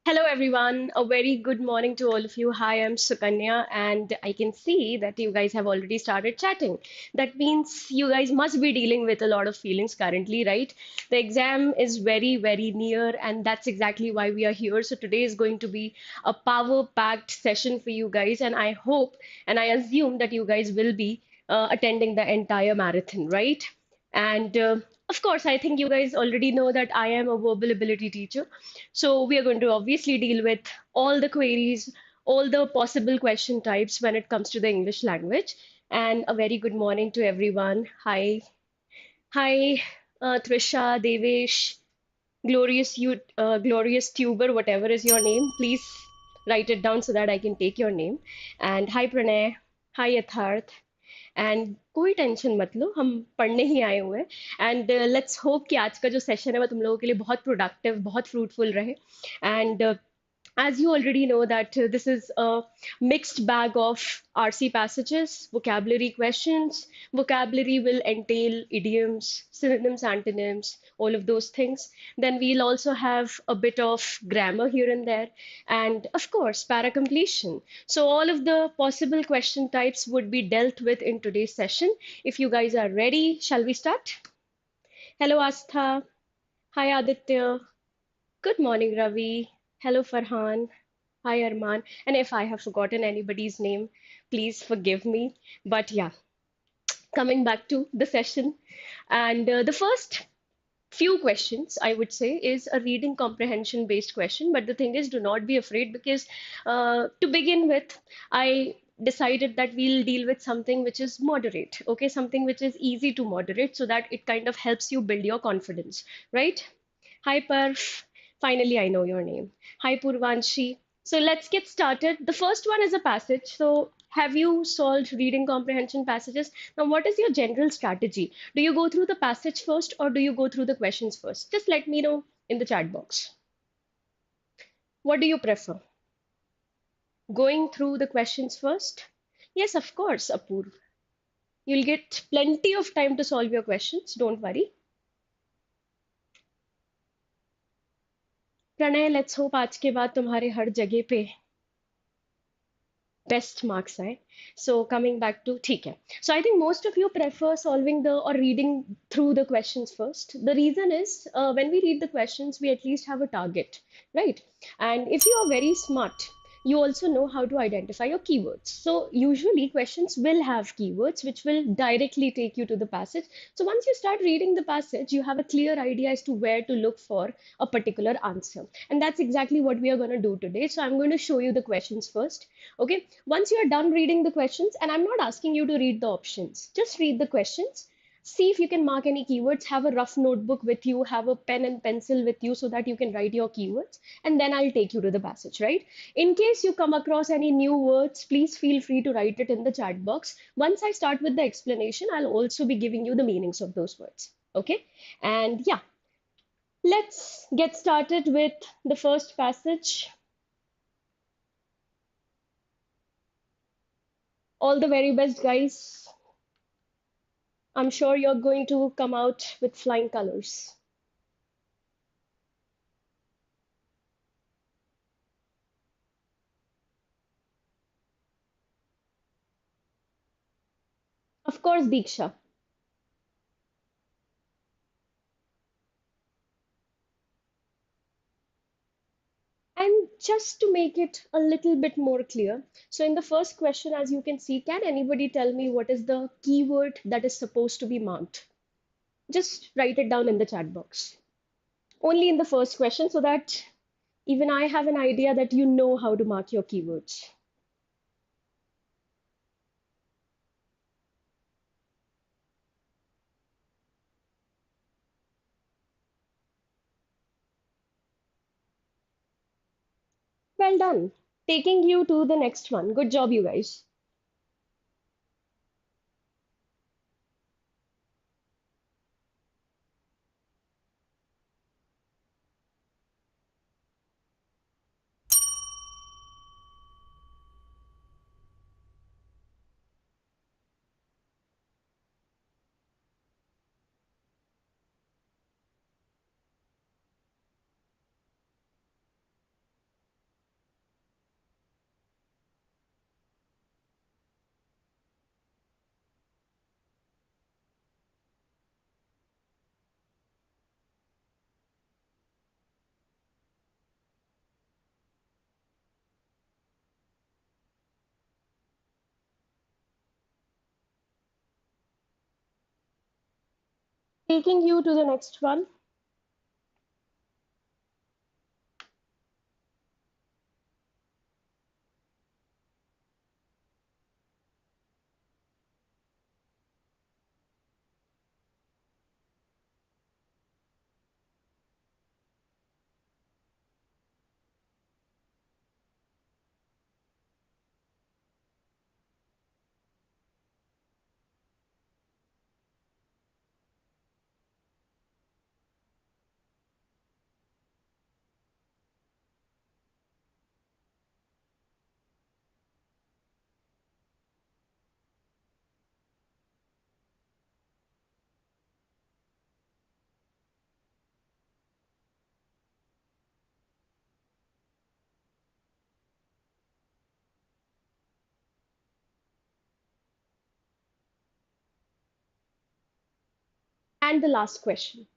Hello, everyone. A very good morning to all of you. Hi, I'm Sukanya, and I can see that you guys have already started chatting. That means you guys must be dealing with a lot of feelings currently, right? The exam is very, very near, and that's exactly why we are here. So, today is going to be a power-packed session for you guys, and I hope and I assume that you guys will be attending the entire marathon, right? And of course, I think you guys already know that I am a verbal ability teacher. So we are going to obviously deal with all the queries, all the possible question types when it comes to the English language. And a very good morning to everyone. Hi, hi, Trisha, Devesh, glorious tuber, whatever is your name. Please write it down so that I can take your name. And hi, Pranay. Hi, Yatharth. And कोई tension मत लो हम पढ़ने ही आए हुए हैं and let's hope कि आज का जो सेशन है वो तुम लोगों के लिए बहुत प्रोडक्टिव बहुत फ्रूटफुल रहे and as you already know that this is a mixed bag of RC passages, vocabulary questions. Vocabulary will entail idioms, synonyms, antonyms, all of those things. Then we'll also have a bit of grammar here and there, and of course, para completion. So all of the possible question types would be dealt with in today's session. If you guys are ready, shall we start? Hello, Astha. Hi, Aditya. Good morning, Ravi. Hello, Farhan. Hi, Arman. And if I have forgotten anybody's name, please forgive me. But yeah, coming back to the session. And the first few questions, I would say, is a reading comprehension based question. But the thing is, do not be afraid because to begin with, I decided that we'll deal with something which is moderate, okay? Something which is easy to moderate so that it kind of helps you build your confidence, right? Hi, Parf. Finally, I know your name. Hi, Purvanshi. So let's get started. The first one is a passage. So, have you solved reading comprehension passages? Now, what is your general strategy? Do you go through the passage first or do you go through the questions first? Just let me know in the chat box. What do you prefer? Going through the questions first? Yes, of course, Apurv. You'll get plenty of time to solve your questions. Don't worry. Pranay let's hope आज के बाद तुम्हारे हर जगह पे best marks आए. So coming back to ठीक है. So I think most of you prefer solving the or reading through the questions first. The reason is when we read the questions, we at least have a target, right? And if you are very smart, you also know how to identify your keywords. So usually questions will have keywords which will directly take you to the passage. So once you start reading the passage, you have a clear idea as to where to look for a particular answer. And that's exactly what we are going to do today. So I'm going to show you the questions first. Okay. Once you are done reading the questions, and I'm not asking you to read the options, just read the questions. See if you can mark any keywords, have a rough notebook with you, have a pen and pencil with you so that you can write your keywords, and then I'll take you to the passage, right? In case you come across any new words, please feel free to write it in the chat box. Once I start with the explanation, I'll also be giving you the meanings of those words, okay? And yeah, let's get started with the first passage. All the very best, guys. I'm sure you're going to come out with flying colors. Of course, Diksha. And just to make it a little bit more clear, so in the first question, as you can see, can anybody tell me what is the keyword that is supposed to be marked? Just write it down in the chat box. Only in the first question, so that even I have an idea that you know how to mark your keywords. Well done. Taking you to the next one. Good job, you guys. Taking you to the next one. And the last question.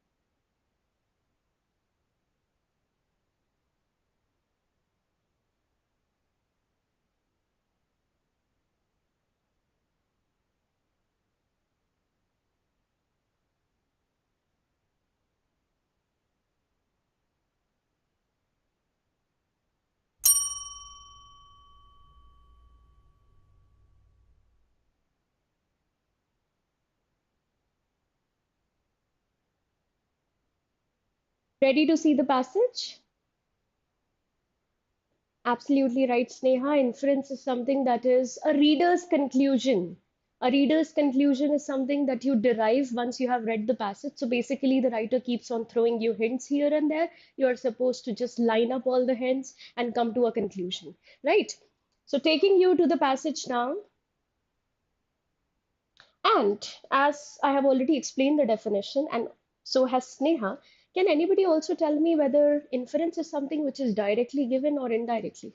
Ready to see the passage? Absolutely right, Sneha. Inference is something that is a reader's conclusion. A reader's conclusion is something that you derive once you have read the passage. So basically, the writer keeps on throwing you hints here and there. You are supposed to just line up all the hints and come to a conclusion, right? So taking you to the passage now, and as I have already explained the definition, and so has Sneha, can anybody also tell me whether inference is something which is directly given or indirectly?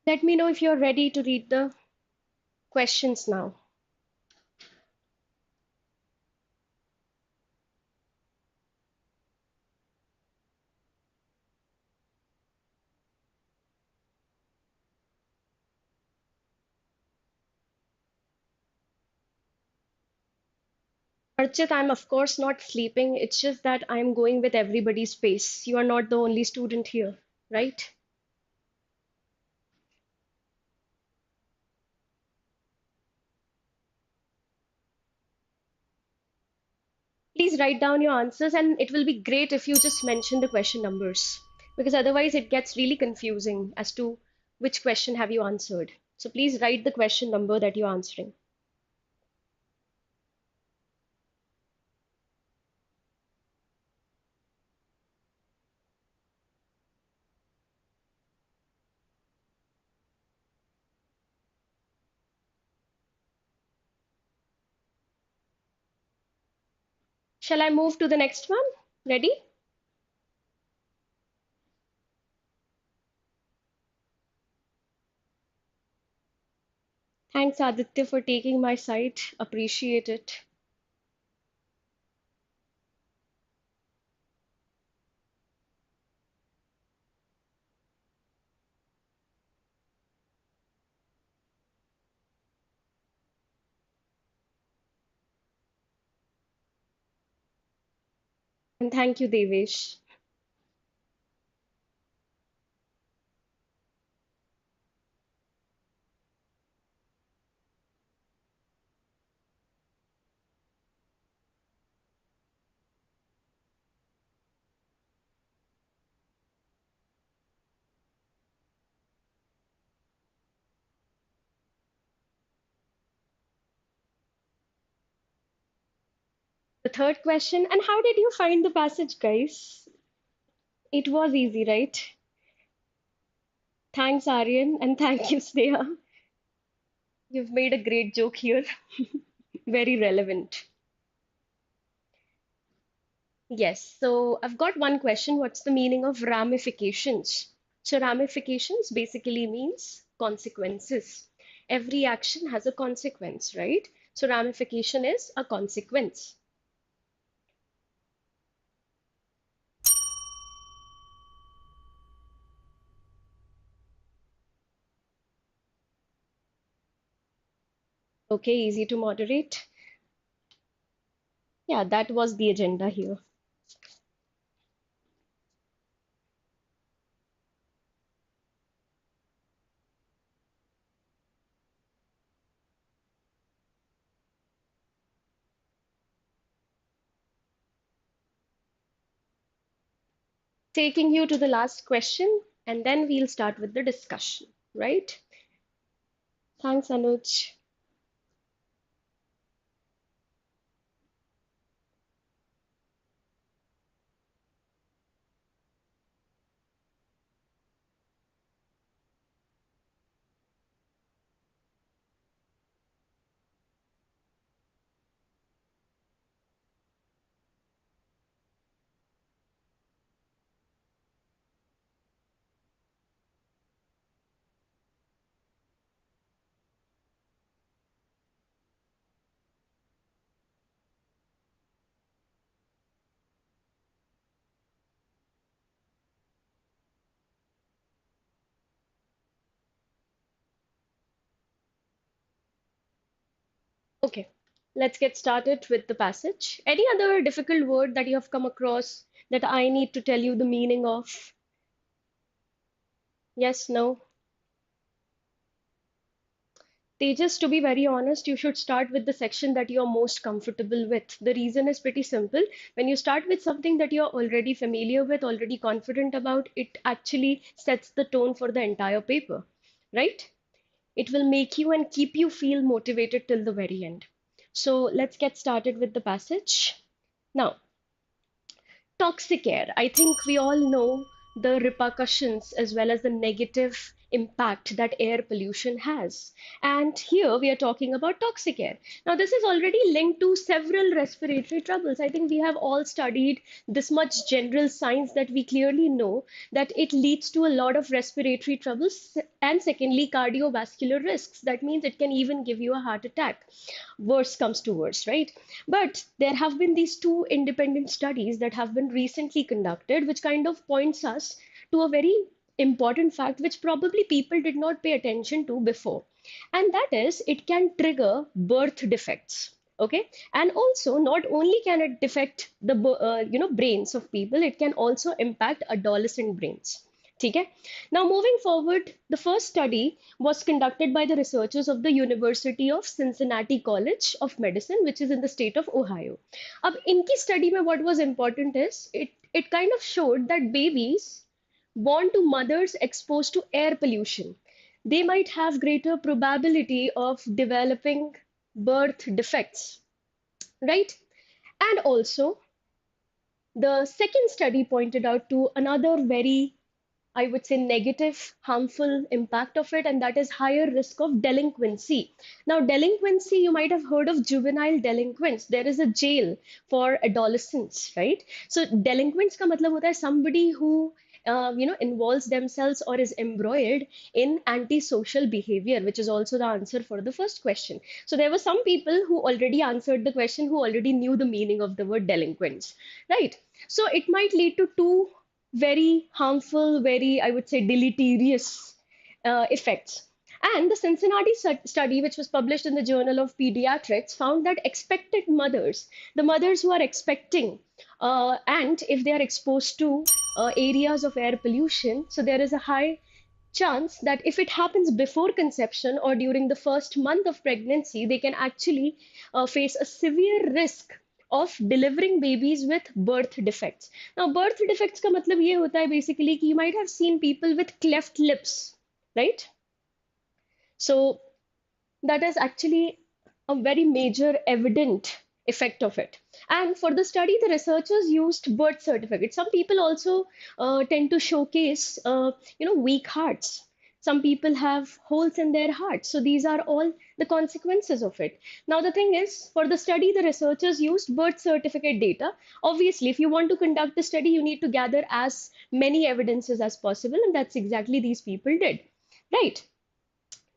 Let me know if you're ready to read the questions now. Archit, I'm of course not sleeping. It's just that I'm going with everybody's pace. You are not the only student here, right? Please write down your answers, and it will be great if you just mention the question numbers, because otherwise it gets really confusing as to which question have you answered. So please write the question number that you're answering. Shall I move to the next one? Ready? Thanks, Aditya, for taking my side. Appreciate it. And thank you, Devesh. The third question, and how did you find the passage, guys? It was easy, right? Thanks, Aryan, and thank you, Sneha. You've made a great joke here. Very relevant. Yes, so I've got one question. What's the meaning of ramifications? So, ramifications basically means consequences. Every action has a consequence, right? So, ramification is a consequence. Okay, easy to moderate. Yeah, that was the agenda here. Taking you to the last question, and then we'll start with the discussion, right? Thanks, Anuj. Okay, let's get started with the passage. Any other difficult word that you have come across that I need to tell you the meaning of? Yes, no? Tejas, to be very honest, you should start with the section that you're most comfortable with. The reason is pretty simple. When you start with something that you're already familiar with, already confident about, it actually sets the tone for the entire paper, right? It will make you and keep you feel motivated till the very end. So let's get started with the passage. Now, toxic air. I think we all know the repercussions as well as the negative impact that air pollution has. And here we are talking about toxic air. Now, this is already linked to several respiratory troubles. I think we have all studied this much general science that we clearly know that it leads to a lot of respiratory troubles and, secondly, cardiovascular risks. That means it can even give you a heart attack. Worse comes to worse, right? But there have been these two independent studies that have been recently conducted, which kind of points us to a very important fact which probably people did not pay attention to before, and that is it can trigger birth defects. Okay, and also not only can it defect the brains of people, it can also impact adolescent brains. Okay. Now, moving forward, the first study was conducted by the researchers of the University of Cincinnati College of Medicine, which is in the state of Ohio. अब इनकी study में what was important is it kind of showed that babies born to mothers exposed to air pollution, they might have greater probability of developing birth defects, right? And also, the second study pointed out to another very, I would say, negative, harmful impact of it, and that is higher risk of delinquency. Now, delinquency, you might have heard of juvenile delinquents. There is a jail for adolescents, right? So, delinquents ka matlab hota hai somebody who involves themselves or is embroiled in antisocial behavior, which is also the answer for the first question. So there were some people who already answered the question who already knew the meaning of the word delinquents, right? So it might lead to two very harmful, very, I would say, deleterious effects. And the Cincinnati study, which was published in the Journal of Pediatrics, found that expectant mothers, the mothers who are expecting, and if they are exposed to areas of air pollution, so there is a high chance that if it happens before conception or during the first month of pregnancy, they can actually face a severe risk of delivering babies with birth defects. Now, birth defects का मतलब ये होता है basically कि you might have seen people with cleft lips, right? So that is actually a very major evident effect of it. And for the study, the researchers used birth certificates. Some people also tend to showcase, weak hearts. Some people have holes in their hearts. So these are all the consequences of it. Now, the thing is, for the study, the researchers used birth certificate data. Obviously, if you want to conduct the study, you need to gather as many evidences as possible. And that's exactly these people did, right?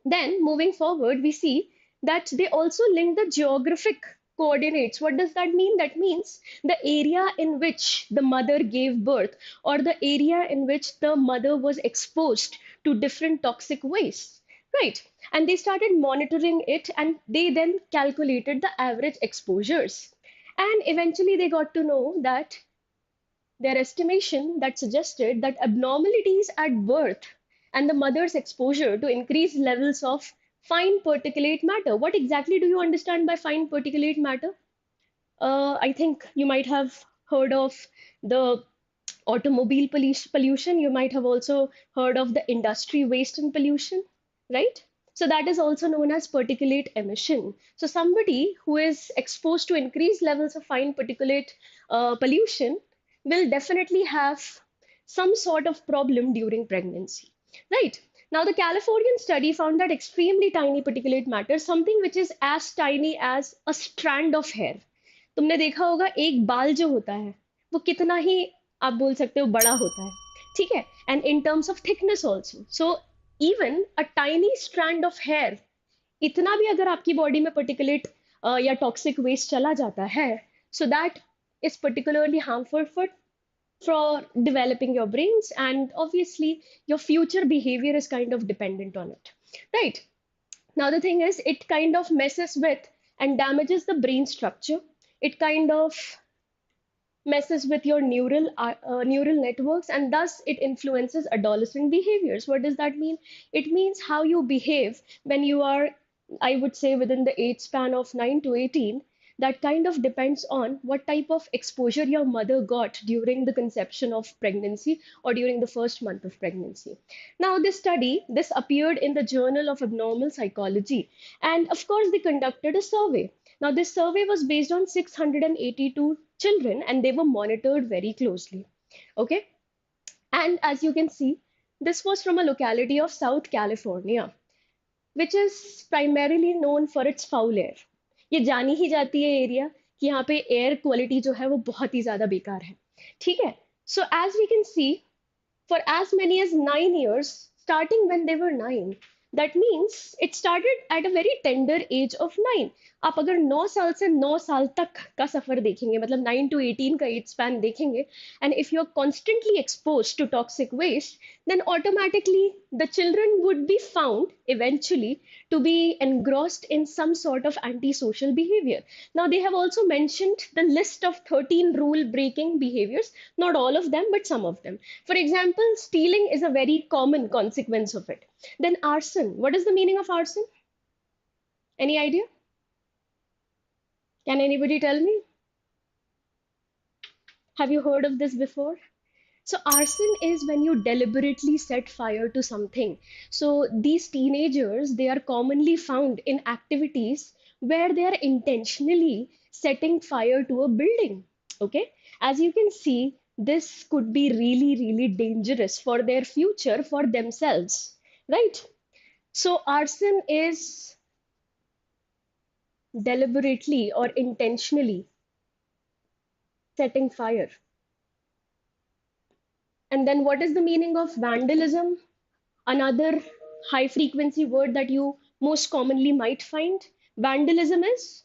Then moving forward, we see that they also link the geographic coordinates. What does that mean? That means the area in which the mother gave birth or the area in which the mother was exposed to different toxic waste, right? And they started monitoring it and they then calculated the average exposures. And eventually they got to know that their estimation that suggested that abnormalities at birth and the mother's exposure to increased levels of fine particulate matter. What exactly do you understand by fine particulate matter? I think you might have heard of the automobile pollution. You might have also heard of the industry waste and pollution, right? So that is also known as particulate emission. So somebody who is exposed to increased levels of fine particulate pollution will definitely have some sort of problem during pregnancy. Right. Now, the Californian study found that extremely tiny particulate matter, something which is as tiny as a strand of hair. तुमने देखा होगा एक बाल जो होता है वो कितना ही आप बोल सकते हो बड़ा होता है, ठीक है? And in terms of thickness also. So even a tiny strand of hair, इतना भी अगर आपकी बॉडी में particulate या toxic waste चला जाता है, so that is particularly harmful for developing your brains, and obviously your future behavior is kind of dependent on it, right? Now the thing is, it kind of messes with and damages the brain structure. It kind of messes with your neural networks, and thus it influences adolescent behaviors. What does that mean? It means how you behave when you are, I would say, within the age span of 9 to 18. That kind of depends on what type of exposure your mother got during the conception of pregnancy or during the first month of pregnancy. Now, this appeared in the Journal of Abnormal Psychology. And of course, they conducted a survey. Now, this survey was based on 682 children and they were monitored very closely. Okay. And as you can see, This was from a locality of South California, which is primarily known for its foul air. ये जानी ही जाती है area कि यहाँ पे air quality जो है वो बहुत ही ज़्यादा बेकार है. ठीक है. So as we can see, for as many as 9 years, starting when they were 9. That means it started at a very tender age of 9. आप अगर 9 साल से 9 साल तक का सफर देखेंगे, मतलब 9 to 18 का एज स्पैन देखेंगे, and if you're constantly exposed to toxic waste, then automatically the children would be found eventually to be engrossed in some sort of antisocial behavior. Now, they have also mentioned the list of 13 rule breaking behaviors, not all of them, but some of them. For example, stealing is a very common consequence of it. Then, arson. What is the meaning of arson? Any idea? Can anybody tell me? Have you heard of this before? So arson is when you deliberately set fire to something. So these teenagers, they are commonly found in activities where they are intentionally setting fire to a building. Okay, as you can see, this could be really, really dangerous for their future, for themselves, right? So arson is deliberately or intentionally setting fire. And then what is the meaning of vandalism? Another high frequency word that you most commonly might find. Vandalism is,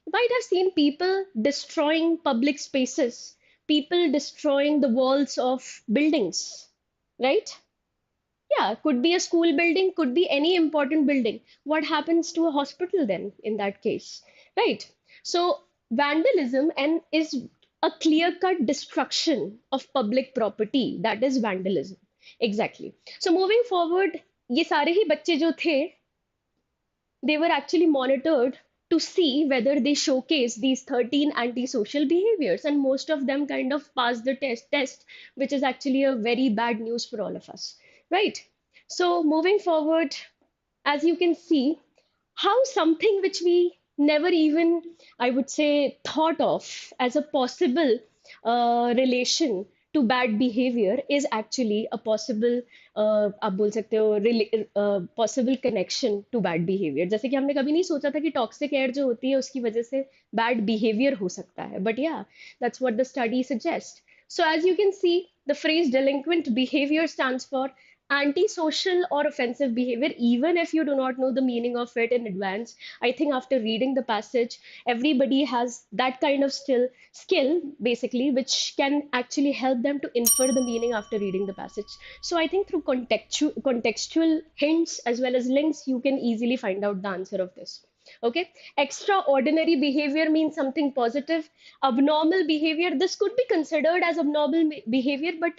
you might have seen people destroying public spaces, people destroying the walls of buildings, right? Yeah, could be a school building, could be any important building. What happens to a hospital then in that case, right? So vandalism and is a clear-cut destruction of public property. That is vandalism. Exactly. So moving forward, ये सारे ही बच्चे जो थे, they were actually monitored to see whether they showcase these 13 antisocial behaviors, and most of them kind of passed the test, which is actually a very bad news for all of us, right? So moving forward, as you can see, how something which we never even, I would say, thought of as a possible relation to bad behavior is actually a possible, आप बोल सकते हो, possible connection to bad behavior. जैसे कि हमने कभी नहीं सोचा था कि toxic air जो होती है उसकी वजह से bad behavior हो सकता है. But yeah, that's what the study suggests. So as you can see, the phrase delinquent behavior stands for antisocial or offensive behavior. Even if you do not know the meaning of it in advance, I think after reading the passage, everybody has that kind of skill basically, which can actually help them to infer the meaning after reading the passage. So I think through contextual hints as well as links, you can easily find out the answer of this. Okay, extraordinary behavior means something positive. Abnormal behavior, this could be considered as abnormal behavior, but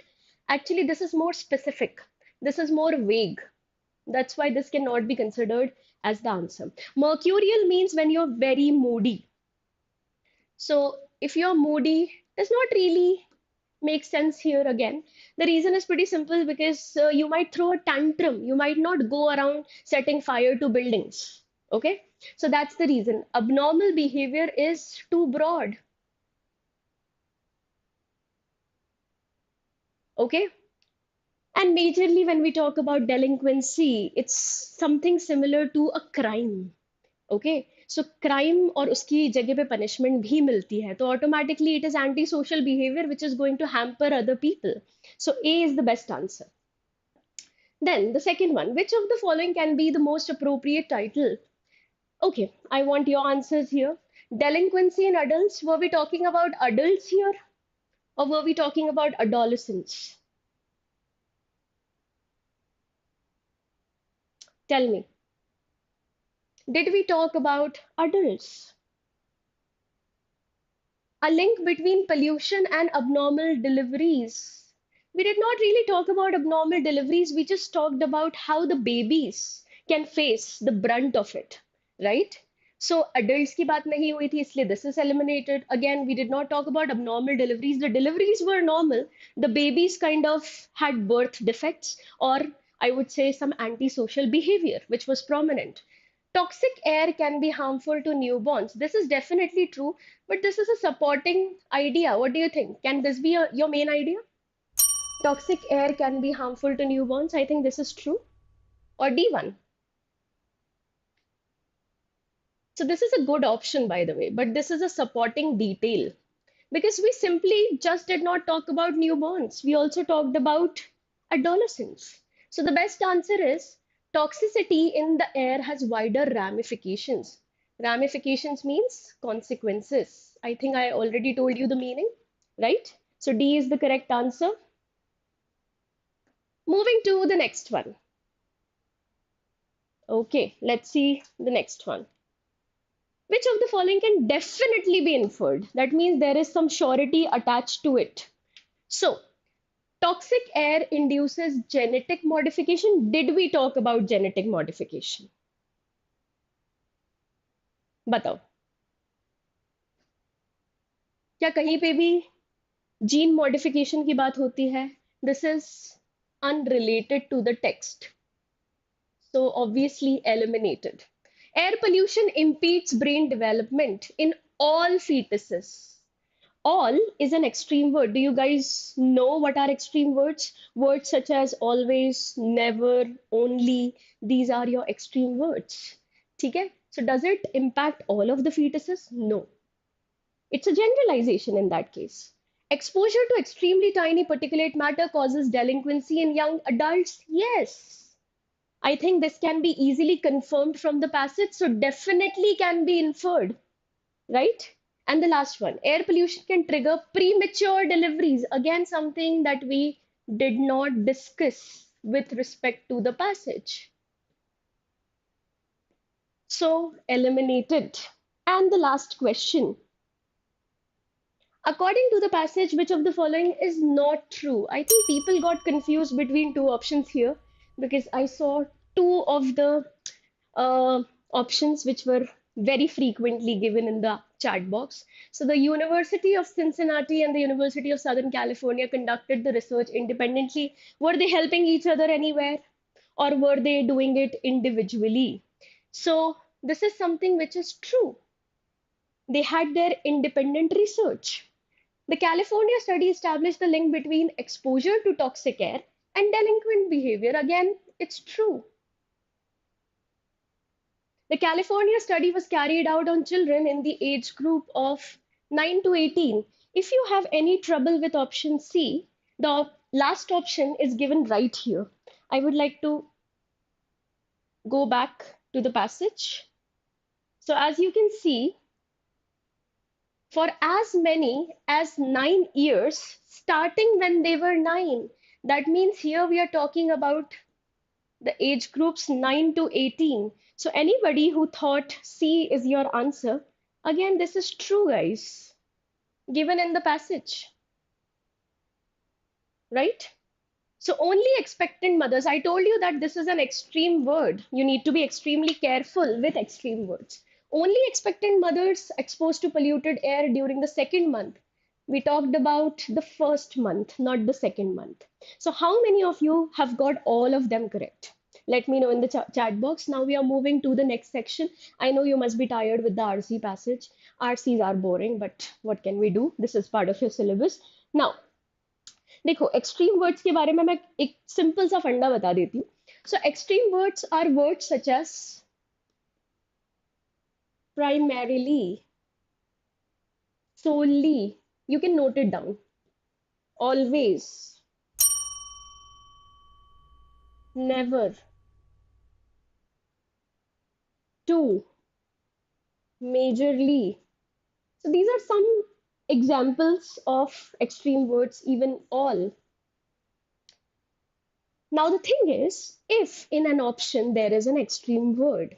actually this is more specific, this is more vague. That's why this cannot be considered as the answer. Mercurial means when you're very moody. So if you're moody, does not really make sense here again. The reason is pretty simple, because you might throw a tantrum. You might not go around setting fire to buildings. Okay, so that's the reason. Abnormal behavior is too broad. Okay. And majorly when we talk about delinquency, it's something similar to a crime. Okay, so crime और उसकी जगह पे punishment भी मिलती है, तो automatically it is antisocial behavior which is going to hamper other people. So A is the best answer. Then the second one, which of the following can be the most appropriate title? Okay, I want your answers here. Delinquency in adults, were we talking about adults here or were we talking about adolescents? Tell me. Did we talk about adults? A link between pollution and abnormal deliveries. We did not really talk about abnormal deliveries. We just talked about how the babies can face the brunt of it, right? So adults की बात नहीं हुई थी, इसलिए this is eliminated. Again, we did not talk about abnormal deliveries. The deliveries were normal. The babies kind of had birth defects, or I would say some antisocial behavior, which was prominent. Toxic air can be harmful to newborns. This is definitely true, but this is a supporting idea. What do you think? Can this be your main idea? Toxic air can be harmful to newborns. I think this is true. Or D1. So this is a good option, by the way, but this is a supporting detail because we simply just did not talk about newborns. We also talked about adolescents. So the best answer is toxicity in the air has wider ramifications. Ramifications means consequences. I think I already told you the meaning, right? So D is the correct answer. Moving to the next one. Okay, let's see the next one. Which of the following can definitely be inferred? That means there is some surety attached to it. So, toxic air induces genetic modification. Did we talk about genetic modification? बताओ क्या कहीं पे भी gene modification की बात होती है? This is unrelated to the text. So obviously eliminated. Air pollution impedes brain development in all fetuses. All is an extreme word. Do you guys know what are extreme words? Words such as always, never, only. These are your extreme words. Okay? So does it impact all of the fetuses? No. It's a generalization in that case. Exposure to extremely tiny particulate matter causes delinquency in young adults? Yes. I think this can be easily confirmed from the passage, so definitely can be inferred, right? And the last one, air pollution can trigger premature deliveries. Again, something that we did not discuss with respect to the passage. So, eliminated. And the last question. According to the passage, which of the following is not true? I think people got confused between two options here because I saw two of the options which were very frequently given in the chat box. So the University of Cincinnati and the University of Southern California conducted the research independently. Were they helping each other anywhere or were they doing it individually? So this is something which is true. They had their independent research. The California study established the link between exposure to toxic air and delinquent behavior. Again, it's true. The California study was carried out on children in the age group of 9 to 18. If you have any trouble with option C, the last option is given right here. I would like to go back to the passage. So as you can see, for as many as 9 years, starting when they were 9, that means here we are talking about the age groups 9 to 18. So anybody who thought C is your answer, again, this is true, guys, given in the passage, right? So only expectant mothers, I told you that this is an extreme word. You need to be extremely careful with extreme words. Only expectant mothers exposed to polluted air during the second month. We talked about the first month, not the second month. So how many of you have got all of them correct? Let me know in the chat box. Now we are moving to the next section. I know you must be tired with the RC passage. RCs are boring, but what can we do? This is part of your syllabus. Now, देखो extreme words के बारे में मैं एक simple सा फंडा बता देती हूँ. So extreme words are words such as primarily, solely, you can note it down, always, never, to, majorly. So these are some examples of extreme words, even all. Now the thing is, if in an option there is an extreme word,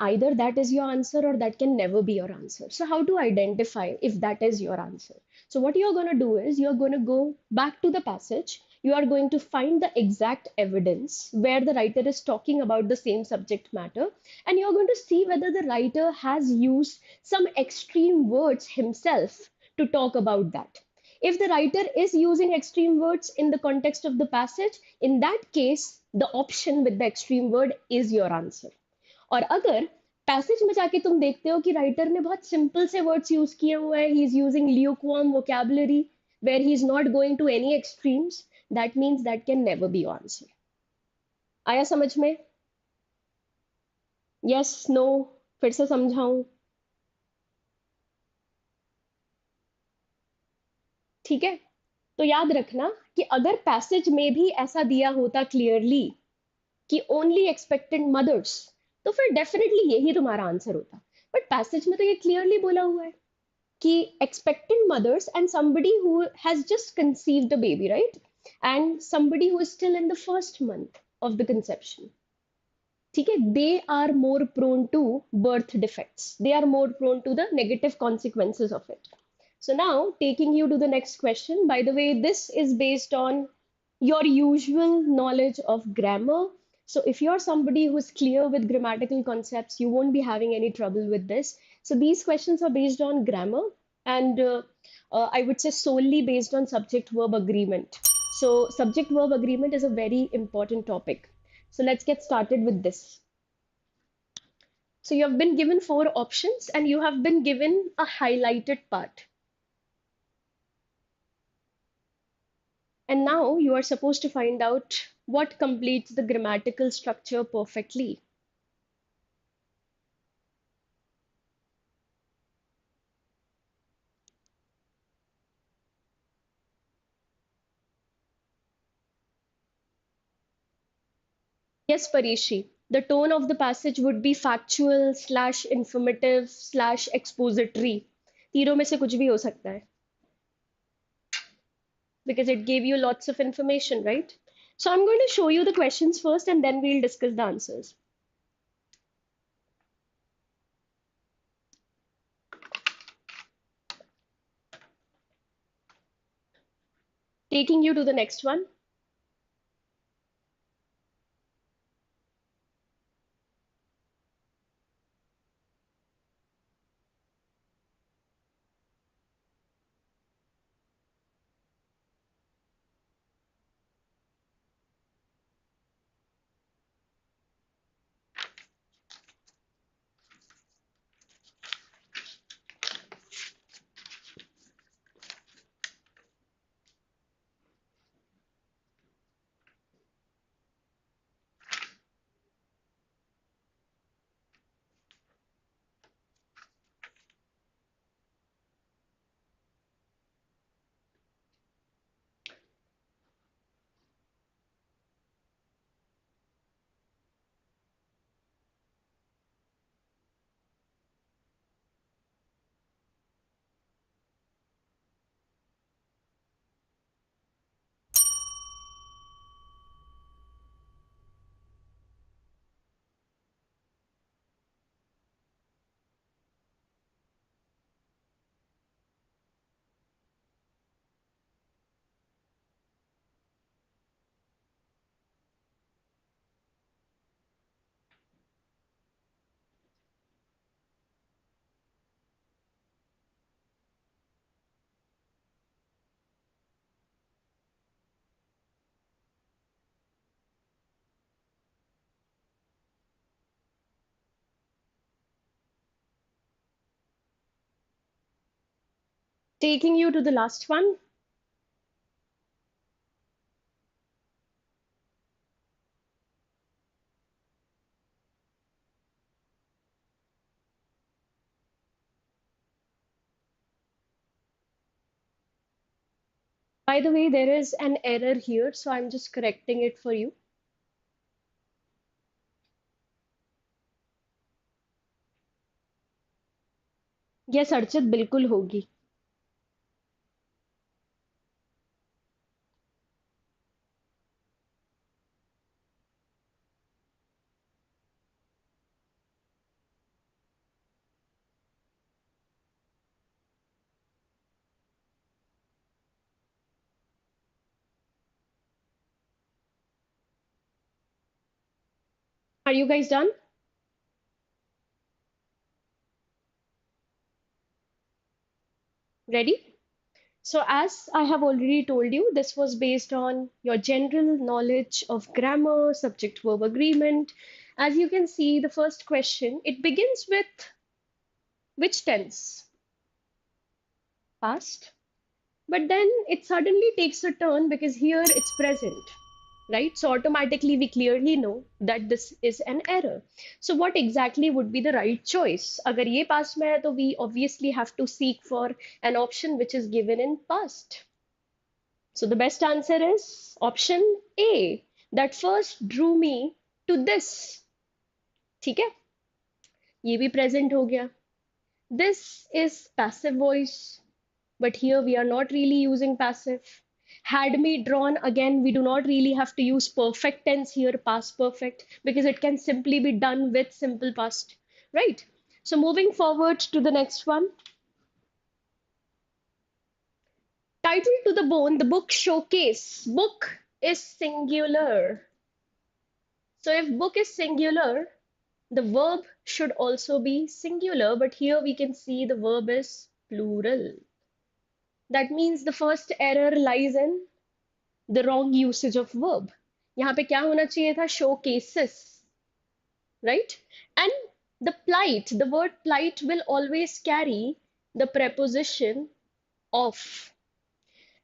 either that is your answer or that can never be your answer. So how to identify if that is your answer? So what you're going to do is you're going to go back to the passage. You are going to find the exact evidence where the writer is talking about the same subject matter, and you're going to see whether the writer has used some extreme words himself to talk about that. If the writer is using extreme words in the context of the passage, in that case, the option with the extreme word is your answer. और अगर passage में जाके तुम देखते हो कि writer ने बहुत सिंपल से वर्ड्स यूज किए हुए हैं, he is using lukewarm vocabulary, where he's not going to any extremes, that means that can never be your answer. आया समझ में? Yes, no, फिर से समझाऊं? ठीक है, तो याद रखना कि अगर पैसेज में भी ऐसा दिया होता क्लियरली कि ओनली एक्सपेक्टेड मदर्स, तो फिर डेफिनेटली यही तुम्हारा आंसर होता. बट पैसेज में तो ये क्लियरली बोला हुआ है कि expectant mothers and somebody who has just conceived a baby, right? And somebody who is still in the first month of the conception. ठीक है, they are more prone to birth defects. They are more prone to the negative consequences of it. So now, taking you to the next question. By the way, this is based on your usual knowledge of grammar. So if you're somebody who's clear with grammatical concepts, you won't be having any trouble with this. So these questions are based on grammar and I would say solely based on subject-verb agreement. So subject-verb agreement is a very important topic. So let's get started with this. So you have been given 4 options and you have been given a highlighted part. And now you are supposed to find out what completes the grammatical structure perfectly. Yes, Parishi, the tone of the passage would be factual slash informative slash expository. तीनों में से कुछ भी हो सकता है. Because it gave you lots of information, right? So I'm going to show you the questions first and then we'll discuss the answers. Taking you to the next one. Taking you to the last one. By the way, there is an error here, so I'm just correcting it for you. Yes, Archit, बिल्कुल होगी. Are you guys done? Ready? So as I have already told you, this was based on your general knowledge of grammar, subject-verb agreement. As you can see, the first question, it begins with which tense? Past. but then it suddenly takes a turn because here it's present, right? So automatically we clearly know that this is an error. So what exactly would be the right choice? Agar ye past mein hai, to we obviously have to seek for an option which is given in past. So the best answer is option A, that first drew me to this. ठीक है, ये भी present हो गया. This is passive voice, but here we are not really using passive. Had me drawn, again, we do not really have to use perfect tense here, past perfect, because it can simply be done with simple past, right? So moving forward to the next one. Title to the bone, the book showcase. Book is singular. So if book is singular, the verb should also be singular, but here we can see the verb is plural. That means the first error lies in the wrong usage of verb. यहाँ पे क्या होना चाहिए था? Showcases, right? And the plight, the word plight will always carry the preposition of.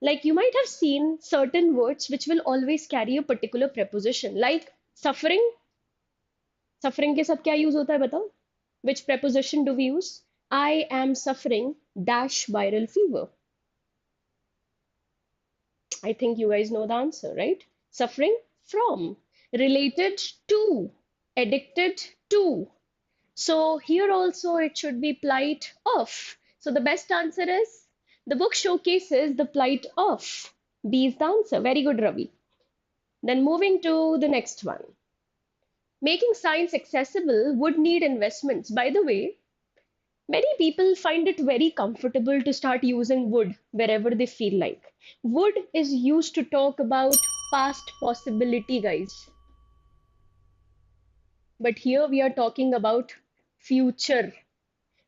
Like you might have seen certain words which will always carry a particular preposition, like suffering. Suffering के साथ क्या use होता है बताओ? Which preposition do we use? I am suffering dash viral fever. I think you guys know the answer, right? Suffering from, related to, addicted to. So here also it should be plight of. So the best answer is the book showcases the plight of. B is the answer. Very good, Ravi. Then moving to the next one. Making science accessible would need investments. By the way, many people find it very comfortable to start using would wherever they feel like. Would is used to talk about past possibility, guys. But here we are talking about future.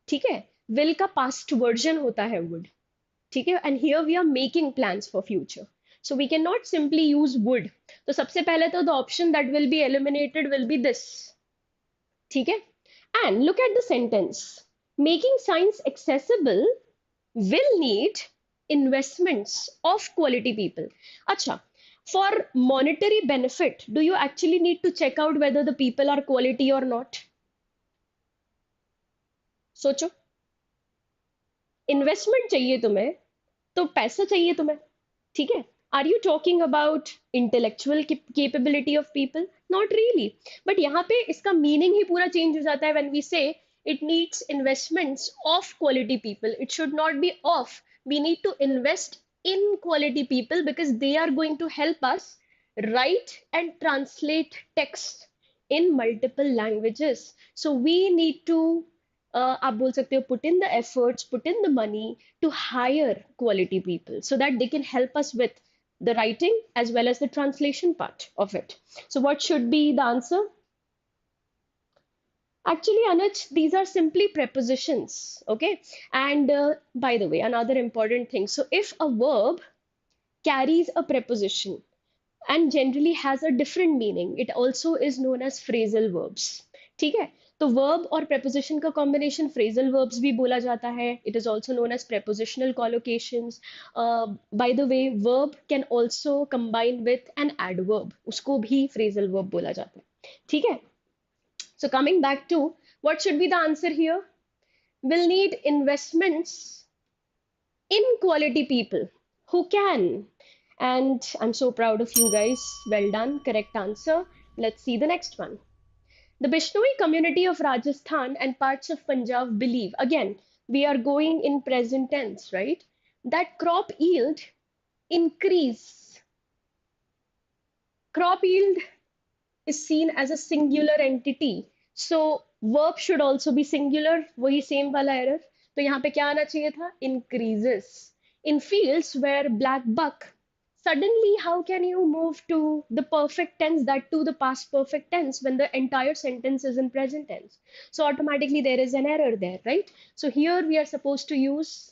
ठीक है? Will का past version होता है would. ठीक है? And here we are making plans for future. So we cannot simply use would. तो सबसे पहले तो the option that will be eliminated will be this. ठीक है? And look at the sentence. Making science accessible will need investments of quality people. Acha, for monetary benefit, do you actually need to check out whether the people are quality or not? सोचो, investment चाहिए तुम्हें तो पैसा चाहिए तुम्हें, ठीक है? Are you talking about intellectual capability of people? Not really. But यहाँ पे इसका meaning ही पूरा change हो जाता है when we say it needs investments of quality people. It should not be of. We need to invest in quality people because they are going to help us write and translate text in multiple languages. So we need to आप बोल सकते हो put in the efforts, put in the money to hire quality people so that they can help us with the writing as well as the translation part of it. So what should be the answer? Actually, Anuj, these are simply prepositions, okay? And by the way, another important thing. So if a verb carries a preposition and generally has a different meaning, it also is known as phrasal verbs. ठीक है? तो verb और preposition का combination phrasal verbs भी बोला जाता है. It is also known as prepositional collocations. By the way, verb can also combine with an adverb. उसको भी phrasal verb बोला जाता है. ठीक है? So coming back to what should be the answer here? We'll need investments in quality people who can. And I'm so proud of you guys. Well done. Correct answer. Let's see the next one. The Bishnoi community of Rajasthan and parts of Punjab believe, again, we are going in present tense, right? That crop yield increase. Crop yield is seen as a singular entity. So verb should also be singular. वही same वाला error. तो यहाँ पे क्या आना चाहिए था? Increases. In fields where black buck, suddenly how can you move to the perfect tense, that to the past perfect tense, when the entire sentence is in present tense? So automatically there is an error there, right? So here we are supposed to use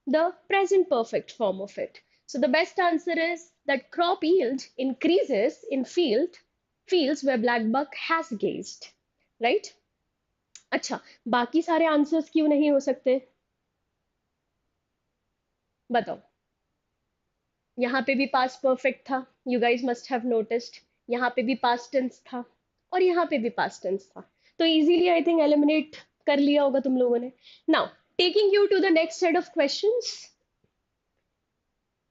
the present perfect form of it. So the best answer is that crop yield increases in fields where black buck has gazed, right? अच्छा, बाकी सारे answers क्यों नहीं हो सकते? बताओ, यहाँ पे भी पास्ट परफेक्ट था, you guys must have noticed, यहाँ पे भी पास्ट टेंस था और यहाँ पे भी पास्ट टेंस था, तो इजीली आई थिंक एलिमिनेट कर लिया होगा तुम लोगों ने. Now taking you to the next set of questions.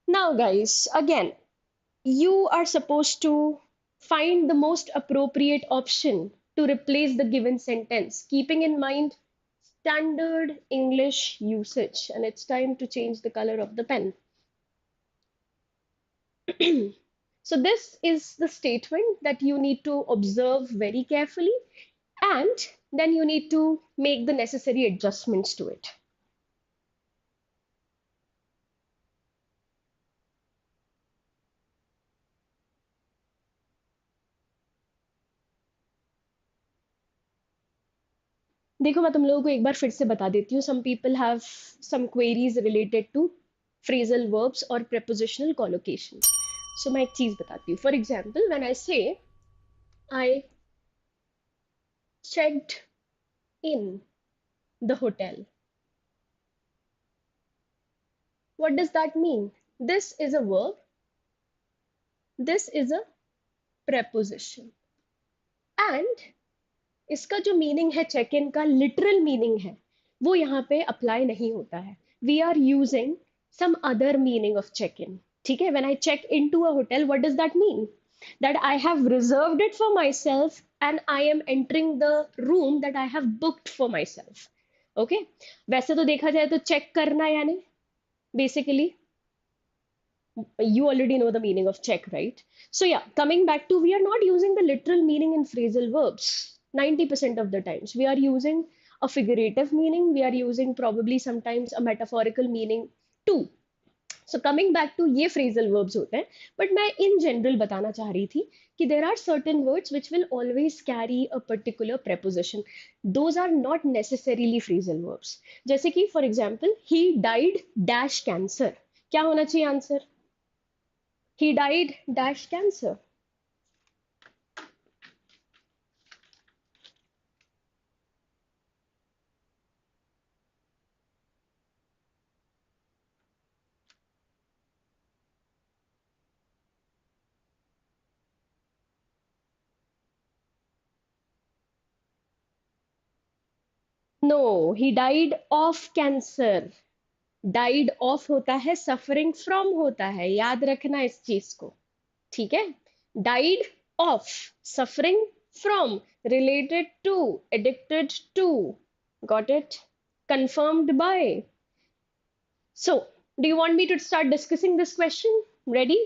Now guys again you are supposed to find the most appropriate option to replace the given sentence, keeping in mind standard English usage. And it's time to change the color of the pen. So this is the statement that you need to observe very carefully, and then you need to make the necessary adjustments to it. देखो मैं तुम लोगों को एक बार फिर से बता देती हूँ. Some people have some queries related to phrasal verbs और prepositional collocation. सो मैं एक चीज बताती हूँ. फॉर एग्जाम्पल व्हेन आई से आई checked in the hotel, what does that mean? This is a verb, this is a preposition, and इसका जो मीनिंग है चेक इन का, लिटरल मीनिंग है, वो यहाँ पे अप्लाई नहीं होता है. We are using some other meaning of check in. ठीक है, when I check in to a hotel, what does that mean? That I have reserved it for myself and I am entering the room that I have booked for myself. Okay, वैसे तो देखा जाए तो check करना यानी basically you already know the meaning of check, right? So yeah, coming back to, we are not using the literal meaning in phrasal verbs 90% of the times. We are using a figurative meaning, we are using probably sometimes a metaphorical meaning too. So coming back to ये phrasal verbs होते हैं, but मैं in general बताना चाह रही थी कि there are certain words which will always carry a particular preposition. Those are not necessarily phrasal verbs. जैसे कि for example, he died dash cancer. क्या होना चाहिए answer? He died dash cancer. No, he died of cancer. Died of होता है, suffering from होता है, याद रखना इस चीज को. ठीक है, died of, suffering from, related to, addicted to. Got it? Confirmed by. So do you want me to start discussing this question? Ready?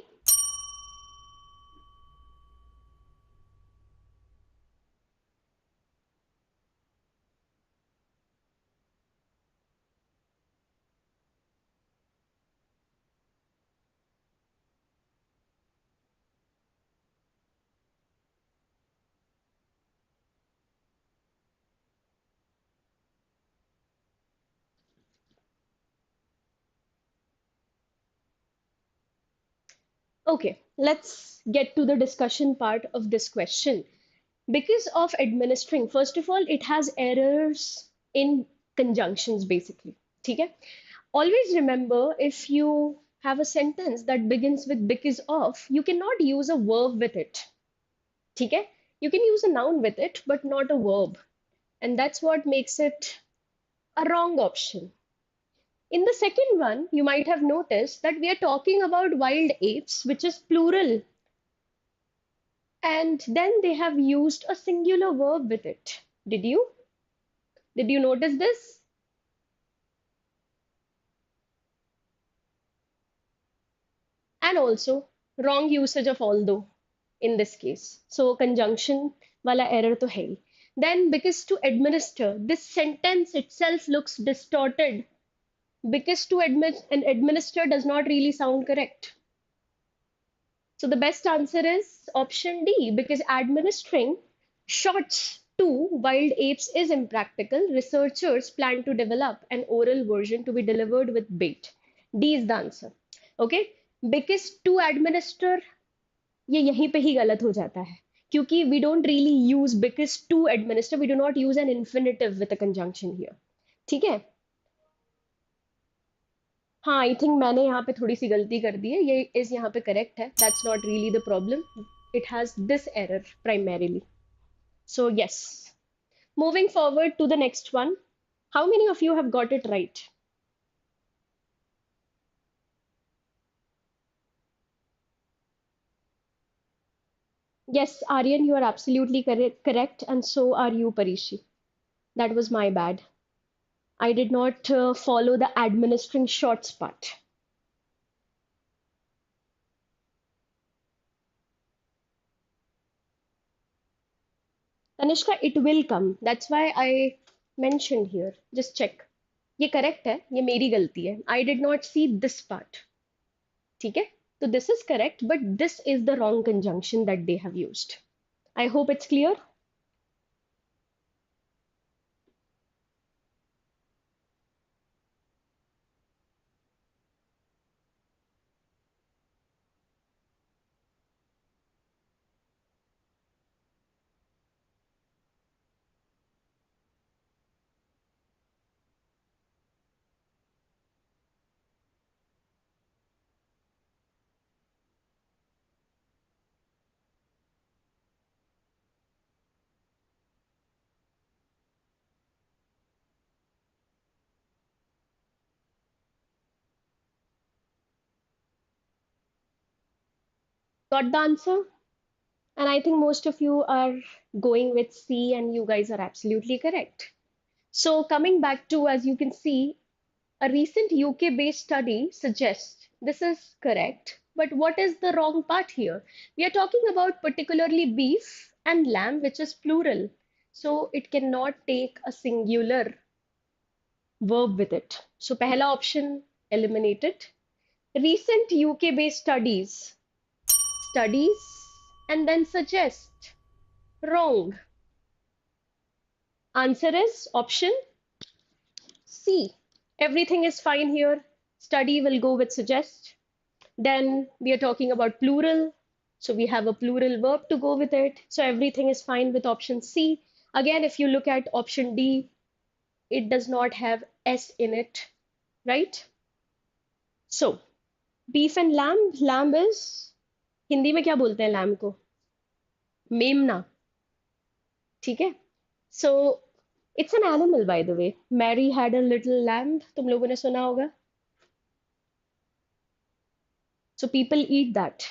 Okay, let's get to the discussion part of this question. Because of administering, first of all, it has errors in conjunctions basically. ठीक है? Always remember, if you have a sentence that begins with because of, you cannot use a verb with it. ठीक है? You can use a noun with it, but not a verb. And that's what makes it a wrong option. In the second one, you might have noticed that we are talking about wild apes, which is plural. And then they have used a singular verb with it. Did you? Did you notice this? And also, wrong usage of although in this case. So, conjunction wala error to hai. Then, because to administer, this sentence itself looks distorted. Because to administer does not really sound correct. So the best answer is option D, because administering shots to wild apes is impractical. Researchers plan to develop an oral version to be delivered with bait. D is the answer. Okay, because to administer ये यहीं पे ही गलत हो जाता है, क्योंकि we don't really use because to administer, we do not use an infinitive with a conjunction here. ठीक है? हाँ, आई थिंक मैंने यहाँ पे थोड़ी सी गलती कर दी है, ये इज यहाँ पे करेक्ट है, that's not really the problem, it has this error primarily. So yes, moving forward to the next one. How many of you have got it right? Yes, Aryan, you are absolutely correct, and so are you, Parishi. That was my bad. I did not follow the administering shots part. Tanishka, it will come. That's why I mentioned here. Just check. ये correct है, ये मेरी गलती है. I did not see this part. ठीक है? So this is correct, but this is the wrong conjunction that they have used. I hope it's clear. Got the answer? And I think most of you are going with C, and you guys are absolutely correct. So, coming back to, as you can see, a recent UK based study suggests this is correct. But what is the wrong part here? We are talking about particularly beef and lamb, which is plural. So, it cannot take a singular verb with it. So, pehla option eliminated. Recent UK based studies, and then suggest. Wrong. Answer is option C. Everything is fine here. Study will go with suggest. Then we are talking about plural. So we have a plural verb to go with it. So everything is fine with option C. Again, if you look at option D, it does not have S in it, right? So beef and lamb is, Hindi में क्या बोलते हैं lamb को? मेमना. ठीक है? So it's an animal, by the way. Mary had a little lamb. तुम लोगों ने सुना होगा. So people eat that.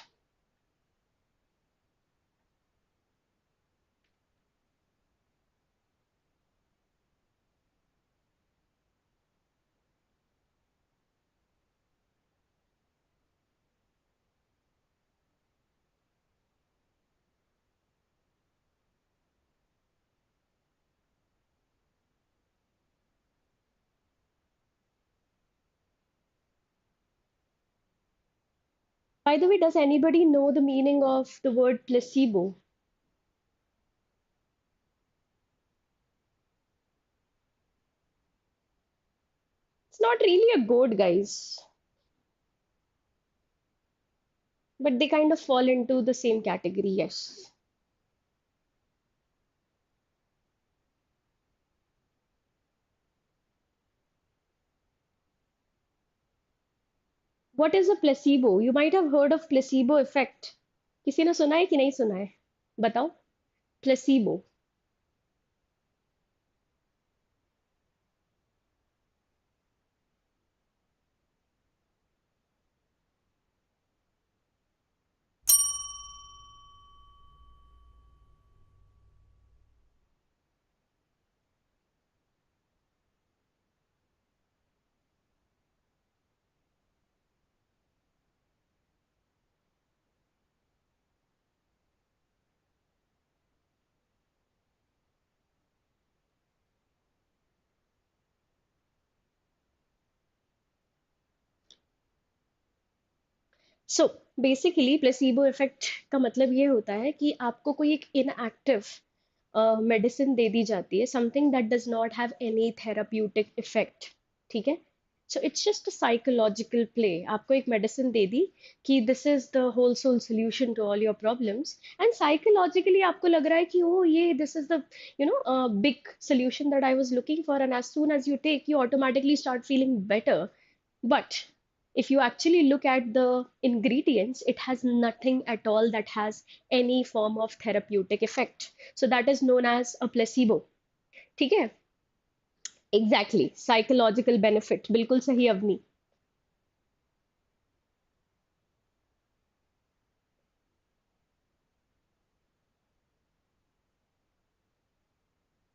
By the way, does anybody know the meaning of the word placebo? It's not really a goat, guys, but they kind of fall into the same category, yes. What is a placebo? You might have heard of placebo effect. किसी ने सुना है कि नहीं सुना है? बताओ. Placebo. So basically placebo effect का मतलब ये होता है कि आपको कोई एक इनएक्टिव मेडिसिन दे दी जाती है, something that does not have any therapeutic effect. ठीक है? So it's just a psychological play. आपको एक मेडिसिन दे दी कि this is the whole sole solution to all your problems, and psychologically आपको लग रहा है कि ओ ये this is the big solution that I was looking for, and as soon as you take, you automatically start feeling better. But If you actually look at the ingredients, it has nothing at all that has any form of therapeutic effect. So that is known as a placebo. ठीक है? Exactly. Psychological benefit. बिल्कुल सही Avani.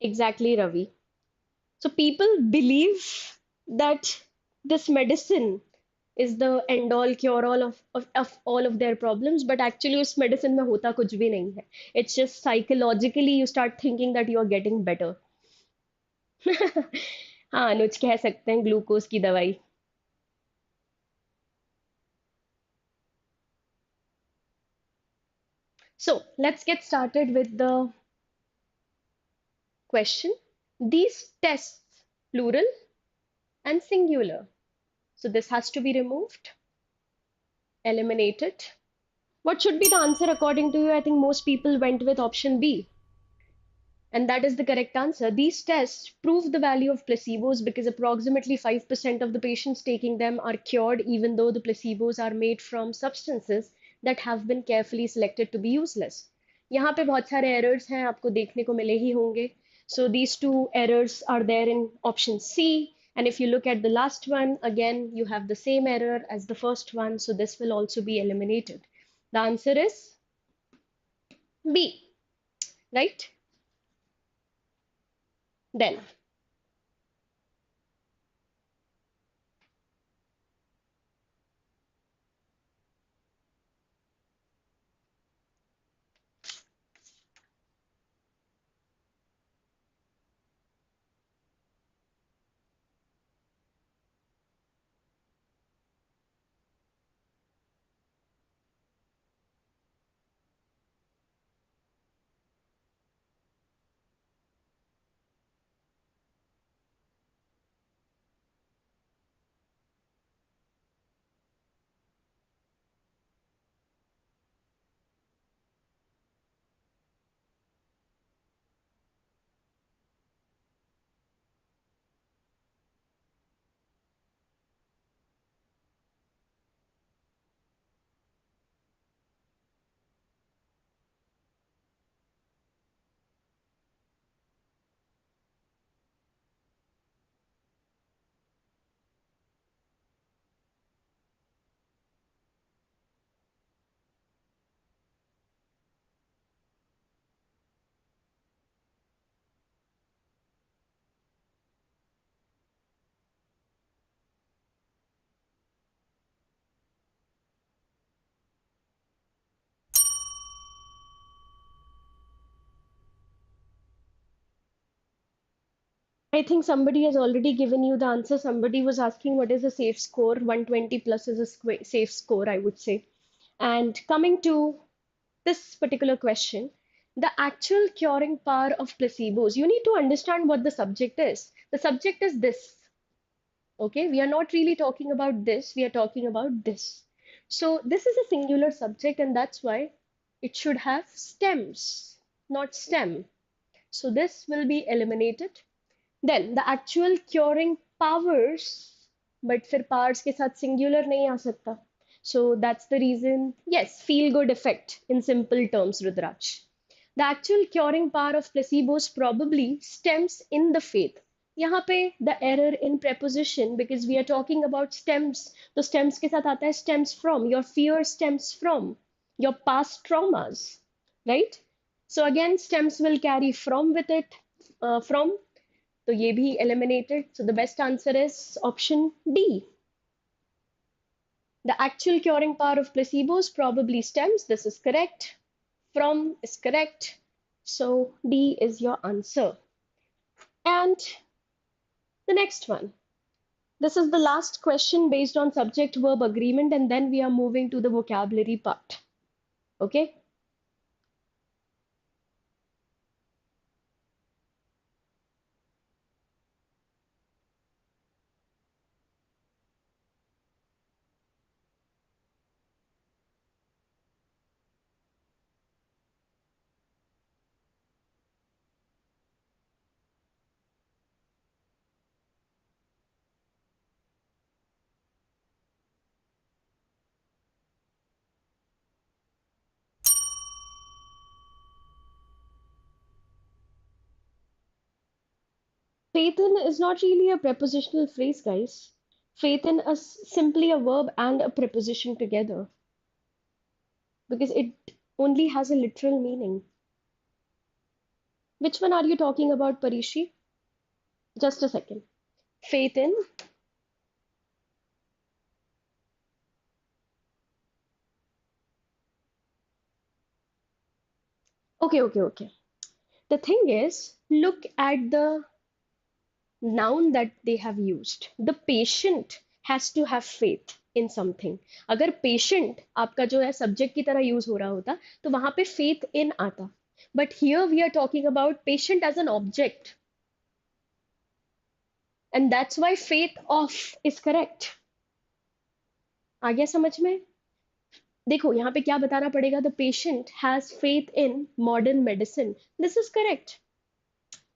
Exactly, Ravi. So people believe that this medicine is the end all cure all of all of their problems, but actually उस medicine में होता कुछ भी नहीं है. It's just psychologically you start thinking that you are getting better. हाँ अनुज कह सकते हैं ग्लूकोज की दवाई. So let's get started with the question. These tests, plural and singular. So this has to be removed, eliminated. What should be the answer according to you? I think most people went with option B. And that is the correct answer. These tests prove the value of placebos because approximately 5% of the patients taking them are cured, even though the placebos are made from substances that have been carefully selected to be useless. यहाँ पे बहुत सारे errors हैं आपको देखने को मिले ही होंगे. So these two errors are there in option C. And if you look at the last one, again, you have the same error as the first one. So this will also be eliminated. The answer is B, right? Then I think somebody has already given you the answer. Somebody was asking what is a safe score. 120 plus is a safe score, I would say. And coming to this particular question, the actual curing power of placebos, you need to understand what the subject is. The subject is this. Okay, we are not really talking about this, we are talking about this. So, this is a singular subject, and that's why it should have stems, not stem. So, this will be eliminated. Then the actual curing powers, but फिर powers के साथ singular नहीं आ सकता. So that's the reason, yes, feel good effect in simple terms, Rudraj. The actual curing power of placebos probably stems in the faith. यहाँ पे the error in preposition because we are talking about stems. तो stems के साथ आता है stems from. Your fear stems from your past traumas, right? So again, stems will carry from with it, from. तो ये भी eliminated. So the best answer is option D. The actual curing power of placebos probably stems. This is correct. From is correct. So D is your answer. And the next one. This is the last question based on subject verb agreement, and then we are moving to the vocabulary part. Okay. Faith in is not really a prepositional phrase, guys. Faith in is simply a verb and a preposition together because it only has a literal meaning. Which one are you talking about, Parishi? Just a second. Faith in. Okay, okay, okay. The thing is, look at the noun that they have used. The patient has to have faith in something. अगर patient आपका जो है subject की तरह use हो रहा होता तो वहां पे faith in आता. But here we are talking about patient as an object, and that's why faith of is correct. आ गया समझ में? देखो यहाँ पे क्या बताना पड़ेगा. The patient has faith in modern medicine. This is correct.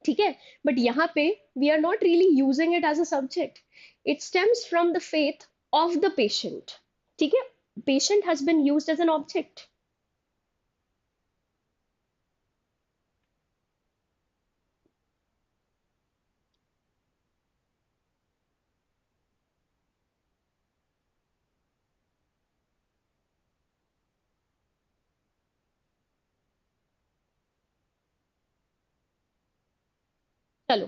ठीक है, बट यहाँ पे we are not really using it as a subject. It stems from the faith of the patient. ठीक है, patient has been used as an object. चलो,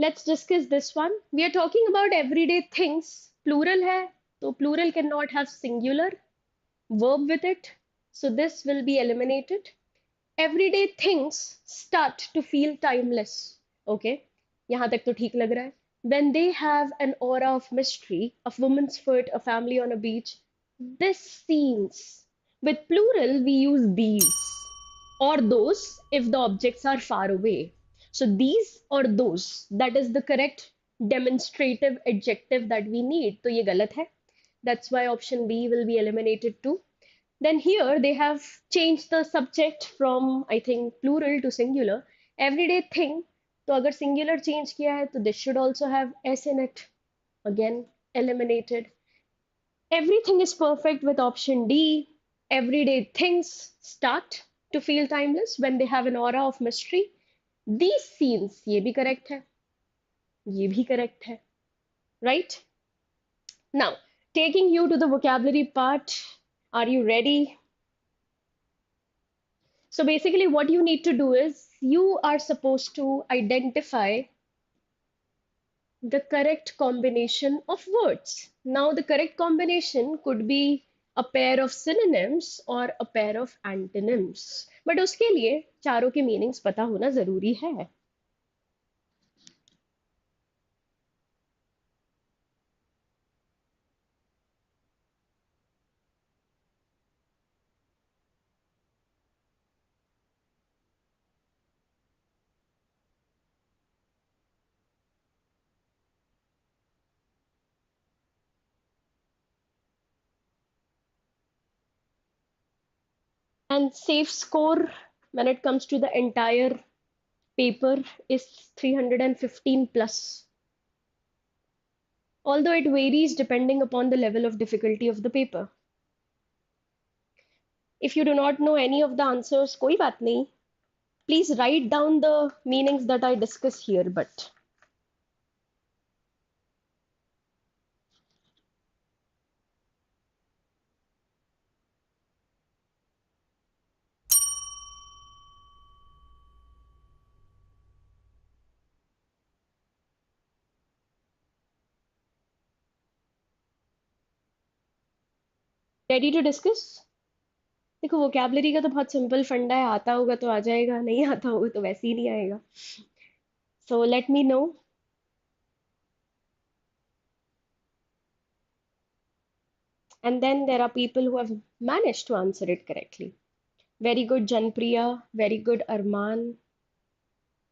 let's discuss this one. We are talking about everyday things. Plural है तो plural can not have singular verb with it, so this will be eliminated. Everyday things start to feel timeless. Okay, यहाँ तक तो ठीक लग रहा है. When they have an aura of mystery, a woman's foot, a family on a beach, this seems. With plural, we use these or those if the objects are far away. So these or those, that is the correct demonstrative adjective that we need. तो ये गलत है. That's why option B will be eliminated too. Then here they have changed the subject from, I think, plural to singular. Everyday thing. तो अगर singular change किया है तो this should also have s in it. Again, eliminated. Everything is perfect with option D. Everyday things start to feel timeless when they have an aura of mystery. These scenes, ये भी correct है, ये भी correct है, right? Now, taking you to the vocabulary part. Are you ready? So basically what you need to do is you are supposed to identify the correct combination of words. Now the correct combination could be a pair of synonyms or a pair of antonyms. But उसके लिए चारों के meanings पता होना जरूरी है. And safe score when it comes to the entire paper is 315 plus. Although it varies depending upon the level of difficulty of the paper. If you do not know any of the answers, कोई बात नहीं. Please write down the meanings that I discuss here, but ready to discuss? देखो vocabulary का तो बहुत simple फंडा है. आता होगा तो आ जाएगा, नहीं आता होगा तो वैसे ही नहीं आएगा. So let me know. And then there are people who have managed to answer it correctly. Very good, Janpriya. Very good, Arman.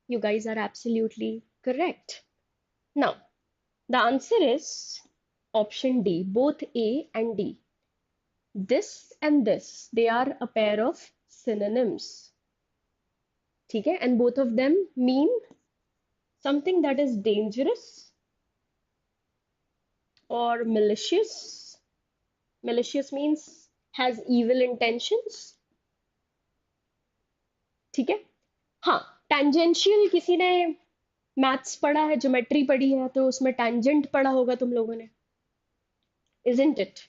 You guys are absolutely correct. Now, the answer is option D, both A and D. This and this, they are a pair of synonyms. ठीक है? And both of them mean something that is dangerous or malicious. Malicious means has evil intentions. ठीक है? हाँ, tangential किसी ने maths पढ़ा है, geometry पढ़ी है, तो उसमें tangent पढ़ा होगा तुम लोगों ने, isn't it?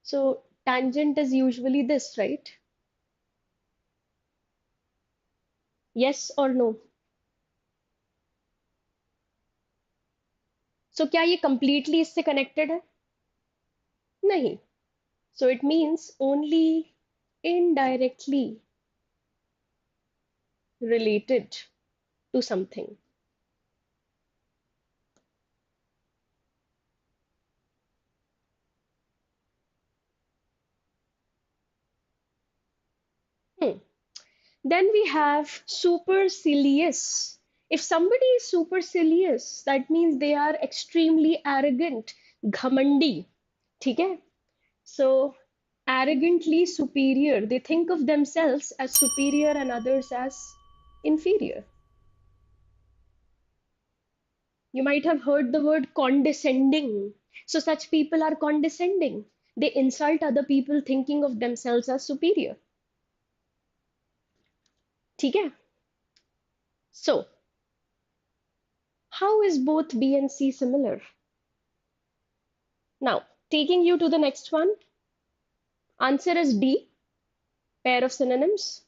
So tangent is usually this, right? Yes or no? So क्या ये completely इससे connected है? नहीं. So it means only indirectly related to something. Hmm. Then we have supercilious. If somebody is supercilious, that means they are extremely arrogant, घमंडी. ठीक है? So arrogantly superior. They think of themselves as superior and others as inferior. You might have heard the word condescending. So such people are condescending. They insult other people thinking of themselves as superior. ठीक है? So, how is both B and C similar? Now, taking you to the next one. Answer is D, pair of synonyms.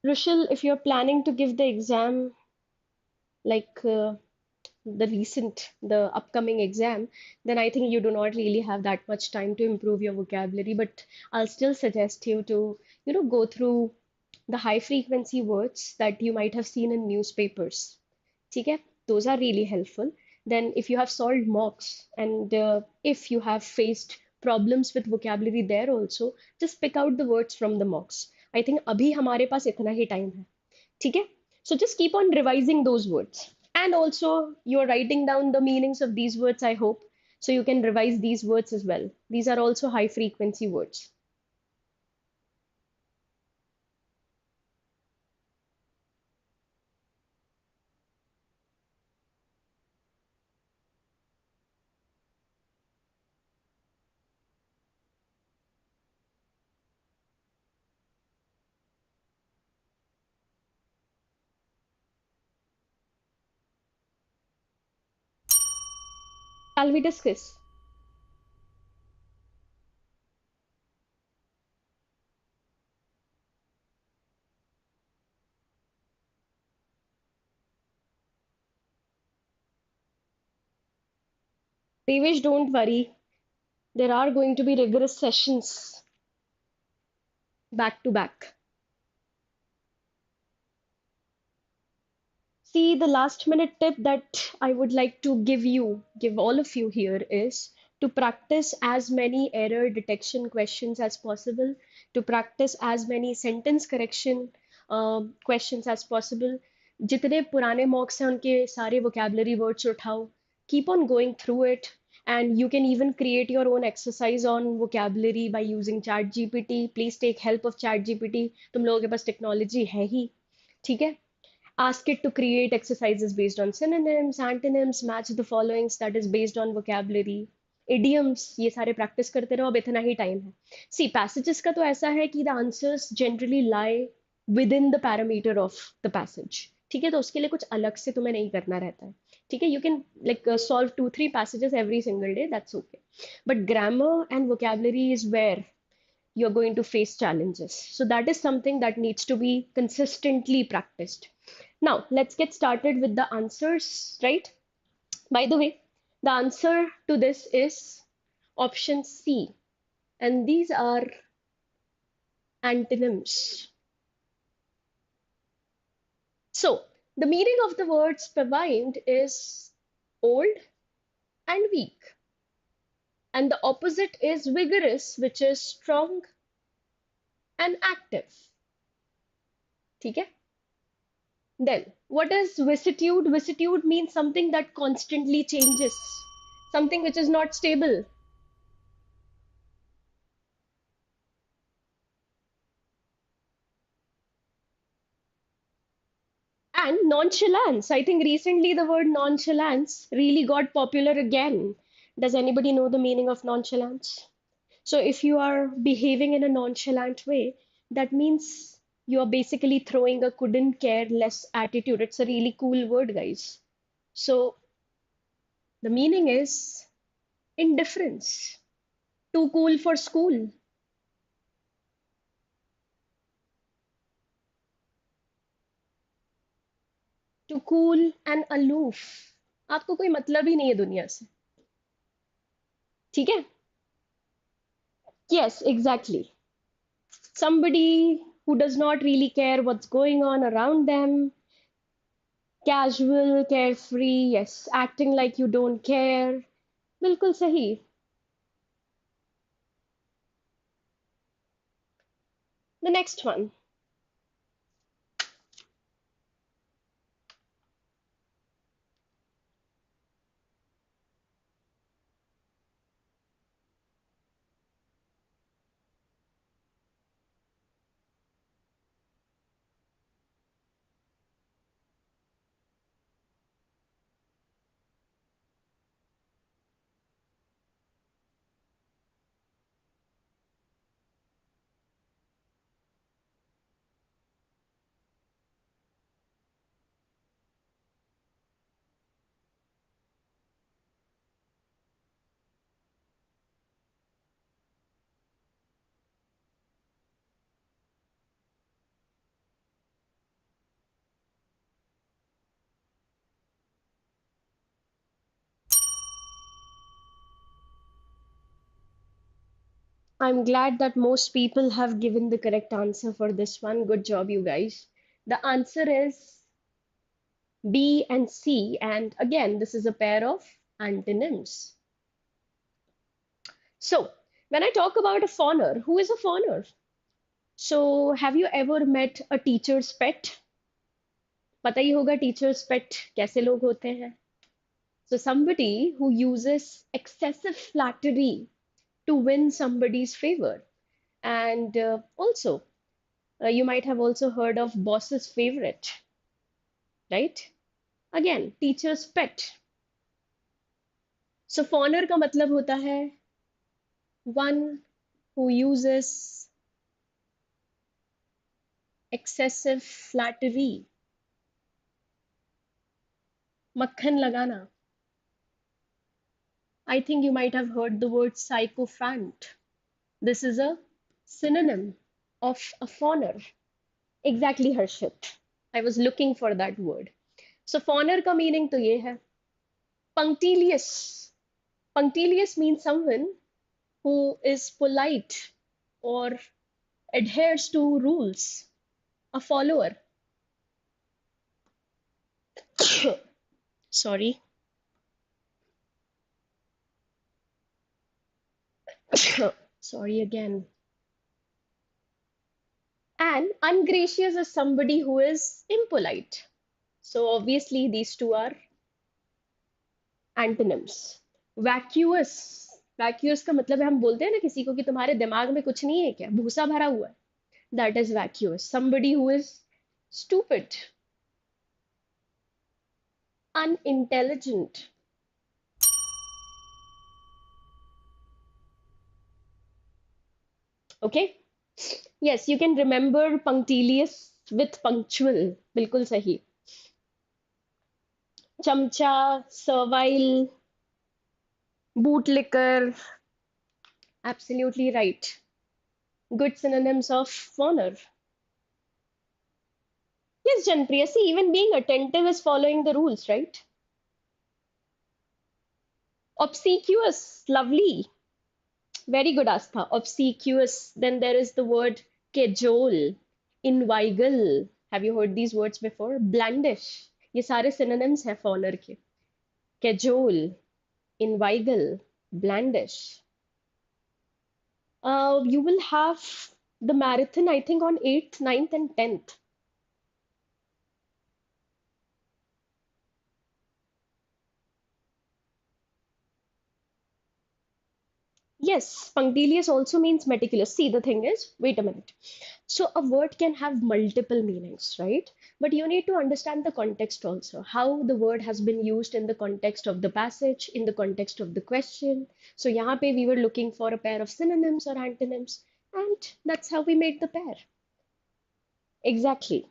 Rushil, if you're planning to give the exam, like the upcoming exam, then I think you do not really have that much time to improve your vocabulary. But I'll still suggest you to, go through the high frequency words that you might have seen in newspapers. Okay, those are really helpful. Then if you have solved mocks and if you have faced problems with vocabulary there also, just pick out the words from the mocks. I think अभी हमारे पास इतना ही time है. ठीक है? So just keep on revising those words. And also you're writing down the meanings of these words, I hope. So you can revise these words as well. These are also high frequency words. Shall we discuss? Devesh, don't worry. There are going to be rigorous sessions back to back. See, the last minute tip that I would like to give all of you here is to practice as many error detection questions as possible, to practice as many sentence correction questions as possible. जितने पुराने mocks हैं उनके सारे vocabulary words उठाओ. Keep on going through it, and you can even create your own exercise on vocabulary by using ChatGPT. Please take help of ChatGPT. तुम लोगों के पास technology है ही, ठीक है? Ask it to create exercises based on synonyms, antonyms, match the followings, that is based on vocabulary. Idioms, ये सारे practice करते रहो, अब इतना ही time है. See, passages का तो ऐसा है कि the answers generally lie within the parameter of the passage. ठीक है, तो उसके लिए कुछ अलग से तुम्हें नहीं करना रहता है. ठीक है, you can like solve 2-3 passages every single day, that's okay. But grammar and vocabulary is where you're going to face challenges. So that is something that needs to be consistently practiced. Now, let's get started with the answers, right? By the way, the answer to this is option C, and these are antonyms. So, the meaning of the word spavined is old and weak, and the opposite is vigorous, which is strong and active. ठीक है? Then, what is vicissitude? Vicissitude means something that constantly changes, something which is not stable. And nonchalance. I think recently the word nonchalance really got popular again. Does anybody know the meaning of nonchalance? So if you are behaving in a nonchalant way, that means you are basically throwing a couldn't care less attitude. It's a really cool word, guys. So the meaning is indifference. Too cool for school. Too cool and aloof. आपको कोई मतलब ही नहीं है दुनिया से. ठीक है? Yes, exactly. Somebody who does not really care what's going on around them, casual, carefree, yes, acting like you don't care. बिल्कुल सही. The next one. I'm glad that most people have given the correct answer for this one. Good job, you guys. The answer is B and C. And again, this is a pair of antonyms. So, when I talk about a fawner, who is a fawner? So, have you ever met a teacher's pet? पता ही होगा teacher's pet कैसे लोग होते हैं. So, somebody who uses excessive flattery to win somebody's favor. And also, you might have also heard of boss's favorite, right? Again, teacher's pet. So, fawner का मतलब होता है one who uses excessive flattery. मक्खन लगाना. I think you might have heard the word sycophant. This is a synonym of a fawner. Exactly, Harshit. I was looking for that word. So fawner का meaning तो ये है. Punctilious. Punctilious means someone who is polite or adheres to rules. A follower. Sorry. Sorry again. And ungracious is somebody who is impolite. So obviously these two are antonyms. Vacuous. Vacuous का मतलब है हम बोलते हैं ना किसी को कि तुम्हारे दिमाग में कुछ नहीं है क्या, भूसा भरा हुआ है. That is vacuous. Somebody who is stupid, unintelligent. Okay? Yes, you can remember punctilious with punctual. बिल्कुल सही. चमचा, servile, bootlicker. Absolutely right. Good synonyms of honor. Yes, Janpriya, see, even being attentive is following the rules, right? Obsequious, lovely. Very good, Astha. Obsequious. Then there is the word cajole, inveigle. Have you heard these words before? Blandish. ये सारे synonyms हैं for honor के. Cajole, inveigle, blandish. You will have the marathon, I think, on 8th, 9th, and 10th. Yes, punctilious also means meticulous. See, the thing is, wait a minute. So a word can have multiple meanings, right? But you need to understand the context also, how the word has been used in the context of the passage, in the context of the question. So यहाँ पे we were looking for a pair of synonyms or antonyms, and that's how we made the pair. Exactly.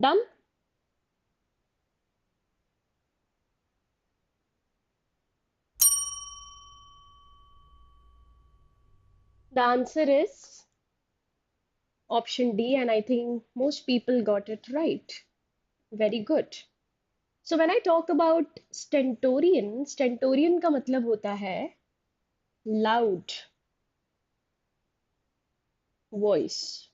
Done? The answer is option D, and I think most people got it right. Very good. So when I talk about stentorian, stentorian का मतलब होता है loud voice,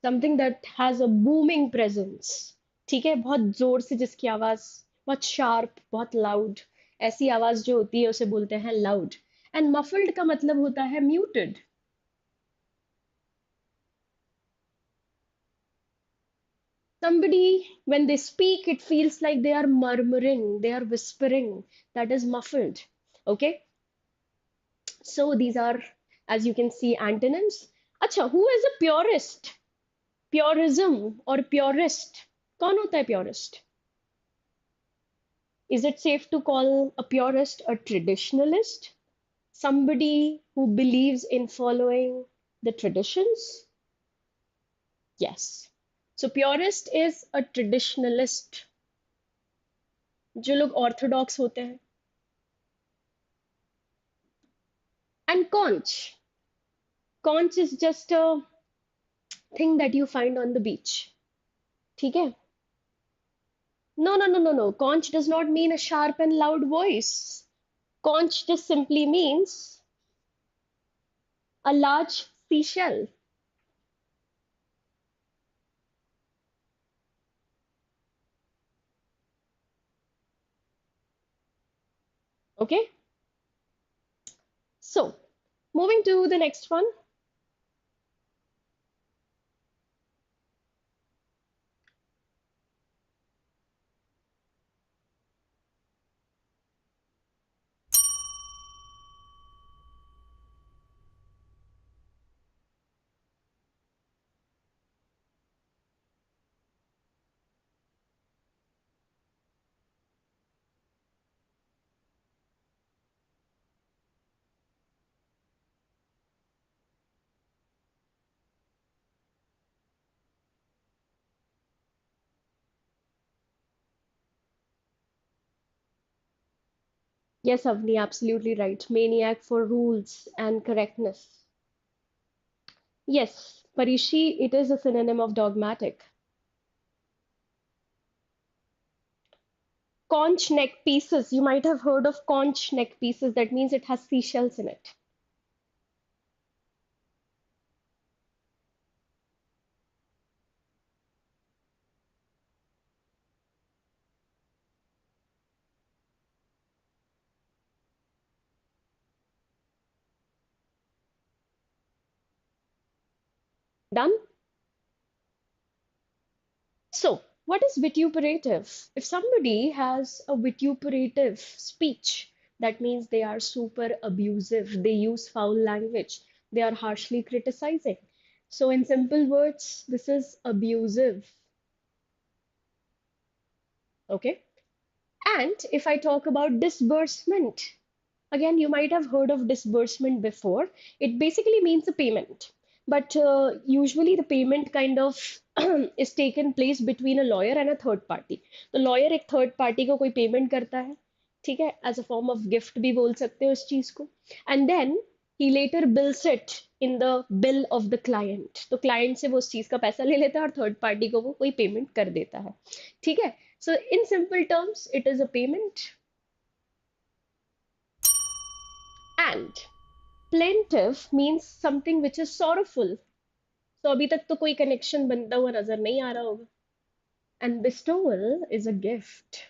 something that has a booming presence. ठीक है, बहुत जोर से जिसकी आवाज बहुत शार्प, बहुत लाउड, ऐसी आवाज जो होती है उसे बोलते हैं लाउड. एंड मफल्ड का मतलब होता है muted. Somebody, when they speak, it feels like they are murmuring, they are whispering. That is muffled. Okay, so these are, as you can see, antonyms. Acha, who is a purist? Purism or purist? कौन होता है purist? Is it safe to call a purist a traditionalist? Somebody who believes in following the traditions? Yes. So purist is a traditionalist. जो लोग orthodox होते हैं. And conch. Conch is just a thing that you find on the beach. ठीक है? No, no, no, no, no. Conch does not mean a sharp and loud voice. Conch just simply means a large seashell. Okay? So, moving to the next one. Yes, Avni, absolutely right. Maniac for rules and correctness. Yes, Parishi, it is a synonym of dogmatic. Conch neck pieces. You might have heard of conch neck pieces. That means it has seashells in it. Done? So, what is vituperative? If somebody has a vituperative speech, that means they are super abusive, they use foul language, they are harshly criticizing. So, in simple words, this is abusive. Okay. And if I talk about disbursement, again, you might have heard of disbursement before. It basically means a payment. But usually the payment kind of is taken place between a lawyer and a third party. तो lawyer एक third party को कोई payment करता है, ठीक है, as a form of gift भी बोल सकते हो इस चीज को. And then he later bills it in the bill of the client. तो client से वो उस चीज का पैसा ले लेता है और third party को वो कोई payment कर देता है. ठीक है. So in simple terms, it is a payment. And Plaintive means something which is sorrowful. So अभी तक तो कोई connection बनता हुआ नजर नहीं आ रहा होगा. And bestowal is a gift.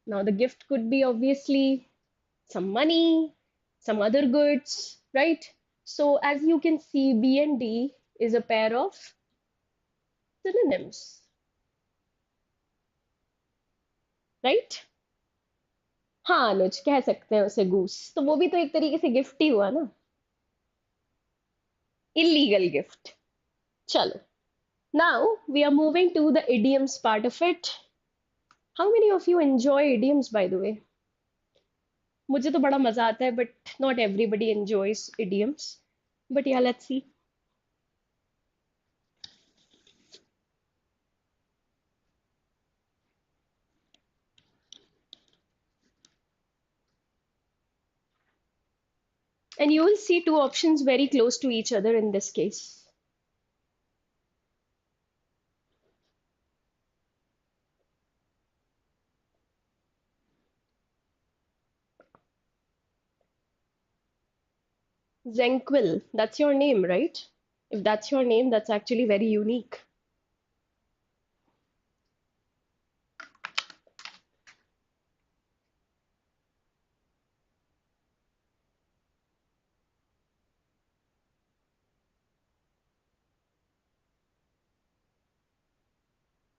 Now the gift could be obviously some money, some other goods, right? So as you can see, B and D is a pair of synonyms, right? हाँ अनुज कह सकते हैं उसे goose तो वो भी तो एक तरीके से गिफ्ट ही हुआ ना इलीगल गिफ्ट चलो now we are moving to the idioms part of it. How many of you enjoy idioms by the way? मुझे तो बड़ा मजा आता है but not everybody enjoys idioms. But yeah, let's see. And you will see two options very close to each other in this case. Zenquil, that's your name, right? If that's your name, that's actually very unique.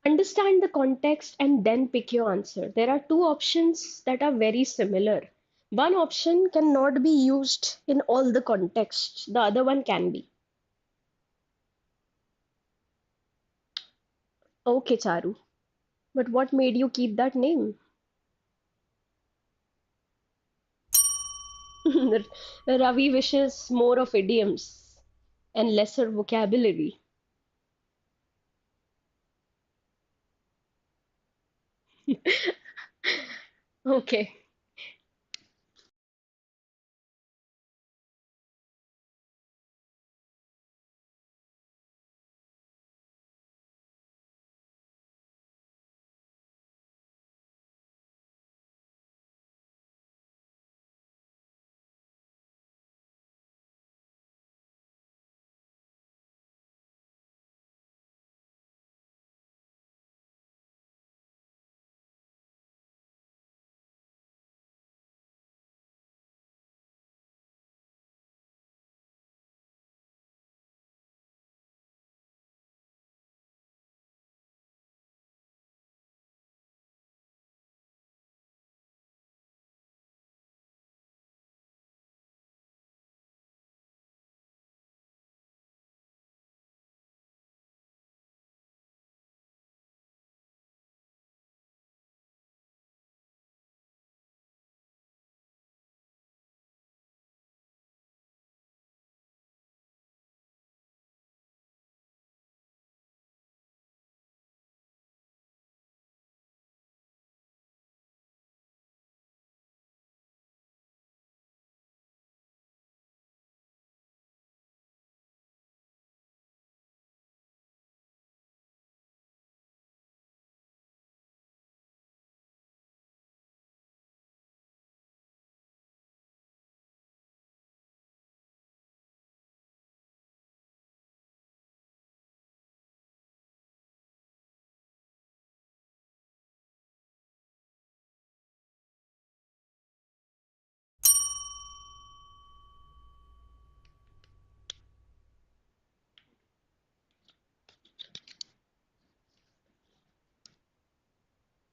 Understand the context and then pick your answer. There are two options that are very similar. One option cannot be used in all the contexts, the other one can be. Okay, Charu. But what made you keep that name? Ravi wishes more of idioms and lesser vocabulary. Okay.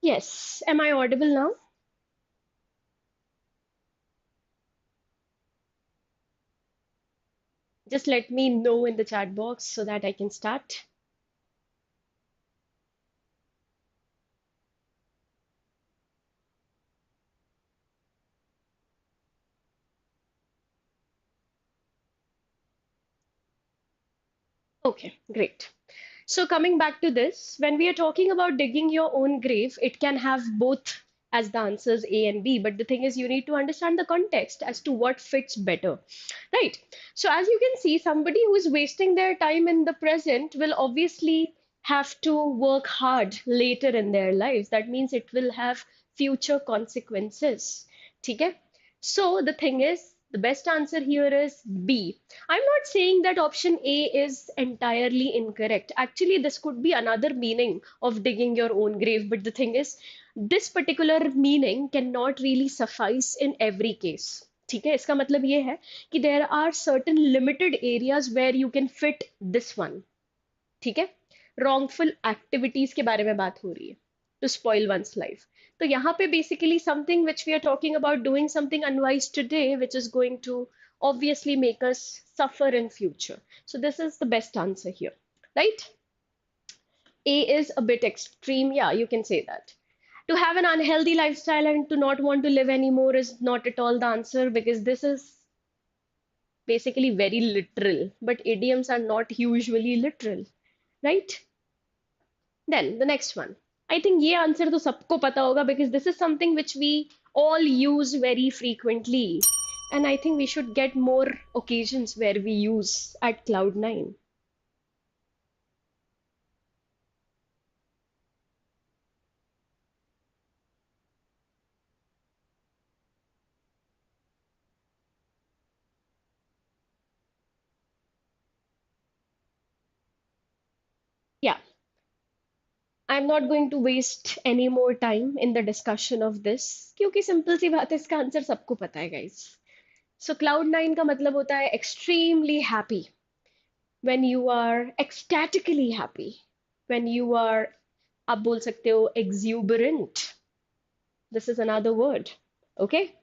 Yes. Am I audible now? Just let me know in the chat box so that I can start. Okay, great. So coming back to this, when we are talking about digging your own grave, it can have both as the answers A and B. But the thing is, you need to understand the context as to what fits better, right? So as you can see, somebody who is wasting their time in the present will obviously have to work hard later in their lives. That means it will have future consequences. Okay? So the thing is, The best answer here is B. I'm not saying that option A is entirely incorrect. Actually, this could be another meaning of digging your own grave. But the thing is, this particular meaning cannot really suffice in every case. ठीक है, इसका मतलब ये है कि there are certain limited areas where you can fit this one. ठीक है, wrongful activities के बारे में बात हो रही है, to spoil one's life. तो यहाँ पे basically something which we are talking about, doing something unwise today which is going to obviously make us suffer in future. So this is the best answer here, right? A is a bit extreme, yeah, you can say that. To have an unhealthy lifestyle and to not want to live anymore is not at all the answer, because this is basically very literal, but idioms are not usually literal, right? Then the next one. I think ये answer तो सबको पता होगा, because this is something which we all use very frequently. And I think we should get more occasions where we use at Cloud9. Yeah, I'm not going to waste any more time in the discussion of this, क्योंकि simple सी बात है, इसका answer सबको पता है guys. So Cloud9 का मतलब होता है extremely happy, when you are ecstatically happy, when you are, आप बोल सकते हो exuberant. This is another word. Okay?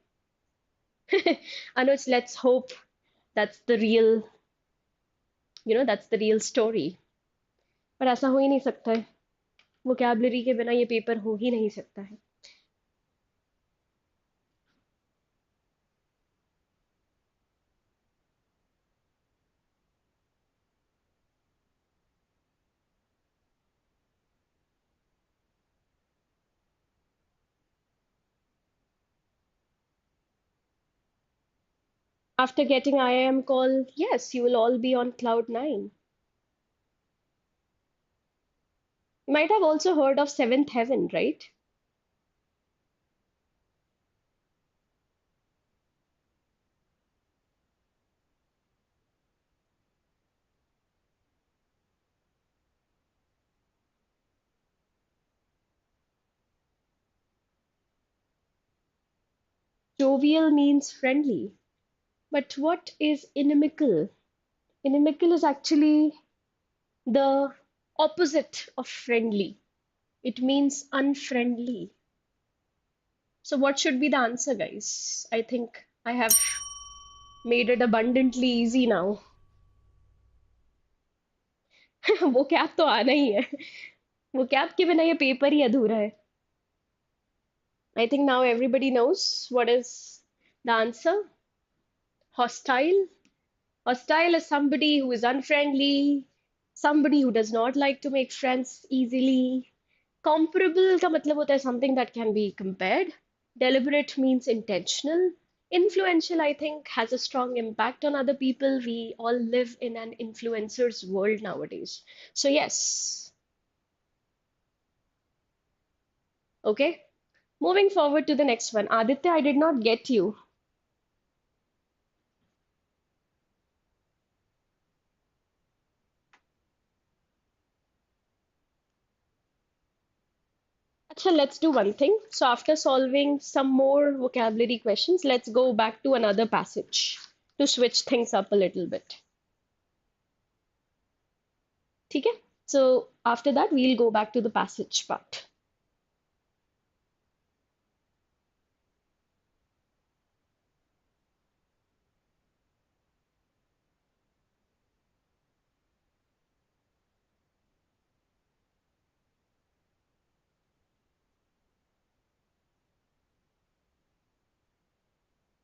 Anuj, let's hope that's the real, that's the real story. पर ऐसा हो ही नहीं सकता है. वोकैबुलरी के बिना ये पेपर हो ही नहीं सकता है. After getting IIM call, yes, you will all be on cloud 9. You might have also heard of seventh heaven, right? Jovial means friendly. But what is inimical? Inimical is actually the opposite of friendly. It means unfriendly. So what should be the answer, guys? I think I have made it abundantly easy now. वो cab तो आना ही है. वो cab के बिना ये paper ही अधूरा है. I think now everybody knows what is the answer. Hostile. Hostile is somebody who is unfriendly, somebody who does not like to make friends easily. Comparable का मतलब होता है something that can be compared. Deliberate means intentional. Influential, I think, has a strong impact on other people. We all live in an influencer's world nowadays. So, yes. Okay. Moving forward to the next one. Aditya, I did not get you. Acha, let's do one thing. So, after solving some more vocabulary questions, let's go back to another passage to switch things up a little bit. Okay? So, after that, we'll go back to the passage part.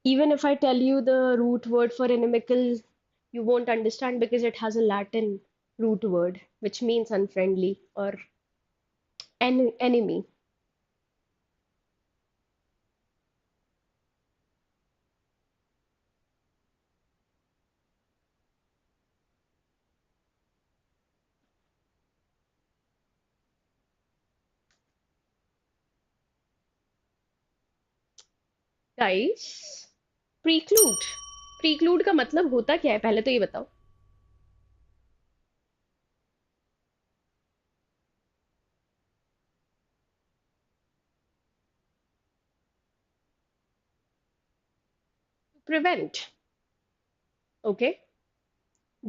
Even if I tell you the root word for inimical, you won't understand because it has a Latin root word, which means unfriendly or enemy. Guys, preclude. प्रीक्लूड का मतलब होता क्या है, पहले तो ये बताओ। Prevent. Okay.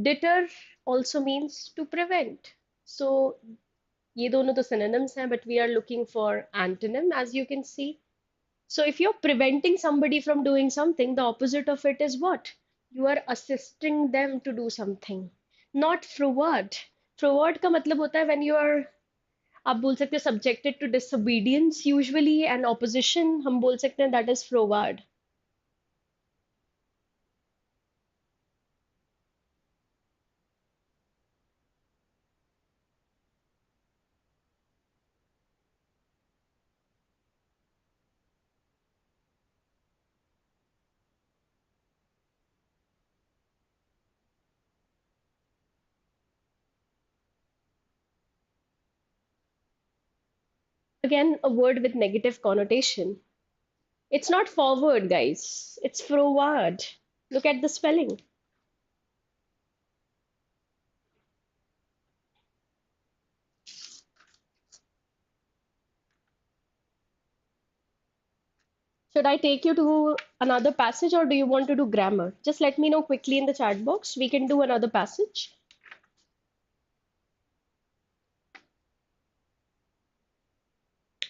Deter also means to prevent. So ये दोनों तो synonyms हैं, but we are looking for antonym, as you can see. So if you're preventing somebody from doing something, the opposite of it is what? You are assisting them to do something. Not froward. Froward का मतलब होता है when you are, आप बोल सकते हैं subjected to disobedience usually, and opposition हम बोल सकते हैं that is froward. Again, a word with negative connotation. It's not forward, guys. It's froward. Look at the spelling. Should I take you to another passage or do you want to do grammar? Just let me know quickly in the chat box. We can do another passage.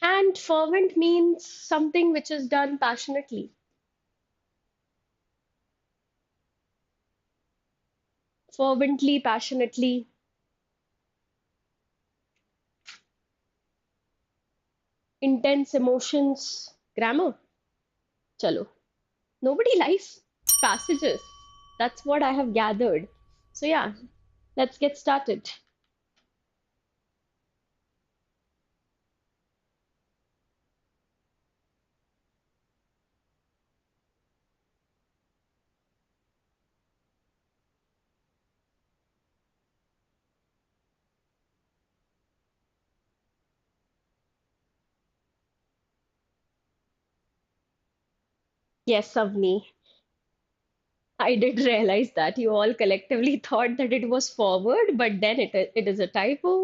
And fervent means something which is done passionately. Fervently, passionately, intense emotions. Grammar. Chalo. Nobody likes passages. That's what I have gathered. So, yeah, let's get started. Yes, Avni. I did realize that you all collectively thought that it was forward, but then it is a typo.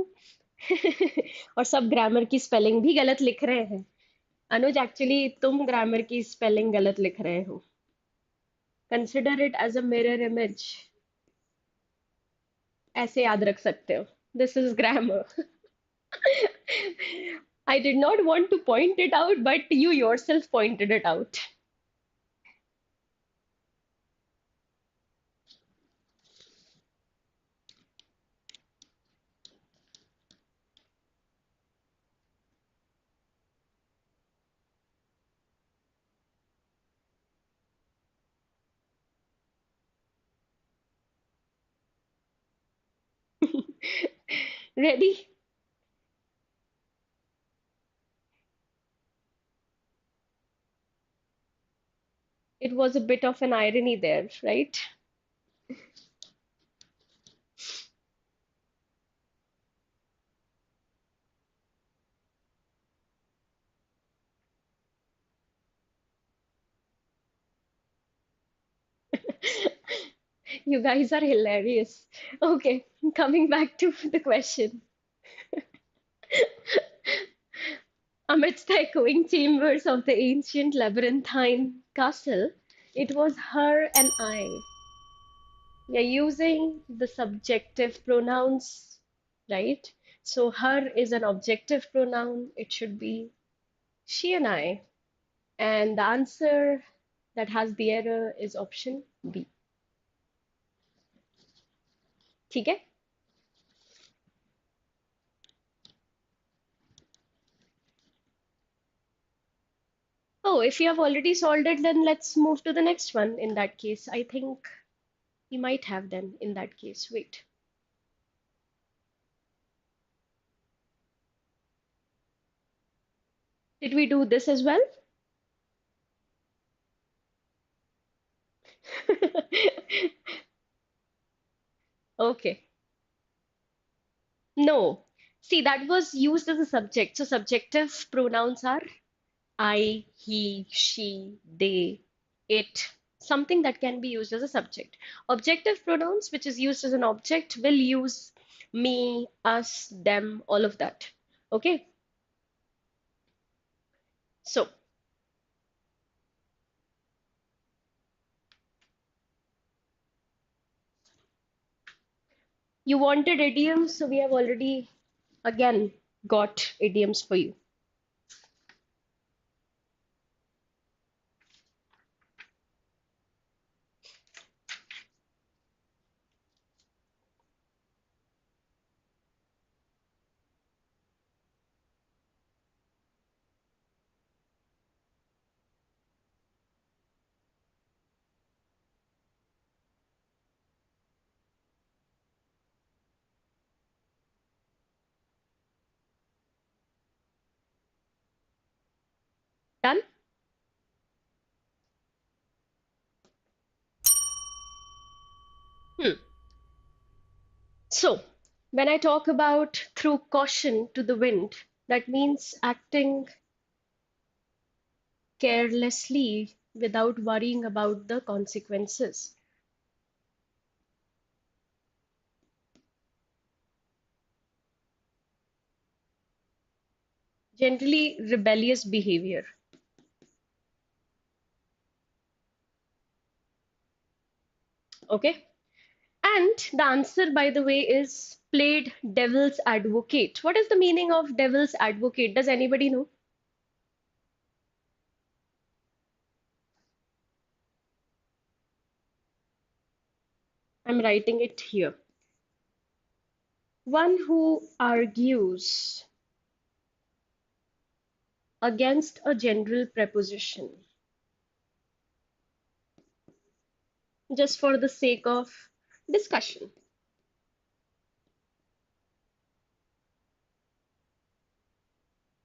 और सब grammar की spelling भी गलत लिख रहे हैं। Anuj, actually तुम grammar की स्पेलिंग गलत लिख रहे हो। Consider it as a mirror image, ऐसे याद रख सकते हो। This is grammar. I did not want to point it out, but you yourself pointed it out. Ready? It was a bit of an irony there, right? You guys are hilarious. Okay, coming back to the question. Amidst the echoing chambers of the ancient labyrinthine castle, it was her and I. We are using the subjective pronouns, right? So her is an objective pronoun. It should be she and I. And the answer that has the error is option B. ठीक है? Oh, if you have already solved it, then let's move to the next one in that case. I think we might have then in that case. Wait. Did we do this as well? Okay. No. See, that was used as a subject. So subjective pronouns are I, he, she, they, it. something that can be used as a subject. Objective pronouns, which is used as an object, will use me, us, them, all of that. Okay, so you wanted idioms, so we have already again got idioms for you. Done? Hmm. So, when I talk about through caution to the wind, that means acting carelessly without worrying about the consequences. Generally, rebellious behavior. Okay? And the answer, by the way, is played devil's advocate. What is the meaning of devil's advocate? Does anybody know? I'm writing it here. One who argues against a general preposition just for the sake of discussion.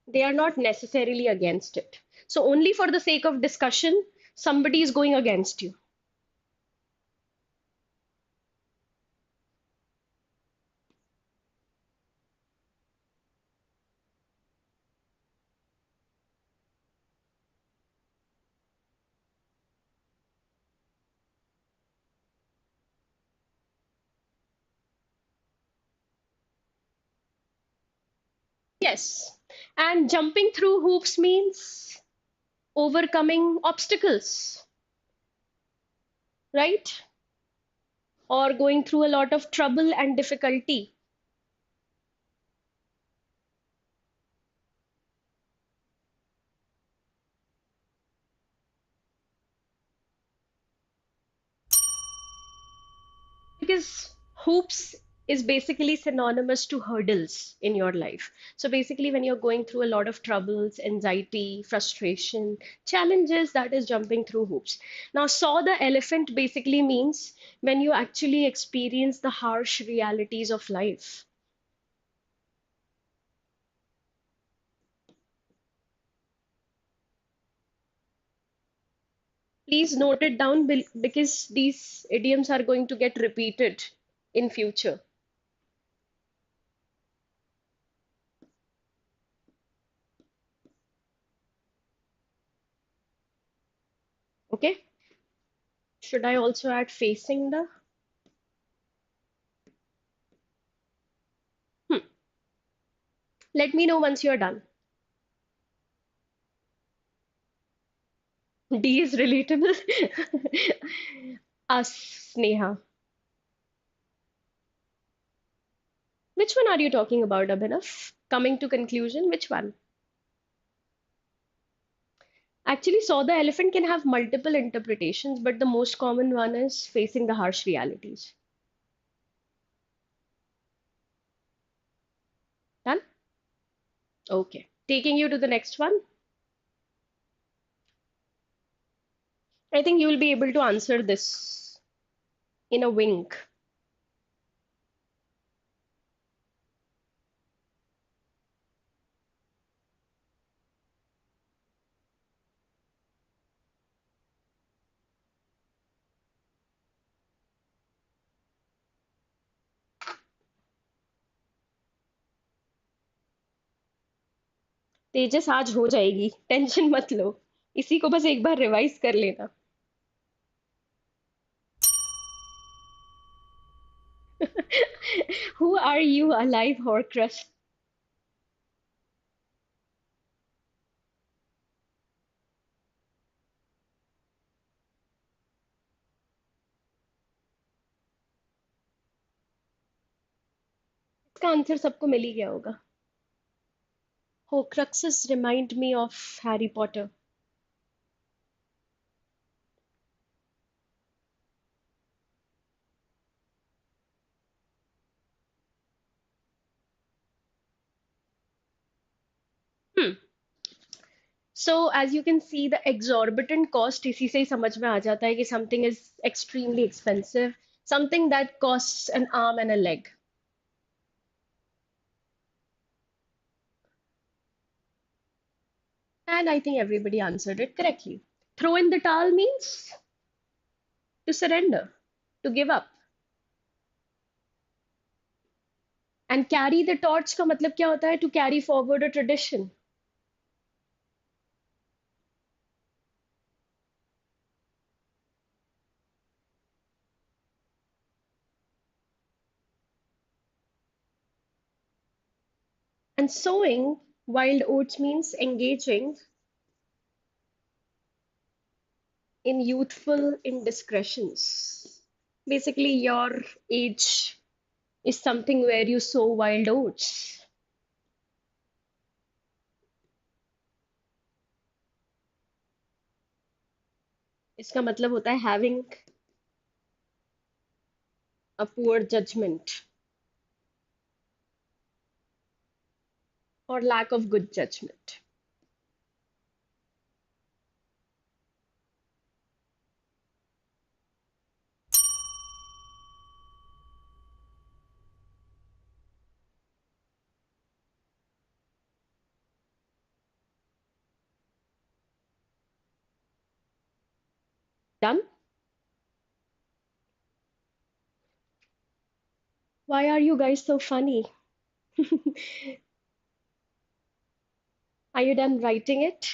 They are not necessarily against it. So, only for the sake of discussion, somebody is going against you. Yes. And jumping through hoops means overcoming obstacles, right? Or going through a lot of trouble and difficulty. Because hoops is basically synonymous to hurdles in your life. So basically, when you're going through a lot of troubles, anxiety, frustration, challenges, that is jumping through hoops. Now, saw the elephant basically means when you actually experience the harsh realities of life. Please note it down because these idioms are going to get repeated in future. Okay? Should I also add facing the? Hmm. Let me know once you're done. D is relatable. Us, Sneha. Which one are you talking about, Abhinav? Coming to conclusion, which one? Actually, saw the elephant can have multiple interpretations, but the most common one is facing the harsh realities. Done? Okay. Taking you to the next one. I think you will be able to answer this in a wink. तेजस आज हो जाएगी tension मत लो इसी को बस एक बार revise कर लेना Who are you, alive Horcrux? इसका आंसर सबको मिल ही गया होगा. Horcruxes remind me of Harry Potter. Hmm. So as you can see, the exorbitant cost इसी से ही समझ में आ जाता है कि something is extremely expensive, something that costs an arm and a leg. And I think everybody answered it correctly. Throw in the towel means to surrender, to give up. And carry the torch का मतलब क्या होता है? To carry forward a tradition. And sowing wild oats means engaging in youthful indiscretions. Basically, your age is something where you sow wild oats. इसका मतलब होता है having a poor judgment or lack of good judgment. Done? Why are you guys so funny? Are you done writing it?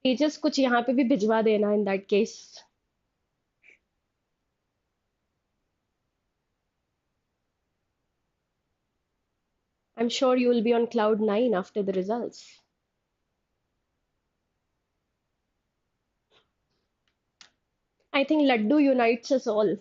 Pages कुछ यहाँ पे भी भिजवा देना in that case. I'm sure you will be on cloud nine after the results. I think Laddu unites us all.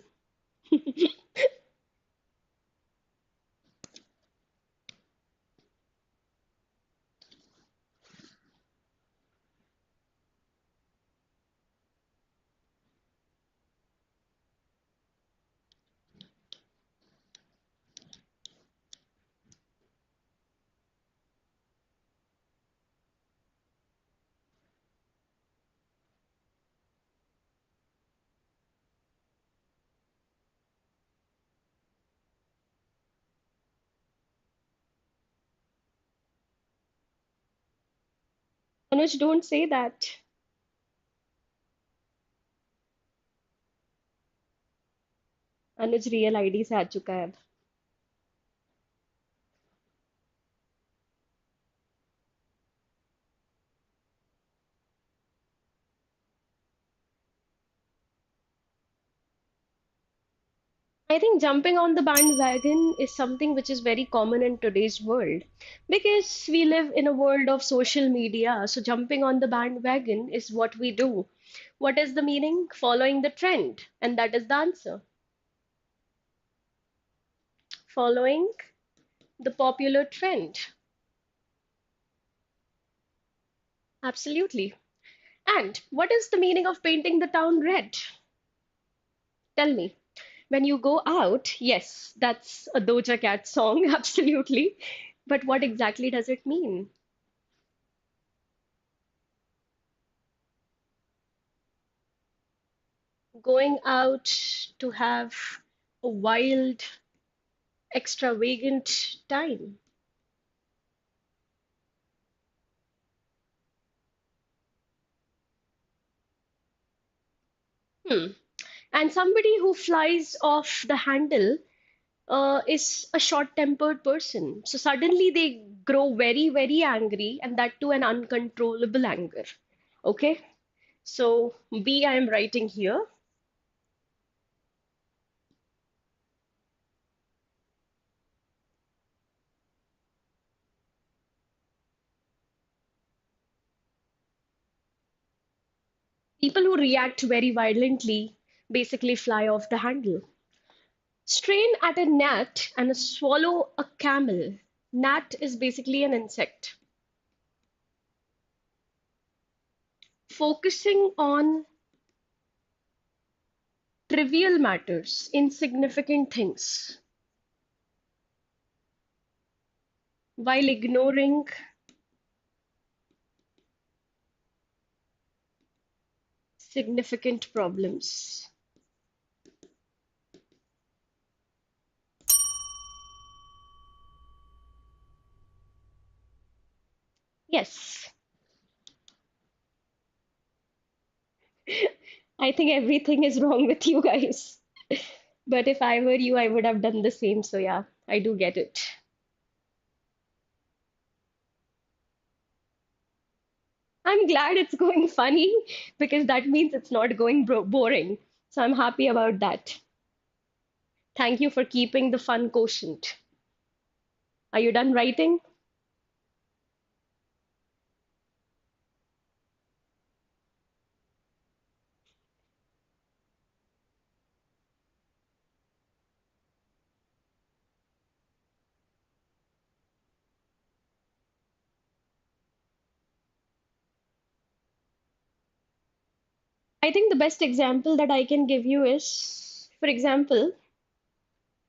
Anuj, don't say that. Anuj real ID से आ चुका है अब. I think jumping on the bandwagon is something which is very common in today's world because we live in a world of social media. So, jumping on the bandwagon is what we do. What is the meaning? Following the trend. And that is the answer. Following the popular trend. Absolutely. And what is the meaning of painting the town red? Tell me. When you go out, yes, that's a Doja Cat song, absolutely. But what exactly does it mean? Going out to have a wild, extravagant time. Hmm. And somebody who flies off the handle is a short-tempered person. So suddenly they grow very, very angry, and that too an uncontrollable anger. Okay? So B I am writing here. People who react very violently basically fly off the handle. Strain at a gnat and swallow a camel. Gnat is basically an insect. Focusing on trivial matters, insignificant things, while ignoring significant problems. Yes, I think everything is wrong with you guys. But if I were you, I would have done the same. So, yeah, I do get it. I'm glad it's going funny because that means it's not going boring. So, I'm happy about that. Thank you for keeping the fun quotient. Are you done writing? I think the best example that I can give you is, for example,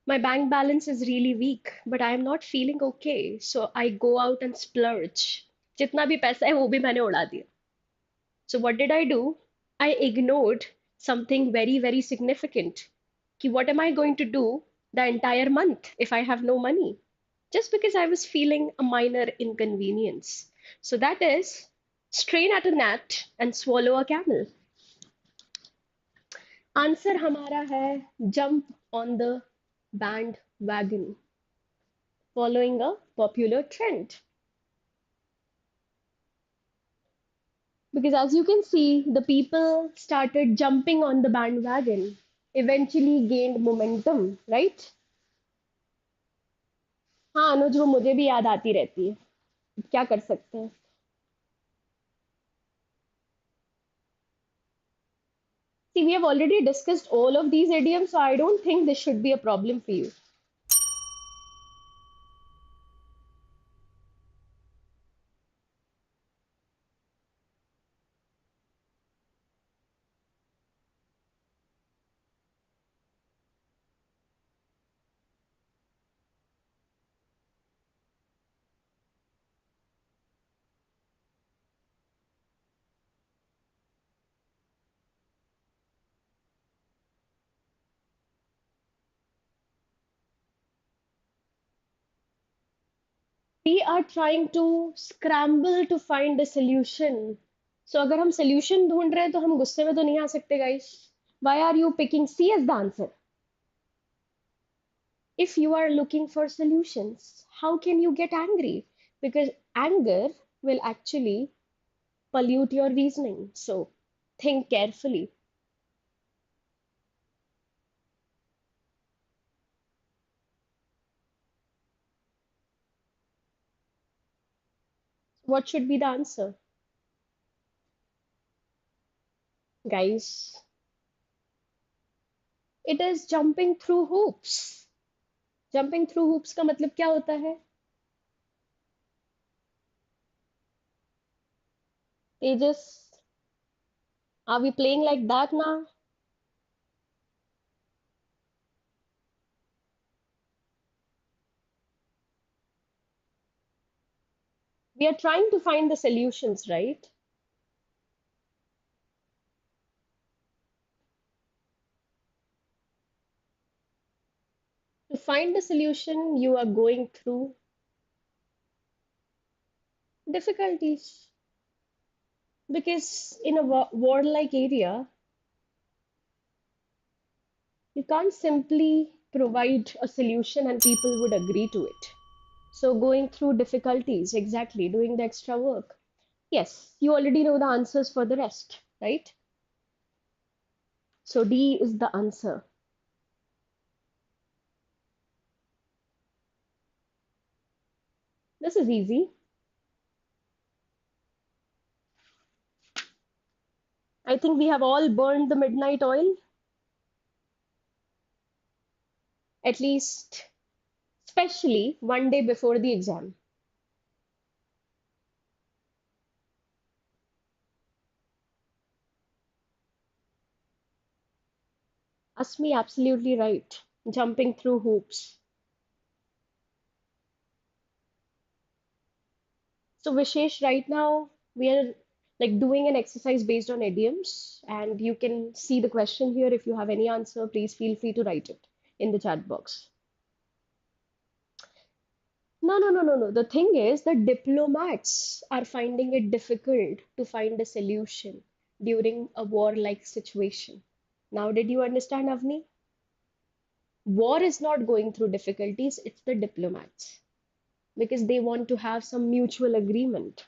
my bank balance is really weak, but I am not feeling okay. So I go out and splurge. जितना भी पैसा है वो भी मैंने उड़ा दिया. So what did I do? I ignored something very, very significant. Ki what am I going to do the entire month if I have no money? Just because I was feeling a minor inconvenience. So that is strain at a gnat and swallow a camel. Answer हमारा है jump on the bandwagon following a popular trend. Because as you can see, the people started jumping on the bandwagon, eventually gained momentum, right? हाँ अनुज वो मुझे भी याद आती रहती है क्या कर सकते हैं See, we have already discussed all of these idioms, so I don't think this should be a problem for you. We are trying to scramble to find a solution. So अगर हम solution ढूंढ रहे हैं तो हम गुस्से में तो नहीं आ सकते guys. Why are you picking C as the answer? If you are looking for solutions, how can you get angry? Because anger will actually pollute your reasoning. So think carefully. What should be the answer? Guys, it is jumping through hoops. Jumping through hoops का मतलब क्या होता है? Tejas, are we playing like that now? We are trying to find the solutions, right? To find the solution, you are going through difficulties. Because in a war-like area, you can't simply provide a solution and people would agree to it. So going through difficulties, exactly, doing the extra work. Yes, you already know the answers for the rest, right? So D is the answer. This is easy. I think we have all burned the midnight oil, at least, especially one day before the exam. Asmi, absolutely right. Jumping through hoops. So Vishesh, right now we are like doing an exercise based on idioms, and you can see the question here. If you have any answer, please feel free to write it in the chat box. No, no, no, no, no. The thing is that diplomats are finding it difficult to find a solution during a war-like situation. Now, did you understand, Avni? War is not going through difficulties, it's the diplomats because they want to have some mutual agreement.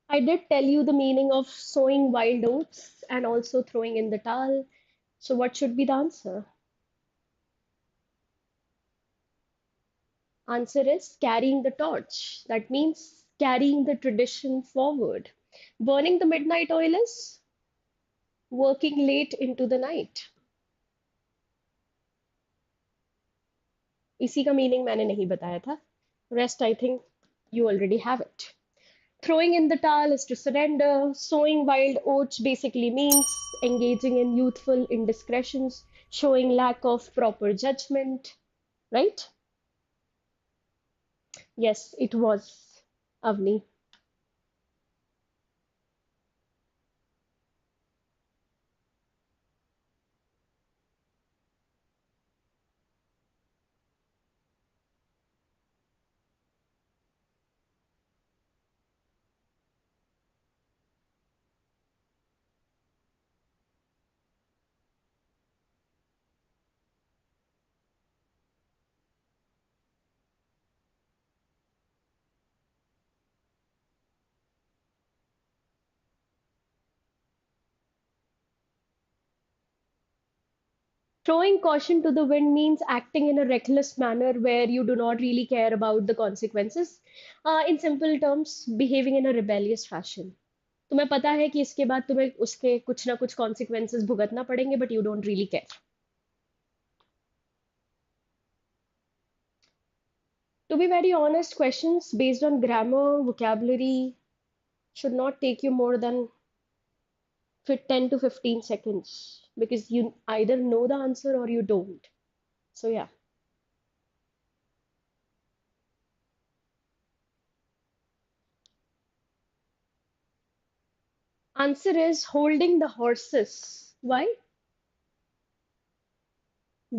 I did tell you the meaning of sowing wild oats and also throwing in the towel. So, what should be the answer? Answer is carrying the torch. That means carrying the tradition forward. Burning the midnight oil is working late into the night. इसी का meaning मैंने नहीं बताया था. Rest, I think you already have it. Throwing in the towel is to surrender. Sowing wild oats basically means engaging in youthful indiscretions, showing lack of proper judgment, right? Yes, it was, Avni. Throwing caution to the wind means acting in a reckless manner where you do not really care about the consequences. In simple terms, behaving in a rebellious fashion. तुम्हें पता है कि इसके बाद तुम्हें उसके कुछ ना कुछ consequences भुगतना पड़ेंगे, but you don't really care. To be very honest, questions based on grammar, vocabulary should not take you more than 10 to 15 seconds because you either know the answer or you don't. So, yeah. Answer is holding the horses. Why?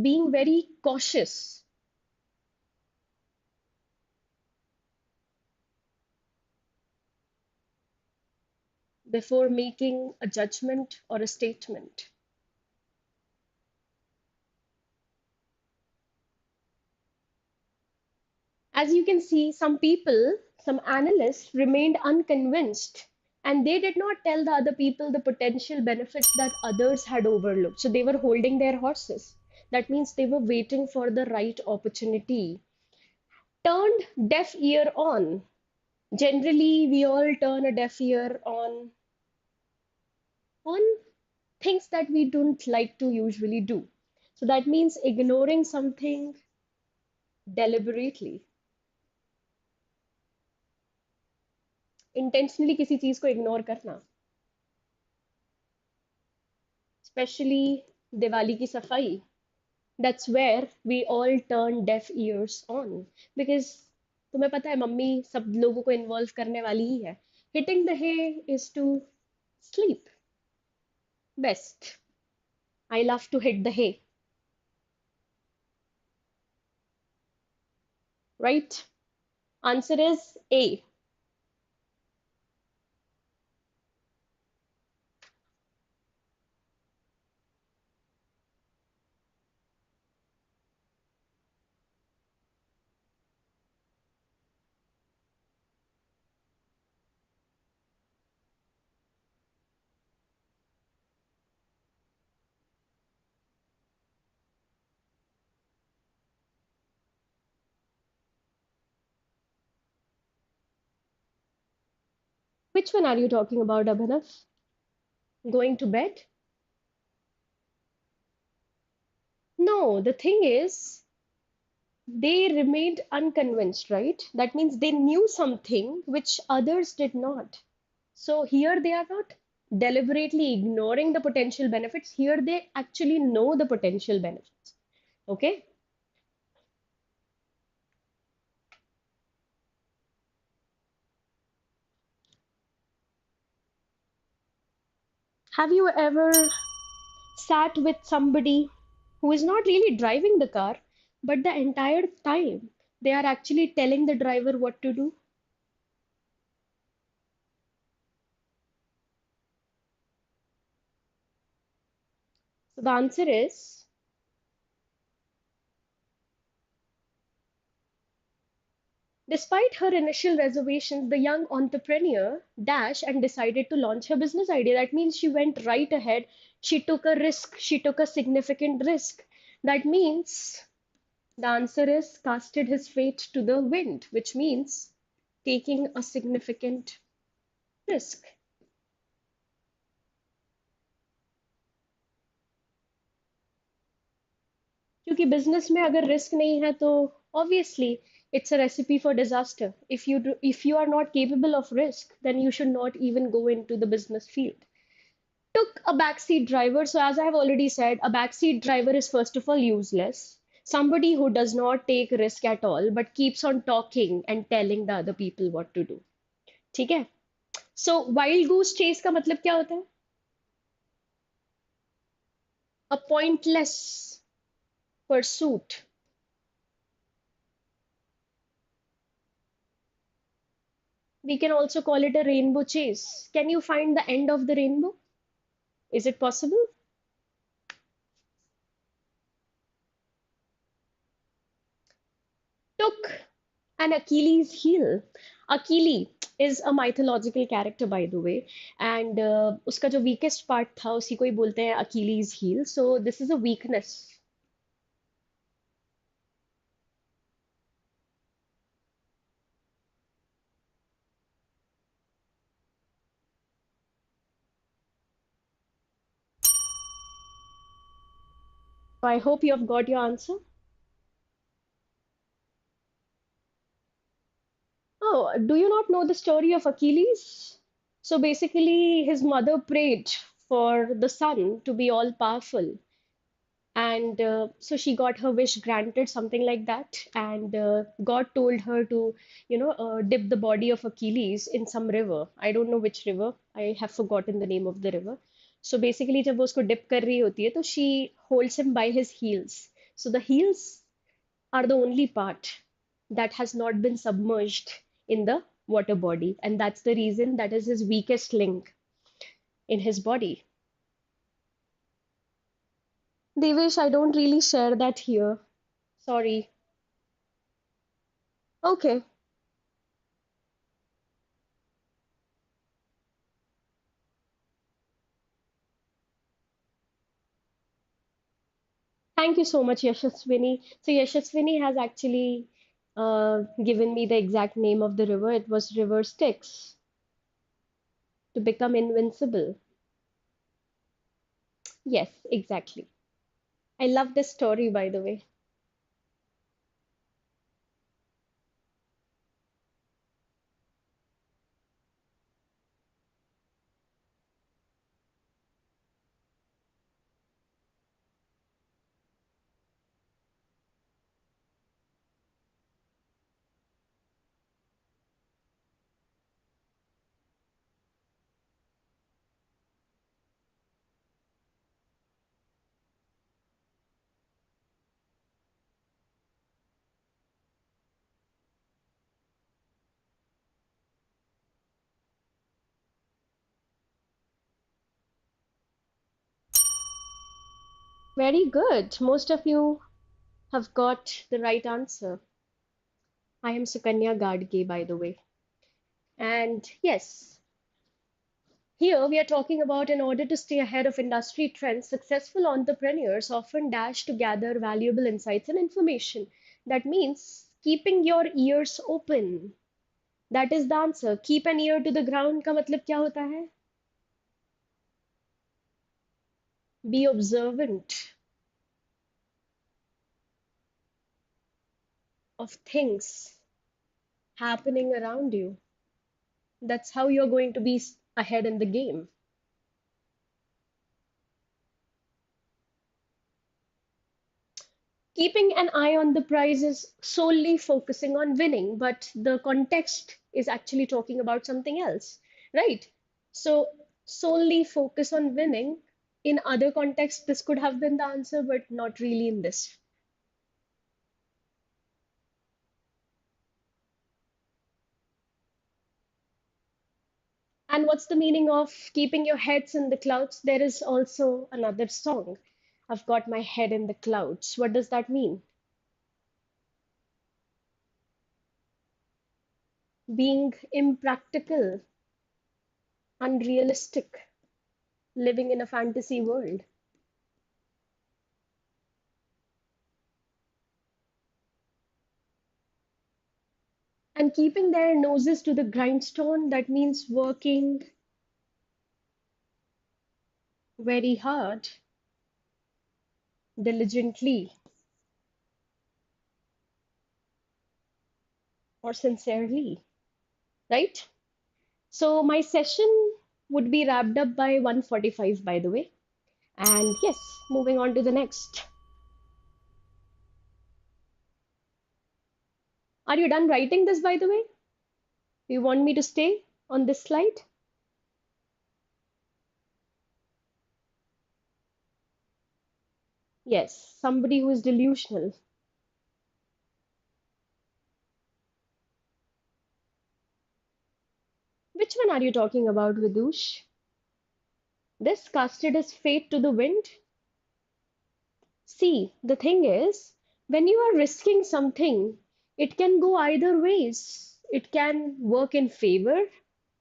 Being very cautious. Before making a judgment or a statement. As you can see, some people, some analysts remained unconvinced and they did not tell the other people the potential benefits that others had overlooked. So they were holding their horses. That means they were waiting for the right opportunity. Turned deaf ear on. Generally, we all turn a deaf ear on things that we don't like to usually do. So that means ignoring something deliberately. Intentionally किसी चीज को ignore करना. Especially Diwali की सफाई. That's where we all turn deaf ears on. Because तुम्हें पता है mummy सब लोगों को involve करने वाली ही है. Hitting the hay is to sleep. Best. I love to hit the hay. Right? Answer is A. Which one are you talking about, Abhinav? Going to bed? No, the thing is, they remained unconvinced, right? That means they knew something which others did not. So here they are not deliberately ignoring the potential benefits. Here they actually know the potential benefits. Okay? Have you ever sat with somebody who is not really driving the car, but the entire time they are actually telling the driver what to do? So the answer is, despite her initial reservations, the young entrepreneur dashed and decided to launch her business idea. That means she went right ahead. She took a risk. She took a significant risk. That means the answer is casted his fate to the wind, which means taking a significant risk. क्योंकि business में अगर risk नहीं है तो obviously it's a recipe for disaster. If you are not capable of risk, then you should not even go into the business field. Took a backseat driver. So as I have already said, a backseat driver is first of all useless. Somebody who does not take risk at all but keeps on talking and telling the other people what to do. ठीक है? So wild goose chase का मतलब क्या होता है? A pointless pursuit. We can also call it a rainbow chase. Can you find the end of the rainbow? Is it possible? Took an Achilles heel. Achilles is a mythological character, by the way, and उसका जो weakest part था उसी को ही बोलते हैं Achilles heel. So this is a weakness. So I hope you have got your answer. Oh, do you not know the story of Achilles? So basically, his mother prayed for the son to be all powerful, and so she got her wish granted, something like that. And God told her to, dip the body of Achilles in some river. I don't know which river. I have forgotten the name of the river. So basically, जब वो उसको dip कर रही होती है, तो she holds him by his heels. So the heels are the only part that has not been submerged in the water body, and that's the reason that is his weakest link in his body. Devesh, I don't really share that here. Sorry. Okay. Thank you so much, Yashaswini. So Yashaswini has actually given me the exact name of the river. It was River Styx, to become invincible. Yes, exactly. I love this story, by the way. Very good. Most of you have got the right answer. I am Sukanya Gadge, by the way. And yes, here we are talking about, in order to stay ahead of industry trends, successful entrepreneurs often dash to gather valuable insights and information. That means keeping your ears open. That is the answer. Keep an ear to the ground का मतलब क्या होता है? Be observant of things happening around you. That's how you're going to be ahead in the game. Keeping an eye on the prize is solely focusing on winning, but the context is actually talking about something else, right? So, solely focus on winning. In other contexts, this could have been the answer, but not really in this. And what's the meaning of keeping your heads in the clouds? There is also another song. I've got my head in the clouds. What does that mean? Being impractical, unrealistic, living in a fantasy world. And keeping their noses to the grindstone, that means working very hard, diligently, or sincerely, right? So my session would be wrapped up by 1:45, by the way. And yes, moving on to the next. Are you done writing this, by the way? Do you want me to stay on this slide? Yes, somebody who is delusional. Which one are you talking about, Vidush? This casted his fate to the wind? See, the thing is, when you are risking something, it can go either ways. It can work in favor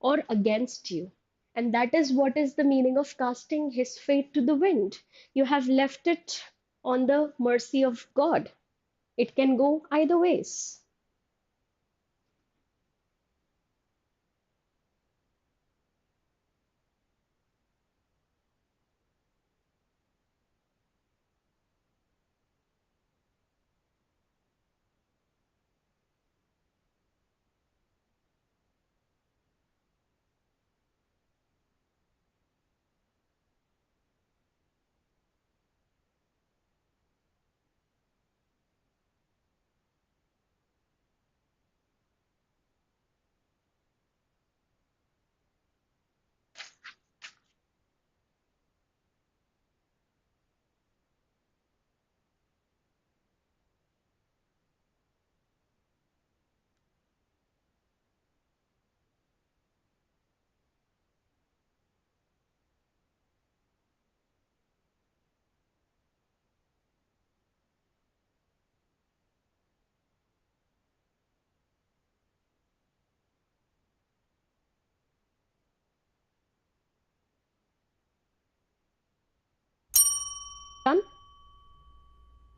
or against you. And that is what is the meaning of casting his fate to the wind. You have left it on the mercy of God. It can go either ways. Done?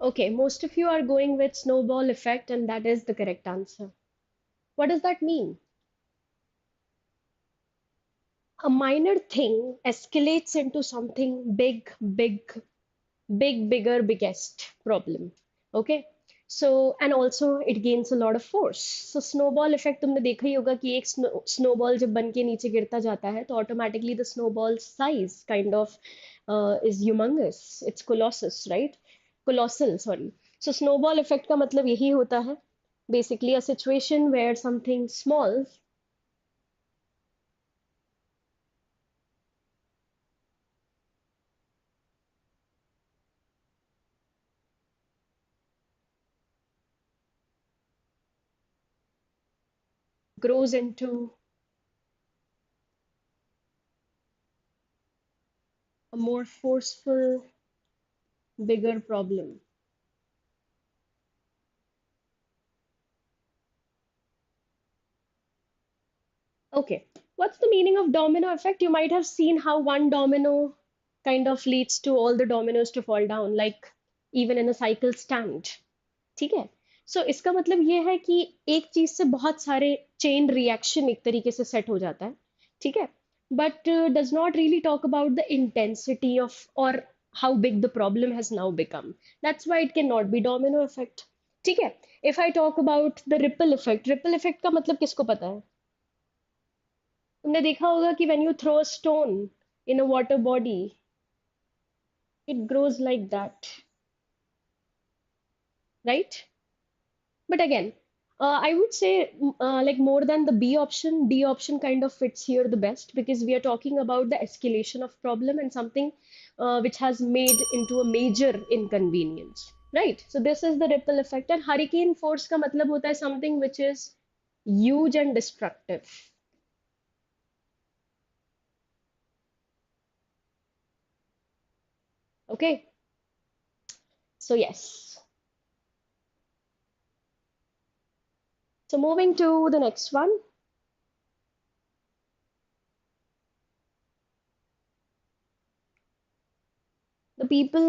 Okay, most of you are going with snowball effect, and that is the correct answer. What does that mean? A minor thing escalates into something big, big, big, bigger, biggest problem. Okay. So, and also it gains a lot of force. So snowball effect तुमने देखा ही होगा कि एक snowball जब बन के नीचे गिरता जाता है तो automatically the snowball size kind of is humongous. It's colossus, right? Colossal, sorry. So snowball effect का मतलब यही होता है. Basically a situation where something small grows into a more forceful, bigger problem. Okay, what's the meaning of domino effect? You might have seen how one domino kind of leads to all the dominoes to fall down, like even in a cycle stand. ठीक है? सो इसका मतलब ये है कि एक चीज से बहुत सारे चेन रिएक्शन एक तरीके से सेट हो जाता है, ठीक है, but does not really talk about the intensity of और how big the problem has now become, that's why it can not be domino effect, ठीक है। If I talk about the ripple effect का मतलब किसको पता है? तुमने देखा होगा कि when you throw a stone in a water body, it grows like that, right? But again, I would say like more than the B option, D option kind of fits here the best because we are talking about the escalation of problem and something which has made into a major inconvenience, right? So this is the ripple effect. And hurricane force का मतलब होता है something which is huge and destructive. Okay, so yes. So moving to the next one. The people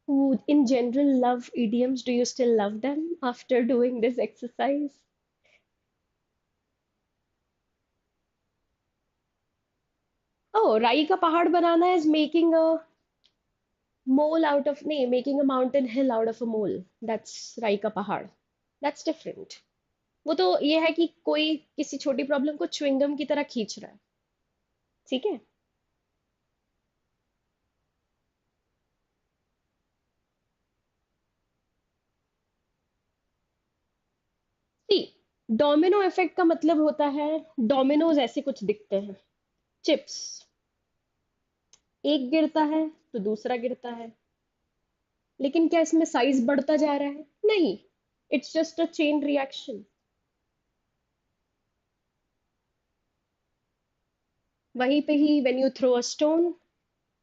who in general love idioms, do you still love them after doing this exercise? Oh, राई का पहाड़ बनाना is making a mole out of, नहीं, making a mountain hill out of a mole. That's राई का पहाड़. That's different. वो तो ये है कि कोई किसी छोटी प्रॉब्लम को च्युइंगम की तरह खींच रहा है, ठीक है? सी, डोमिनो इफेक्ट का मतलब होता है डोमिनोज ऐसे कुछ दिखते हैं, चिप्स, एक गिरता है तो दूसरा गिरता है, लेकिन क्या इसमें साइज बढ़ता जा रहा है? नहीं, it's just a chain reaction. वहीं पे ही when you throw a stone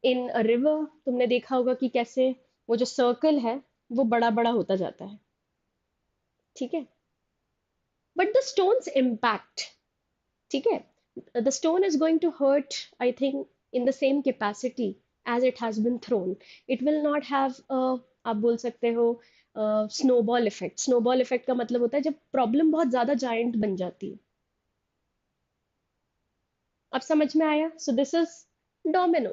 in a river, तुमने देखा होगा कि कैसे वो जो सर्कल है वो बड़ा बड़ा होता जाता है, ठीक है, बट द स्टोन्स इम्पैक्ट, ठीक है, the stone is going to hurt, I think in the same capacity as it has been thrown, it will not have आप बोल सकते हो स्नोबॉल इफेक्ट। स्नोबॉल इफेक्ट का मतलब होता है जब प्रॉब्लम बहुत ज्यादा जायंट बन जाती है। अब समझ में आया? So this is domino.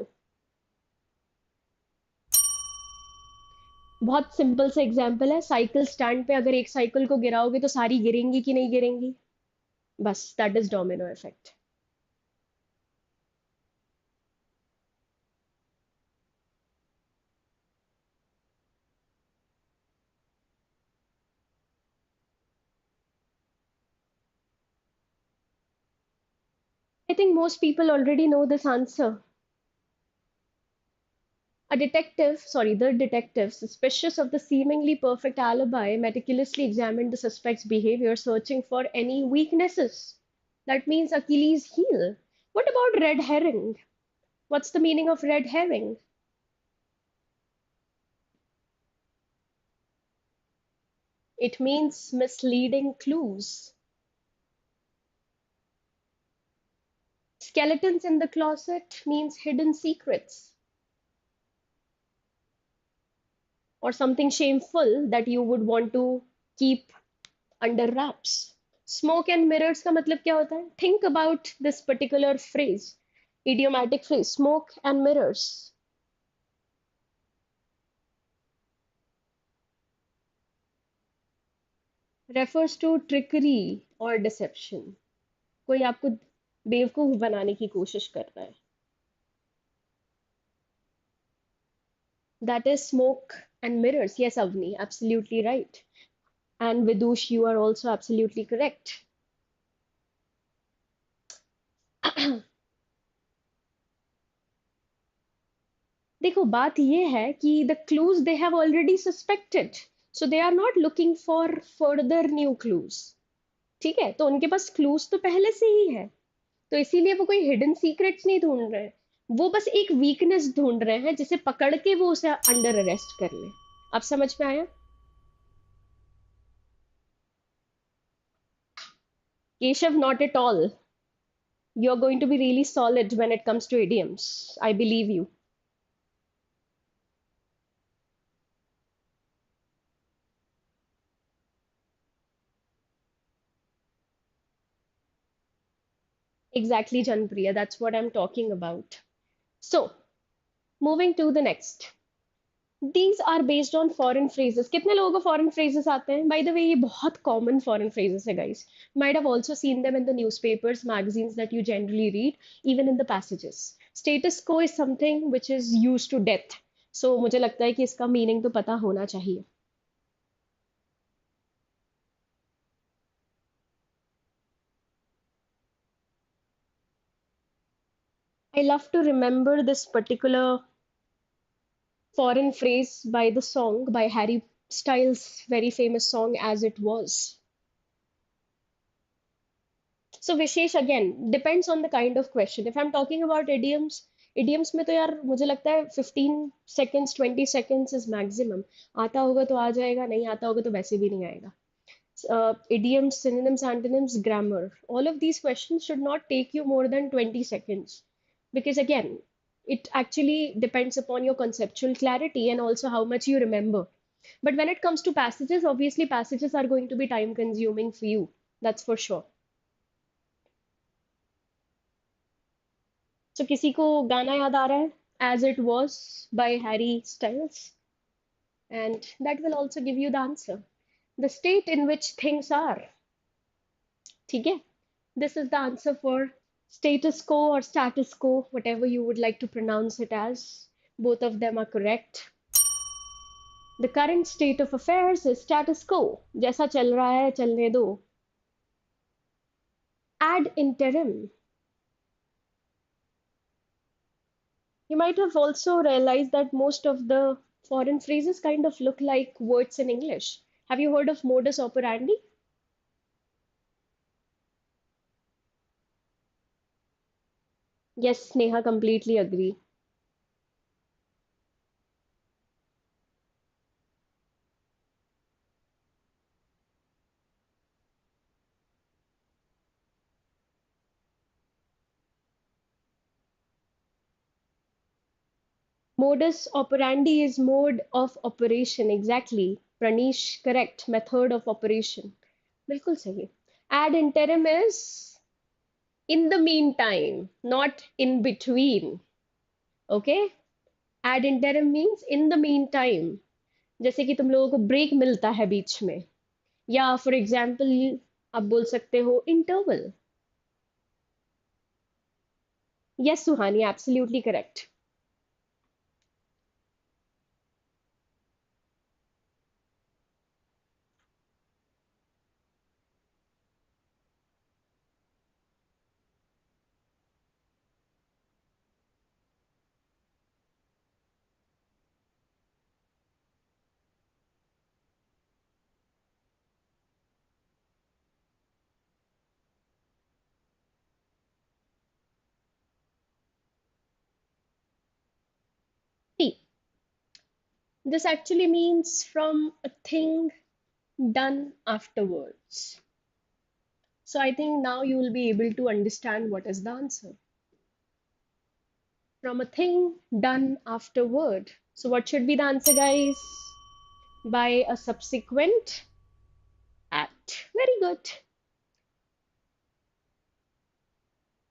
बहुत सिंपल सा एग्जांपल है, साइकिल स्टैंड पे अगर एक साइकिल को गिराओगे तो सारी गिरेंगी कि नहीं गिरेंगी? बस that is domino effect. I think most people already know this answer. The detective, suspicious of the seemingly perfect alibi, meticulously examined the suspect's behavior, searching for any weaknesses. That means Achilles' heel. What about red herring? What's the meaning of red herring? It means misleading clues. Skeletons in the closet means hidden secrets or something shameful that you would want to keep under wraps. Smoke and mirrors का मतलब क्या होता है? Think about this particular phrase, idiomatic phrase, smoke and mirrors. Refers to trickery or deception. कोई आपको बेवकूफ बनाने की कोशिश कर रहा है. That is smoke and mirrors. Yes, Avni, absolutely right. And Vidush, you are also absolutely correct. देखो बात ये है कि the clues they have already suspected, so they are not looking for further new clues. ठीक है, तो उनके पास clues तो पहले से ही है, तो इसीलिए वो कोई हिडन सीक्रेट्स नहीं ढूंढ रहे हैं, वो बस एक वीकनेस ढूंढ रहे हैं जिसे पकड़ के वो उसे अंडर अरेस्ट कर ले। आप समझ में आया? Keshav, not at all, you are going to be really solid when it comes to idioms, I believe you. Exactly, Janpriya. That's what I'm talking about. So, moving to the next. These are based on foreign phrases. कितने लोगों को foreign phrases आते हैं? By the way, ये बहुत common foreign phrases है, guys. Might have also seen them in the newspapers, magazines that you generally read, even in the passages. Status quo is something which is used to death. So मुझे लगता है कि इसका meaning तो पता होना चाहिए. I love to remember this particular foreign phrase by the song by Harry Styles' very famous song As It Was. So Vishesh again depends on the kind of question. If I'm talking about idioms में तो यार मुझे लगता है 15 seconds 20 seconds is maximum. आता होगा तो आ जाएगा, नहीं आता होगा तो वैसे भी नहीं आएगा. Idioms, synonyms, antonyms, grammar. All of these questions should not take you more than 20 seconds because again, it actually depends upon your conceptual clarity and also how much you remember. But when it comes to passages, obviously passages are going to be time consuming for you. That's for sure. So किसी को गाना याद आ रहा है? As It Was by Harry Styles. And that will also give you the answer. The state in which things are. ठीक है? This is the answer for status quo or status quo, whatever you would like to pronounce it as. Both of them are correct. The current state of affairs is status quo. जैसा चल रहा है चलने दो. Ad interim. You might have also realized that most of the foreign phrases kind of look like words in English. Have you heard of modus operandi? Yes, Neha, completely agree. Modus operandi is mode of operation. Exactly. Pranish, correct. Method of operation. बिल्कुल सही. Ad interim is in the meantime, not in between. Okay? Ad interim means in the meantime. जैसे कि तुम लोगों को break मिलता है बीच में या फॉर एग्जाम्पल आप बोल सकते हो interval. Yes Suhani, absolutely correct. See, this actually means from a thing done afterwards. So I think now you will be able to understand what is the answer. From a thing done afterward. So what should be the answer, guys? By a subsequent act. Very good.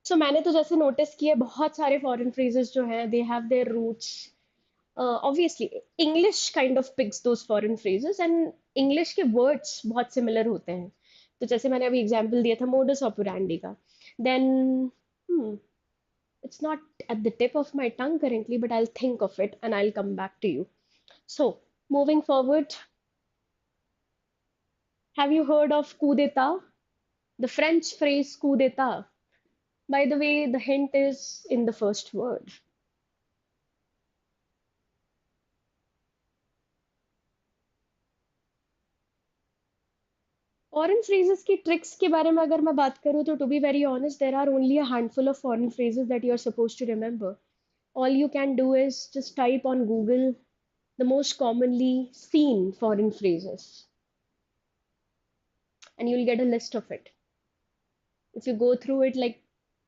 So मैंने तो जैसे notice किया बहुत सारे foreign phrases जो हैं they have their roots. Obviously English kind of picks those foreign phrases and English के words बहुत similar होते हैं. तो जैसे मैंने अभी एग्जांपल दिया था modus operandi का. Then hmm, it's not at the tip of my tongue currently, but I'll think of it and I'll come back to you. So moving forward, have you heard of coup d'etat? The French phrase coup d'etat. By the way, the hint is in the first word. Foreign phrases की tricks के बारे में अगर मैं बात करूँ तो to be very honest, there are only a handful of foreign phrases that you are supposed to remember. All you can do is just type on Google the most commonly seen foreign phrases and you'll get a list of it. If you go through it like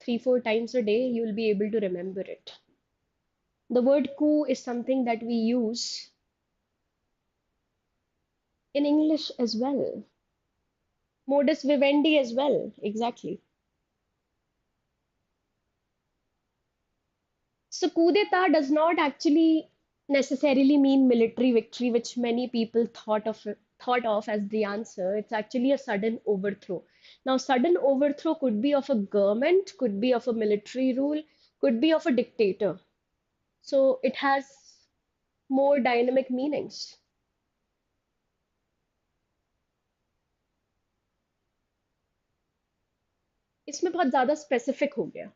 3-4 times a day, you'll be able to remember it. The word coup is something that we use in English as well. Modus vivendi as well, exactly. So coup d'etat does not actually necessarily mean military victory, which many people thought of as the answer. It's actually a sudden overthrow. Now, sudden overthrow could be of a government, could be of a military rule, could be of a dictator. So it has more dynamic meanings. इसमें बहुत ज्यादा specific हो गया.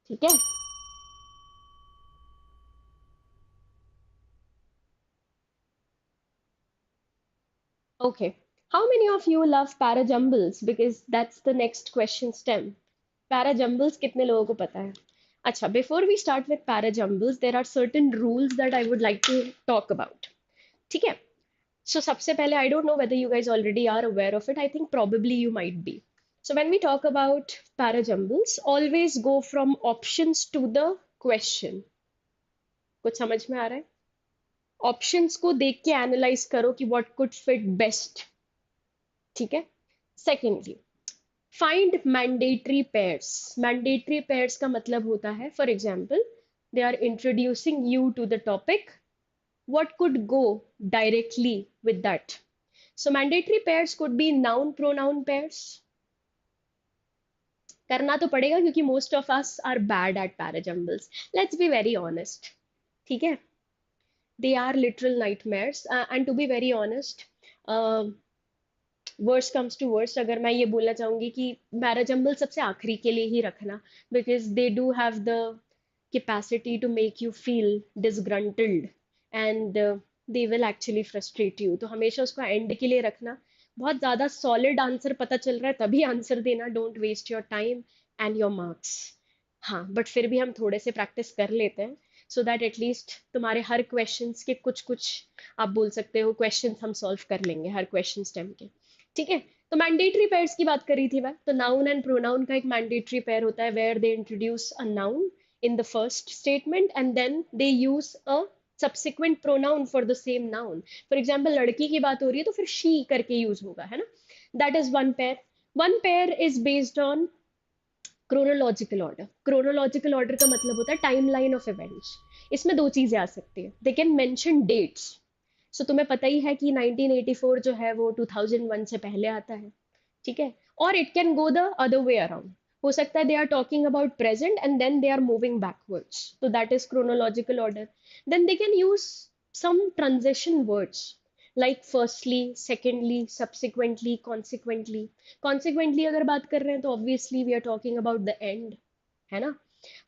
ठीक है. Okay. How many of you love parajumbles? Because that's the next question stem. Parajumbles कितने लोगों को पता है? अच्छा, before we start with parajumbles, there are certain rules that I would like to talk about. ठीक है? So सबसे पहले, I don't know whether you guys already are aware of it. I think probably you might be. So when we talk about parajumbles, always go from options to the question. कुछ समझ में आ रहा है? Options को देख के analyze करो कि what could fit best. ठीक है. Secondly, find mandatory pairs. Mandatory pairs का मतलब होता है, for example, they are introducing you to the topic. What could go directly with that? So mandatory pairs could be noun pronoun pairs. करना तो पड़ेगा क्योंकि most of us are bad at parajumbles. Let's be very honest. ठीक है. They are literal nightmares. And to be very honest, worst comes to worst, अगर मैं ये बोलना चाहूंगी कि पैराजम्बल सबसे आखिरी के लिए ही रखना, because they do have the capacity to make you feel disgruntled and they will actually frustrate you. तो हमेशा उसको एंड के लिए रखना. बहुत ज़्यादा सॉलिड आंसर पता चल रहा है तभी आंसर देना. Don't waste your time and your marks. हाँ, बट फिर भी हम थोड़े से प्रैक्टिस कर लेते हैं सो दैट एटलीस्ट तुम्हारे हर क्वेश्चंस के कुछ कुछ, आप बोल सकते हो, क्वेश्चंस हम सॉल्व कर लेंगे हर क्वेश्चन स्टेम के. ठीक है. तो मैंडेटरी पेयर्स की बात करी थी मैं. तो नाउन एंड प्रोनाउन का एक मैंडेटरी पेयर होता है where they introduce a noun in the first statement and then they use a subsequent pronoun for the same noun. For example, लड़की की बात हो रही है तो फिर शी करके यूज होगा, है ना. That is one pair. One pair is based on chronological order. Chronological order का मतलब होता है टाइम लाइन ऑफ इवेंट्स. इसमें दो चीजें आ सकती है. They can mention dates. So तुम्हें पता ही है कि 1984 जो है वो 2001 से पहले आता है. ठीक है. और it can go the other way around. हो सकता है they are talking about present and then they are moving backwards. तो that is chronological order. Then they can use some transition words like firstly, secondly, subsequently, consequently. Consequently अगर बात कर रहे हैं तो obviously we are talking about the end, है ना.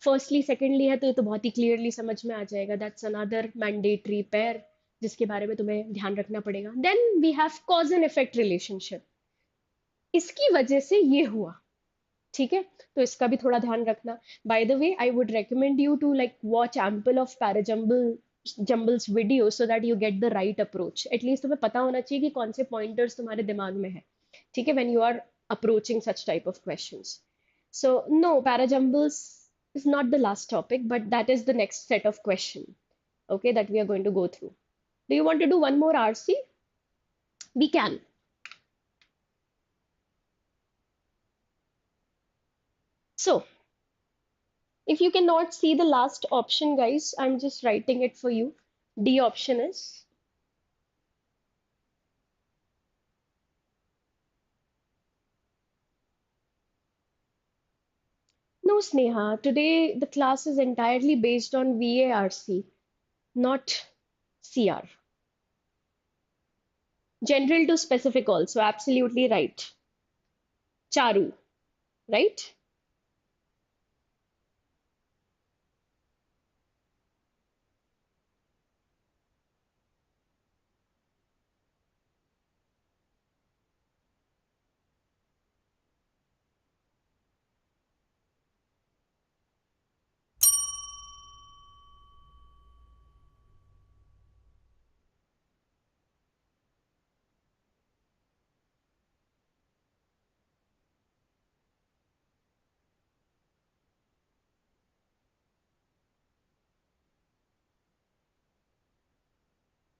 Firstly secondly है तो ये तो बहुत ही क्लियरली समझ में आ जाएगा. दैट्स अनदर मैंडेटरी पेयर जिसके बारे में तुम्हें ध्यान रखना पड़ेगा. Then we have cause and effect relationship. इसकी वजह से ये हुआ. ठीक है. तो इसका भी थोड़ा ध्यान रखना. By the way, I would recommend you to like watch ample of parajumble jumbles video so that you get the right approach. At least तुम्हें पता होना चाहिए कि कौन से पॉइंटर्स तुम्हारे दिमाग में है. ठीक है. When you are approaching such type of questions. So no, parajumbles is not the last topic, but that is the next set of question, okay, that we are going to go through. Do you want to do one more RC? We can. So if you cannot see the last option, guys, I'm just writing it for you. D option is no, Sneha. Today the class is entirely based on VARC, not CR. General to specific also. Absolutely right. Charu, right?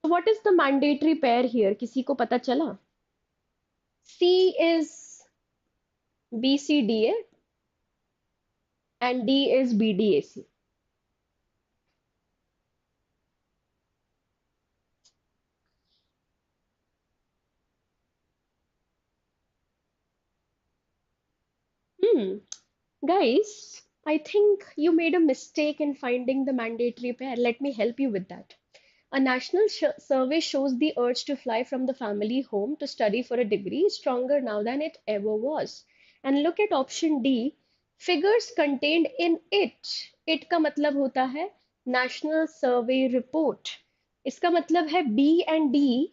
So what is the mandatory pair here? किसी को पता चला? C is BCDA and D is BDAC. Hmm. Guys, I think you made a mistake in finding the mandatory pair. Let me help you with that. A national survey shows the urge to fly from the family home to study for a degree is stronger now than it ever was. And look at option D, figures contained in it. It का मतलब होता है national survey report. इसका मतलब है B and D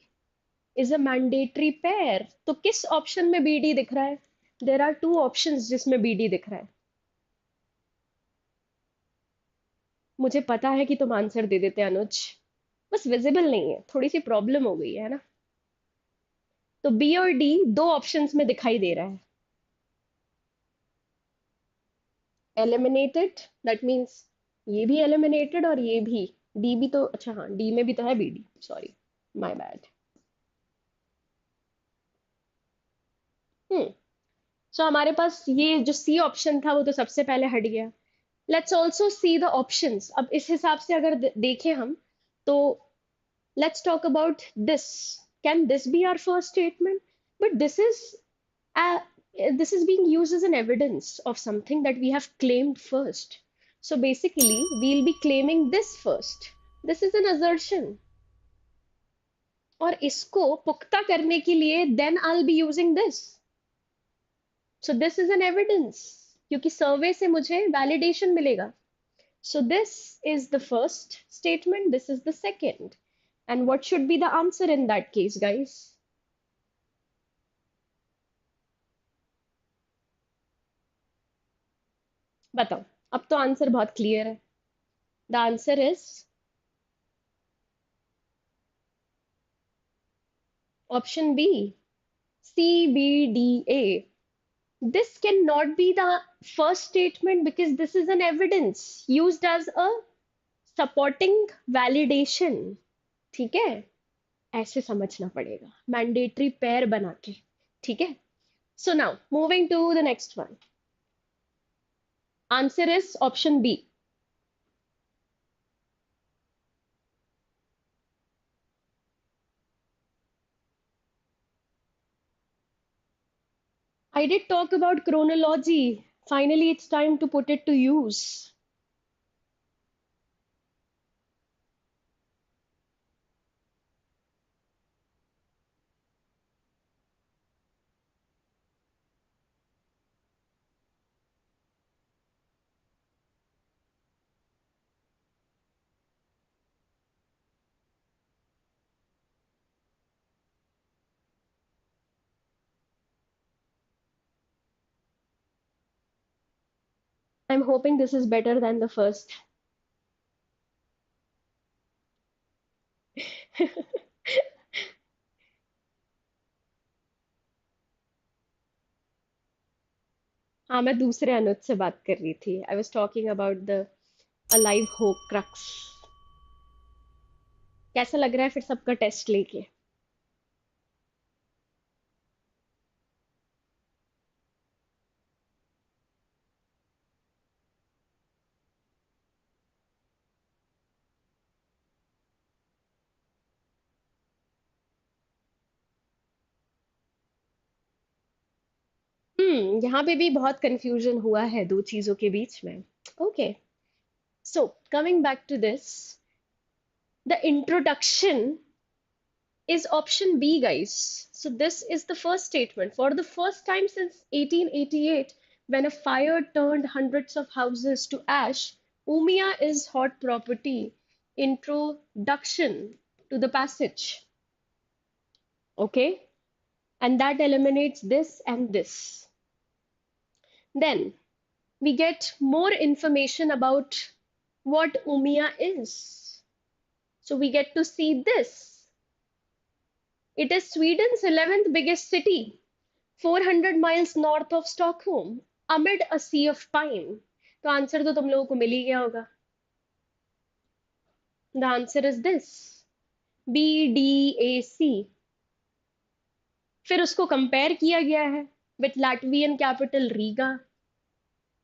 is a mandatory pair. तो किस option में BD दिख रहा है? There are two options जिसमें BD दिख रहा है. मुझे पता है कि तुम आंसर दे देते अनुज, बस विजिबल नहीं है, थोड़ी सी प्रॉब्लम हो गई है ना. तो बी और डी दो ऑप्शंस में दिखाई दे रहा है. एलिमिनेटेड, दैट मींस ये भी एलिमिनेटेड और ये भी. डी भी तो, अच्छा हाँ, डी में भी तो है बीडी, सॉरी, माय बैड. हम्म. सो हमारे पास ये जो सी ऑप्शन था वो तो सबसे पहले हट गया. Let's also see the options. अब इस हिसाब से अगर देखें हम, तो let's talk about this. Can this be our first statement? But uh, this is being used as an evidence of something that we have claimed first. So basically, we'll be claiming this first. This is an assertion. और इसको पुख्ता करने के लिए then I'll be using this. So this is an evidence. क्योंकि सर्वे से मुझे validation मिलेगा. So this is the first statement. This is the second. And what should be the answer in that case, guys? बताओ. अब तो answer बहुत clear है. The answer is option B, CBDA. This cannot be the first statement because this is an evidence used as a supporting validation. ठीक है, ऐसे समझना पड़ेगा मैंडेटरी पेयर बना के. ठीक है. So now moving to the next one. Answer is option B. I did talk about chronology. Finally, it's time to put it to use. I'm hoping this is better than the first. हाँ, मैं दूसरे अनुज से बात कर रही थी. I was talking about the alive hope crux. कैसा लग रहा है फिर सबका टेस्ट लेके? यहाँ पे भी बहुत कंफ्यूजन हुआ है दो चीजों के बीच में. Okay, so coming back to this, the introduction is option B, guys. So this is the first statement. For the first time since 1888, when a fire turned hundreds of houses to ash, Umia is hot property. Introduction to the passage. Okay? And that eliminates this and this. Then we get more information about what Umia is. So we get to see this. It is Sweden's 11th biggest city, 400 miles north of Stockholm, amid a sea of pine. तो answer तो तुम लोगों को मिल ही गया होगा. The answer is this, BDAC. फिर उसको compare किया गया है. with Latvian capital Riga.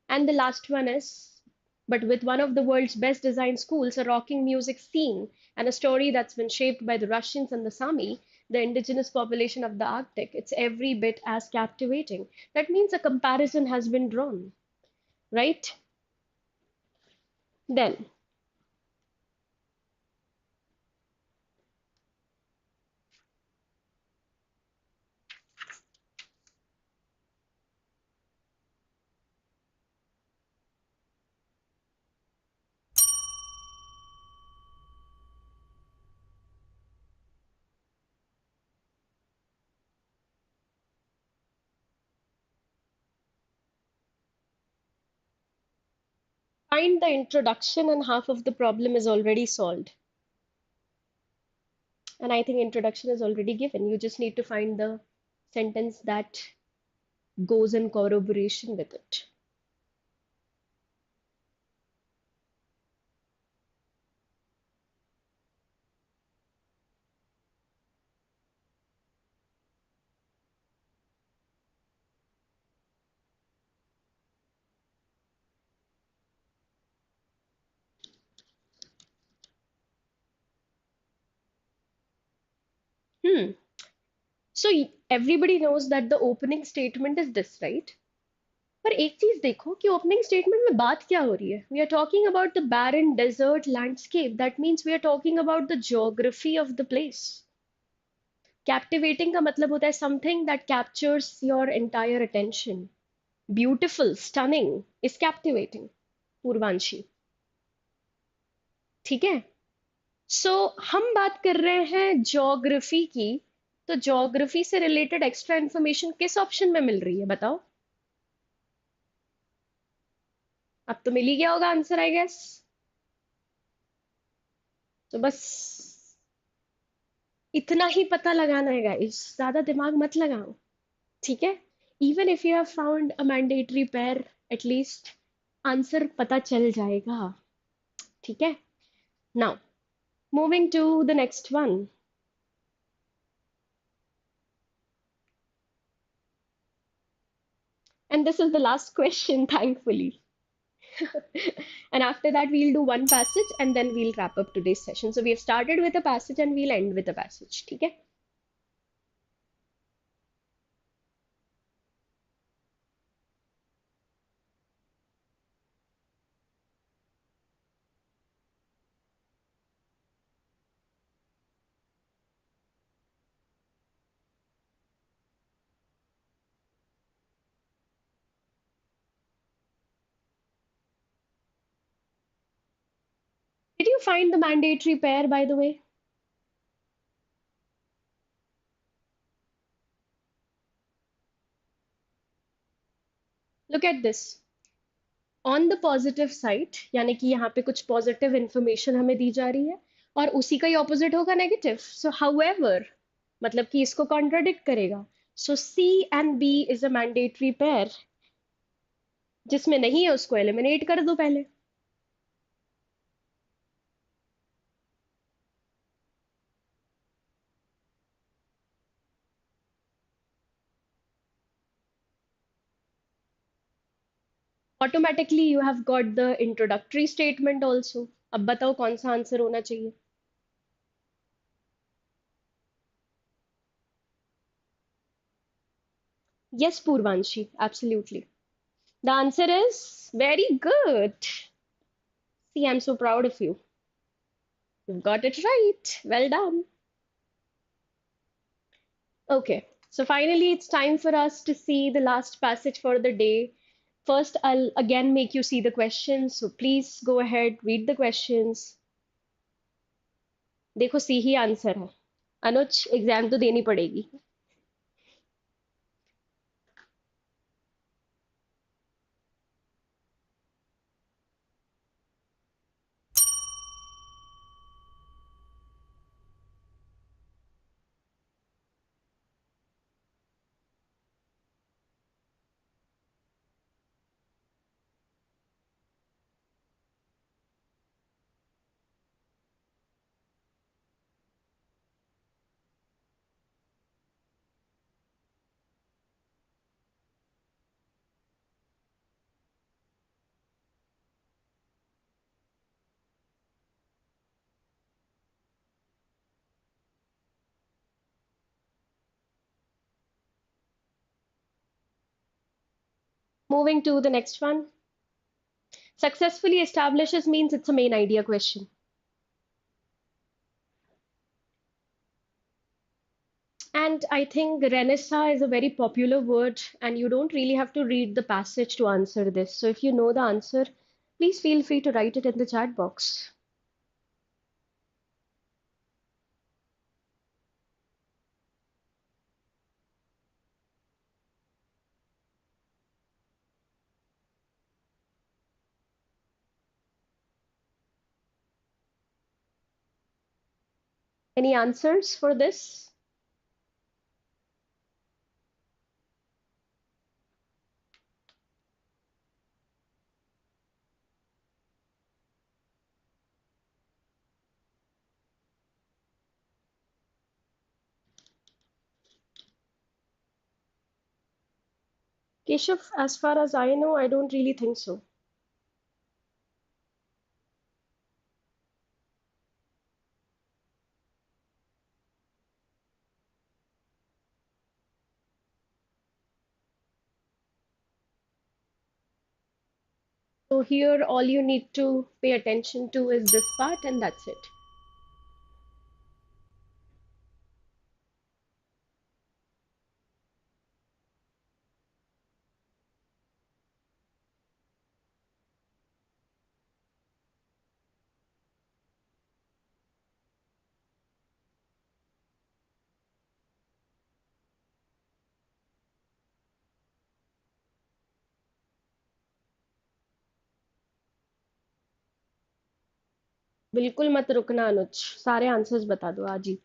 And the last one is, but with one of the world's best design schools, a rocking music scene, and a story that's been shaped by the Russians and the Sami, the indigenous population of the Arctic. It's every bit as captivating. That means a comparison has been drawn, right? Then, find the introduction, and half of the problem is already solved. And I think introduction is already given. You just need to find the sentence that goes in corroboration with it. Hmm. So everybody knows that the opening statement is this, right? पर एक चीज देखो कि opening statement में बात क्या हो रही है. We are talking about the barren desert landscape. That means we are talking about the geography of the place. Captivating का मतलब होता है something that captures your entire attention. Beautiful, stunning is captivating. पूर्वांशी. ठीक है. सो हम बात कर रहे हैं ज्योग्राफी की. तो ज्योग्राफी से रिलेटेड एक्स्ट्रा इंफॉर्मेशन किस ऑप्शन में मिल रही है बताओ. अब तो मिल ही गया होगा आंसर आई गेस. तो बस इतना ही पता लगाना है गाइस, ज्यादा दिमाग मत लगाओ. ठीक है. Even if you have found a mandatory pair, at least answer पता चल जाएगा. ठीक है. Now moving to the next one. And this is the last question, thankfully. And after that, we'll do one passage and then we'll wrap up today's session. So we have started with a passage and we'll end with a passage. Okay? Did you find the mandatory pair, by the way? Look at this. On the positive side, यानी कि यहाँ पे कुछ positive information हमें दी जा रही है और उसी का ही opposite होगा negative. So however, मतलब कि इसको contradict करेगा. So C and B is a mandatory pair. जिसमें नहीं है उसको eliminate कर दो पहले. Automatically you have got the introductory statement also. अब बताओ कौन सा आंसर होना चाहिए. Yes, Purvanshi, absolutely. The answer is very good. See, I'm so proud of you. You've got it right. Well done. Okay, so finally it's time for us to see the last passage for the day. First, I'll again make you see the questions. So please go ahead, read the questions. देखो सी ही answer है. अनुज exam तो देनी पड़ेगी. Moving to the next one. Successfully establishes means it's a main idea question. And I think Renaissance is a very popular word, and you don't really have to read the passage to answer this. So if you know the answer, please feel free to write it in the chat box. Any answers for this? Keshav, as far as I know, I don't really think so. So here, all you need to pay attention to is this part, and that's it. बिल्कुल मत रुकना अनुज, सारे answers बता दो आज ही.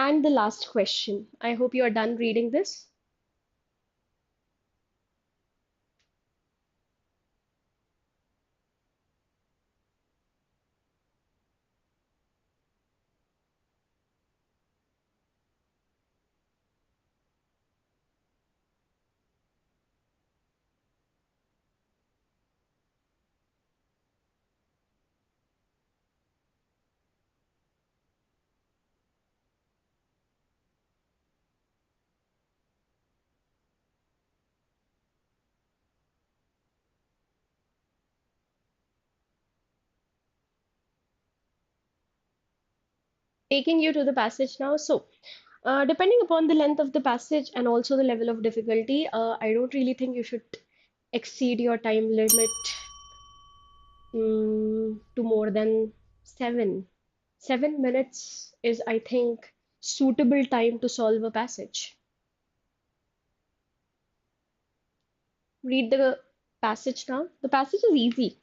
And the last question. I hope you are done reading this. Taking you to the passage now. So, depending upon the length of the passage and also the level of difficulty, I don't really think you should exceed your time limit to more than 7. 7 minutes is, I think, suitable time to solve a passage. Read the passage now. The passage is easy.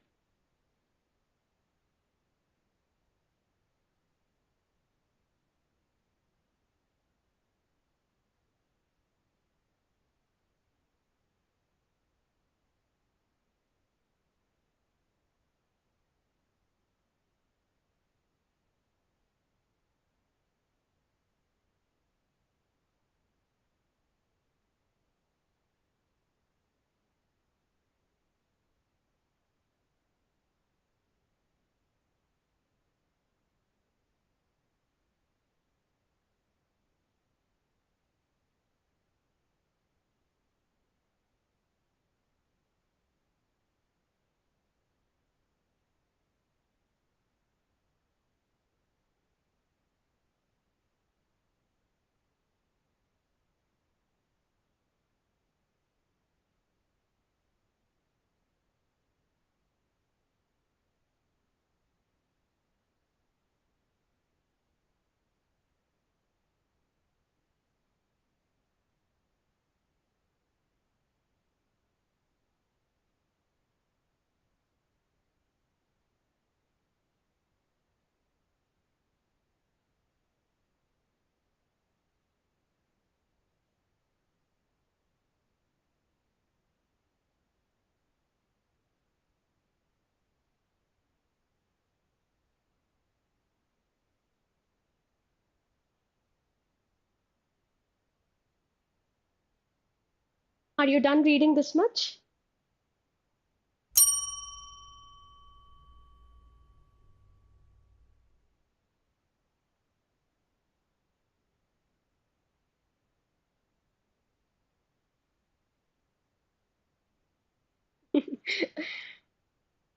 Are you done reading this much?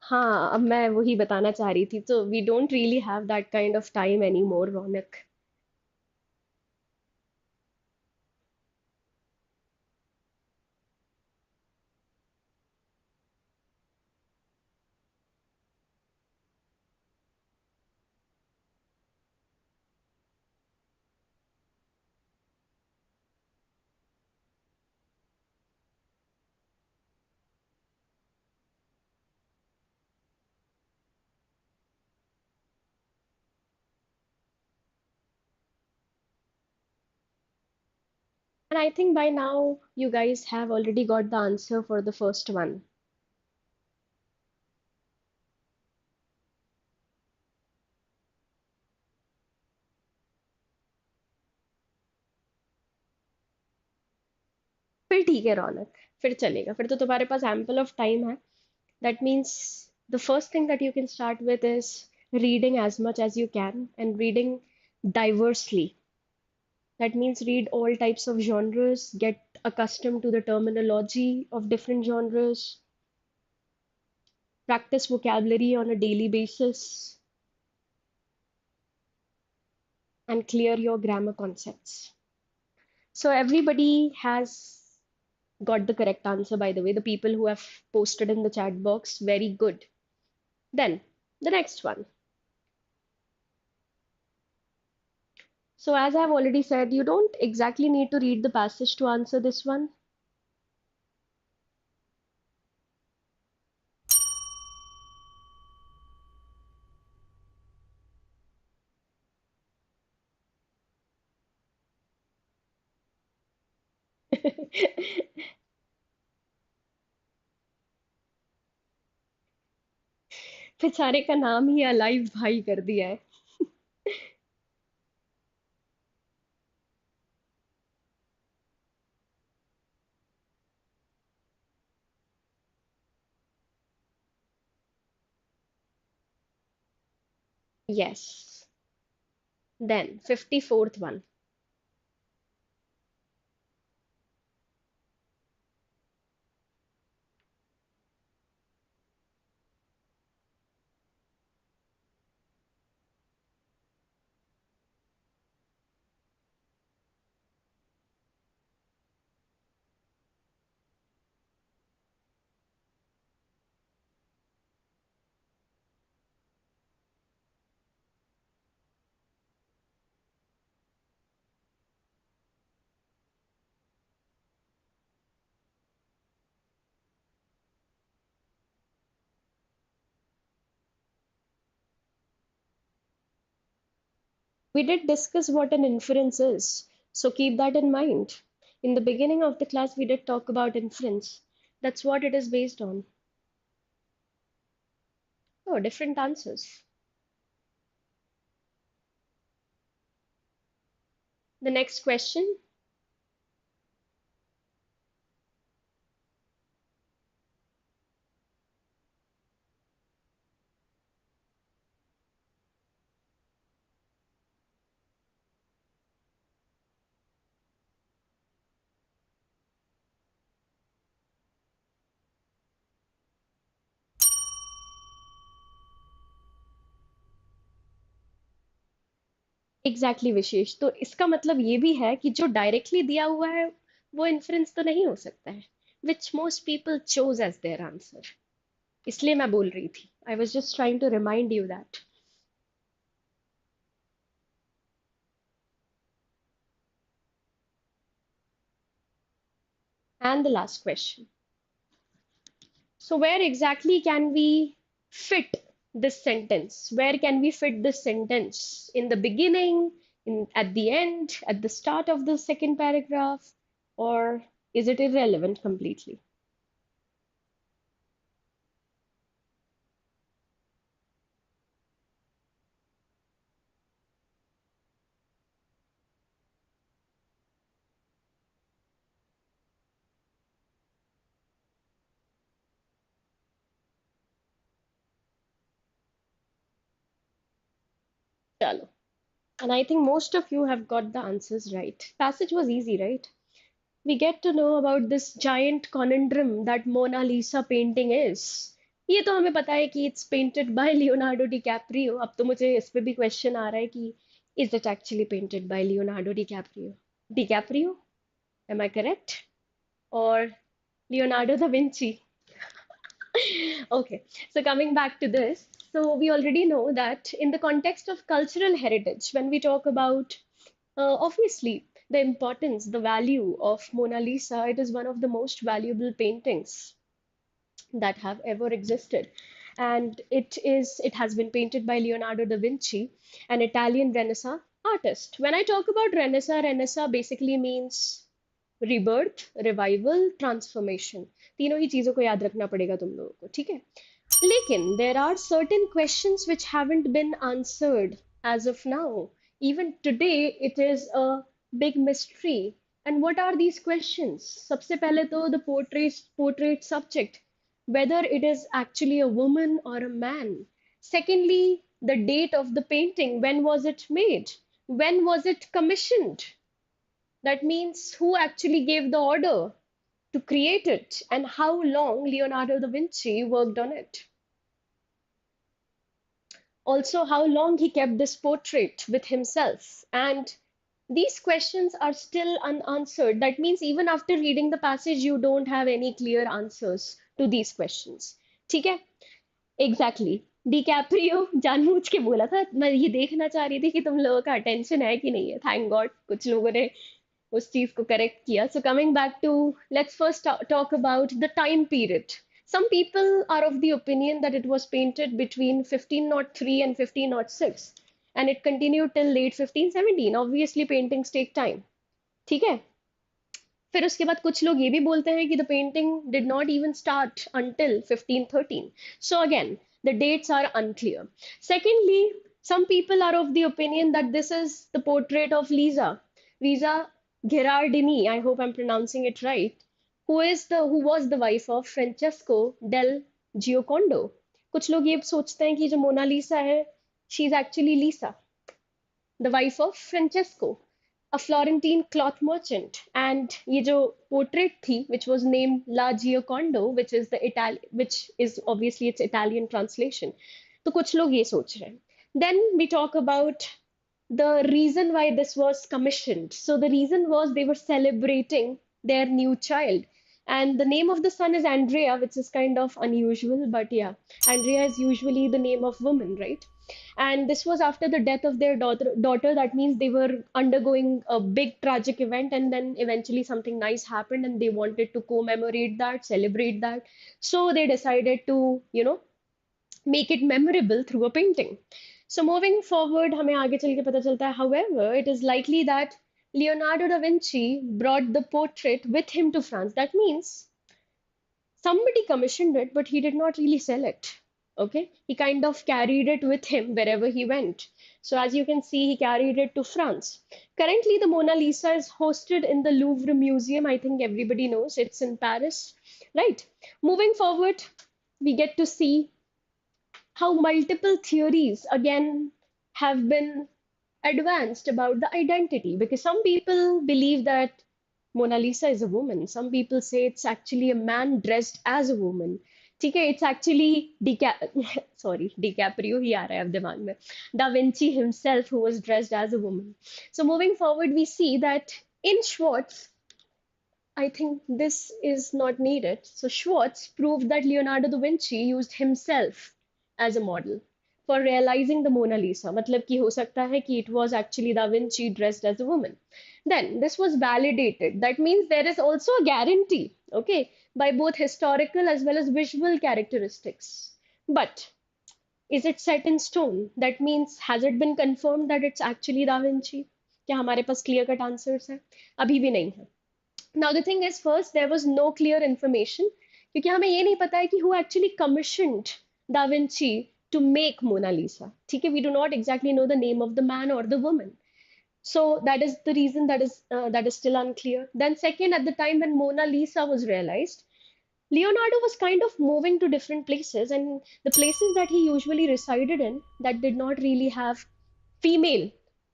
हाँ, अब मैं वही बताना चाह रही थी, तो we don't really have that kind of time any more, Raunak. And I think by now you guys have already got the answer for the first one. फिर ठीक है रौनक, फिर चलेगा, फिर तो तुम्हारे पास एम्पल ऑफ टाइम है. That means the first thing that you can start with is reading as much as you can and reading diversely. That means read all types of genres, get accustomed to the terminology of different genres, practice vocabulary on a daily basis, and clear your grammar concepts. So, everybody has got the correct answer, by the way. The people who have posted in the chat box, very good. Then, the next one. So, as I've already said, you don't exactly need to read the passage to answer this one. बेचारे का नाम ही alive भाई कर दिया है. Yes. Then, 54th one. We did discuss what an inference is, so keep that in mind. In the beginning of the class, we did talk about inference. That's what it is based on. Oh, different answers. The next question. Exactly विशेष, तो इसका मतलब ये भी है कि जो directly दिया हुआ है वो इन्फ्रेंस तो नहीं हो सकता है, which most people chose as their answer. इसलिए मैं बोल रही थी, I was just trying to remind you that. And the last question. So where exactly can we fit this sentence? Where can we fit this sentence? In the beginning, at the end, at the start of the second paragraph, or is it irrelevant completely? Chalo. And I think most of you have got the answers right. Passage was easy, right? We get to know about this giant conundrum that Mona Lisa painting is. ये तो हमें पता है कि it's painted by Leonardo DiCaprio. अब तो मुझे इस पे भी क्वेश्चन आ रहा है कि is it actually painted by Leonardo DiCaprio? DiCaprio? Am I correct? Or Leonardo da Vinci? Okay, so coming back to this, so we already know that in the context of cultural heritage, when we talk about obviously the importance, the value of Mona Lisa, it is one of the most valuable paintings that have ever existed. And it has been painted by Leonardo da Vinci, an Italian Renaissance artist. When I talk about Renaissance basically means rebirth, revival, transformation. तीनों ही चीजों को याद रखना पड़ेगा तुम लोगों को, ठीक है? लेकिन there are certain questions which haven't been answered as of now. Even today, it is a big mystery. And what are these questions? सबसे पहले तो the portrait subject, whether it is actually a woman or a man. Secondly, the date of the painting. When was it made? When was it commissioned? That means who actually gave the order to create it and how long Leonardo da Vinci worked on it. Also, how long he kept this portrait with himself. And these questions are still unanswered. That means even after reading the passage, you don't have any clear answers to these questions. ठीक है? Exactly. DiCaprio जानबूझ के बोला था, मैं ये देखना चाह रही थी कि तुम लोगों का अटेंशन है कि नहीं है. थैंक गॉड कुछ लोगों ने उस चीज को करेक्ट किया. So coming back to, let's first talk about the time period. Some people are of the opinion that it was painted between 1503 and 1506 and it continued till late 1517. Obviously paintings take time. ठीक है? फिर उसके बाद कुछ लोग ये भी बोलते हैं कि the painting did not even start until 1513. So again, the dates are unclear. Secondly, some people are of the opinion that this is the portrait of Lisa Gherardini, I hope I'm pronouncing it right, who was the wife of Francesco del Giocondo. कुछ लोग ये सोचते हैं कि जो मोना लिसा है, she is actually Lisa, the wife of Francesco, a Florentine cloth merchant. And ये जो portrait थी, which was named La Giocondo, which is obviously its Italian translation. तो कुछ लोग ये सोच रहे हैं. Then we talk about the reason why this was commissioned. So the reason was they were celebrating their new child. And the name of the son is Andrea, which is kind of unusual, but yeah, Andrea is usually the name of woman, right? And this was after the death of their daughter. That means they were undergoing a big tragic event, and then eventually something nice happened, and they wanted to commemorate that, celebrate that. So they decided to, make it memorable through a painting. So moving forward, हमें आगे चल के पता चलता है, however, it is likely that Leonardo da Vinci brought the portrait with him to France. That means somebody commissioned it, but he did not really sell it. Okay, he kind of carried it with him wherever he went. So as you can see, he carried it to France. Currently, the Mona Lisa is hosted in the Louvre Museum. I think everybody knows it's in Paris, right? Moving forward, we get to see how multiple theories again have been advanced about the identity, because some people believe that Mona Lisa is a woman. Some people say it's actually a man dressed as a woman. ठीक है, it's actually DiCaprio ही आ रहा है अब दिमाग में. Da Vinci himself who was dressed as a woman. So moving forward, we see that in Schwartz, I think this is not needed. So Schwartz proved that Leonardo da Vinci used himself as a model for realizing the Mona Lisa. मतलब कि हो सकता है कि it was actually Da Vinci dressed as a woman. Then this was validated. That means there is also a guarantee, okay, by both historical as well as visual characteristics. But is it set in stone? That means has it been confirmed that it's actually Da Vinci? क्या हमारे पास clear cut answers हैं? अभी भी नहीं है. Now the thing is, first there was no clear information क्योंकि हमें ये नहीं पता है कि who actually commissioned Da Vinci to make Mona Lisa. ठीक है, we do not exactly know the name of the man or the woman. So that is the reason that is still unclear. Then second, at the time when Mona Lisa was realized, Leonardo was kind of moving to different places, and the places that he usually resided in that did not really have female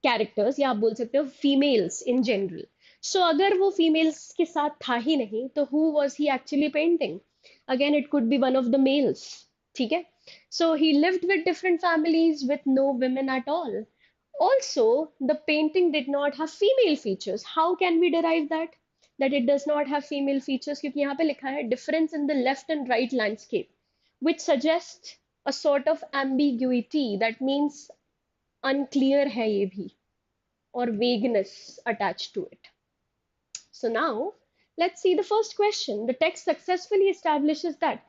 characters, या आप बोल सकते हो females in general. सो अगर वो females के साथ था ही नहीं तो who was he actually painting? Again it could be one of the males. ठीक है. So he lived with different families with no women at all. Also, the painting did not have female features. How can we derive that? That it does not have female features? क्योंकि यहाँ पे लिखा है difference in the left and right landscape, which suggests a sort of ambiguity. That means unclear है ये भी, or vagueness attached to it. So now, let's see the first question. The text successfully establishes that.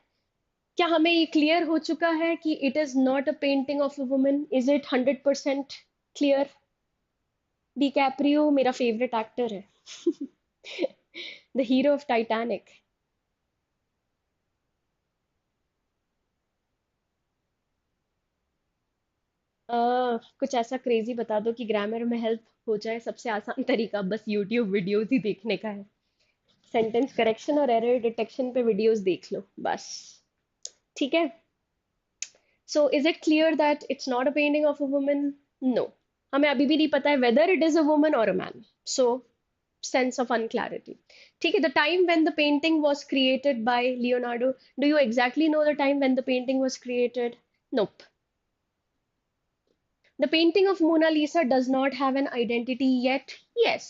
क्या हमें ये clear हो चुका है कि it is not a painting of a woman? Is it 100% clear? DiCaprio मेरा फेवरेट एक्टर है. The hero of Titanic. कुछ ऐसा क्रेजी बता दो कि ग्रामर में हेल्प हो जाए. सबसे आसान तरीका बस यूट्यूब वीडियोस ही देखने का है. सेंटेंस करेक्शन और एरर डिटेक्शन पे वीडियोस देख लो बस. ठीक है. So is it clear that it's not a painting of a woman? No. हमें अभी भी नहीं पता है whether it is a woman और a man. So sense of unclarity. ठीक है. The time when the painting was created by Leonardo. Do you exactly know the time when the painting was created? Nope. The painting of Mona Lisa does not have an identity yet. Yes.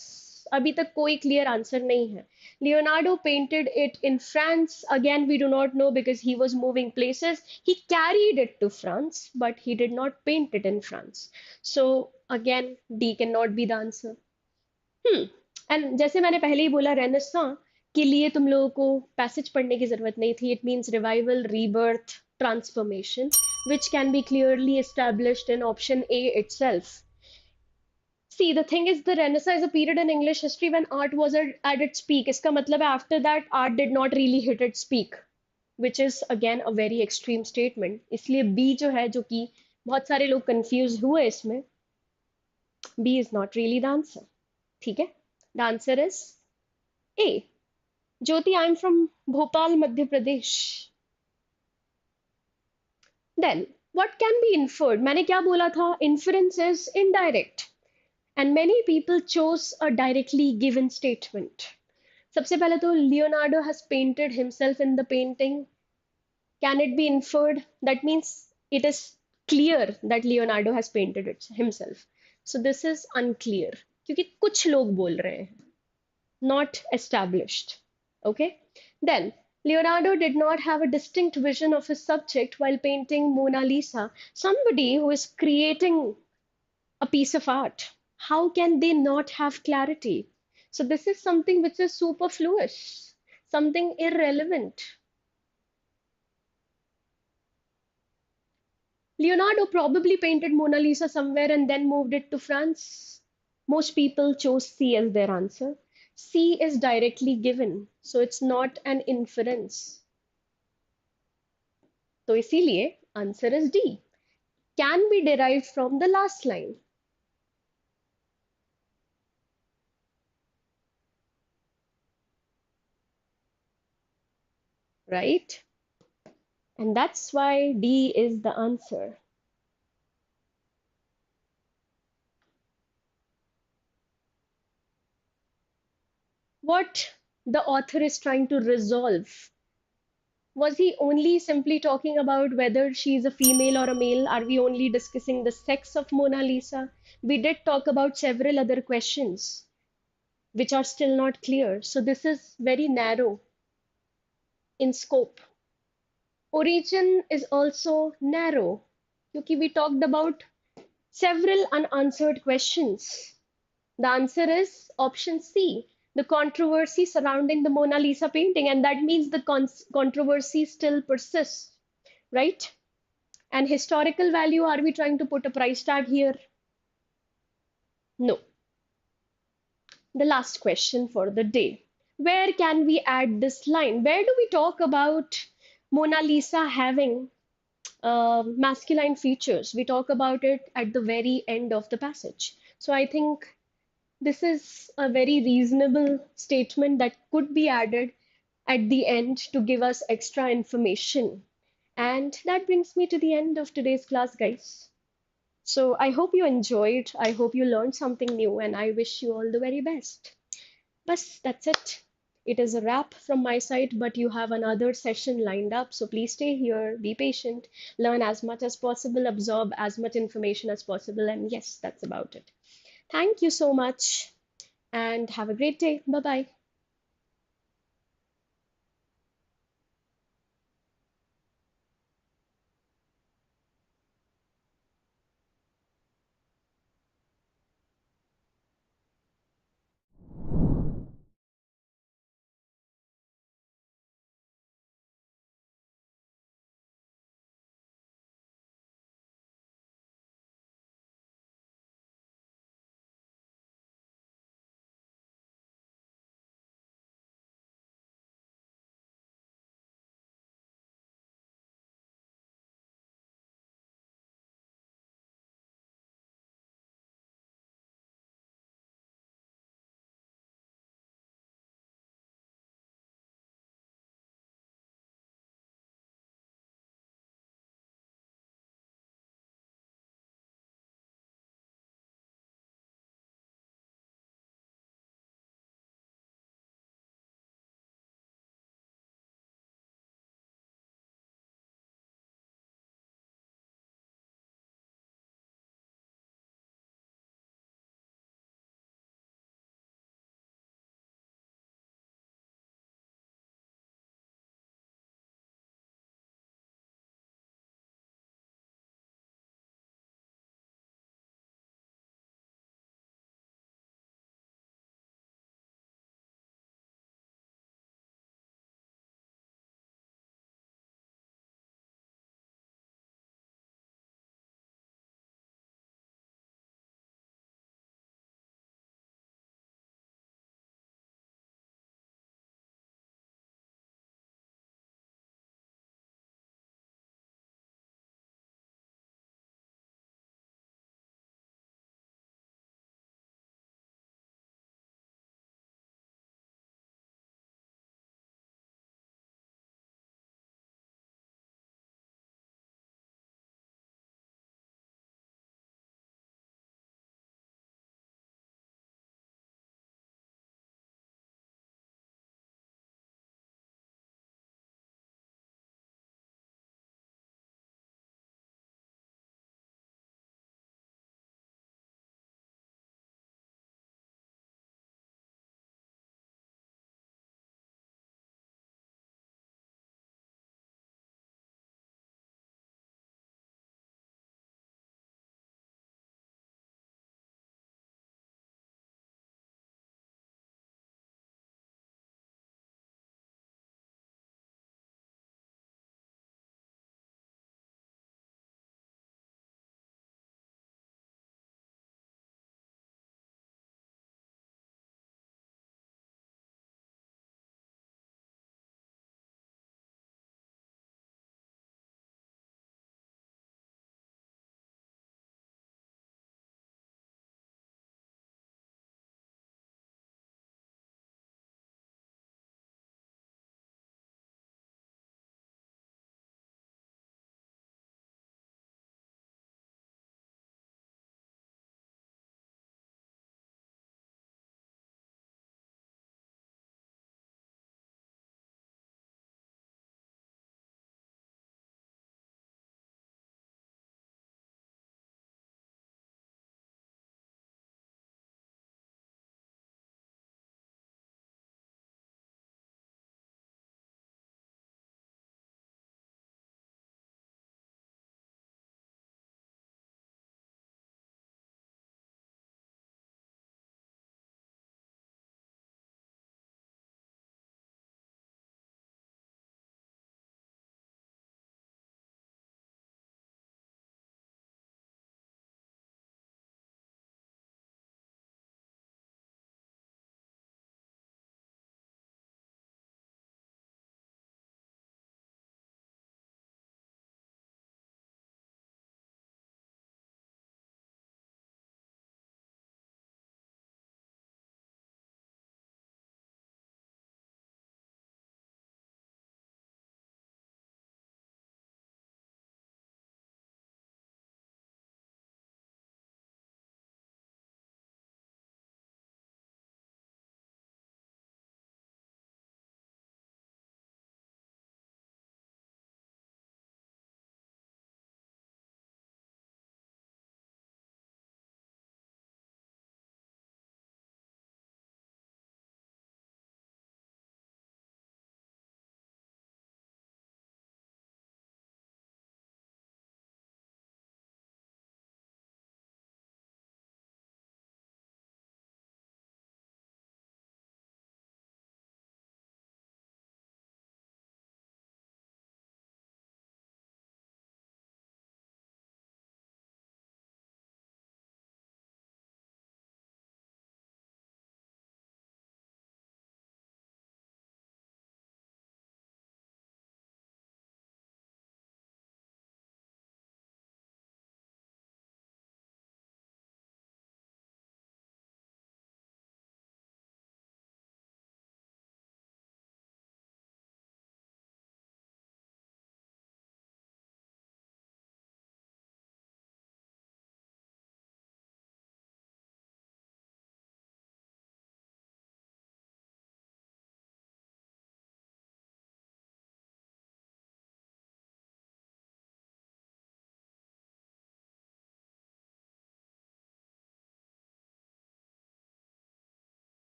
अभी तक कोई clear answer नहीं है. Leonardo painted it in France. Again, we do not know because he was moving places. He carried it to France, but he did not paint it in France. So again, D cannot be the answer. And जैसे मैंने पहले ही बोला, renaissance के लिए तुम लोगों को passage पढ़ने की जरूरत नहीं थी. It means revival, rebirth, transformation, which can be clearly established in option A itself. See, the thing is, the Renaissance is a period in English history when art was at its peak. इसका मतलब है after that art did not really hit its peak, which is again a very extreme statement. इसलिए B जो है, जो कि बहुत सारे लोग कंफ्यूज हुए इसमें, B is not really the answer. ठीक है. The answer is A. Jyoti, I'm from Bhopal, Madhya Pradesh. Then, what can be inferred? मैंने क्या बोला था? Inference is indirect. And many people chose a directly given statement. सबसे पहले तो Leonardo has painted himself in the painting. Can it be inferred? That means it is clear that Leonardo has painted it himself. So this is unclear. क्योंकि कुछ लोग बोल रहे हैं. Not established. Okay. Then Leonardo did not have a distinct vision of his subject while painting Mona Lisa. Somebody who is creating a piece of art, how can they not have clarity? So this is something which is superfluous, something irrelevant. Leonardo probably painted Mona Lisa somewhere and then moved it to France. Most people chose C as their answer. C is directly given, so it's not an inference. So इसीलिए answer is D. Can be derived from the last line. Right? And that's why D is the answer. What the author is trying to resolve. Was he only simply talking about whether she is a female or a male? Are we only discussing the sex of Mona Lisa? We did talk about several other questions which are still not clear. So this is very narrow in scope. Origin is also narrow because we talked about several unanswered questions. The answer is option C, the controversy surrounding the Mona Lisa painting, and that means the controversy still persists, right? And historical value, are we trying to put a price tag here? No. The last question for the day. Where can we add this line? Where do we talk about Mona Lisa having masculine features? We talk about it at the very end of the passage. So I think this is a very reasonable statement that could be added at the end to give us extra information. And that brings me to the end of today's class, guys. So I hope you enjoyed. I hope you learned something new, and I wish you all the very best. Bas, that's it. It is a wrap from my side, but you have another session lined up, so please stay here, be patient, learn as much as possible, absorb as much information as possible, and yes, that's about it. Thank you so much, and have a great day. Bye bye.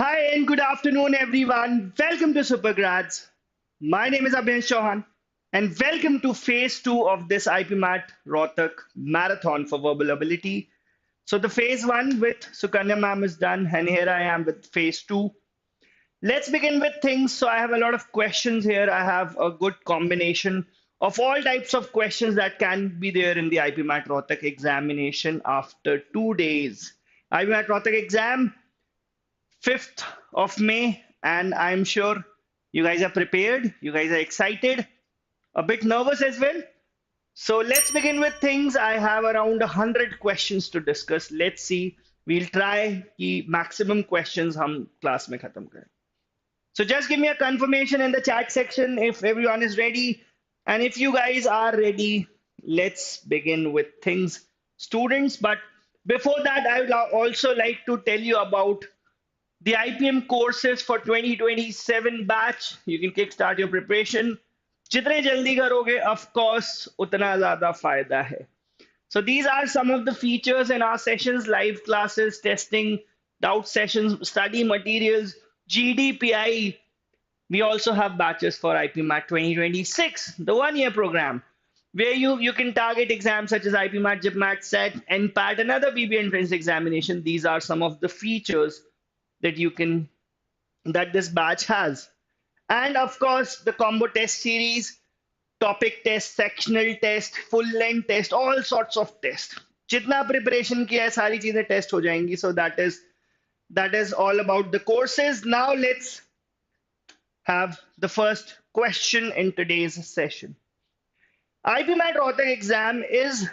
Hi and good afternoon, everyone. Welcome to Supergrads. My name is Abhyansh and welcome to phase 2 of this IPMAT Rohtak marathon for verbal ability. So, the phase 1 with Sukanya ma'am is done, and here I am with phase 2. Let's begin with things. So, I have a lot of questions here. I have a good combination of all types of questions that can be there in the IPMAT Rohtak examination after 2 days. IPMAT Rohtak exam 5th of May, and I'm sure you guys are prepared, you guys are excited, a bit nervous as well. So let's begin with things. I have around 100 questions to discuss. Let's see. We'll try the maximum questions hum class mein khatam kare. So just give me a confirmation in the chat section if everyone is ready. And if you guys are ready, let's begin with things, students. But before that, I would also like to tell you about the IPM courses for 2027 batch. You can kickstart your preparation. जितने जल्दी करोगे, of course, उतना ज़्यादा फायदा है. So these are some of the features in our sessions: live classes, testing, doubt sessions, study materials, GDPI. We also have batches for IPMAT 2026, the one-year program, where you can target exams such as IPMAT, JIPMAT, SET, NPAT, and other BB entrance examination. These are some of the features that this batch has. And of course, the combo test series, topic test, sectional test, full length test, all sorts of tests. जितना preparation किया है सारी चीजें test हो जाएंगी. So that is all about the courses. Now let's have the first question in today's session. IPMAT Rohtak exam is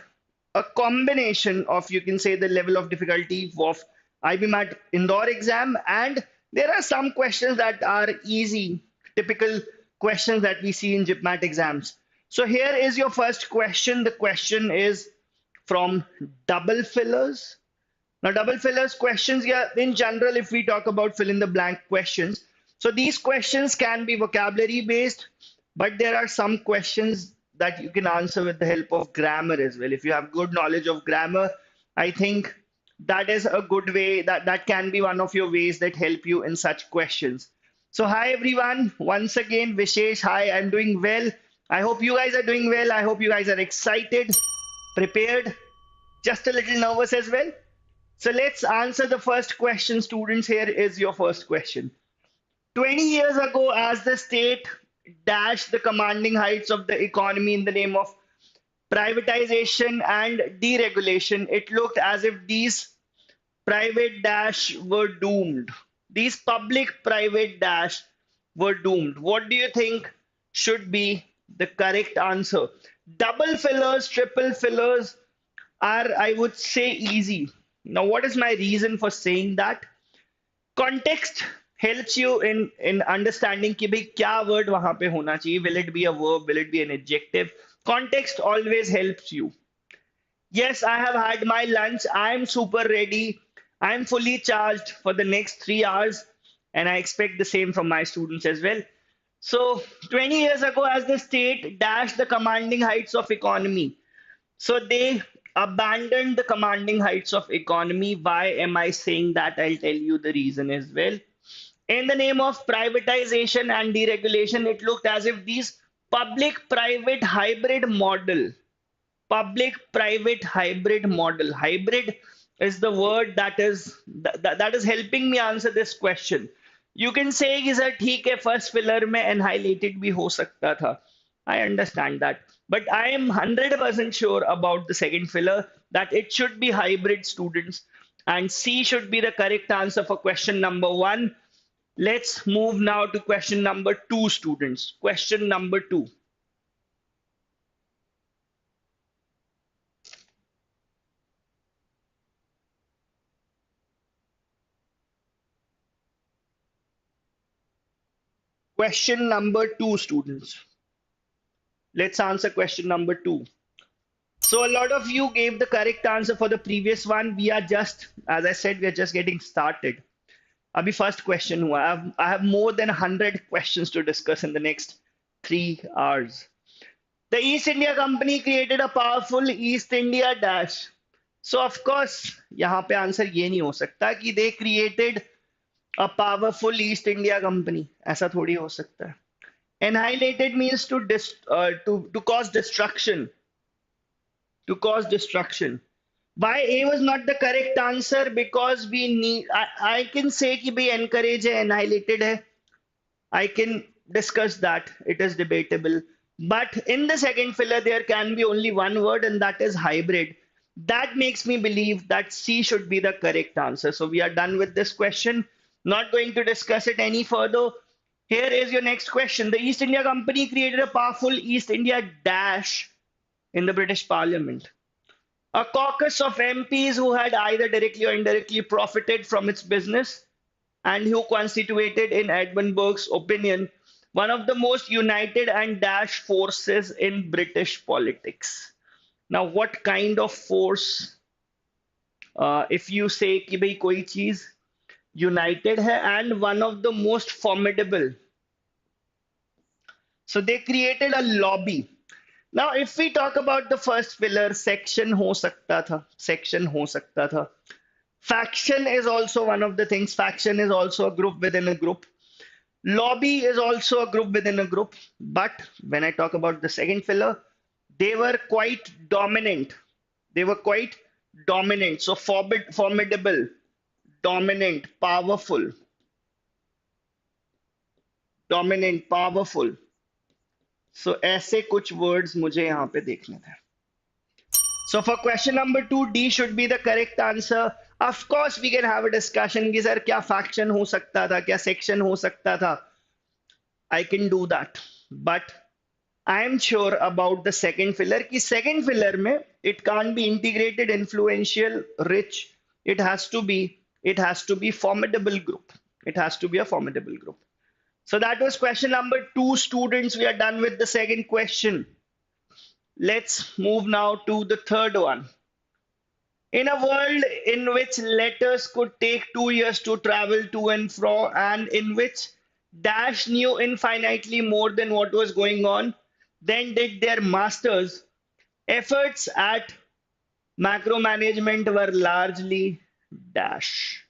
a combination of, you can say, the level of difficulty of IPMAT Indore exam, and there are some questions that are easy, typical questions that we see in JIPMAT exams. So here is your first question. The question is from double fillers. Now, double fillers questions, yeah, in general, if we talk about fill in the blank questions, so these questions can be vocabulary based, but there are some questions that you can answer with the help of grammar as well. If you have good knowledge of grammar, I think that is a good way, that can be one of your ways that help you in such questions. So hi everyone, once again Vishesh, hi, I'm doing well. I hope you guys are doing well. I hope you guys are excited, prepared, just a little nervous as well. So let's answer the first question, students. Here is your first question. 20 years ago, as the state dashed the commanding heights of the economy in the name of privatization and deregulation, it looked as if these private dash were doomed. These public-private dash were doomed. What do you think should be the correct answer? Double fillers, triple fillers are, I would say, easy. Now, what is my reason for saying that? Context helps you in understanding कि भाई क्या word वहां पे होना चाहिए. Will it be a verb? Will it be an adjective? Context always helps you. Yes, I have had my lunch. I am super ready. I am fully charged for the next 3 hours, and I expect the same from my students as well. So 20 years ago, as the state dashed the commanding heights of economy, so they abandoned the commanding heights of economy. Why am I saying that? I'll tell you the reason as well. In the name of privatization and deregulation, it looked as if these public-private hybrid model, hybrid is the word that is helping me answer this question. You can say कि sir ठीक है first filler में annihilated भी हो सकता था. I understand that, but I am 100% sure about the second filler, that it should be hybrid, students, and C should be the correct answer for question number 1. Let's move now to question number 2, students. Question number 2. Question number 2, students. Let's answer question number 2. So a lot of you gave the correct answer for the previous one. We are just, as I said, we are just getting started. Abhi first question hua. I have more than 100 questions to discuss in the next 3 hours. The East India Company created a powerful East India dash. So of course, यहाँ पे answer ये नहीं हो सकता कि they created A powerful East India Company. ऐसा थोड़ी हो सकता है. Annihilated means to cause destruction. To cause destruction. Why A was not the correct answer? Because we need. I can say कि भाई encourage है, annihilated है. I can discuss that. It is debatable. But in the second filler, there can be only one word, and that is hybrid. That makes me believe that C should be the correct answer. So we are done with this question. Not going to discuss it any further. Here is your next question. The East India Company created a powerful East India dash in the British Parliament. A caucus of MPs who had either directly or indirectly profited from its business and who constituted, in Edmund Burke's opinion, one of the most united and dash forces in British politics. Now, what kind of force? If you say कि भाई कोई चीज united है and one of the most formidable, so they created a lobby. Now, if we talk about the first pillar, section हो सकता था, section हो सकता था. Faction is also one of the things. Faction is also a group within a group. Lobby is also a group within a group. But when I talk about the second pillar, they were quite dominant. They were quite dominant. So formidable, dominant, powerful. Dominant, powerful. So ऐसे कुछ words मुझे यहाँ पे देखने थे. So for question number 2, D should be the correct answer. Of course, we can have a discussion कि sir क्या faction हो सकता था, क्या section हो सकता था. I can do that, but I am sure about the second filler. कि second filler में it can't be integrated, influential, rich. It has to be formidable group. It has to be a formidable group. So that was question number 2, students. We are done with the second question. Let's move now to the third one. In a world in which letters could take 2 years to travel to and fro, and in which Dash knew infinitely more than what was going on, then did their masters, efforts at macro management were largely Dash.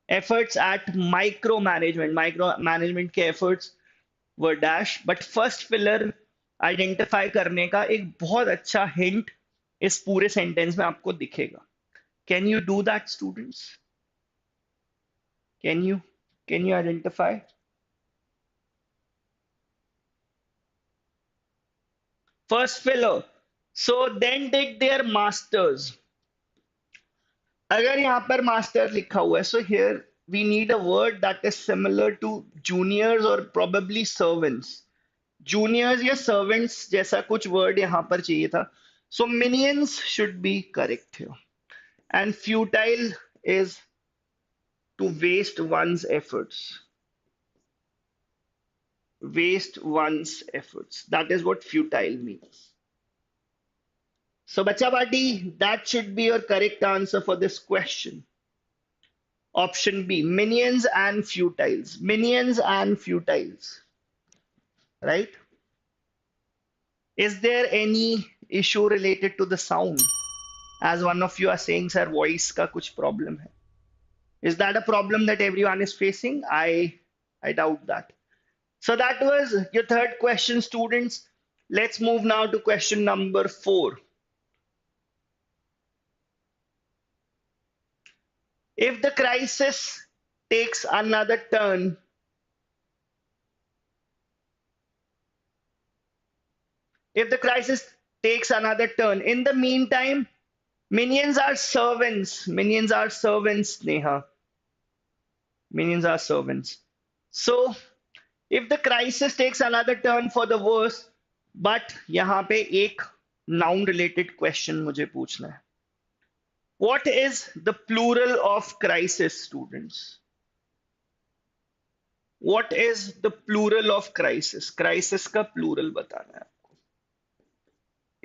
Efforts at micromanagement के efforts were Dash. But first pillar identify करने का एक बहुत अच्छा hint इस पूरे sentence में आपको दिखेगा. Can you do that students? Can you identify? First filler. So then did their masters. अगर यहां पर मास्टर लिखा हुआ है, so here we need a word that is similar to juniors और प्रोबेबली सर्वेंट्स. जूनियर्स या सर्वेंट्स जैसा कुछ वर्ड यहां पर चाहिए था. So minions should be correct here. And futile is to waste one's efforts. Waste one's efforts. That is what futile means. So, Bacha Bati, that should be your correct answer for this question. Option B, minions and futiles. Minions and futiles. Right? Is there any issue related to the sound? As one of you are saying, sir, voice ka kuch problem hai. Is that a problem that everyone is facing? I doubt that. So that was your third question, students. Let's move now to question number 4. If the crisis takes another turn, in the meantime, minions are servants. Minions are servants, Neha. Minions are servants. So, if the crisis takes another turn for the worse, but यहाँ पे एक noun related question मुझे पूछना है. What is the plural of crisis, students? What is the plural of crisis? Crisis का plural बताना है आपको.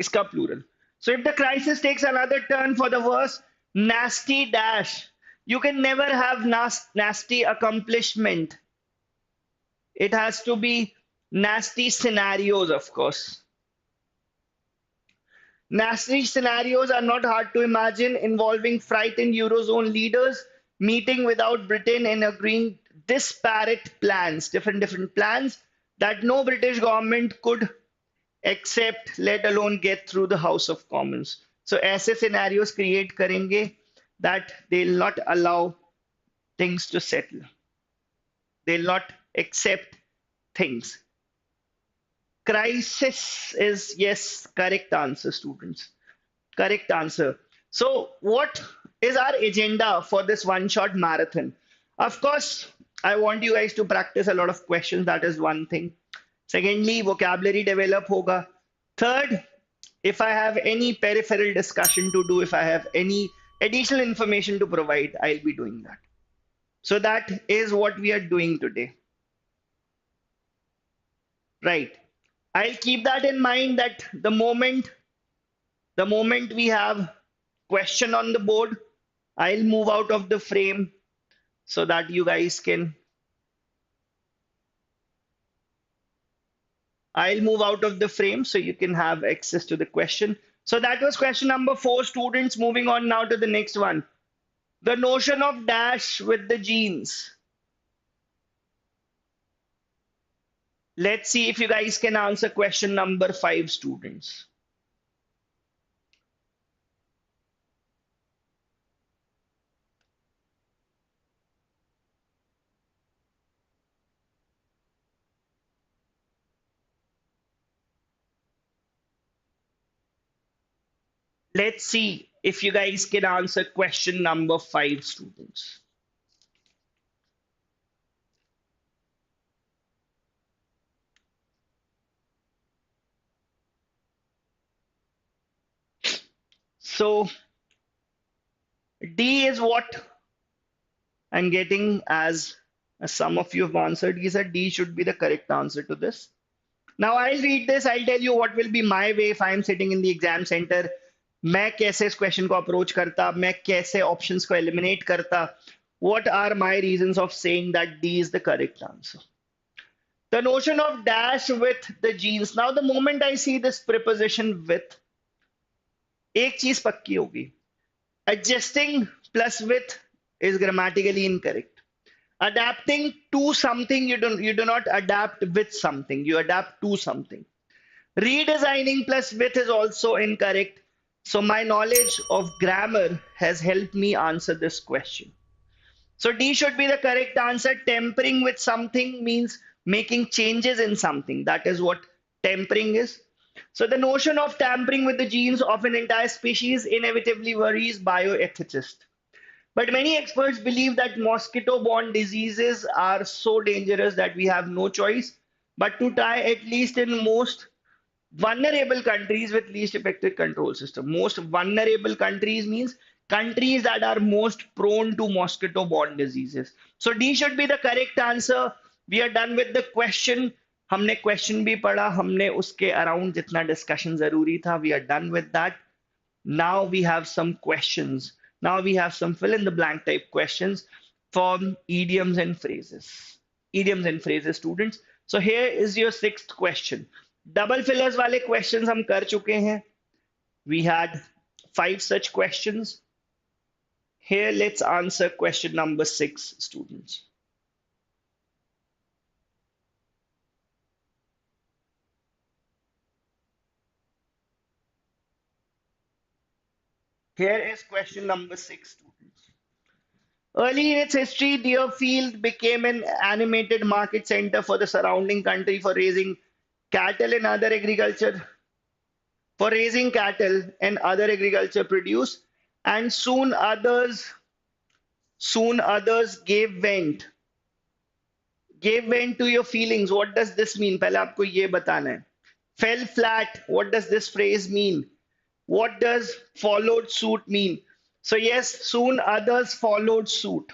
इसका plural. So if the crisis takes another turn for the worse, nasty dash. You can never have nasty accomplishment. It has to be nasty scenarios, of course. Nasty scenarios are not hard to imagine, involving frightened Eurozone leaders meeting without Britain and agreeing disparate plans, different plans that no British government could accept, let alone get through the House of Commons. So ऐसे scenarios create करेंगे that they'll not allow things to settle. They'll not accept things. Crisis is, yes, correct answer, students. Correct answer. So, what is our agenda for this one shot marathon? Of course, I want you guys to practice a lot of questions. That is one thing. Secondly, vocabulary develop hoga. Third, if I have any peripheral discussion to do, if I have any additional information to provide, I'll be doing that. So that is what we are doing today. Right. I'll keep that in mind that the moment we have question on the board, I'll move out of the frame so that you guys can. I'll move out of the frame so you can have access to the question. So that was question number 4, students. Moving on now to the next one. The notion of dash with the genes. Let's see if you guys can answer question number 5, students. Let's see if you guys can answer question number 5, students. So D is what I'm getting as some of you have answered. He said D should be the correct answer to this. Now I'll read this. I'll tell you what will be my way if I'm sitting in the exam center. मैं कैसे इस question को approach करता, मैं कैसे options को eliminate करता. What are my reasons of saying that D is the correct answer? The notion of dash with the genes. Now the moment I see this preposition with, एक चीज पक्की होगी. Adjusting plus with is grammatically incorrect. Adapting to something, you do not adapt with something, you adapt to something. Redesigning plus with is also incorrect. So my knowledge of grammar has helped me answer this question. So D should be the correct answer. Tempering with something means making changes in something. That is what tempering is. So the notion of tampering with the genes of an entire species inevitably worries bioethicists. But many experts believe that mosquito-borne diseases are so dangerous that we have no choice but to try, at least in most vulnerable countries with least effective control system. Most vulnerable countries means countries that are most prone to mosquito-borne diseases. So D should be the correct answer. We are done with the question. हमने question भी पढ़ा, हमने उसके around जितना discussion जरूरी था. We are done with that. Now we have some questions. Now we have some fill in the blank type questions from idioms and phrases. Idioms and phrases, students. So here is your 6th question. Double fillers वाले questions हम कर चुके हैं. We had 5 such questions. Here let's answer question number 6, students. Here is question number 6, students. Early in its history, Deerfield became an animated market center for the surrounding country for raising cattle and other agriculture, produce, and soon others gave vent to your feelings. What does this mean? पहले आपको ये बताना है. Fell flat. What does this phrase mean? What does followed suit mean? So yes, soon others followed suit,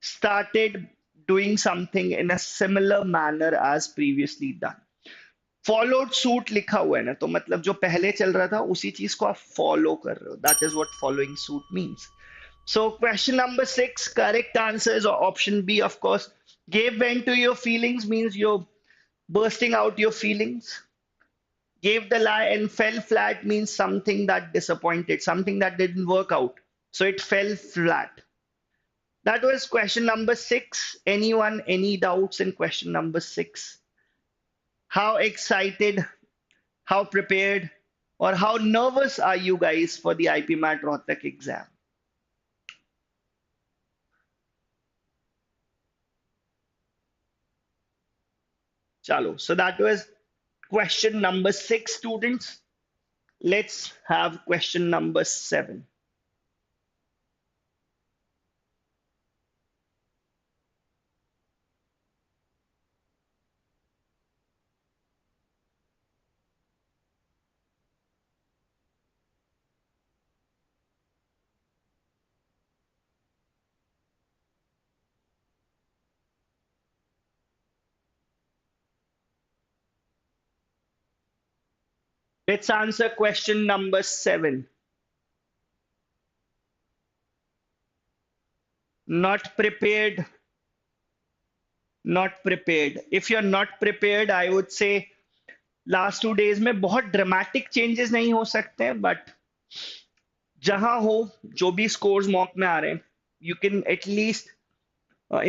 started doing something in a similar manner as previously done. Followed suit लिखा हुआ है ना, तो मतलब जो पहले चल रहा था उसी चीज को आप follow कर रहे हो. That is what following suit means. So question number 6, correct answer is option B, of course. Gave vent to your feelings means you're bursting out your feelings. Gave the lie and fell flat means something that disappointed, something that didn't work out. So it fell flat. That was question number 6. Anyone, any doubts in question number 6? How excited, how prepared, or how nervous are you guys for the IPMAT Rohtak exam? Chalo. So that was question number 6, students. Let's have question number 7. Let's answer question number 7. Not prepared, not prepared. If you're not prepared, I would say last 2 days में बहुत dramatic changes नहीं हो सकते हैं, but जहां हो जो भी स्कोर्स मॉक में आ रहे हैं, you can at least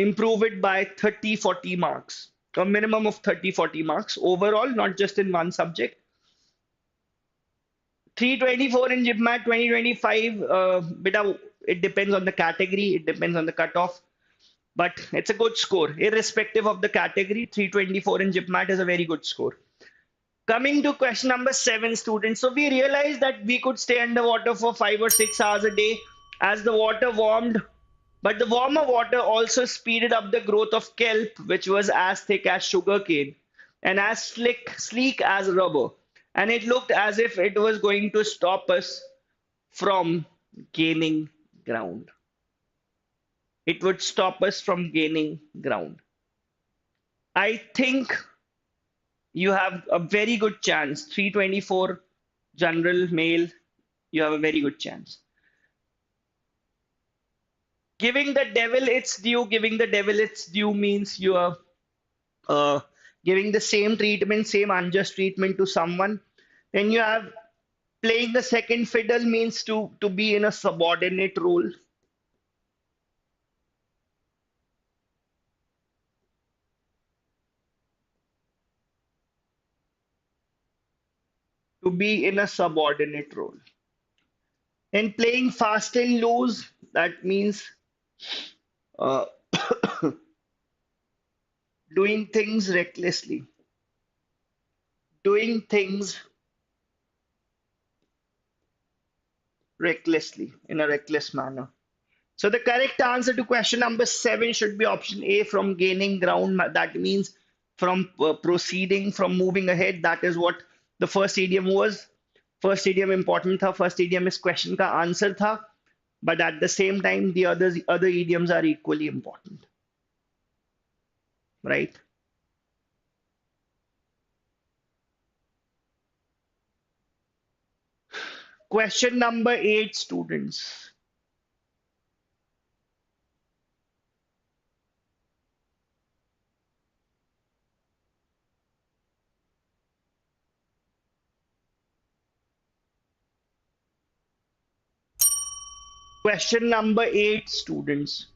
improve it by 30-40 marks, a minimum of 30-40 marks overall, not just in one subject. 324 in GIPMAT 2025, beta, it depends on the category, it depends on the cutoff, but it's a good score irrespective of the category. 324 in GIPMAT is a very good score. Coming to question number 7, students. So we realized that we could stay underwater for 5 or 6 hours a day as the water warmed, but the warmer water also speeded up the growth of kelp, which was as thick as sugarcane and as sleek as rubber. And it looked as if it was going to stop us from gaining ground. It would stop us from gaining ground. I think you have a very good chance. 324 general male, you have a very good chance. Giving the devil its due, giving the devil its due means you are giving the same treatment, same unjust treatment to someone. Then you have playing the second fiddle means to be in a subordinate role. To be in a subordinate role. And playing fast and loose, that means uh, doing things recklessly. Doing things recklessly, in a reckless manner. So the correct answer to question number 7 should be option A, from gaining ground. That means from proceeding, from moving ahead. That is what the first idiom was. First idiom important tha. First idiom is question ka answer tha. But at the same time, the other idioms are equally important. Right? Question number 8, students. Question number 8, students.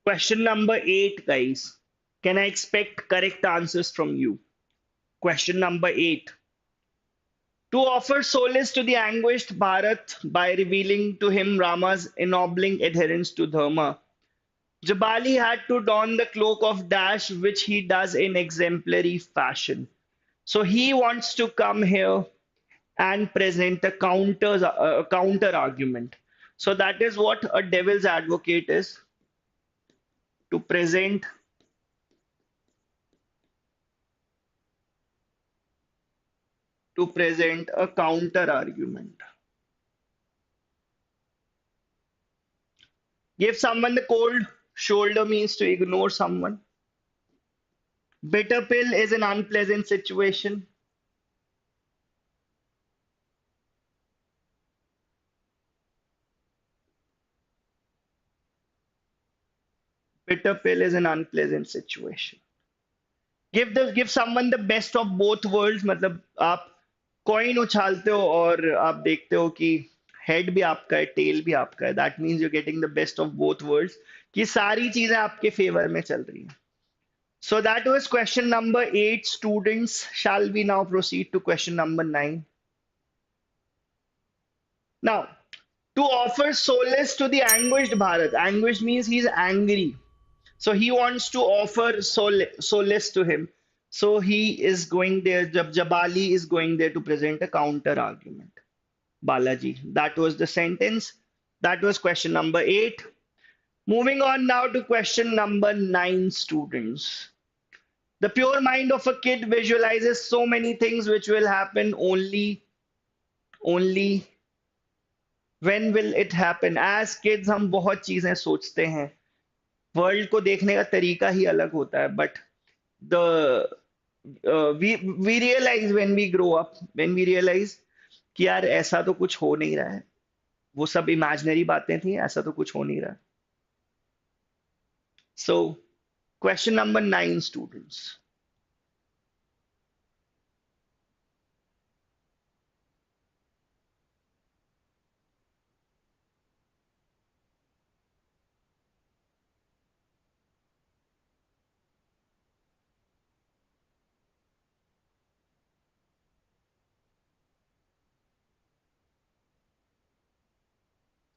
Question number 8, guys. Can I expect correct answers from you? Question number 8. To offer solace to the anguished Bharat by revealing to him Rama's ennobling adherence to Dharma, Jabali had to don the cloak of dash, which he does in exemplary fashion. So he wants to come here and present a counter argument. So that is what a devil's advocate is, to present a counter argument. Give someone the cold Shoulder means to ignore someone. Bitter pill is an unpleasant situation. Bitter pill is an unpleasant situation. Give someone the best of both worlds. मतलब आप coin उछालते हो और आप देखते हो कि head भी आपका है टेल भी आपका है. That means you getting the best of both worlds कि सारी चीजें आपके फेवर में चल रही हैं. So that was question number 8, students. Shall we now proceed to question number 9? Now, to offer solace to the anguished Bharat. Anguished means he's angry. So he wants to offer solace to him. So he is going there. Jabali is going there to present a counter argument. Balaji. That was the sentence. That was question number 8. Moving on now to question number 9, students. The pure mind of a kid visualizes so many things which will happen only when will it happen. As kids हम बहुत चीजें सोचते हैं. World को देखने का तरीका ही अलग होता है. But we realize when we grow up, when we realize कि यार ऐसा तो कुछ हो नहीं रहा है. वो सब इमेजिनरी बातें थी. ऐसा तो कुछ हो नहीं रहा. So question number 9, students.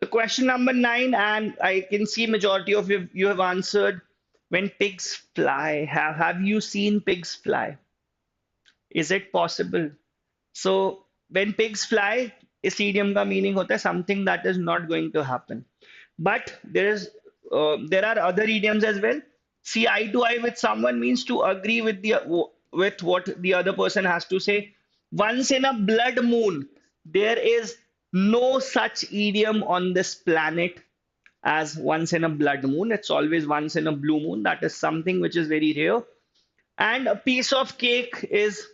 The question number 9, and I can see majority of you have answered. When pigs fly, have you seen pigs fly? Is it possible? So when pigs fly, इस idiom का meaning होता है something that is not going to happen. But there are other idioms as well. See eye to eye with someone means to agree with what the other person has to say. Once in a blood moon, there is no such idiom on this planet as once in a blood moon. It's always once in a blue moon. That is something which is very rare. And a piece of cake is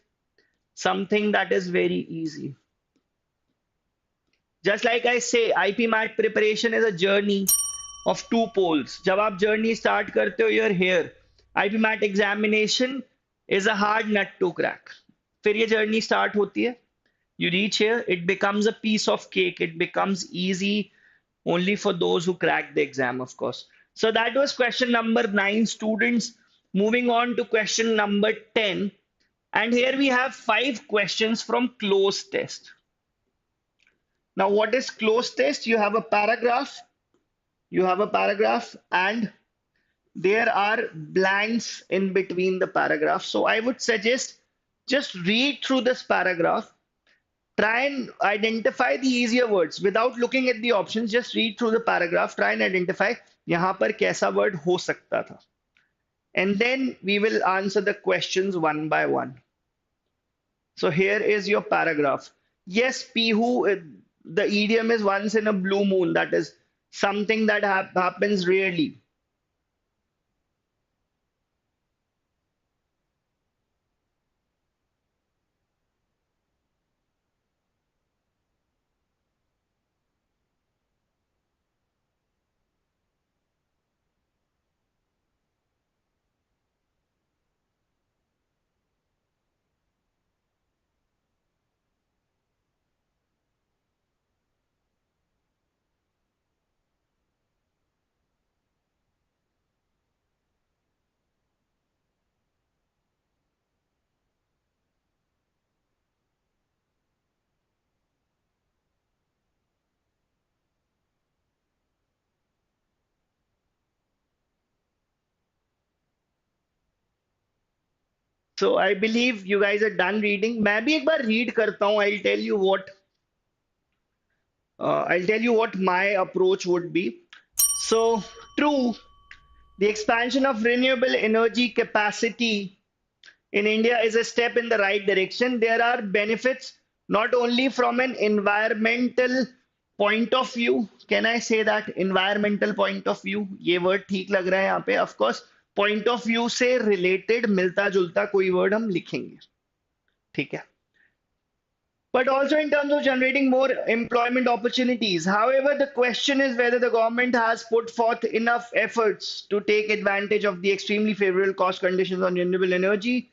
something that is very easy. Just like I say, IPMAT preparation is a journey of 2 poles. जब आप journey start करते हो, you're here. IPMAT examination is a hard nut to crack. फिर ये journey start होती है. You reach here, it becomes a piece of cake. It becomes easy only for those who crack the exam, of course. So that was question number 9, students. Moving on to question number 10. And here we have 5 questions from closed test. Now, what is closed test? You have a paragraph. And there are blanks in between the paragraphs. So I would suggest just read through this paragraph. Try and identify the easier words without looking at the options. Just read through the paragraph. Try and identify यहाँ पर कैसा word हो सकता था. And then we will answer the questions one by one. So here is your paragraph. Yes, Pihu, the idiom is once in a blue moon. That is something that happens rarely. So I believe you guys are done reading. मैं भी एक बार read करता हूँ. I'll tell you what my approach would be. So true, the expansion of renewable energy capacity in India is a step in the right direction. There are benefits not only from an environmental point of view, can I say that environmental point of view, ये word ठीक लग रहा है यहाँ पे. Of course point of view से related मिलता जुलता कोई word हम लिखेंगे, ठीक है. But also in terms of generating more employment opportunities. However, the question is whether the government has put forth enough efforts to take advantage of the extremely favorable cost conditions on renewable energy,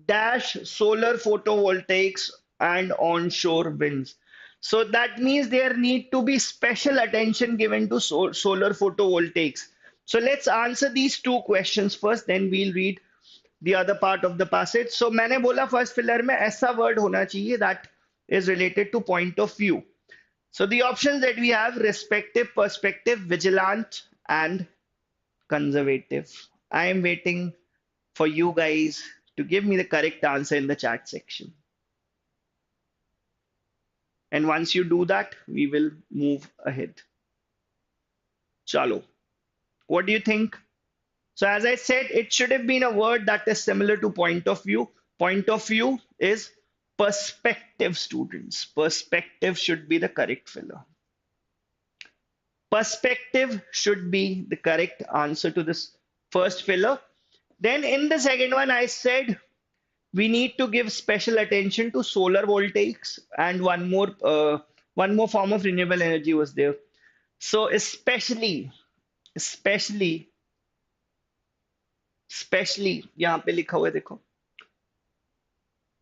dash solar photovoltaics and onshore winds. So that means there need to be special attention given to solar photovoltaics. So let's answer these two questions first, then we'll read the other part of the passage. So मैंने बोला first filler में ऐसा word होना चाहिए that is related to point of view. So the options that we have: respective, perspective, vigilant, and conservative. I am waiting for you guys to give me the correct answer in the chat section. And once you do that, we will move ahead. Chalo. What do you think? So as I said, it should have been a word that is similar to point of view. Point of view is perspective, students. Perspective should be the correct filler. Perspective should be the correct answer to this first filler. Then in the second one, I said we need to give special attention to solar voltaics, and one more form of renewable energy was there. So especially यहाँ पे लिखा हुआ है देखो,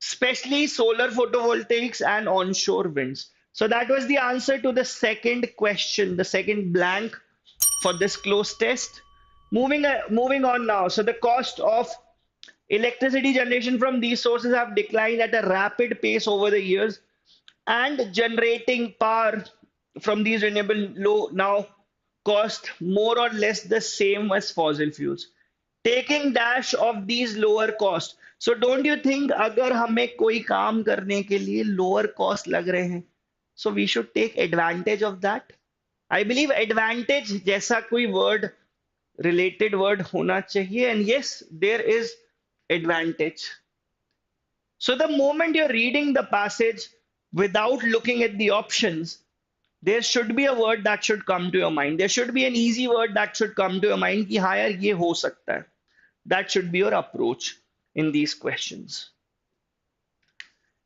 especially solar photovoltaics and onshore winds. So that was the answer to the second question, the second blank for this closed test. Moving on now. So the cost of electricity generation from these sources have declined at a rapid pace over the years, and generating power from these renewable low now cost more or less the same as fossil fuels. Taking dash of these lower cost. So don't you think अगर हमें कोई काम करने के लिए lower cost लग रहे हैं, so we should take advantage of that. I believe advantage जैसा कोई word, related word होना चाहिए, and yes, there is advantage. So the moment you're reading the passage without looking at the options, there should be a word that should come to your mind. There should be an easy word that should come to your mind कि हाँ यार ये हो सकता है. That should be your approach in these questions.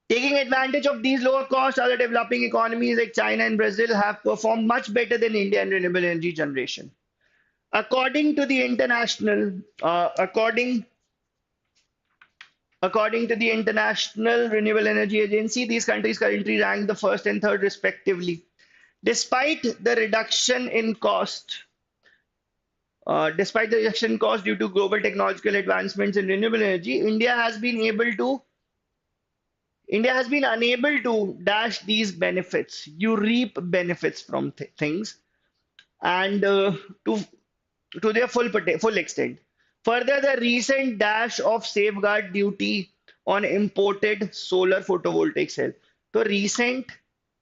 Taking advantage of these lower costs, other developing economies like China and Brazil have performed much better than India in renewable energy generation. According to the International Renewable Energy Agency, these countries currently rank the first and third respectively. Despite the reduction in cost due to global technological advancements in renewable energy, India has been unable to dash these benefits. You reap benefits from things, and to their full extent. Further, the recent dash of safeguard duty on imported solar photovoltaic cell. तो recent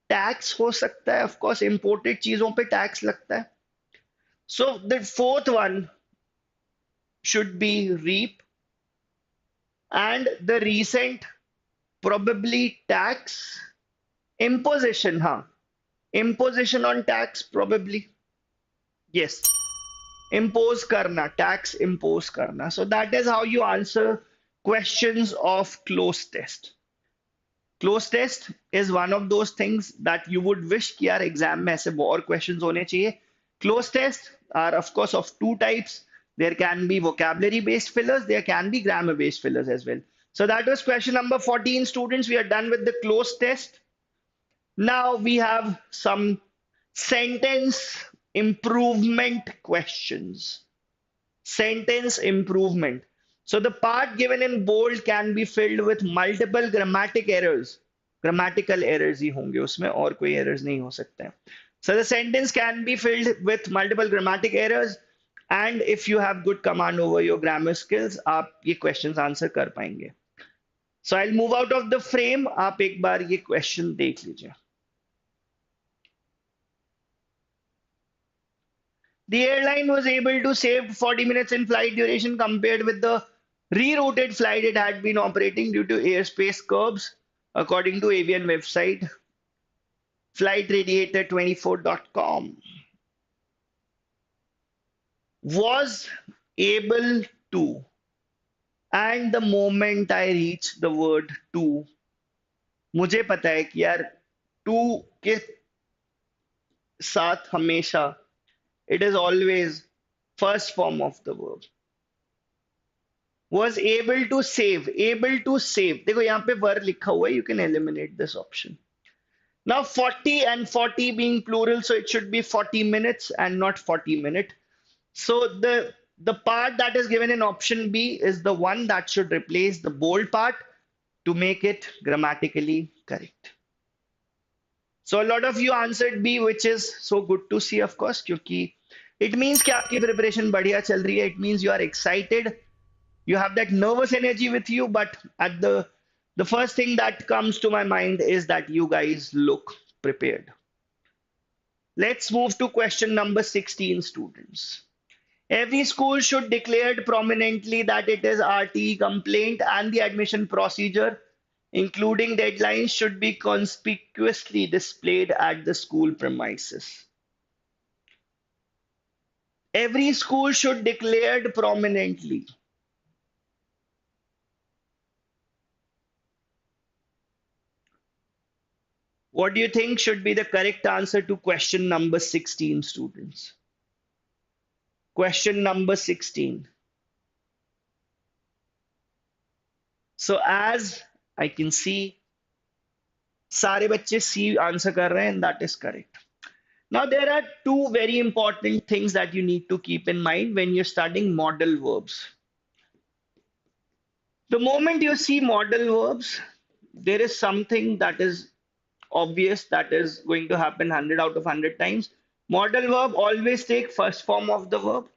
tax हो सकता है, of course imported चीजों पे tax लगता है. So the fourth one should be reap, and the recent probably tax imposition, imposition on tax probably, yes, impose karna, tax impose karna. So that is how you answer questions of closed test. Closed test is one of those things that you would wish कि यार exam में ऐसे और questions होने चाहिए. Closed tests are of course of two types. There can be vocabulary based fillers, there can be grammar based fillers as well. So that was question number 14, students. We are done with the closed test. Now we have some sentence improvement questions. Sentence improvement. So the part given in bold can be filled with multiple grammatic errors. Grammatical errors ही होंगे उसमें, और कोई errors नहीं हो सकते हैं. So the sentence can be filled with multiple grammatic errors, and if you have good command over your grammar skills, आप ये questions answer कर पाएंगे. So I'll move out of the frame. आप एक बार ये question देख लीजिए. The airline was able to save 40 minutes in flight duration compared with the rerouted flight it had been operating due to airspace curbs, according to avian website. flightradiator24.com. Was able to. And the moment I reach the word to, मुझे पता है कि यार to के साथ हमेशा it is always first form of the verb. Was able to save. Able to save. देखो यहाँ पे were लिखा हुआ है. You can eliminate this option. Now 40 and 40 being plural, so it should be 40 minutes and not 40 minute. So the part that is given in option B is the one that should replace the bold part to make it grammatically correct. So a lot of you answered B, which is so good to see, of course, क्योंकि it means कि आपकी preparation बढ़िया चल रही है. It means you are excited. You have that nervous energy with you, but at the first thing that comes to my mind is that you guys look prepared. Let's move to question number 16, students. Every school should declare prominently that it is RTE complaint, and the admission procedure, including deadlines, should be conspicuously displayed at the school premises. Every school should declare prominently. What do you think should be the correct answer to question number 16, students? Question number 16. So as I can see, सारे बच्चे C answer कर रहे हैं, and that is correct. Now there are two very important things that you need to keep in mind when you're studying modal verbs. The moment you see modal verbs, there is something that is obvious that is going to happen 100 out of 100 times. Modal verb always take first form of the verb.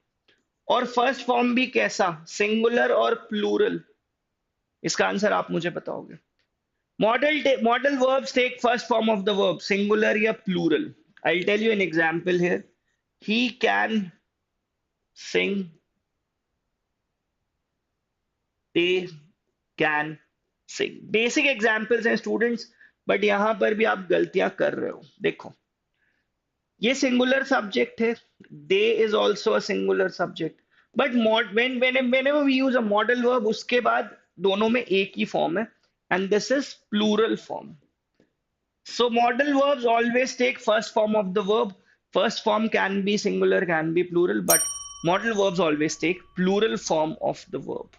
और first form भी कैसा, singular और plural? इसका answer आप मुझे बताओगे. Modal verbs take first form of the verb, singular या plural. I'll tell you an example here. He can sing. They can sing. Basic examples हैं students, but यहाँ पर भी आप गलतियां कर रहे हो. देखो, ये singular subject है. They is also a singular subject. But whenever we use a modal verb, उसके बाद दोनों में एक ही form है, and this is plural form. So modal verbs always take first form of the verb. First form can be singular, can be plural, but modal verbs always take plural form of the verb.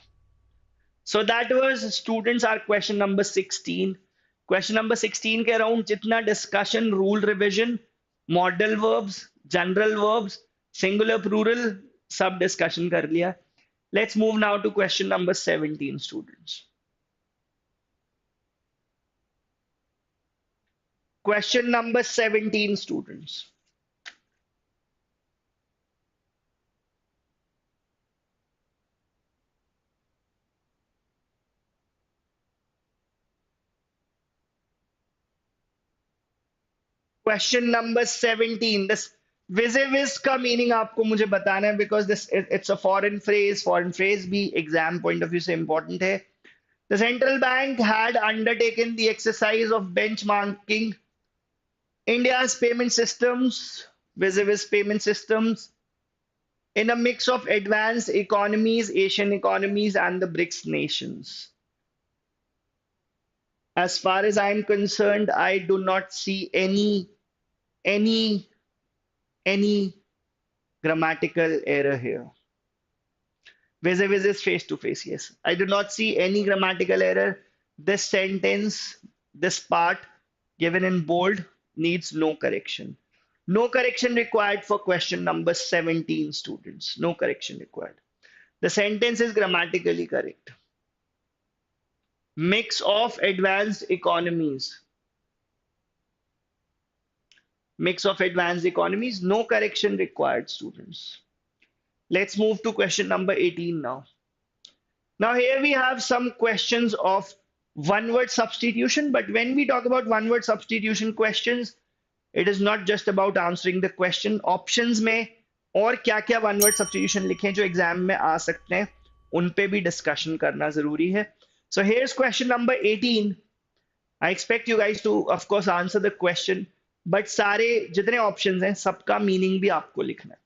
So that was, students, our question number 16. Question number 16 के around जितना discussion, rule revision, modal verbs, general verbs, singular, plural, सब discussion कर लिया. Let's move now to question number 17, students. Question number 17, students. Question number 17. This vis-a-vis का meaning आपको मुझे बताना है, because this it's a foreign phrase. Foreign phrase भी exam point of view से important है. The central bank had undertaken the exercise of benchmarking India's payment systems, vis-a-vis payment systems, in a mix of advanced economies, Asian economies, and the BRICS nations. As far as I'm concerned, I do not see any grammatical error here. Vis-a-vis is face to face, yes. I do not see any grammatical error. This sentence, this part given in bold, needs no correction. No correction required for question number 17, students. No correction required. The sentence is grammatically correct. Mix of advanced economies. Mix of advanced economies. No correction required, students. Let's move to question number 18 now. Now here we have some questions of one-word substitution, but when we talk about one-word substitution questions, it is not just about answering the question. Options में और क्या-क्या one-word substitution लिखें जो exam में आ सकते हैं, उन पे भी discussion करना जरूरी है. So here's question number 18. I expect you guys to, of course, answer the question. But सारे जितने ऑप्शंस हैं सबका मीनिंग भी आपको लिखना है.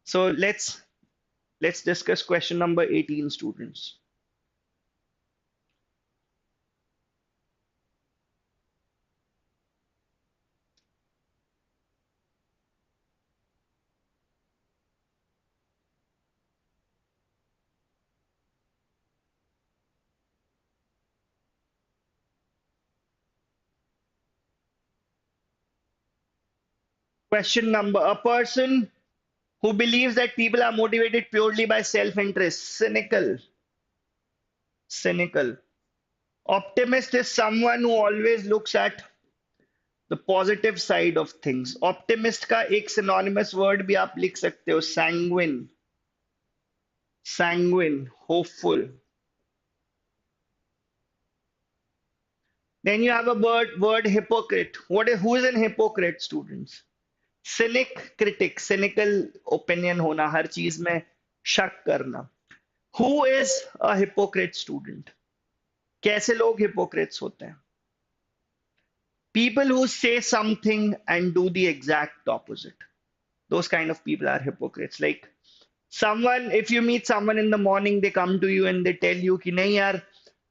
So let's discuss question number 18 students. Question number: a person who believes that people are motivated purely by self-interest. Cynical. Cynical. Optimist is someone who always looks at the positive side of things. Optimist का एक synonymous word भी आप लिख सकते हो, sanguine. Sanguine, hopeful. Then you have a word hypocrite. Who is an hypocrite, students? Cynic, critic, cynical opinion होना, हर चीज में शक करना. Who is a hypocrite, student? कैसे लोग hypocrites होते हैं? People who say something and do the exact opposite. Those kind of people are hypocrites. Like someone, if you meet someone in the morning, they come to you and they tell you कि नहीं यार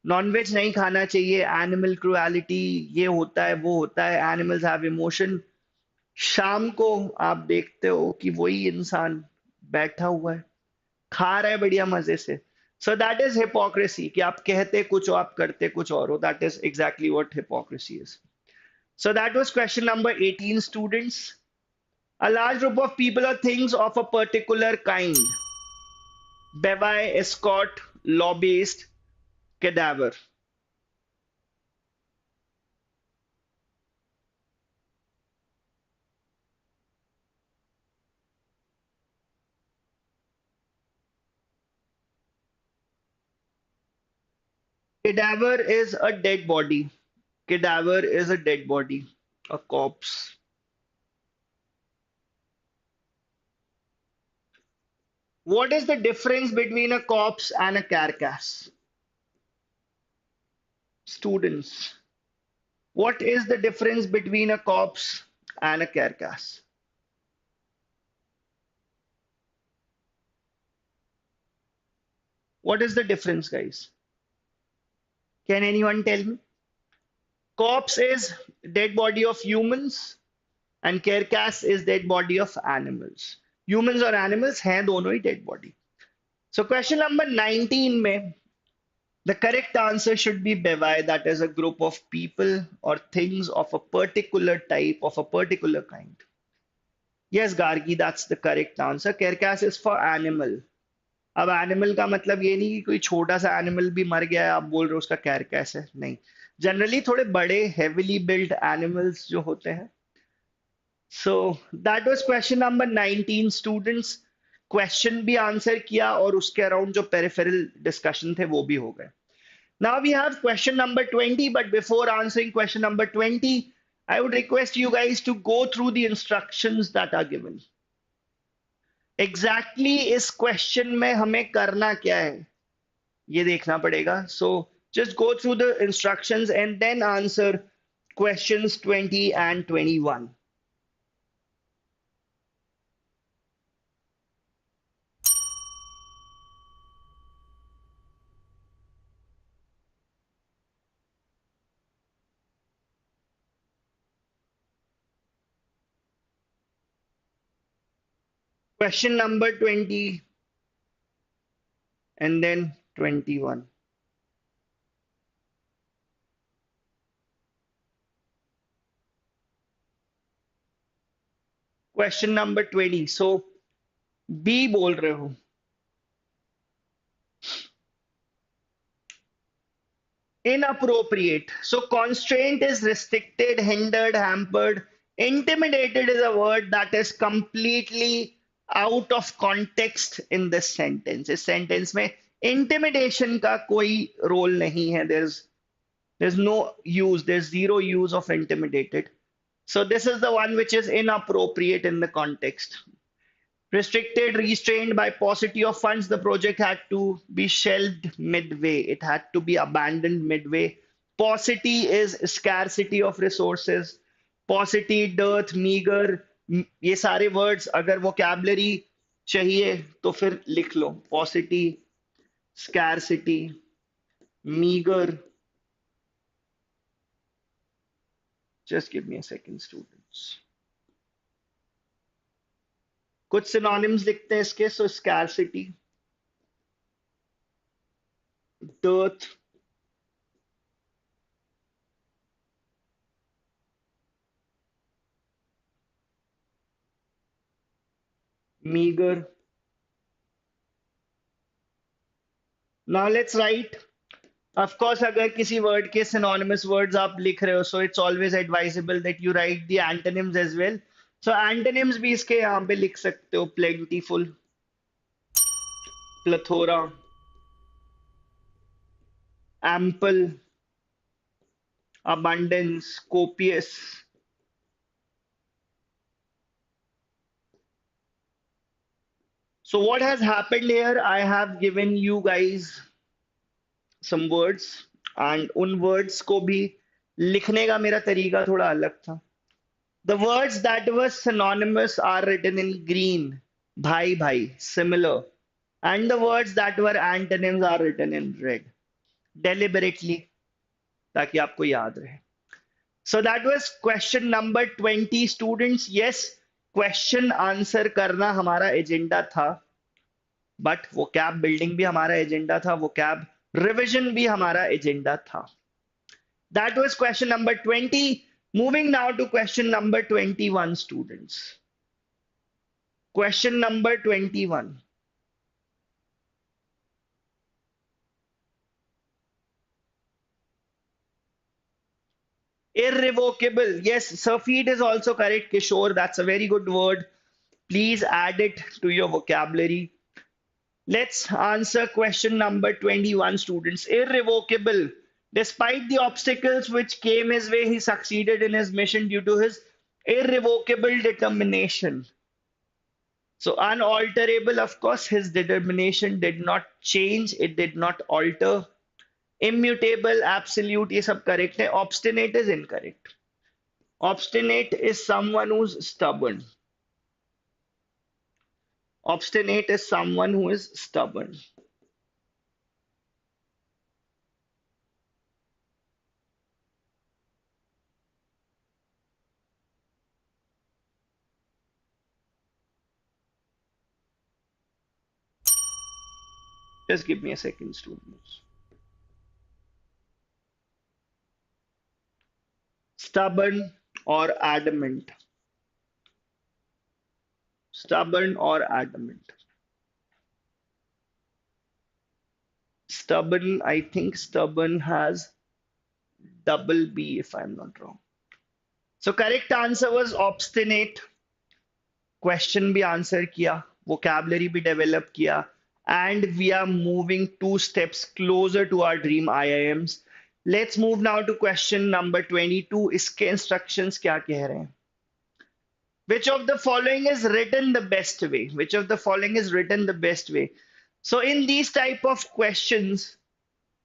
non-veg नहीं खाना चाहिए, animal cruelty ये होता है वो होता है, animals have emotion. शाम को आप देखते हो कि वही इंसान बैठा हुआ है, खा रहा है बढ़िया मजे से. So that is hypocrisy कि आप कहते कुछ और आप करते कुछ और हो. That is exactly what hypocrisy is. So that was question number 18, students. A large group of people or things of a particular kind. Bevi, escort, lobbyist, cadaver. Cadaver is a dead body. Cadaver is a dead body, a corpse. What is the difference between a corpse and a carcass? Students, what is the difference between a corpse and a carcass? What is the difference, guys? Can anyone tell me? Corpse is dead body of humans and carcass is dead body of animals. Humans और animals हैं दोनों ही dead body. So question number 19 में the correct answer should be bevi, that is a group of people or things of a particular type, of a particular kind. Yes, Gargi, that's the correct answer. Carcass is for animal. अब animal का मतलब ये नहीं कि कोई छोटा सा animal भी मर गया है आप बोल रहे हो उसका कैरकैस है, नहीं. जनरली थोड़े बड़े हेविली बिल्ड एनिमल्स जो होते हैं. सो that was question number 19 students. Question भी आंसर किया और उसके अराउंड जो पेरिफेरल डिस्कशन थे वो भी हो गए. Now we have question number 20, but before answering question number 20 I would request you guys to go through the instructions that are given. Exactly इस क्वेश्चन में हमें करना क्या है ये देखना पड़ेगा. So just go through the instructions and then answer questions 20 and 21. Question number 20 and then 21. Question number 20. So B बोल रहे हो. Inappropriate. So constraint is restricted, hindered, hampered. Intimidated is a word that is completely out of context in this sentence. इस sentence में intimidation का कोई role नहीं है. There's no use. There's zero use of intimidated. So this is the one which is inappropriate in the context. Restricted, restrained by paucity of funds, the project had to be shelved midway. It had to be abandoned midway. Paucity is scarcity of resources. Paucity, dearth, meagre, ये सारे words अगर vocabulary चाहिए तो फिर लिख लो. Paucity, scarcity, meagre. Just give me a second students. कुछ synonyms लिखते हैं इसके. So scarcity, dearth, meagre. Now let's write. Of course अगर किसी वर्ड के सिनोनिमस वर्ड्स आप लिख रहे हो, so it's always advisable that you write the antonyms as well. So antonyms भी इसके यहाँ पे लिख सकते हो. Plentiful, plethora, ample, abundance, copious. So what has happened here? I have given you guys some words and उन words को भी लिखने का मेरा तरीका थोड़ा अलग था. The words that were synonymous are written in green, भाई भाई, similar, and the words that were antonyms are written in red, deliberately, ताकि आपको याद रहे. So that was question number 20 students. Yes, question answer करना हमारा एजेंडा था, but वो कैब बिल्डिंग भी हमारा एजेंडा था, वो कैब रिविजन भी हमारा एजेंडा था. That was question number 20. Moving now to question number 21 students. Question number 21. Irrevocable. Yes, Safid is also correct. Kishore, that's a very good word. Please add it to your vocabulary. Let's answer question number 21, students. Irrevocable. Despite the obstacles which came his way, he succeeded in his mission due to his irrevocable determination. So, unalterable, of course, his determination did not change, it did not alter. Immutable, absolute, ये सब correct है. Obstinate is incorrect. Obstinate is someone who's stubborn. Obstinate is someone who is stubborn. Just give me a second, students. Stubborn or adamant. Stubborn or adamant. Stubborn, I think stubborn has double B if I'm not wrong. So correct answer was obstinate. Question भी answer किया, vocabulary भी develop किया, and we are moving 2 steps closer to our dream IIMs. Let's move now to question number 22. इसके instructions क्या कह रहे हैं? Which of the following is written the best way? Which of the following is written the best way? So in these type of questions,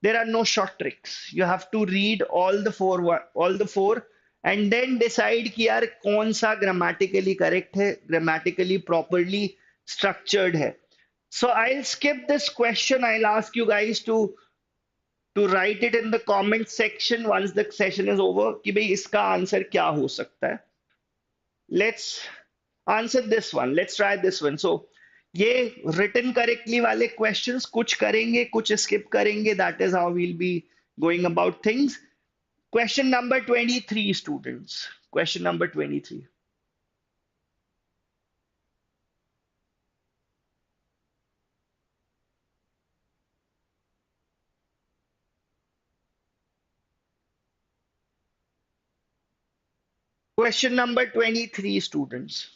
there are no short tricks. You have to read all the four, and then decide कि यार कौन सा grammatically correct है, grammatically properly structured है. So I'll skip this question. I'll ask you guys to write it in the comment section once the session is over कि भाई इसका answer क्या हो सकता है. Let's answer this one. Let's try this one. So ये written correctly वाले questions कुछ करेंगे, कुछ skip करेंगे. That is how we'll be going about things. Question number 23, students. Question number 23. Question number 23, students.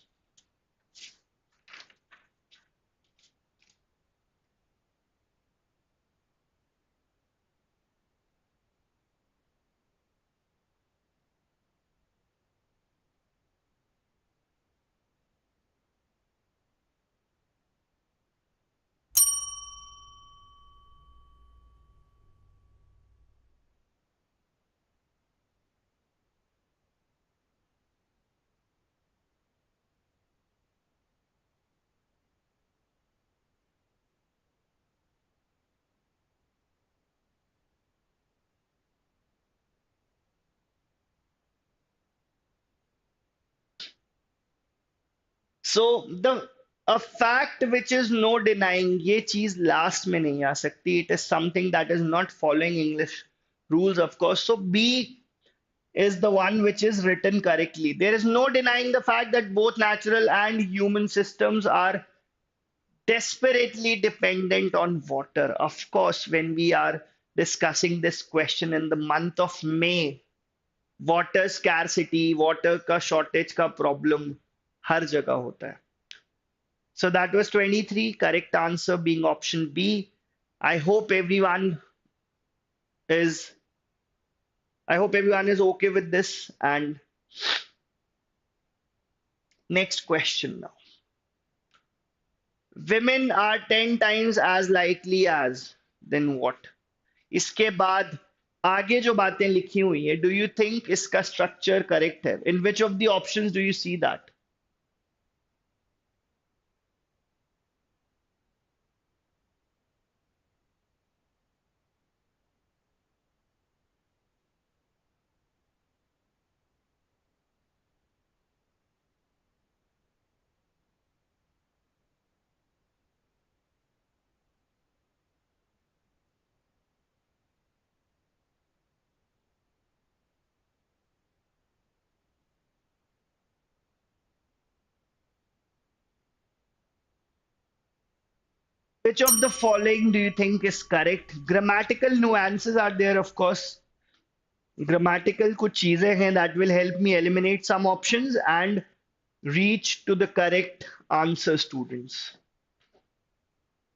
So the a fact which is no denying, ये चीज last में नहीं आ सकती. It is something that is not following English rules, of course. So B is the one which is written correctly. There is no denying the fact that both natural and human systems are desperately dependent on water. Of course, when we are discussing this question in the month of May, water scarcity, water का shortage का problem हर जगह होता है. So that was 23, correct answer being option B. I hope everyone is I hope everyone is okay with this. And next question now. Women are 10 times as likely as, then what? इसके बाद आगे जो बातें लिखी हुई है, do you think इसका structure correct है? In which of the options do you see that? Which of the following do you think is correct? Grammatical nuances are there, of course. Grammatical कुछ चीजें हैं that will help me eliminate some options and reach to the correct answer, students.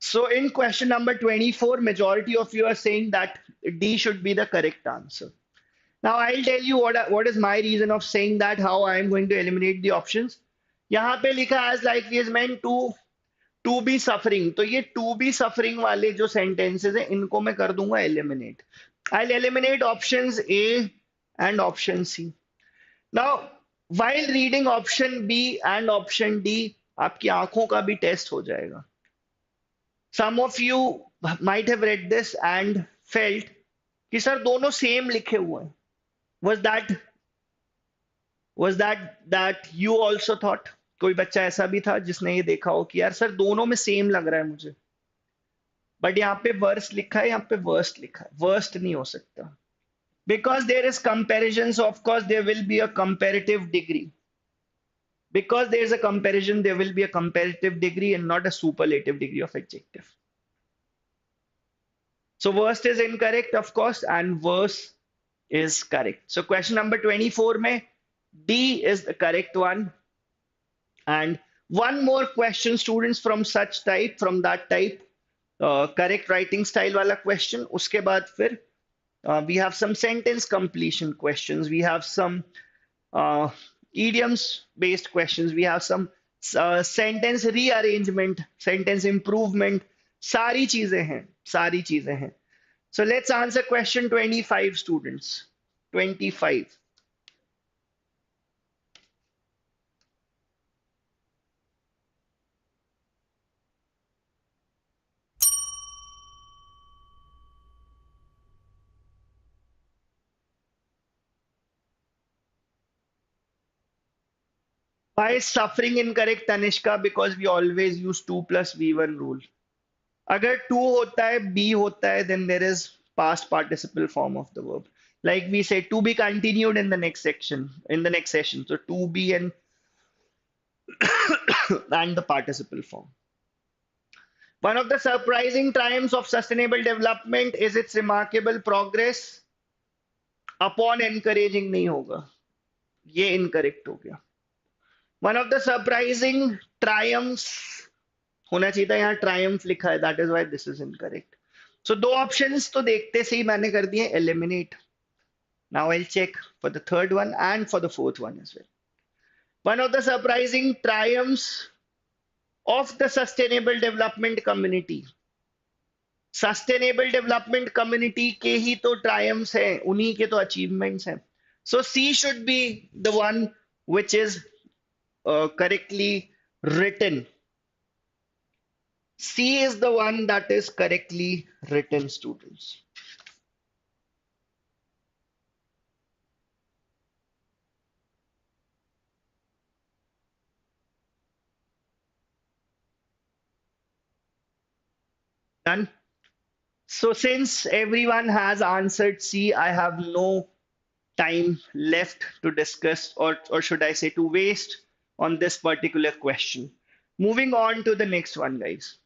So in question number 24, majority of you are saying that D should be the correct answer. Now I'll tell you what is my reason of saying that, how I am going to eliminate the options. यहाँ पे लिखा as likely as meant to be suffering. तो ये to be suffering वाले जो sentences हैं इनको मैं कर दूंगा eliminate. I'll eliminate options A and option C. Now while reading option B and option D, आपकी आंखों का भी टेस्ट हो जाएगा. Some of you might have read this and felt कि सर दोनों सेम लिखे हुए हैं. Was that you also thought? कोई बच्चा ऐसा भी था जिसने ये देखा हो कि यार सर दोनों में सेम लग रहा है मुझे, बट यहाँ पे वर्स्ट लिखा है, यहाँ पे वर्स्ट लिखा है. वर्स्ट नहीं हो सकता, because there is comparison, so of course there will be a comparative degree. Because there is a comparison, there will be a comparative degree and not a superlative degree of adjective. So worst is incorrect, of course, and worse is correct. So question number 24 mein D is the correct one. And one more question, students, from that type, correct writing style wala question. Uske baad fir we have some sentence completion questions. We have some idioms based questions. We have some sentence rearrangement, sentence improvement. सारी चीजें हैं. So let's answer question 25, students. 25. Why is suffering incorrect, Tanishka? Because we always use 2 plus V1 rule. अगर 2 होता है, B होता है, then there is past participle form of the verb. Like we say, to be continued in the next section, So to be and the participle form. One of the surprising triumphs of sustainable development is its remarkable progress upon encouraging नहीं होगा. ये incorrect हो गया. One of the surprising triumphs होना चाहिए था, यहाँ triumph लिखा है, that is why this is incorrect. So दो options तो देखते से ही मैंने कर दिए eliminate. Now I'll check for the third one and for the fourth one as well. One of the surprising triumphs of the sustainable development community. Sustainable development community के ही तो triumphs हैं, उन्हीं के तो achievements हैं. So C should be the one which is correctly written. C is the one that is correctly written, students. Done. So since everyone has answered C, I have no time left to discuss, or should I say to waste on this particular question. Moving on to the next one, guys.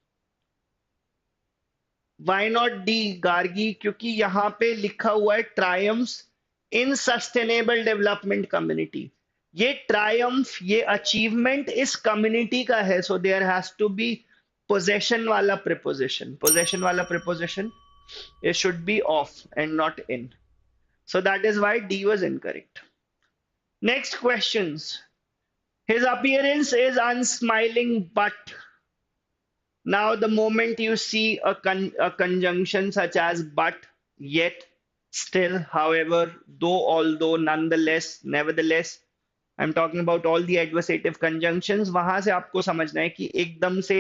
Why not D, Gargi? क्योंकि यहाँ पे लिखा हुआ है triumphs in sustainable development community. ये triumph, ये achievement इस community का है, so there has to be possession वाला preposition. Possession वाला preposition, it should be of and not in. So that is why D was incorrect. Next questions. His appearance is unsmiling, but now the moment you see a conjunction such as but, yet, still, however, though, although, nonetheless, nevertheless, I'm talking about all the adversative conjunctions, वहां से आपको समझना है कि एकदम से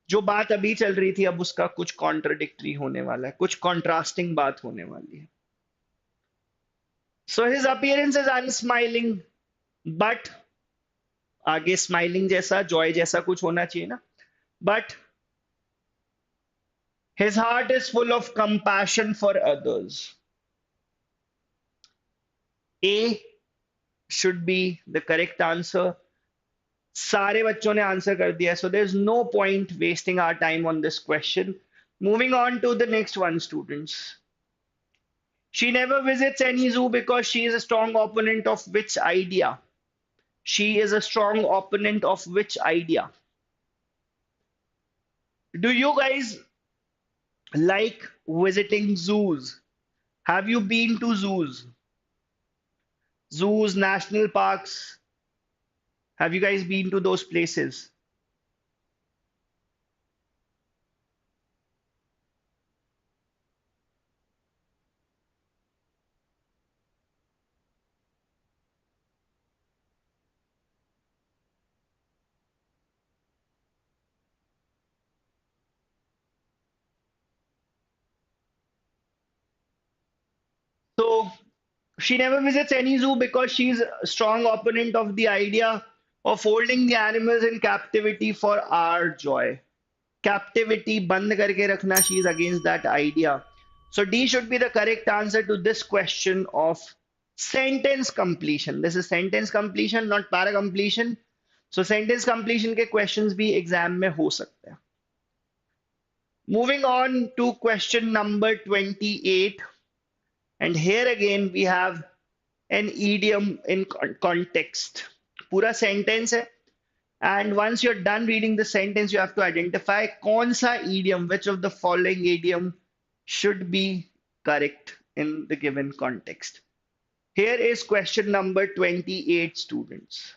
जो बात अभी चल रही थी अब उसका कुछ कॉन्ट्रडिक्टरी होने वाला है, कुछ कॉन्ट्रास्टिंग बात होने वाली है. So his appearance is unsmiling, but आगे स्माइलिंग जैसा, जॉय जैसा कुछ होना चाहिए ना. But his heart is full of compassion for others. A should be the correct answer. सारे बच्चों ने आंसर कर दिया, so there's no point wasting our time on this question. Moving on to the next one, students. She never visits any zoo because she is a strong opponent of which idea? She is a strong opponent of which idea? Do you guys like visiting zoos? Have you been to zoos? Zoos, national parks? Have you guys been to those places? So she never visits any zoo because she's a strong opponent of the idea of holding the animals in captivity for our joy. Captivity, बंद करके रखना, she is against that idea. So D should be the correct answer to this question of sentence completion. This is sentence completion, not para completion. So sentence completion के questions भी exam में हो सकते हैं. Moving on to question number 28. And here again we have an idiom in context. पूरा sentence है. And once you're done reading the sentence, you have to identify कौन सा idiom, which of the following idiom should be correct in the given context. Here is question number 28, students.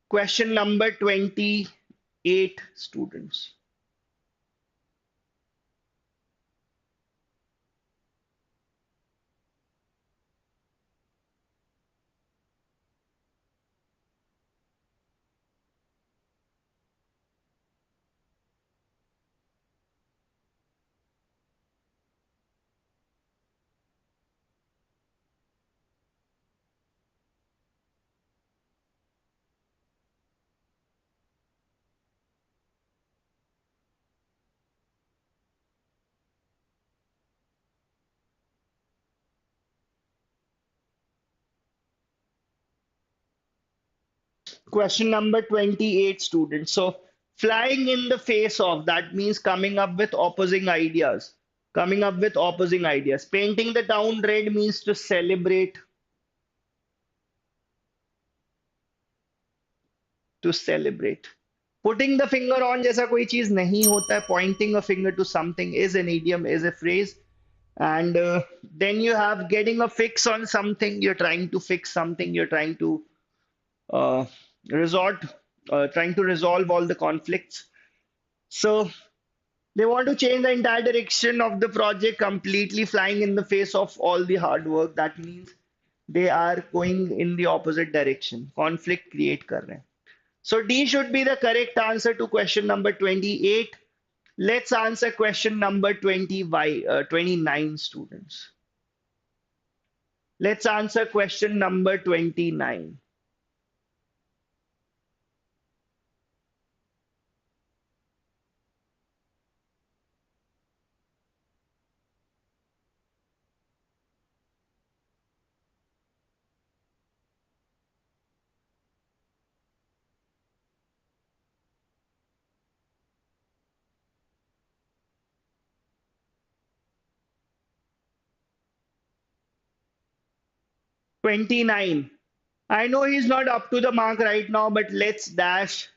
Question number 28, students. Question number 28, students. So, flying in the face of, that means coming up with opposing ideas. Coming up with opposing ideas. Painting the town red means to celebrate. To celebrate. Putting the finger on जैसा कोई चीज नहीं होता है. Pointing a finger to something is an idiom, is a phrase. And then you have getting a fix on something. You're trying to fix something. You're trying to uh, trying to resolve all the conflicts. So they want to change the entire direction of the project, completely flying in the face of all the hard work. That means they are going in the opposite direction. Conflict create कर रहे हैं. So D should be the correct answer to question number 28. Let's answer question number 29, students. Let's answer question number 29. 29. I know he's not up to the mark right now, but let's dash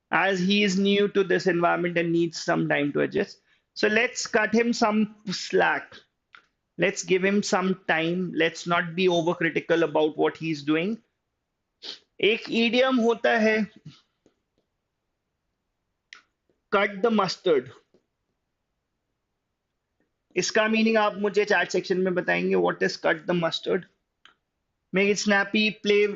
as he is new to this environment and needs some time to adjust. So let's cut him some slack. Let's give him some time. Let's not be overcritical about what he's doing. एक idiom होता है cut the mustard. इसका meaning आप मुझे chat section में बताएंगे. What is cut the mustard? Make it snappy, play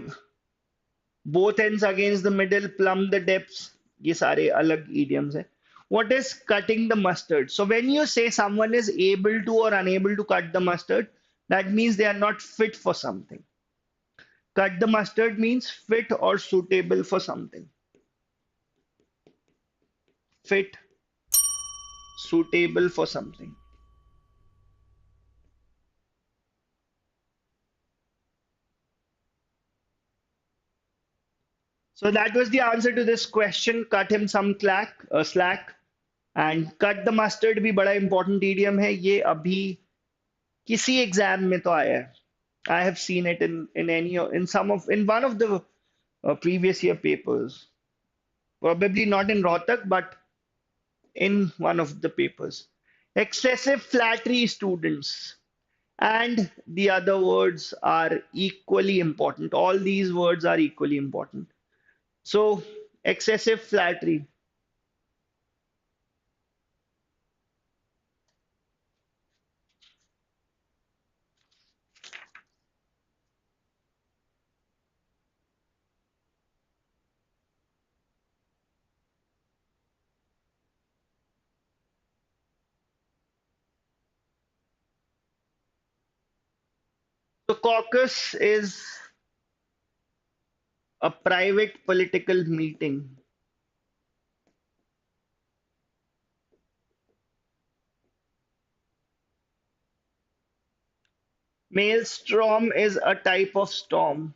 both ends against the middle, plumb the depths. ये सारे अलग idioms हैं. What is cutting the mustard? So when you say someone is able to or unable to cut the mustard, that means they are not fit for something. Cut the mustard means fit or suitable for something. Fit, suitable for something. So that was the answer to this question. Cut him some slack. And cut the mustard भी बड़ा important idiom है. ये अभी किसी exam में तो आया है. I have seen it in one of the previous year papers. Probably not in Rohtak, but in one of the papers. Excessive flattery, students. And the other words are equally important. All these words are equally important. So, excessive flattery. So, caucus is a private political meeting. Maelstrom is a type of storm.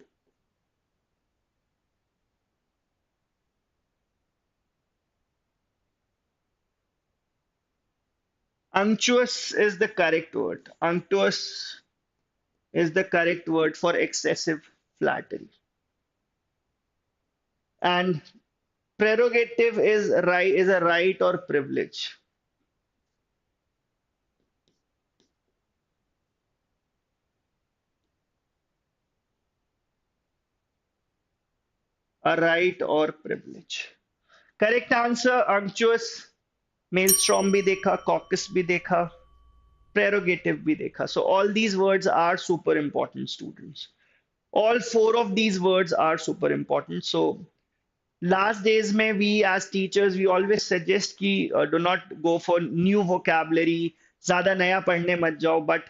Unctuous is the correct word. Unctuous is the correct word for excessive flattery. And prerogative is a right or privilege. A right or privilege. Correct answer, unctuous. Maelstrom भी देखा, caucus भी देखा, prerogative भी देखा. So all these words are super important, students. All four of these words are super important. So last days में we as teachers we always suggest कि do not go for new vocabulary, ज़्यादा नया पढ़ने मत जाओ. But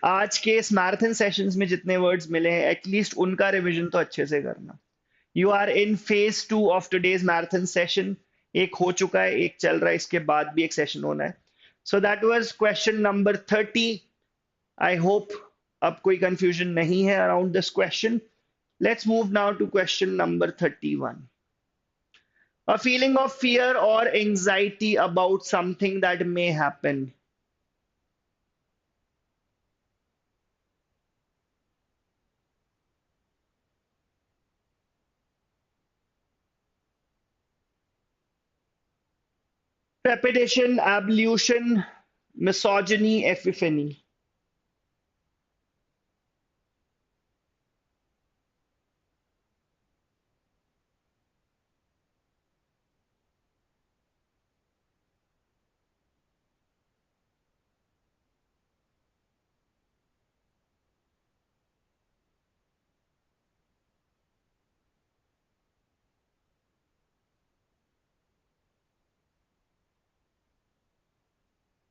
आज के इस मैराथन सेशंस में जितने वर्ड्स मिले हैं एटलीस्ट उनका रिवीजन तो अच्छे से करना. You are in phase 2 of today's marathon session. एक हो चुका है, एक चल रहा है, इसके बाद भी एक सेशन होना है. So that was question number 30. I hope अब कोई कंफ्यूजन नहीं है around this question. Let's move now to question number 31. A feeling of fear or anxiety about something that may happen. Trepidation, ablution, misogyny, epiphany.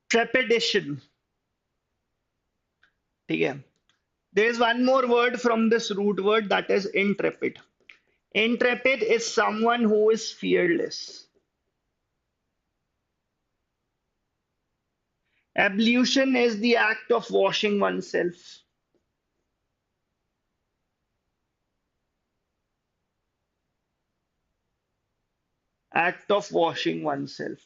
Trepidation. ठीक है. There is one more word from this root word, that is intrepid. Intrepid is someone who is fearless. Ablution is the act of washing oneself. Act of washing oneself.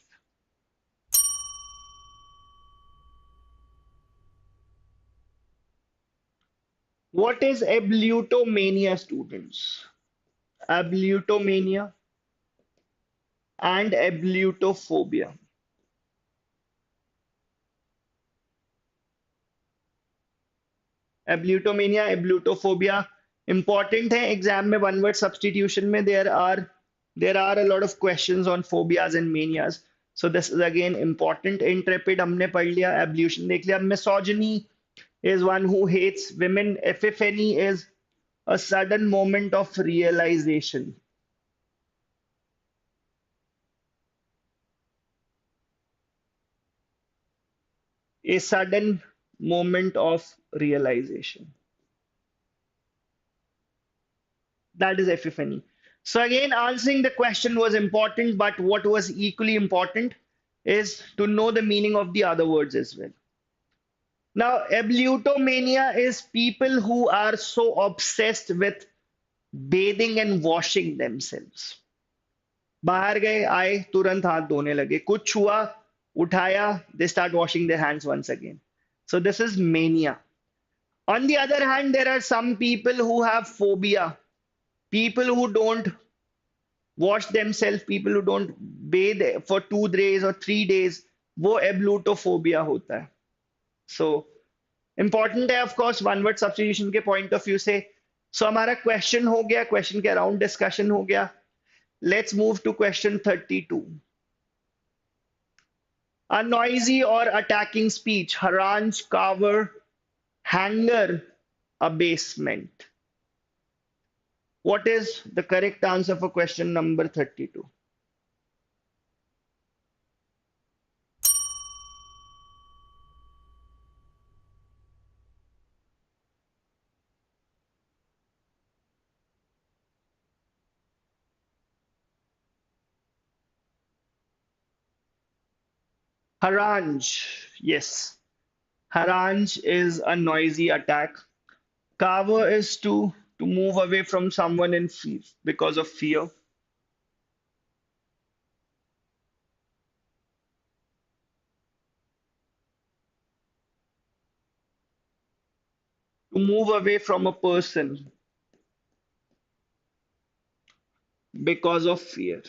What is ablutomania, students? Ablutomania and ablutophobia. Ablutomania, ablutophobia important है exam में. One word substitution में there are a lot of questions on phobias and manias. So this is again important. Intrepid हमने पढ़ लिया, ablution देख लिया. Misogyny is one who hates women. Epiphany is a sudden moment of realization. A sudden moment of realization. That is epiphany. So again, answering the question was important, but what was equally important is to know the meaning of the other words as well. Now, ablutomania is people who are so obsessed with bathing and washing themselves. बाहर गए, आए, तुरंत हाथ धोने लगे, कुछ हुआ, उठाया, they start washing their hands once again. So this is mania. On the other hand, there are some people who have phobia. People who don't wash themselves, people who don't bathe for 2 days or 3 days, वो ablutophobia होता है. So important है, of course, one word substitution के point of view से. So हमारा question हो गया, question के around discussion हो गया. Let's move to question 32. A noisy or attacking speech, harangue, cover, hanger, abasement. What is the correct answer for question number 32? Harangue. Yes. Harangue is a noisy attack. Cover is to move away from someone in fear, because of fear. To move away from a person because of fear.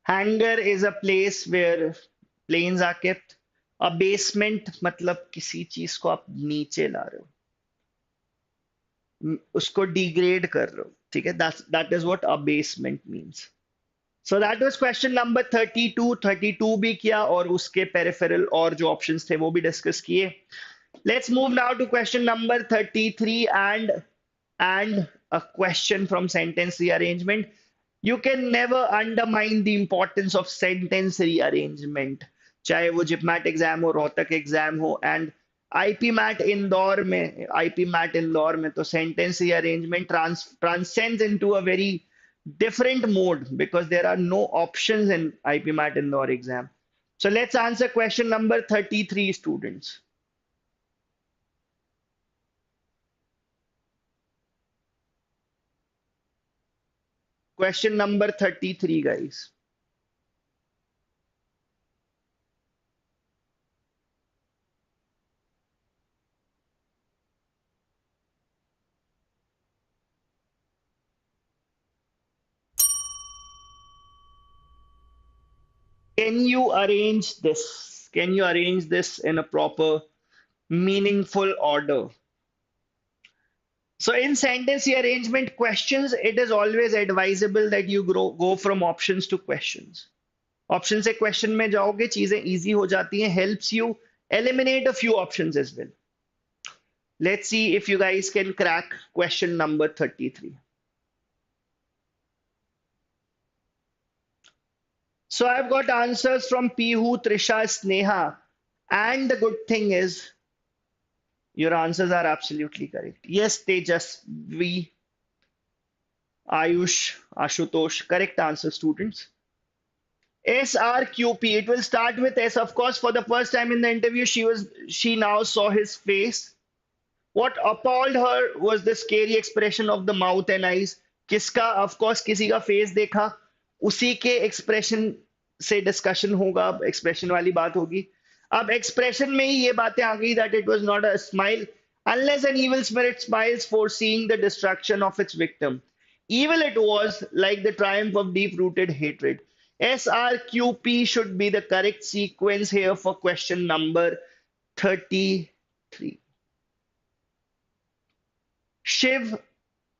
Hangar is a place where planes are kept. Abasement मतलब किसी चीज को आप नीचे ला रहे हो, उसको degrade कर रहे हो, ठीक है. that is what abasement means. So that was question number 32. 32 भी किया और उसके peripheral और जो options थे वो भी discuss किए. Let's move now to question number 33 and a question from sentence rearrangement. You can never undermine the importance of sentence rearrangement. चाहे वो जिपमैट एग्जाम हो, रोहतक एग्जाम हो, एंड IPMAT इंदौर में तो sentence rearrangement transcends into a very different mode because there are no options in IPMAT Indore exam. So let's answer question number 33, students. Question number 33, guys. Can you arrange this? Can you arrange this in a proper, meaningful order? So in sentence rearrangement questions, it is always advisable that you go from options to questions. Option से question में जाओगे, चीजें easy हो जाती हैं, helps you eliminate a few options as well. Let's see if you guys can crack question number 33. So I've got answers from Pihu, Trisha, Sneha, and the good thing is your answers are absolutely correct. Yes, Tejas, we, Ayush, Ashutosh, correct answer, students. SRQP, it will start with S. Of course, for the first time in the interview, she now saw his face. What appalled her was the scary expression of the mouth and eyes. किसका? Of course, किसी का face देखा, उसी के expression से discussion होगा, अब expression वाली बात होगी. अब expression में ही ये बातें आ गई that it was not a smile unless an evil spirit smiles foreseeing the destruction of its victim. Evil it was, like the triumph of deep-rooted hatred. SRQP should be the correct sequence here for question number 33. Shiv,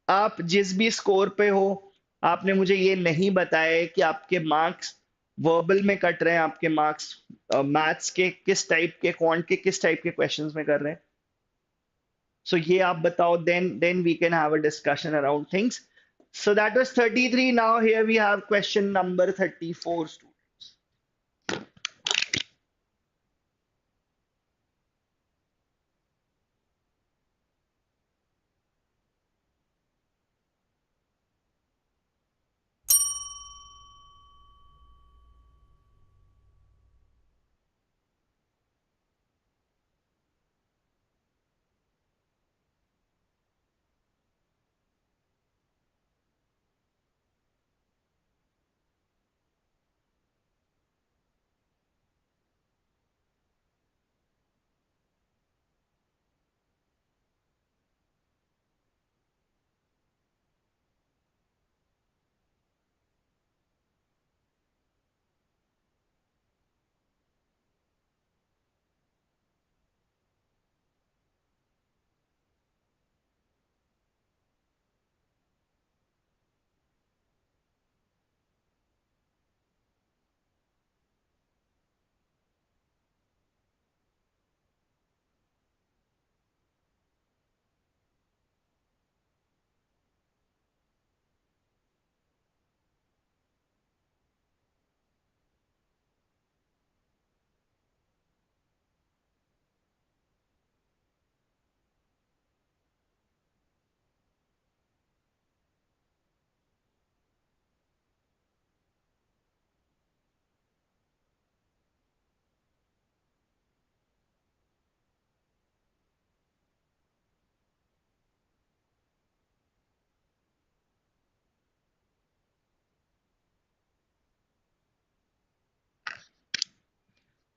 आप जिस भी score पे हो, आपने मुझे ये नहीं बताया कि आपके मार्क्स वर्बल में कट रहे हैं, आपके मार्क्स मैथ्स के किस टाइप के, क्वांट के किस टाइप के क्वेश्चंस में कर रहे हैं. सो ये आप बताओ, then we can have a discussion around things. So that was 33. Now here we have question number 34, students.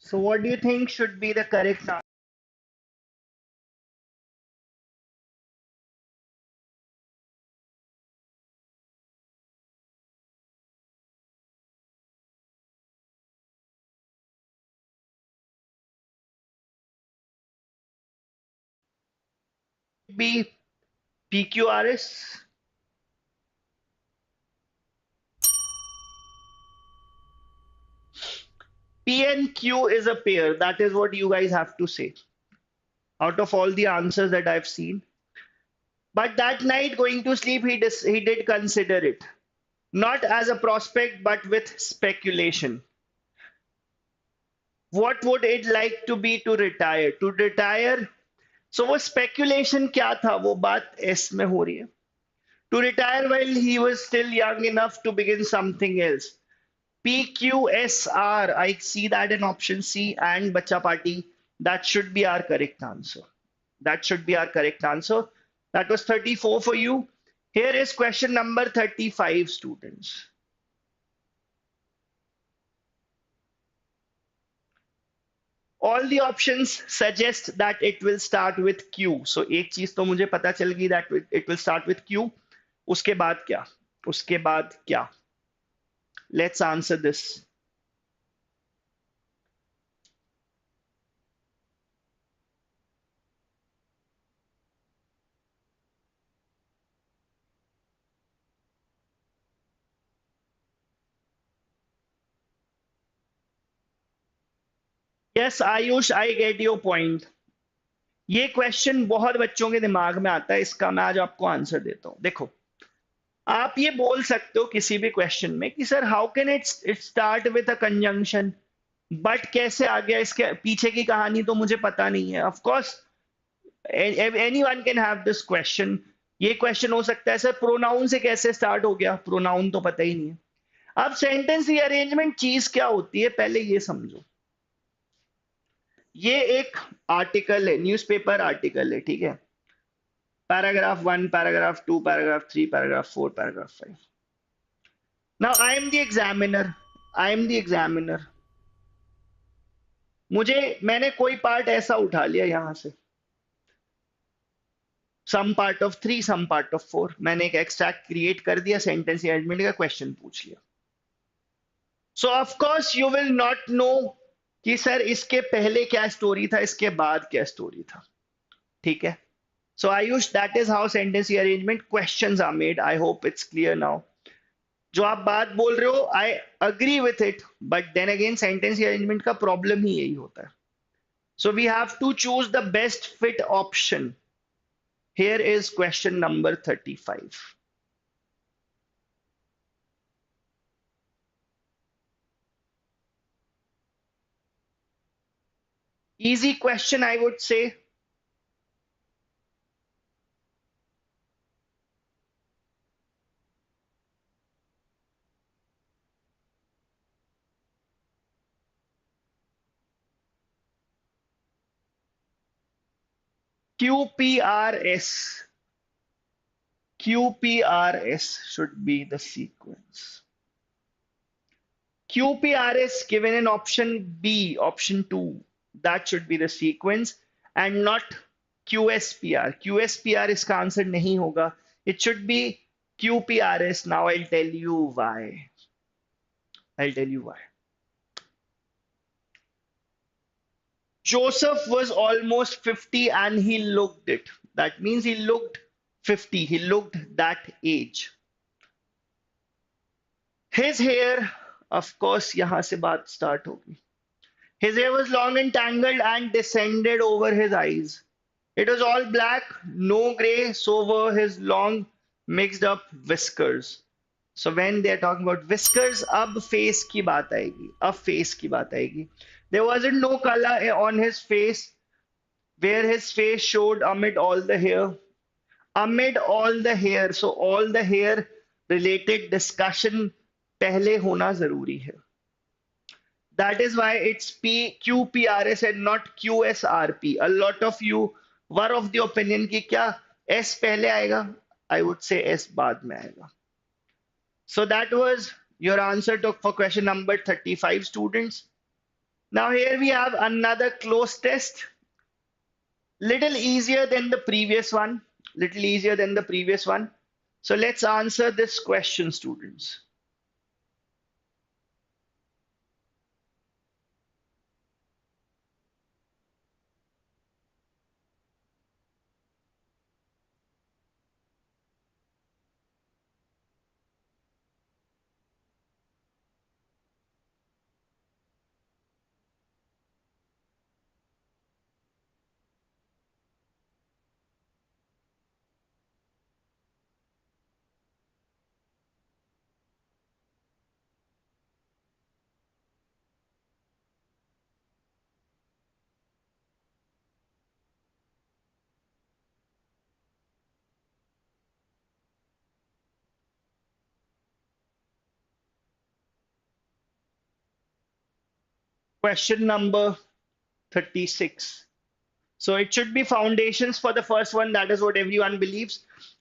So what do you think should be the correct answer? Be PQRS? P and Q is a pair. That is what you guys have to say. Out of all the answers that I've seen. But that night going to sleep, he did consider it. Not as a prospect, but with speculation. What would it like to be to retire? To retire. So वो speculation क्या था? वो बात S में हो रही है. To retire while he was still young enough to begin something else. PQSR, I see that in option C, and Bacha Party. That should be our correct answer. That should be our correct answer. That was 34 for you. Here is question number 35, students. All the options suggest that it will start with Q. So एक चीज तो मुझे पता चल गई that it will start with Q. उसके बाद क्या? उसके बाद क्या? Let's answer this. Yes, Ayush, I get your point. ये क्वेश्चन बहुत बच्चों के दिमाग में आता है, इसका मैं आज आपको आंसर देता हूं. देखो, आप ये बोल सकते हो किसी भी क्वेश्चन में कि sir how can it start with a conjunction, but कैसे आ गया, इसके पीछे की कहानी तो मुझे पता नहीं है। Of course anyone can have this question. ये क्वेश्चन हो सकता है सर प्रोनाउन से कैसे स्टार्ट हो गया, प्रोनाउन तो पता ही नहीं है। अब सेंटेंस रीअरेंजमेंट चीज क्या होती है पहले ये समझो। ये एक आर्टिकल है, न्यूज़पेपर आर्टिकल है, ठीक है। Paragraph 1, paragraph 2, paragraph 3, paragraph 4, paragraph 5। Now I am the examiner, I am the examiner. मैंने कोई पार्ट ऐसा उठा लिया यहां से, some part of 3, some part of 4। मैंने एक एक्सट्रैक्ट क्रिएट कर दिया, सेंटेंस अरेंजमेंट का क्वेश्चन पूछ लिया। सो of course you will not know कि सर इसके पहले क्या स्टोरी था, इसके बाद क्या स्टोरी था, ठीक है। So Ayush, that is how sentence rearrangement questions are made. I hope it's clear now. जो आप बात बोल रहे हो, I agree with it, but then again sentence rearrangement का problem ही यही होता है। So we have to choose the best fit option. Here is question number 35. Easy question, I would say. QPRS. QPRS should be the sequence. QPRS given in option B, option 2, that should be the sequence and not QSPR. QSPR इसका answer नहीं होगा. It should be QPRS. Now I'll tell you why. I'll tell you why. Joseph was almost 50 and he looked it. That means he looked 50. He looked that age. His hair, of course, यहाँ से बात start होगी. His hair was long and tangled and descended over his eyes. It was all black, no gray, so were his long mixed up whiskers. So when they are talking about whiskers, अब face की बात आएगी. अब face की बात आएगी. There wasn't no color on his face, where his face showed amid all the hair. Amid all the hair. So all the hair related discussion पहले होना जरूरी है. That is why it's QPRS and not QSRP. A lot of you were of the opinion कि क्या S पहले आएगा? I would say S बाद में आएगा. So that was your answer for question number 35, students. Now here we have another close test. Little easier than the previous one. Little easier than the previous one. So let's answer this question, students. Question number 36. So it should be foundations for the first one. That is what everyone believes.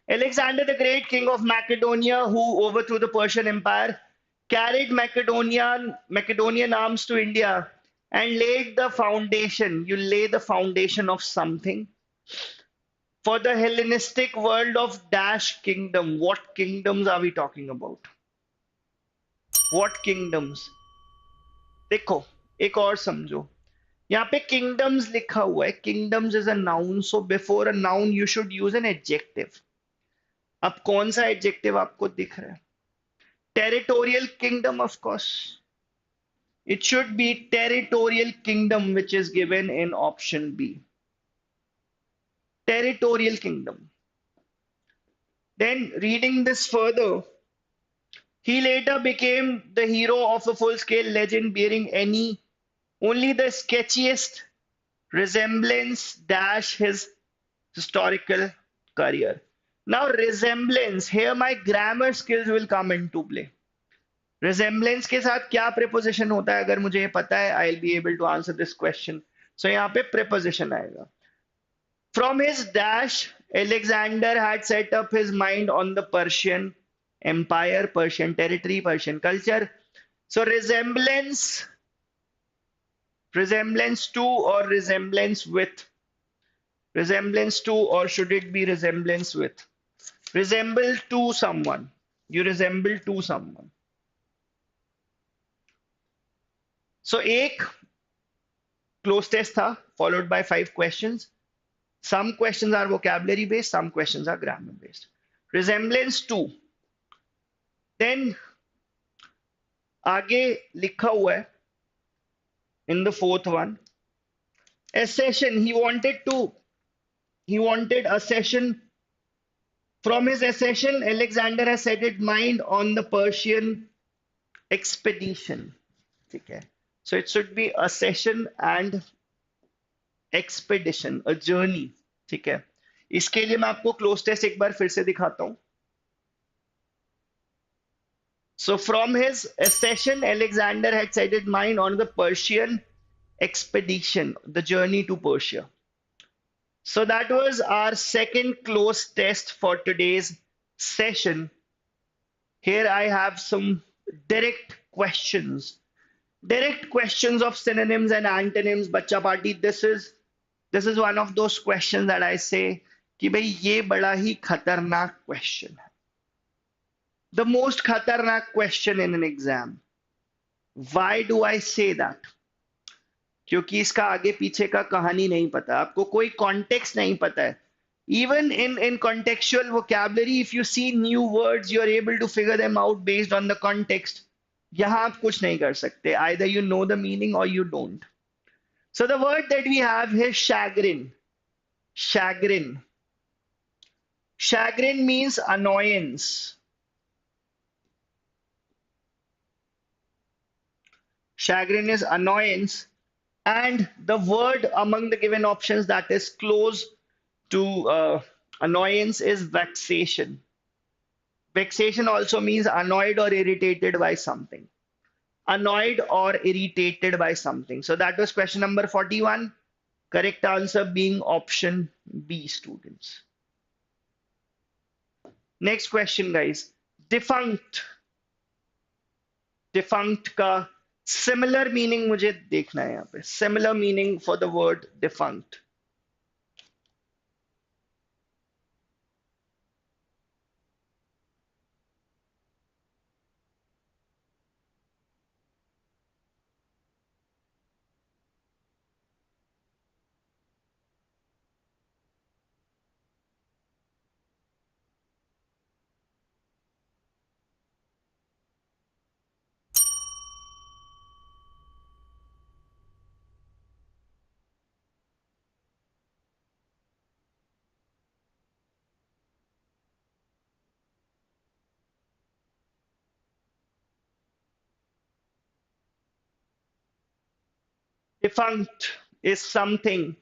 Alexander the Great, king of Macedonia, who overthrew the Persian Empire, carried Macedonian arms to India and laid the foundation. You lay the foundation of something for the Hellenistic world of dash kingdom. What kingdoms are we talking about? What kingdoms? देखो एक और समझो, यहाँ पे kingdoms लिखा हुआ है. Kingdoms is a noun, so before a noun you should use an adjective. अब कौन सा adjective आपको दिख रहा है? Territorial kingdom, of course. It should be territorial kingdom, which is given in option B. Territorial kingdom. Then reading this further, he later became the hero of a full-scale legend bearing only the sketchiest resemblance dash his historical career. Now resemblance, here my grammar skills will come into play. Resemblance के साथ क्या preposition होता है अगर मुझे ये पता है, I'll be able to answer this question. So यहाँ पे preposition आएगा. From his dash, Alexander had set up his mind on the Persian Empire, Persian territory, Persian culture. So resemblance to or resemblance with? Resemblance to or should it be resemblance with? Resemble to someone. You resemble to someone. So एक close test था, followed by 5 questions. Some questions are vocabulary based, some questions are grammar based. Resemblance to. Then आगे लिखा हुआ है in the fourth one. Accession. He wanted accession. From his accession, Alexander has set his mind on the Persian expedition. Okay. So it should be accession and expedition, a journey. ठीक है. इसके लिए मैं आपको close test एक बार फिर से दिखाता हूँ. So from his accession, Alexander had set his mind on the Persian expedition, the journey to Persia. So that was our second close test for today's session. Here I have some direct questions. Direct questions of synonyms and antonyms. Bacha party, this is one of those questions that I say कि भाई ये बड़ा ही खतरनाक question है. The most खतरनाक question in an exam. Why do I say that? क्योंकि इसका आगे पीछे का कहानी नहीं पता, आपको कोई कॉन्टेक्स्ट नहीं पता है. Even in contextual vocabulary, if you see new words, you are able to figure them out based on the context. यहाँ आप कुछ नहीं कर सकते. Either you know the meaning or you don't. So the word that we have is chagrin. Chagrin. Chagrin means annoyance. Chagrin is annoyance. And the word among the given options that is close to annoyance is vexation. Vexation also means annoyed or irritated by something. Annoyed or irritated by something. So that was question number 41. Correct answer being option B, students. Next question, guys. Defunct. Defunct का similar meaning मुझे देखना है यहाँ पे. Similar meaning for the word defunct. Defunct is something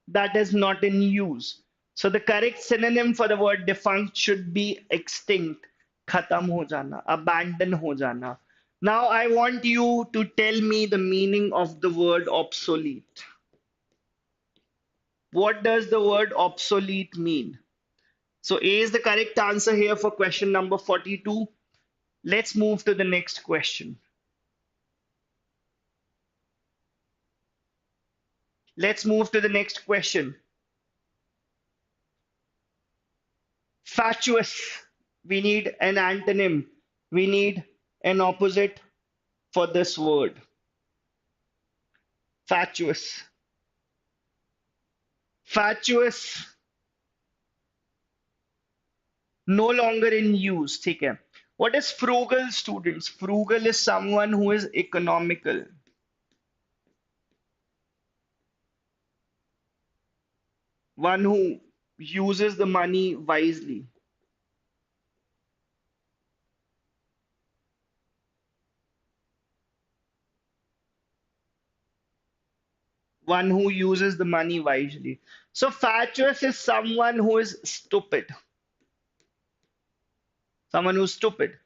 that is not in use. So the correct synonym for the word defunct should be extinct, khatam ho jana, abandon ho jana. Now I want you to tell me the meaning of the word obsolete. What does the word obsolete mean? So A is the correct answer here for question number 42. Let's move to the next question. Let's move to the next question. Fatuous. We need an antonym. We need an opposite for this word. Fatuous. Fatuous. No longer in use. ठीक है. What is frugal, students? Frugal is someone who is economical. One who uses the money wisely. one who uses the money wisely. So fatuous is someone who is stupid. Someone who's stupid.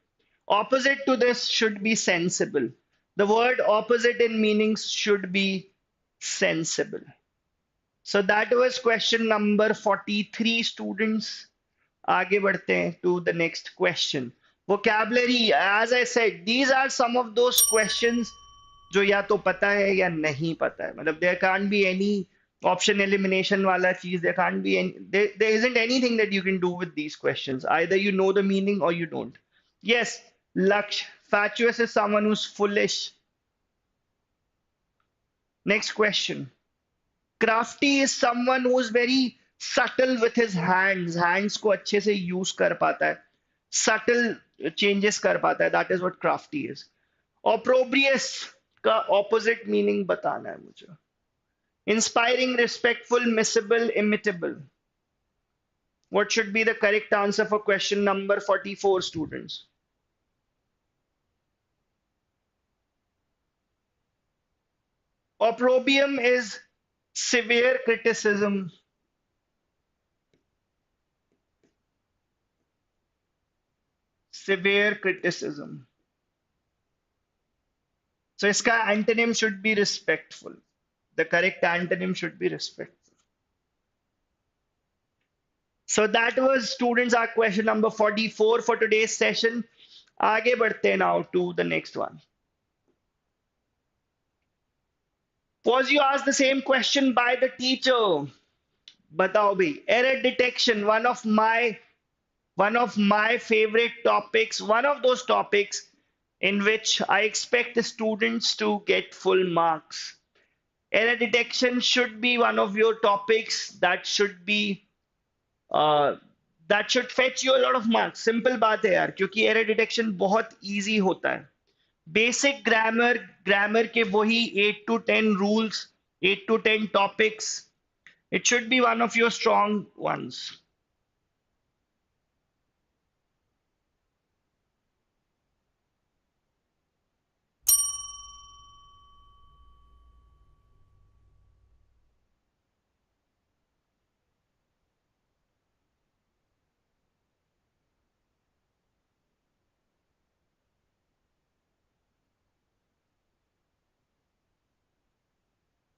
Opposite to this should be sensible. The word opposite in meanings should be sensible. So that was question number 43, students. आगे बढ़ते हैं to the next question. Vocabulary, as I said, these are some of those questions जो या तो पता है या नहीं पता है. मतलब there can't be any option elimination वाला चीज. There can't be any, there isn't anything that you can do with these questions. Either you know the meaning or you don't. Yes, Laksh, fatuous is someone who's foolish. Next question. Crafty is someone who is very subtle with his hands. Hands को अच्छे से use कर पाता है. Subtle changes कर पाता है. That is what crafty is. Opprobrious का opposite meaning बताना है मुझे. Inspiring, respectful, miscible, imitable. What should be the correct answer for question number 44, students? Opprobrium is severe criticism. Severe criticism. So iska antonym should be respectful. The correct antonym should be respectful. So that was, students, our question number 44 for today's session. आगे बढ़ते हैं now to the next one. Was you asked the same question by the teacher? बताओ भाई. Error detection, one of my favorite topics, one of those topics in which I expect the students to get full marks. Error detection should be one of your topics that should be that should fetch you a lot of marks. Simple बात है यार, क्योंकि error detection बहुत easy होता है. Basic grammar के वही 8 to 10 rules, 8 to 10 topics. It should be one of your strong ones.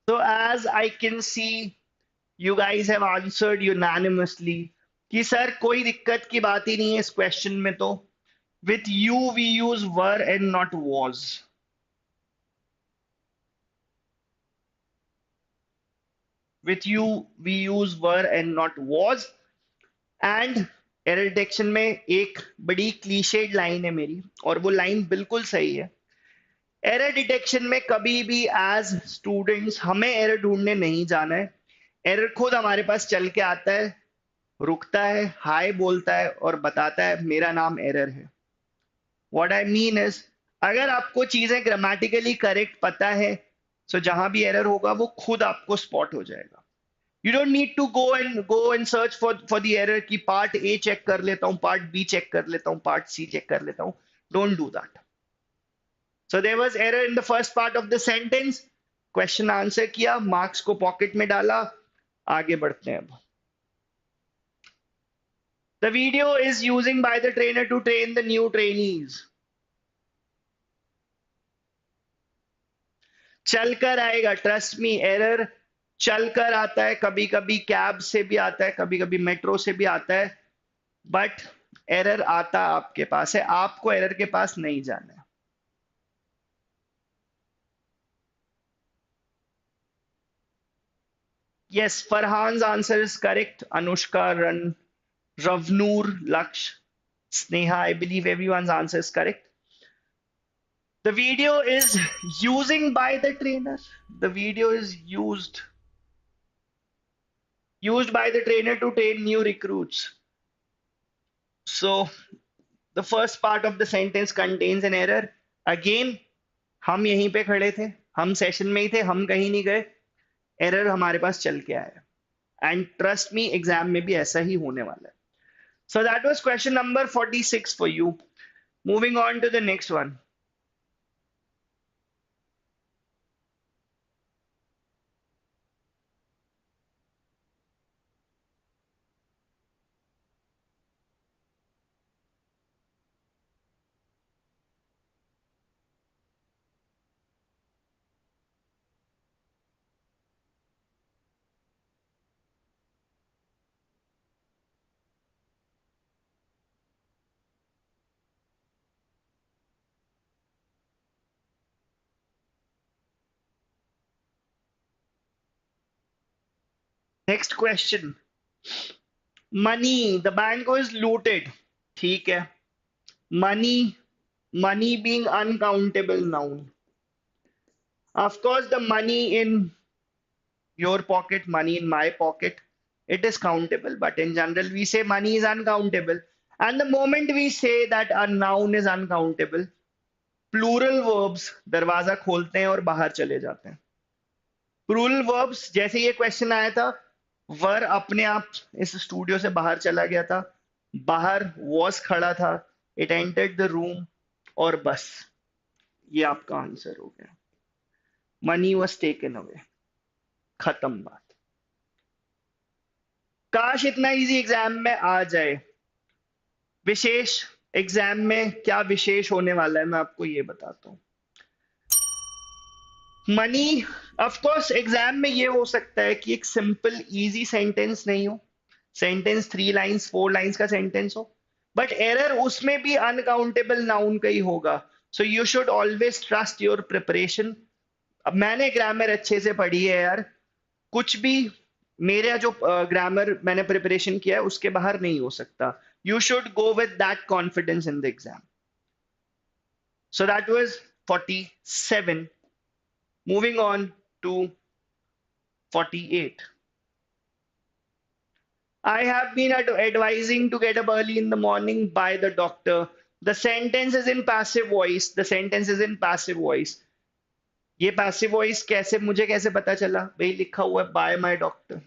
So as I can see, you guys have answered unanimously कि सर कोई दिक्कत की बात ही नहीं है इस क्वेश्चन में. तो with you we use were and not was. With you we use were and not was. And error detection में एक बड़ी क्लीशेड लाइन है मेरी, और वो लाइन बिल्कुल सही है. एरर डिटेक्शन में कभी भी एज स्टूडेंट्स हमें एरर ढूंढने नहीं जाना है. एरर खुद हमारे पास चल के आता है, रुकता है, हाय बोलता है और बताता है मेरा नाम एरर है. व्हाट आई मीन इज, अगर आपको चीजें ग्रामेटिकली करेक्ट पता है, सो जहां भी एरर होगा वो खुद आपको स्पॉट हो जाएगा. You don't need to go and search for the error की पार्ट ए चेक कर लेता हूं, पार्ट बी चेक कर लेता हूं, पार्ट सी चेक कर लेता हूं. Don't do that. So there was error in the first part of the sentence. Question answer किया, marks को pocket में डाला. आगे बढ़ते हैं अब. The video is using by the trainer to train the new trainees. चल कर आएगा, trust me, error चल कर आता है. कभी कभी कैब से भी आता है, कभी कभी मेट्रो से भी आता है. बट एरर आता आपके पास है, आपको एरर के पास नहीं जाना है. Yes, Farhan's answer is correct. Anushka, Ravnoor, Laksh, Sneha, I believe everyone's answer is correct. The video is using by the trainer. The video is used by the trainer to train new recruits. So the first part of the sentence contains an error. Again, हम यहीं पे खड़े थे, हम session में ही थे, हम कहीं नहीं गए. एरर हमारे पास चल के आया. एंड ट्रस्ट मी, एग्जाम में भी ऐसा ही होने वाला है. So that was question number 46 for you. Moving on to the next one. Next question, money, the bank was looted, ठीक है, money, money being uncountable noun, of course the money in your pocket, money in my pocket, it is countable. But in general, we say money is uncountable. And the moment we say that a noun is uncountable, plural verbs दरवाजा खोलते हैं और बाहर चले जाते हैं. Plural verbs, जैसे ये क्वेश्चन आया था, वर अपने आप इस स्टूडियो से बाहर चला गया था, बाहर was खड़ा था, it entered the room, और बस ये आपका आंसर हो गया. Money was taken away. खत्म बात. काश इतना इजी एग्जाम में आ जाए. विशेष एग्जाम में क्या विशेष होने वाला है मैं आपको ये बताता हूं. मनी, ऑफ कोर्स एग्जाम में ये हो सकता है कि एक सिंपल इजी सेंटेंस नहीं हो, सेंटेंस 3 लाइंस 4 लाइंस का सेंटेंस हो, बट एरर उसमें भी अनकाउंटेबल नाउन का ही होगा. So you should always trust your preparation. अब मैंने ग्रामर अच्छे से पढ़ी है यार, कुछ भी मेरा जो ग्रामर मैंने प्रिपरेशन किया है उसके बाहर नहीं हो सकता. You should go with that confidence in the exam. So that was 47. Moving on to 48. I have been advising to get up early in the morning by the doctor. The sentence is in passive voice. The sentence is in passive voice. ये passive voice कैसे, मुझे कैसे पता चला भाई, लिखा हुआ है बाय माय डॉक्टर.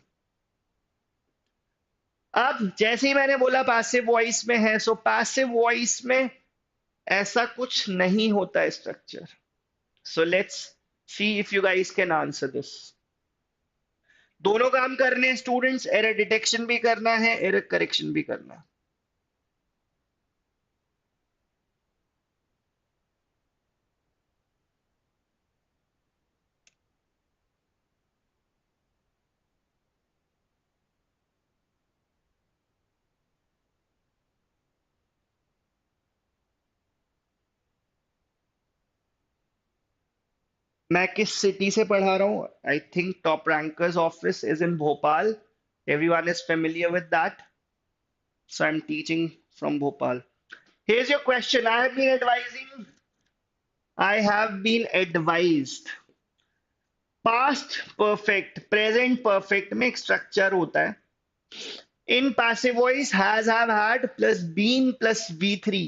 अब जैसे ही मैंने बोला पैसिव वॉइस में है, सो पैसिव वॉइस में ऐसा कुछ नहीं होता structure. So let's see if you guys can answer this. दोनों काम करने हैं स्टूडेंट्स, एरर डिटेक्शन भी करना है, एरर करेक्शन भी करना है. मैं किस सिटी से पढ़ा रहा हूं? I think top rankers office is in Bhopal. Everyone is familiar with that. So I am teaching from Bhopal. Here's your question. I have been advised. Past perfect, present perfect में एक structure होता है. In passive voice, has, have, had plus been plus V3.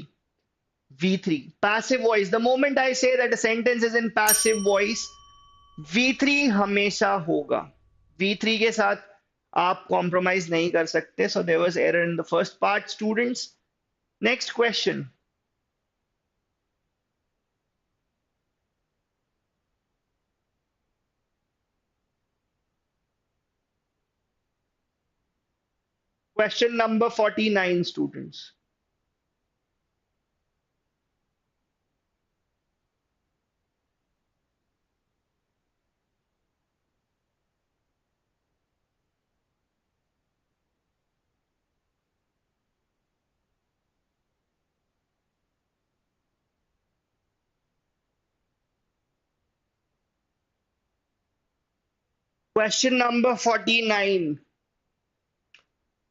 V3. Passive voice. The moment I say that a sentence is in passive voice, V3 हमेशा होगा. V3 के साथ आप compromise नहीं कर सकते. So there was error in the first part, students. Next question. Question number 49, students. Question number 49.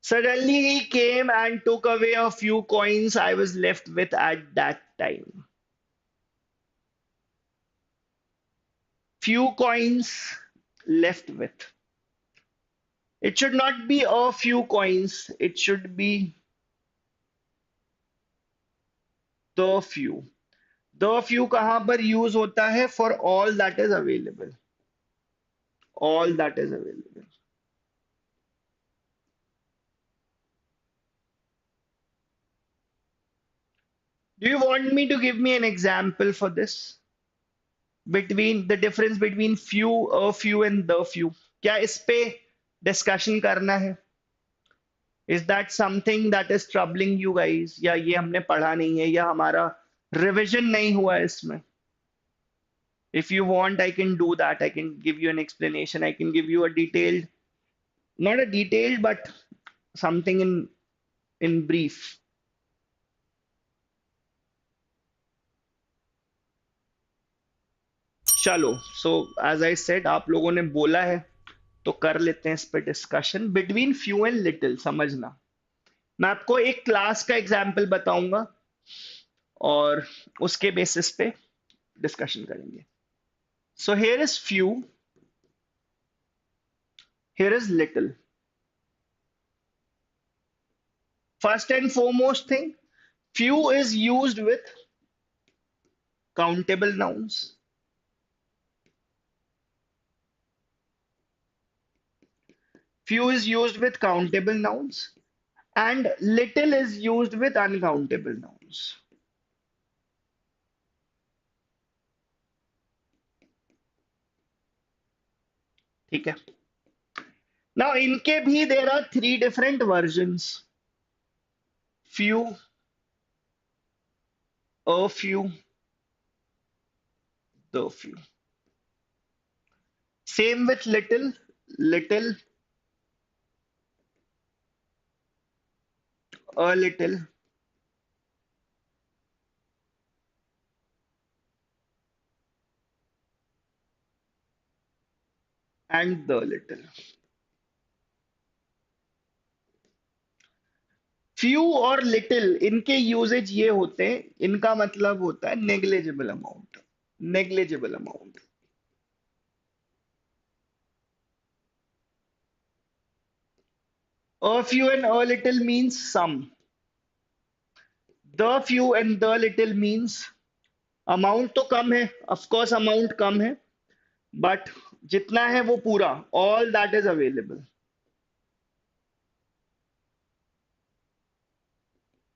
Suddenly he came and took away a few coins I was left with at that time. Few coins left with. It should not be a few coins. It should be the few. The few कहाँ पर use होता है? For all that is available. All that is available. Do you want me to give me an example for this? Between the difference between few, a few and the few. क्या इस पे discussion करना है? Is that something that is troubling you guys? या ये हमने पढ़ा नहीं है, या हमारा revision नहीं हुआ है इसमें? If you want, I can do that. I can give you an explanation. I can give you a detailed, not a detailed, but something in brief. चलो, so as I said, आप लोगों ने बोला है तो कर लेते हैं इस पे discussion. Between few and little समझना, मैं आपको एक क्लास का एग्जाम्पल बताऊंगा और उसके बेसिस पे डिस्कशन करेंगे। So here is few, here is little. First and foremost thing, few is used with countable nouns. Few is used with countable nouns and little is used with uncountable nouns. ठीक है। Now इनके भी there are three different versions. Few, a few, the few. Same with little, little, a little, and the little. Few और little इनके usage ये होते हैं, इनका मतलब होता है negligible amount, negligible amount. A few and a little means some. The few and the little means amount तो कम है, ऑफ कोर्स अमाउंट कम है, बट जितना है वो पूरा, all that is available,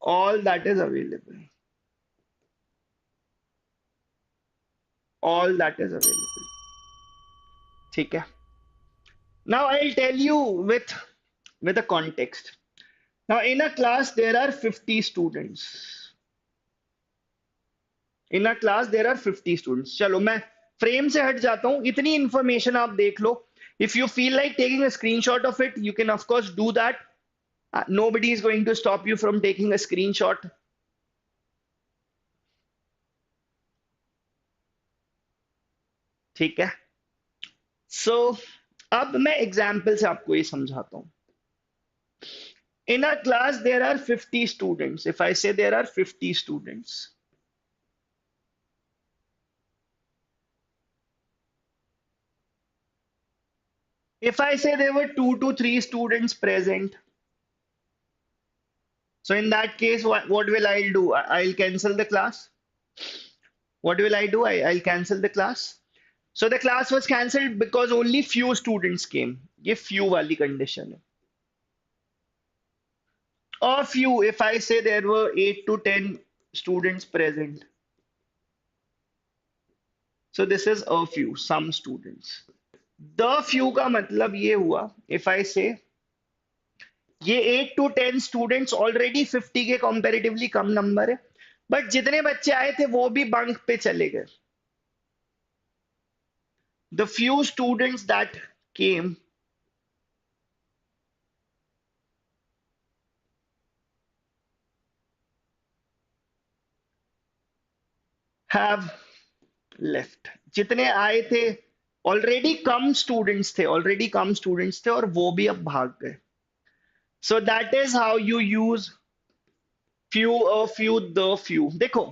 all that is available, all that is available। ठीक है। Now I'll tell you with a context। Now in a class there are 50 students, in a class there are 50 students। चलो मैं frame से हट जाता हूं, इतनी information आप देख लो। If you feel like taking a screenshot of it, you can of course do that। Nobody is going to stop you from taking a screenshot। ठीक है। सो अब मैं एग्जाम्पल से आपको ये समझाता हूं। In a class there are 50 students। If I say there are 50 students, if I say there were 2 to 3 students present, so in that case what will I do? I'll cancel the class। What will I do? I'll cancel the class। So the class was cancelled because only few students came। ये few वाली condition है। A few, if I say there were 8 to 10 students present, so this is a few, some students। The few का मतलब ये हुआ, if I say ये 8 to 10 students already 50 के comparatively कम number है, बट जितने बच्चे आए थे वो भी बंक पे चले गए। The few students that came have left। जितने आए थे ऑलरेडी कम स्टूडेंट्स थे, ऑलरेडी कम स्टूडेंट्स थे और वो भी अब भाग गए। So that is how you use few, a few, the few। देखो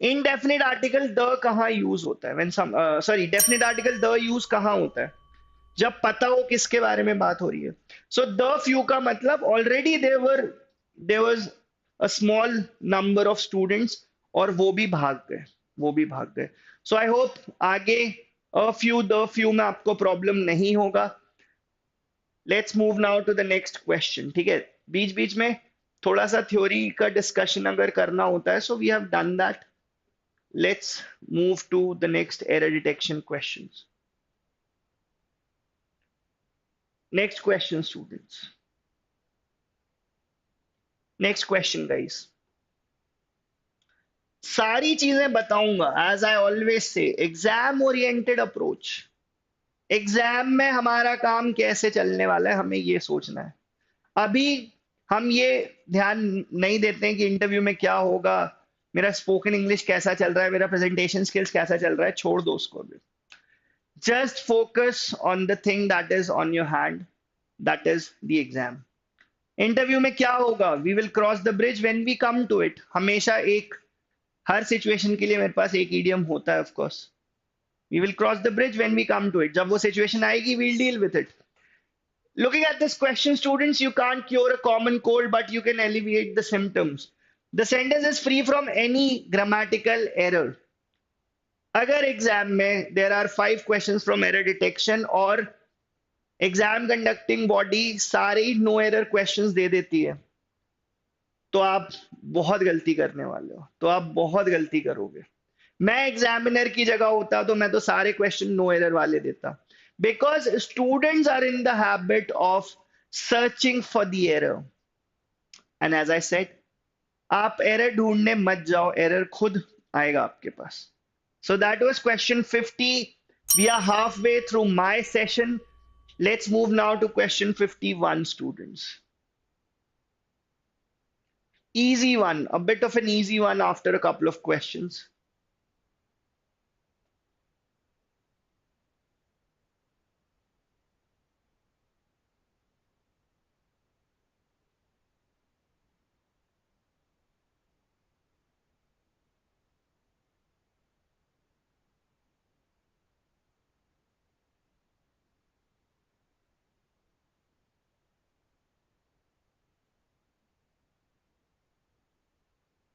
indefinite article the कहाँ यूज होता है? when some sorry definite article the use कहाँ होता है? जब पता हो किसके बारे में बात हो रही है। so the few का मतलब already there was a small number of students और वो भी भाग गए, वो भी भाग गए। so I hope आगे a few the few में आपको प्रॉब्लम नहीं होगा। Let's move now to the next question. ठीक है, बीच बीच में थोड़ा सा थ्योरी का डिस्कशन अगर करना होता है, so we have done that. Let's move to the next error detection questions. Next question students, next question guys. सारी चीजें बताऊंगा as I always say, exam oriented approach. Exam में हमारा काम कैसे चलने वाला है हमें ये सोचना है। अभी हम ये ध्यान नहीं देते हैं कि इंटरव्यू में क्या होगा, मेरा स्पोकन इंग्लिश कैसा चल रहा है, मेरा प्रेजेंटेशन स्किल्स कैसा चल रहा है, छोड़ दो उसको। अभी Just focus on the thing that is on your hand, that is the exam. Interview में क्या होगा? We will cross the bridge when we come to it. हमेशा एक, हर सिचुएशन के लिए मेरे पास एक इडियम होता है of course. We will cross the bridge when we come to it. जब वो सिचुएशन आएगी, वील डील विद इट. Looking at this question, students, you can't cure a common cold, but you can alleviate the symptoms. The sentence is free from any grammatical error. अगर exam में there are 5 questions from error detection और exam conducting body सारे ही no error questions दे देती है, तो आप बहुत गलती करने वाले हो, तो आप बहुत गलती करोगे. मैं एग्जामिनर की जगह होता तो मैं तो सारे क्वेश्चन नो एरर वाले देता. Because students are in the habit of searching for the error. And as I said, आप error ढूंढने मत जाओ, error खुद आएगा आपके पास. So that was question 50. We are halfway through my session. Let's move now to question 51, students. Easy one, a bit of an easy one after a couple of questions.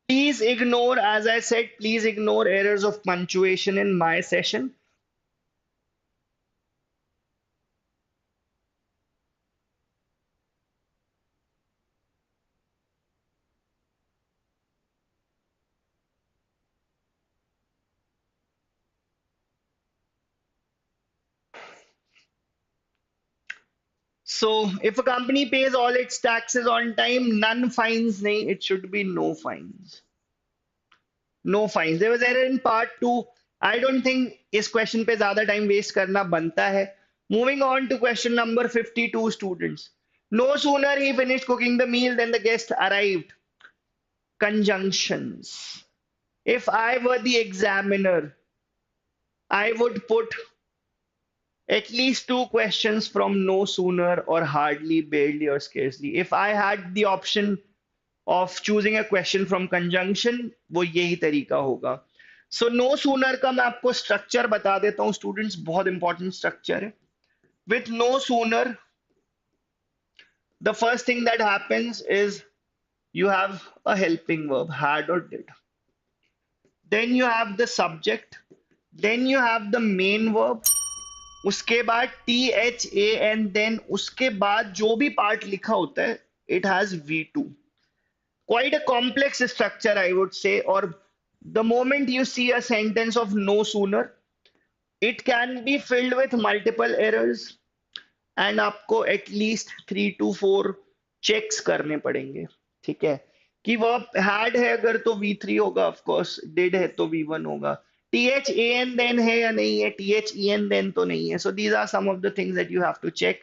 Please ignore, as I said, please ignore errors of punctuation in my session. So if a company pays all its taxes on time, none fines, nahi, it should be no fines. No fines. There was error in part 2. I don't think इस question पे ज़्यादा time waste करना बनता है. Moving on to question number 52, students. No sooner he finished cooking the meal than the guest arrived. Conjunctions. If I were the examiner, I would put at least 2 questions from no sooner or hardly, barely, or scarcely. If I had the option of choosing a question from conjunction, वो यही तरीका होगा. So no sooner का मैं आपको structure बता देता हूँ students, बहुत important structure है. With no sooner, the first thing that happens is you have a helping verb, had or did. Then you have the subject. Then you have the main verb. उसके बाद THA, then उसके बाद जो भी part लिखा होता है, it has V2. Quite a complex structure, I would say. Or the moment you see a sentence of no sooner, it can be filled with multiple errors, and आपको at least 3 to 4 checks करने पड़ेंगे. ठीक है कि verb had है अगर तो V3 होगा, of course did है तो V1 होगा. THAN then है या नहीं है, THEN then तो नहीं है. So these are some of the things that you have to check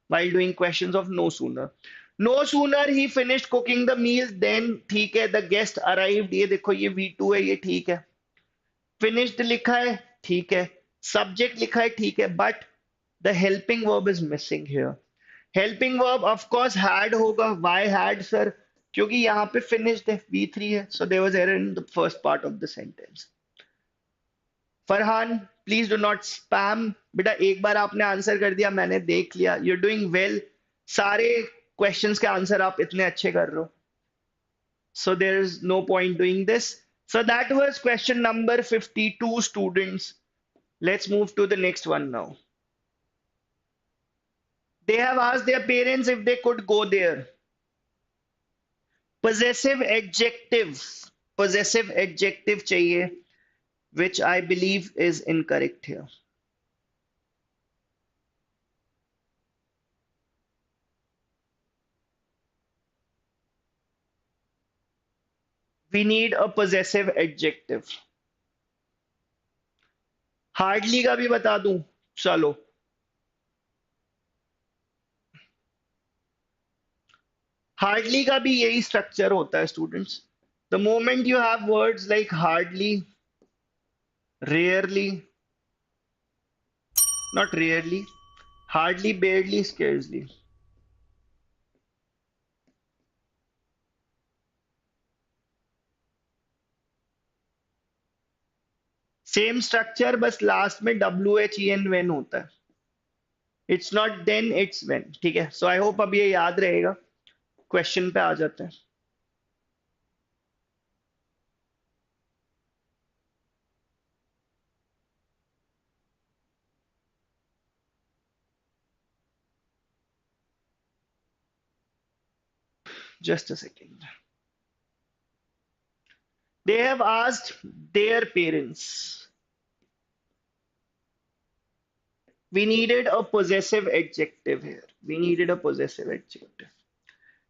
while doing questions of no sooner. No sooner he finished cooking the meal, then ठीक है, the guest arrived. ये देखो ये V2 है, ये ठीक है. Finished लिखा है, ठीक है. Subject लिखा है, ठीक है. But the helping verb is missing here. Helping verb of course had होगा. Why had, sir? क्योंकि यहाँ पे finished है, V3 है. So there was error in the first part of the sentence. Farhan, please do not spam. बेटा एक बार आपने answer कर दिया, मैंने देख लिया. You are doing well. सारे क्वेश्चंस के आंसर आप इतने अच्छे कर रहे हो. So there is no point doing this. So that was question number 52, students. Let's move to the next one now. They have asked their parents if they could go there. Possessive adjective. Possessive adjective चाहिए, which I believe is incorrect here. We need a possessive adjective. Hardly का भी बता दूं, चलो. Hardly का भी यही structure होता है, students. The moment you have words like hardly, rarely, Not rarely. Hardly, barely, scarcely. Same structure बस लास्ट में WHEN when होता है. It's not then it's when. ठीक है, सो आई होप अब ये याद रहेगा. क्वेश्चन पे आ जाते हैं. Just a second. They have asked their parents. We needed a possessive adjective here. We needed a possessive adjective.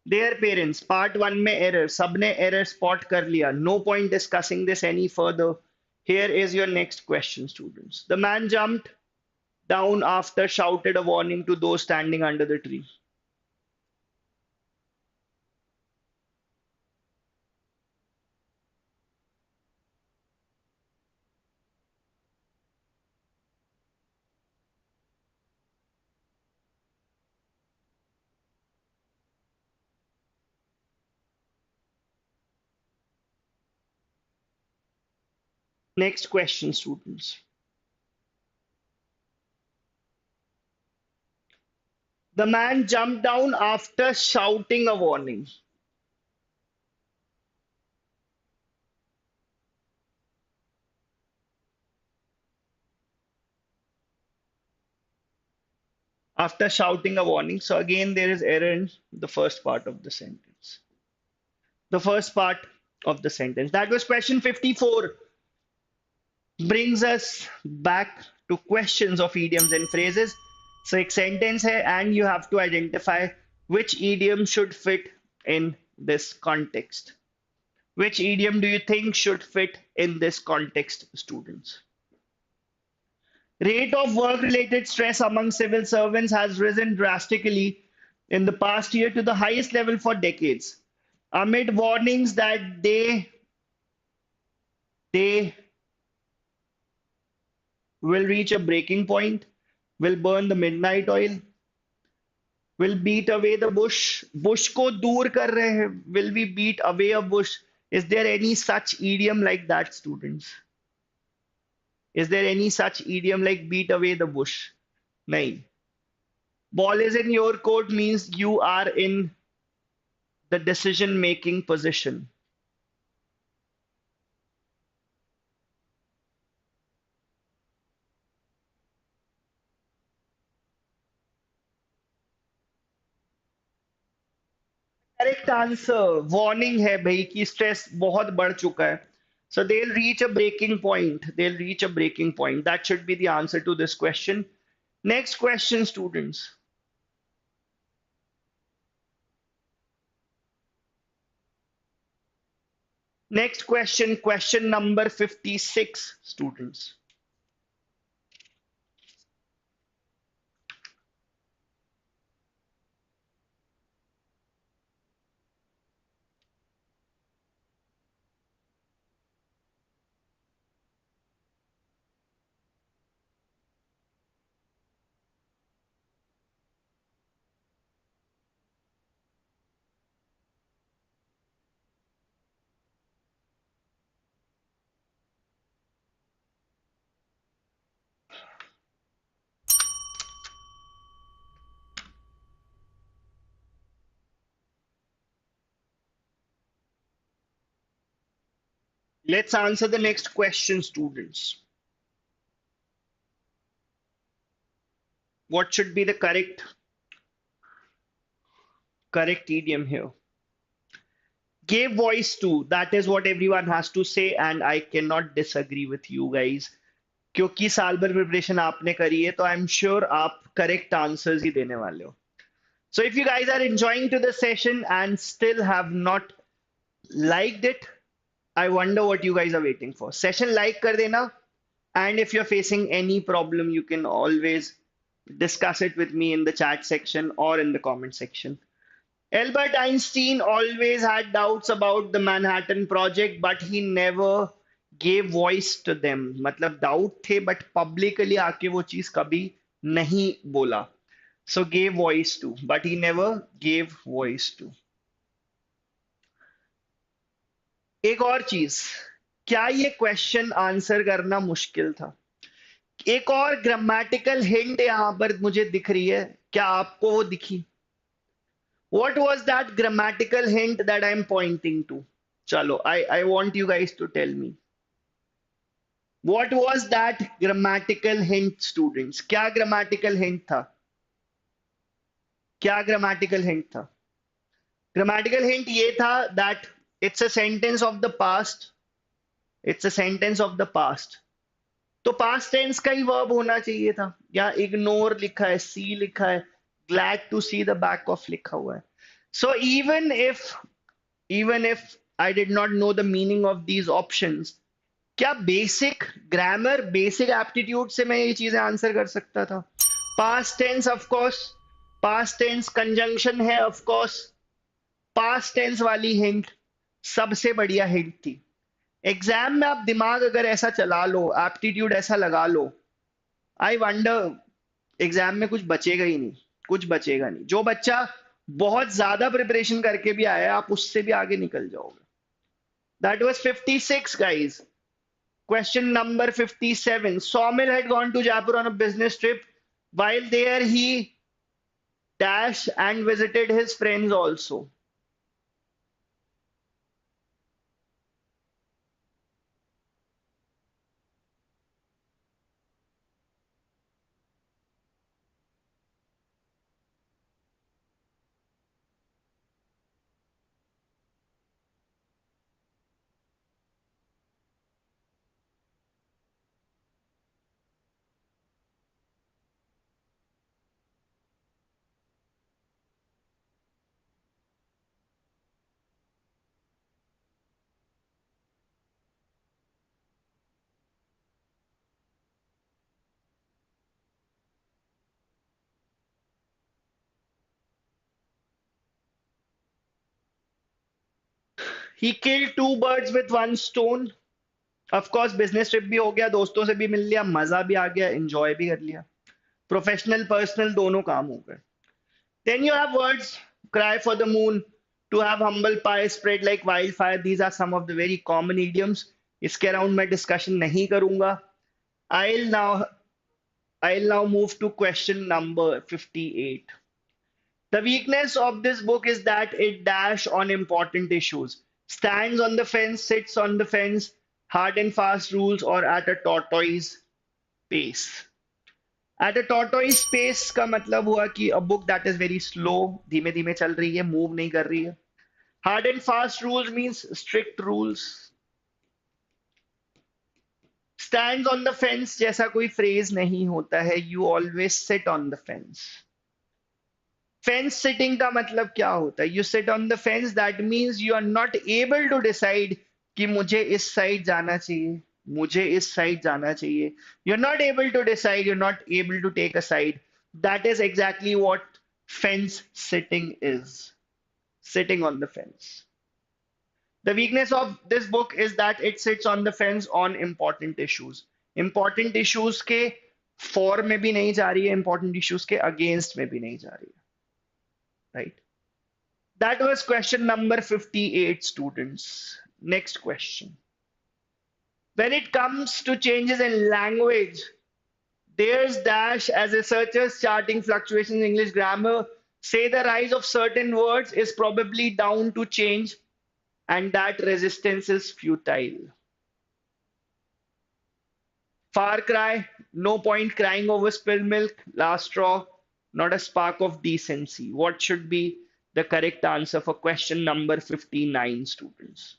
Their parents. Part 1 में error. सबने error spot कर लिया. No point discussing this any further. Here is your next question, students. The man jumped down after shouted a warning to those standing under the tree. Next question, students. The man jumped down after shouting a warning. After shouting a warning. So again, there is error in the first part of the sentence. The first part of the sentence. That was question 54. Brings us back to questions of idioms and phrases. So एक sentence है and you have to identify which idiom should fit in this context. Which idiom do you think should fit in this context, students? Rate of work-related stress among civil servants has risen drastically in the past year to the highest level for decades. Amid warnings that they will reach a breaking point, will burn the midnight oil, will beat away the bush. Bush को दूर कर रहे हैं. Will we beat away a bush? Is there any such idiom like that, students? Is there any such idiom like beat away the bush? Nahin. Ball is in your court means you are in the decision making position. Correct answer. Warning है भाई कि stress बहुत बढ़ चुका है. So they'll reach a breaking point. They'll reach a breaking point. That should be the answer to this question. Next question, students. Next question, question number 56, students. Let's answer the next question, students. What should be the correct idiom here? Gave voice to, that is what everyone has to say, and I cannot disagree with you guys. क्योंकि साल भर preparation आपने करी है तो I am sure आप correct answers ही देने वाले हो. So if you guys are enjoying to the session and still have not liked it, I wonder what you guys are waiting for. Session like kar dena, and if you're facing any problem, you can always discuss it with me in the chat section or in the comment section. Albert Einstein always had doubts about the Manhattan Project, but he never gave voice to them. मतलब doubt थे, but publicly आके वो चीज कभी नहीं बोला. So gave voice to, but he never gave voice to. एक और चीज, क्या ये क्वेश्चन आंसर करना मुश्किल था? एक और ग्रामेटिकल हिंट यहां पर मुझे दिख रही है, क्या आपको वो दिखी? What was that grammatical hint that I'm pointing to? चलो, I want you guys to tell me. What was that grammatical hint, students? क्या grammatical hint था? क्या grammatical hint था? Grammatical hint ये था that it's a sentence of the past. It's a sentence of the past. तो past tense का ही verb होना चाहिए था. या ignore लिखा है, see लिखा है, glad to see the back of लिखा हुआ है. So even if I did not know the meaning of these options, क्या बेसिक ग्रामर, बेसिक एप्टीट्यूड से मैं ये चीजें आंसर कर सकता था? Past tense of course, past tense conjunction है ऑफ कोर्स, पास्ट टेंस वाली हिंट सबसे बढ़िया हिंट थी. एग्जाम में आप दिमाग अगर ऐसा चला लो, एप्टीट्यूड ऐसा लगा लो, आई वंडर एग्जाम में कुछ बचेगा ही नहीं, कुछ बचेगा नहीं. जो बच्चा बहुत ज्यादा प्रिपरेशन करके भी आया, आप उससे भी आगे निकल जाओगे. That was 56 guys. Question number 57. Sawmill had gone to Jaipur on a business trip. While there, he dash and visited his friends also. He killed two birds with one stone. Of course, business trip भी हो गया, दोस्तों से भी मिल लिया, मजा भी आ गया, enjoy भी कर लिया. Professional, personal दोनों काम हो गए. Then you have words, cry for the moon, to have humble pie, spread like wildfire. These are some of the very common idioms. इसके अराउंड मैं डिस्कशन नहीं करूंगा. I'll now I'll now move to question number 58. The weakness of this book is that it dash on important issues, stands on the fence, sits on the fence, hard and fast rules, or at a tortoise pace. At a tortoise pace का मतलब हुआ कि a book that is very slow, धीमे धीमे चल रही है, move नहीं कर रही है. Hard and fast rules means strict rules. Stands on the fence जैसा कोई phrase नहीं होता है. You always sit on the fence. Fence sitting का मतलब क्या होता है? You sit on the fence, that means you are not able to decide कि मुझे इस साइड जाना चाहिए, मुझे इस साइड जाना चाहिए. You're not able to decide, you're not able to take a side. That is exactly what fence sitting is. Sitting on the fence. The weakness of this book is that it sits on the fence on important issues. Important issues के for में भी नहीं जा रही है, important issues के against में भी नहीं जा रही है. Right? That was question number 58, students. Next question. When it comes to changes in language, there's dash as researchers charting fluctuations in English grammar say the rise of certain words is probably down to change and that resistance is futile. Far cry, no point crying over spilled milk, last straw, not a spark of decency. What should be the correct answer for question number 59, students?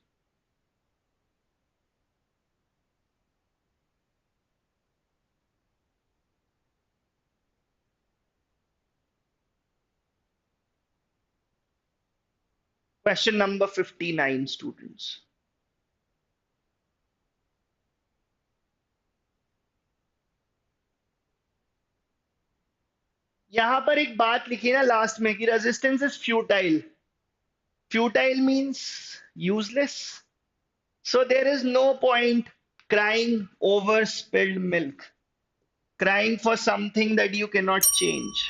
Question number 59, students. यहां पर एक बात लिखी ना last में कि resistance is futile. Futile means useless. So there is no point crying over spilled milk. Crying for something that you cannot change.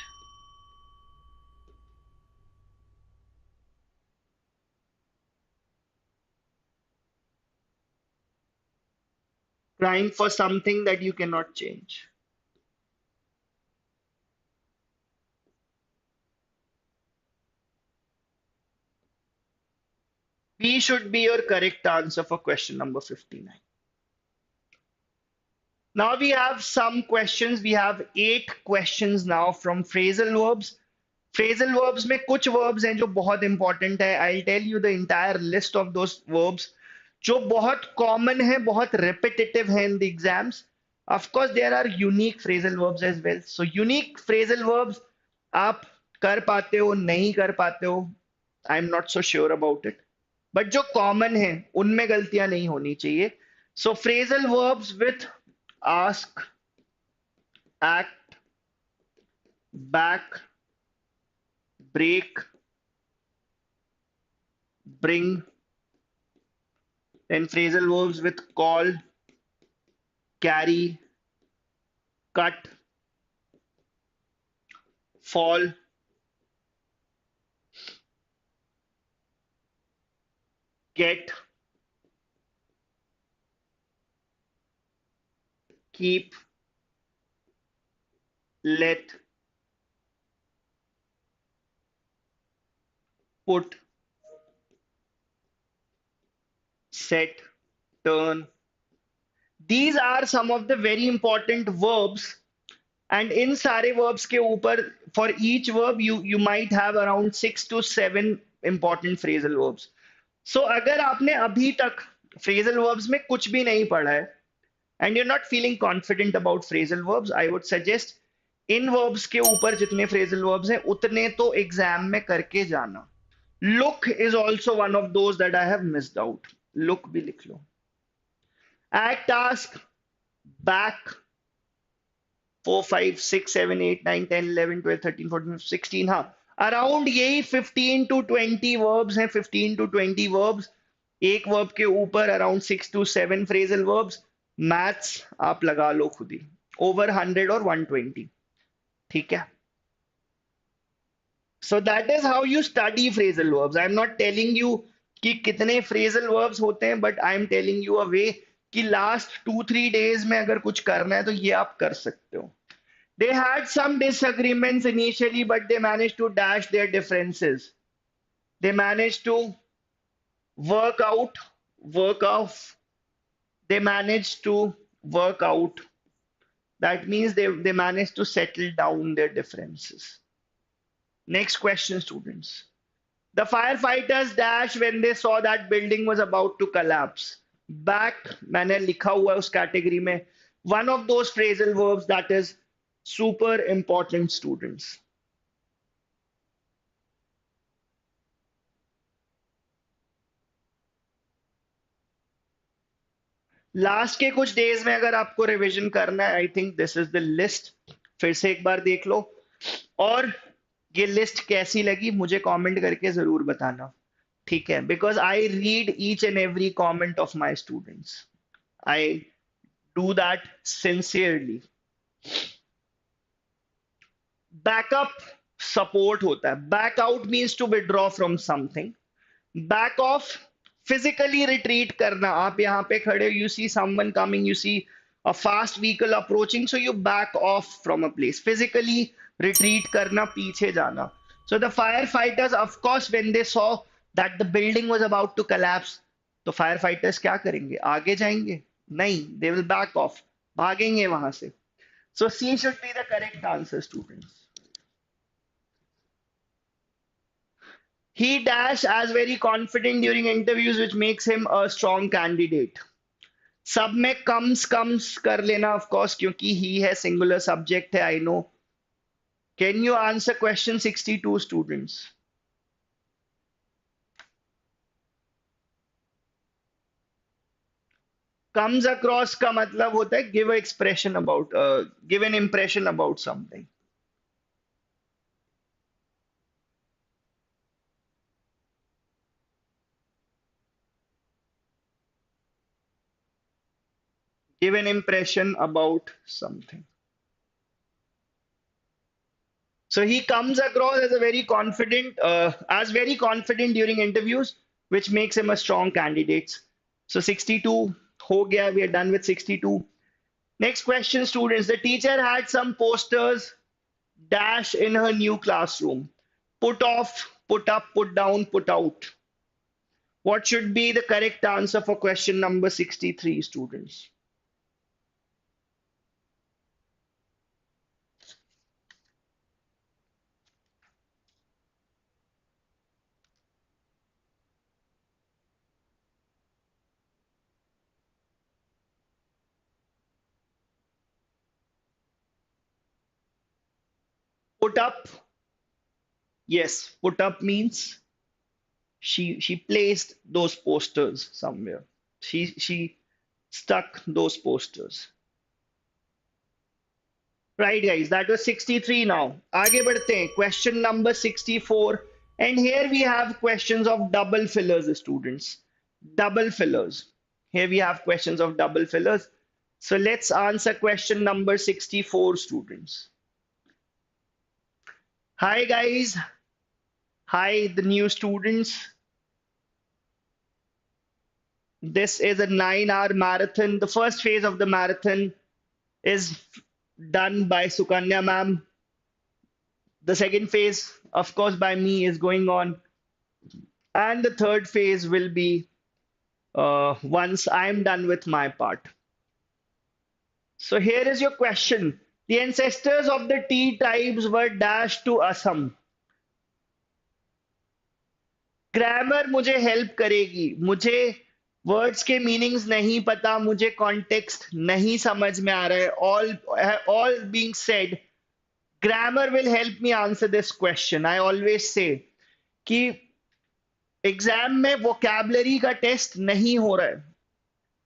Crying for something that you cannot change. B should be your correct answer for question number 59. Now we have some questions. We have 8 questions now from phrasal verbs. Phrasal verbs में कुछ verbs हैं जो बहुत important है. I'll tell you the entire list of those verbs जो बहुत common है, बहुत repetitive है in the exams. Of course, there are unique phrasal verbs as well. So unique phrasal verbs आप कर पाते हो, नहीं कर पाते हो. I'm not so sure about it. But जो common है, उनमें गलतियां नहीं होनी चाहिए. So phrasal verbs with ask, act, back, break, bring, then phrasal verbs with call, carry, cut, fall, get, keep, let, put, set, turn. These are some of the very important verbs. And in सारे verbs के ऊपर, for each verb you might have around 6 to 7 important phrasal verbs. So अगर आपने अभी तक phrasal verbs में कुछ भी नहीं पढ़ा है and you're not feeling confident about phrasal verbs, I would suggest in verbs के ऊपर जितने phrasal verbs हैं उतने तो exam में करके जाना. Look is also one of those that I have missed out. Look भी लिख लो. Act, task, back, 4, 5, 6, 7, 8, 9, 10, 11, 12, 13, 14, 16. हाँ, अराउंड यही 15 to 20 verbs हैं. 15 to 20 verbs. एक verb के ऊपर around 6 to 7 phrasal verbs. Maths आप लगा लो खुद ही. ओवर 100 और 120. ठीक है. So that is how you study phrasal verbs. I'm not telling you कि कितने phrasal verbs होते हैं, but I'm telling you a way कि last 2-3 days में अगर कुछ करना है तो ये आप कर सकते हो. They had some disagreements initially, but they managed to dash their differences. They managed to work out, work off. They managed to work out. That means they managed to settle down their differences. Next question, students. The firefighters dashed when they saw that building was about to collapse. Back, मैंने लिखा हुआ है उस category में. One of those phrasal verbs that is super important, students. Last के कुछ days में अगर आपको रिवीजन करना है, I think this is the list. फिर से एक बार देख लो और ये लिस्ट कैसी लगी मुझे कमेंट करके जरूर बताना. ठीक है, because I read each and every comment of my students. I do that sincerely. Backup support होता है. Back out means to withdraw from something. Back off physically retreat करना. आप यहाँ पे खड़े, you see someone coming, you see a fast vehicle approaching, so you back off from a place. Physically retreat करना, पीछे जाना. So the fire fighters of course when they saw that the building was about to collapse, तो fire fighters क्या करेंगे? आगे जाएंगे? नहीं, they will back of, भागेंगे वहां से. So C should be the correct answer, students. He dash as very confident during interviews, which makes him a strong candidate. सब में comes कर लेना of course क्योंकि he है, singular subject है, I know. Can you answer question 62, students? Comes across का मतलब होता है give expression about, give an impression about something. Give an impression about something. So he comes across as a very confident during interviews, which makes him a strong candidate. So 62 ho gaya. We are done with 62. Next question, students. The teacher had some posters dash in her new classroom. Put off, put up, put down, put out. What should be the correct answer for question number 63, students? Put up. Yes, put up means she placed those posters somewhere. She stuck those posters. Right, guys, that was 63 now. आगे बढ़ते हैं. Question number 64. And here we have questions of double fillers, students. Double fillers. Here we have questions of double fillers. So let's answer question number 64, students. Hi, guys. Hi, the new students. This is a 9-hour marathon. The first phase of the marathon is done by Sukanya ma'am. The second phase, of course, by me is going on. And the third phase will be once I'm done with my part. So here is your question. The ancestors of the tea tribes were dashed to Assam. Grammar मुझे help करेगी. मुझे words के meanings नहीं पता, मुझे context नहीं समझ में आ रहा है. All being said, grammar will help me answer this question. I always say कि एग्जाम में वोकैबलरी का टेस्ट नहीं हो रहा है,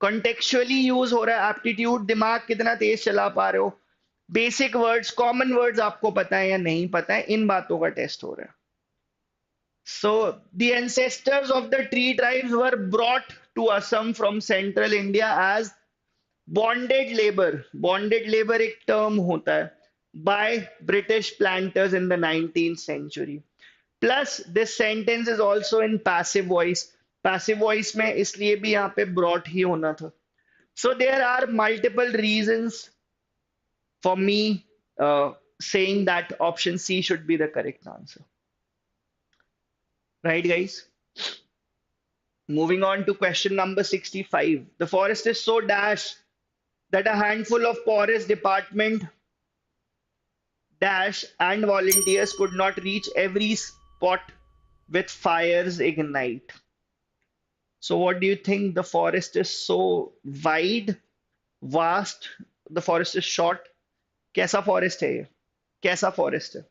कॉन्टेक्चुअली यूज हो रहा है. एप्टीट्यूड, दिमाग कितना तेज चला पा रहे हो, बेसिक वर्ड्स, कॉमन वर्ड्स आपको पता है या नहीं पता है, इन बातों का टेस्ट हो रहा है. So the ancestors of the tree tribes were brought to Assam from central India as bonded labor. Bonded labor एक term होता है by British planters in the 19th century. Plus this sentence is also in passive voice. Passive voice में इसलिए भी यहाँ पे brought ही होना था. So there are multiple reasons for me saying that option C should be the correct answer. Right, guys? Moving on to question number 65. The forest is so dash that a handful of forest department dash and volunteers could not reach every spot with fires ignite. So what do you think? The forest is so wide, vast, the forest is short. कैसा forest है ये? कैसा forest है?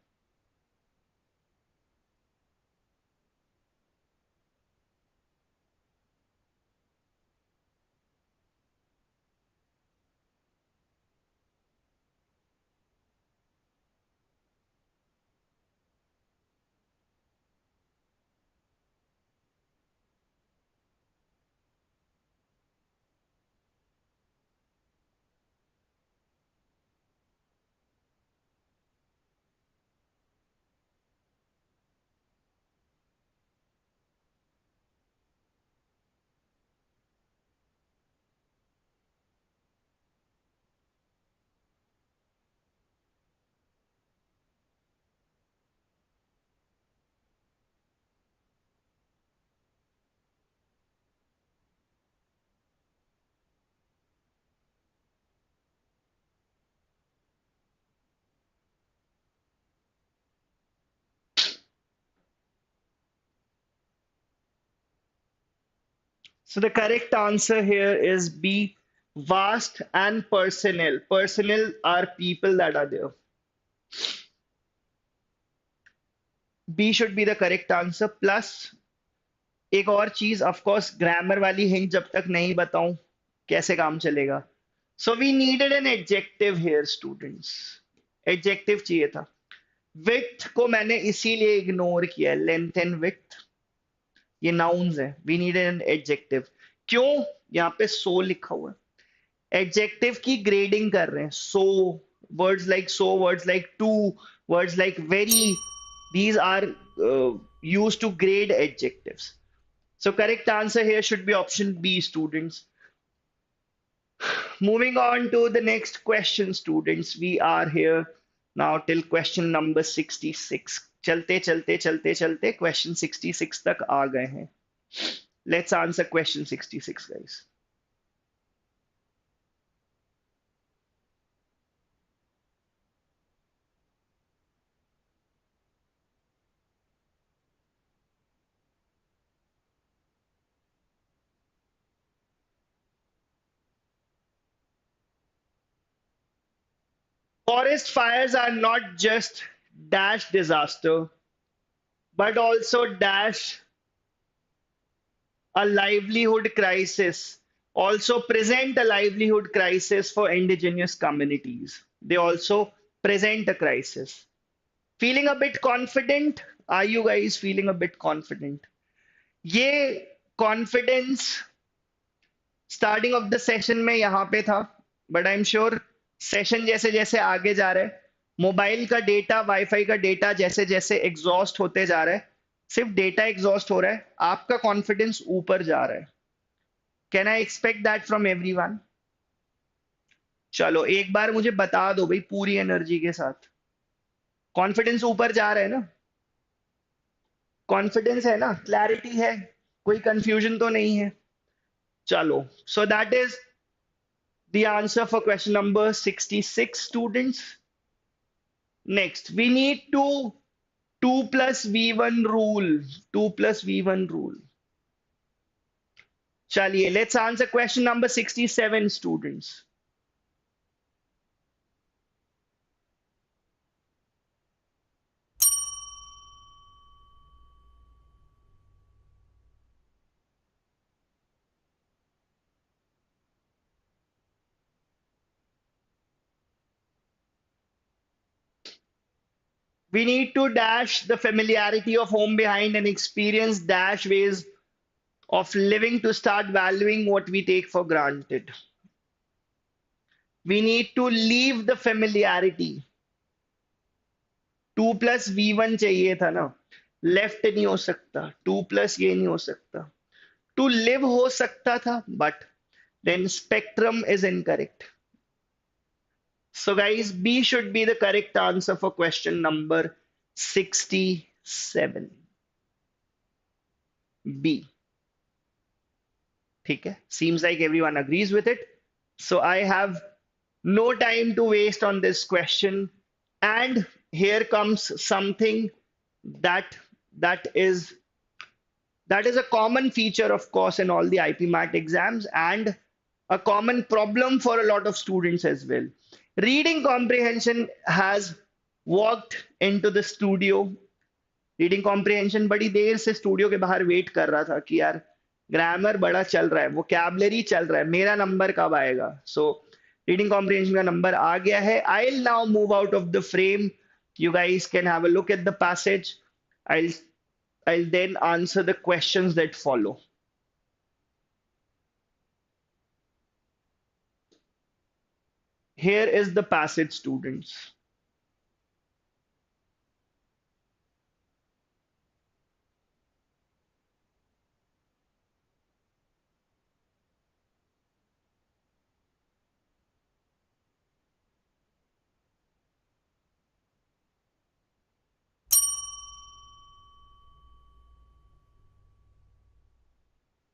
So the correct answer here is B, vast and personnel. Personnel are people that are there. B should be the correct answer. Plus एक और चीज, of course, grammar वाली hint जब तक नहीं बताऊं कैसे काम चलेगा. So we needed an adjective here, students. Adjective चाहिए था. Width को मैंने इसीलिए इग्नोर किया. Length and width ये nouns है. We needed an adjective. क्यों? यहाँ पे so लिखा हुआ है. Adjective की grading कर रहे हैं. So, words like so, words like to, words like very, these are used to grade adjectives. So correct answer here should be option B, students. Moving on to the next question, students. We are here now till question number 66. चलते चलते चलते चलते question 66 तक आ गए हैं. Let's answer question 66, guys. Forest fires are not just dash disaster, but also dash a livelihood crisis, also present a livelihood crisis for indigenous communities. They also present a crisis. Feeling a bit confident? Are you guys feeling a bit confident? ये confidence starting of the session में यहाँ पे था, but I am sure session जैसे जैसे आगे जा रहा है, मोबाइल का डेटा, वाईफाई का डेटा जैसे जैसे एग्जॉस्ट होते जा रहा है, सिर्फ डेटा एग्जॉस्ट हो रहा है, आपका कॉन्फिडेंस ऊपर जा रहा है. Can I expect that from everyone? चलो एक बार मुझे बता दो भाई पूरी एनर्जी के साथ, कॉन्फिडेंस ऊपर जा रहा है ना? कॉन्फिडेंस है ना? क्लैरिटी है? कोई कंफ्यूजन तो नहीं है? चलो, so that is the answer for question number 66, students. Next, we need to 2 plus V1 rule. 2 plus V1 rule. Chaliye, let's answer question number 67, students. We need to dash the familiarity of home behind and experience dash ways of living to start valuing what we take for granted. We need to leave the familiarity. 2 plus V1 चाहिए था ना, left नहीं हो सकता, 2 plus ये नहीं हो सकता, to live हो सकता था, but then spectrum is incorrect. So guys, B should be the correct answer for question number 67. B. ठीक है? Seems like everyone agrees with it. So I have no time to waste on this question. And here comes something that that is a common feature, of course, in all the IPMAT exams and a common problem for a lot of students as well. Reading comprehension has walked into the studio. Reading comprehension बड़ी देर से studio के बाहर wait कर रहा था कि यार grammar बड़ा चल रहा है, वोकैबुलरी चल रहा है, मेरा नंबर कब आएगा. सो रीडिंग कॉम्प्रिहेंशन का नंबर आ गया है. I will now move out of the frame. You guys can have a look at the passage. I'll then answer the questions that follow. Here is the passage, students.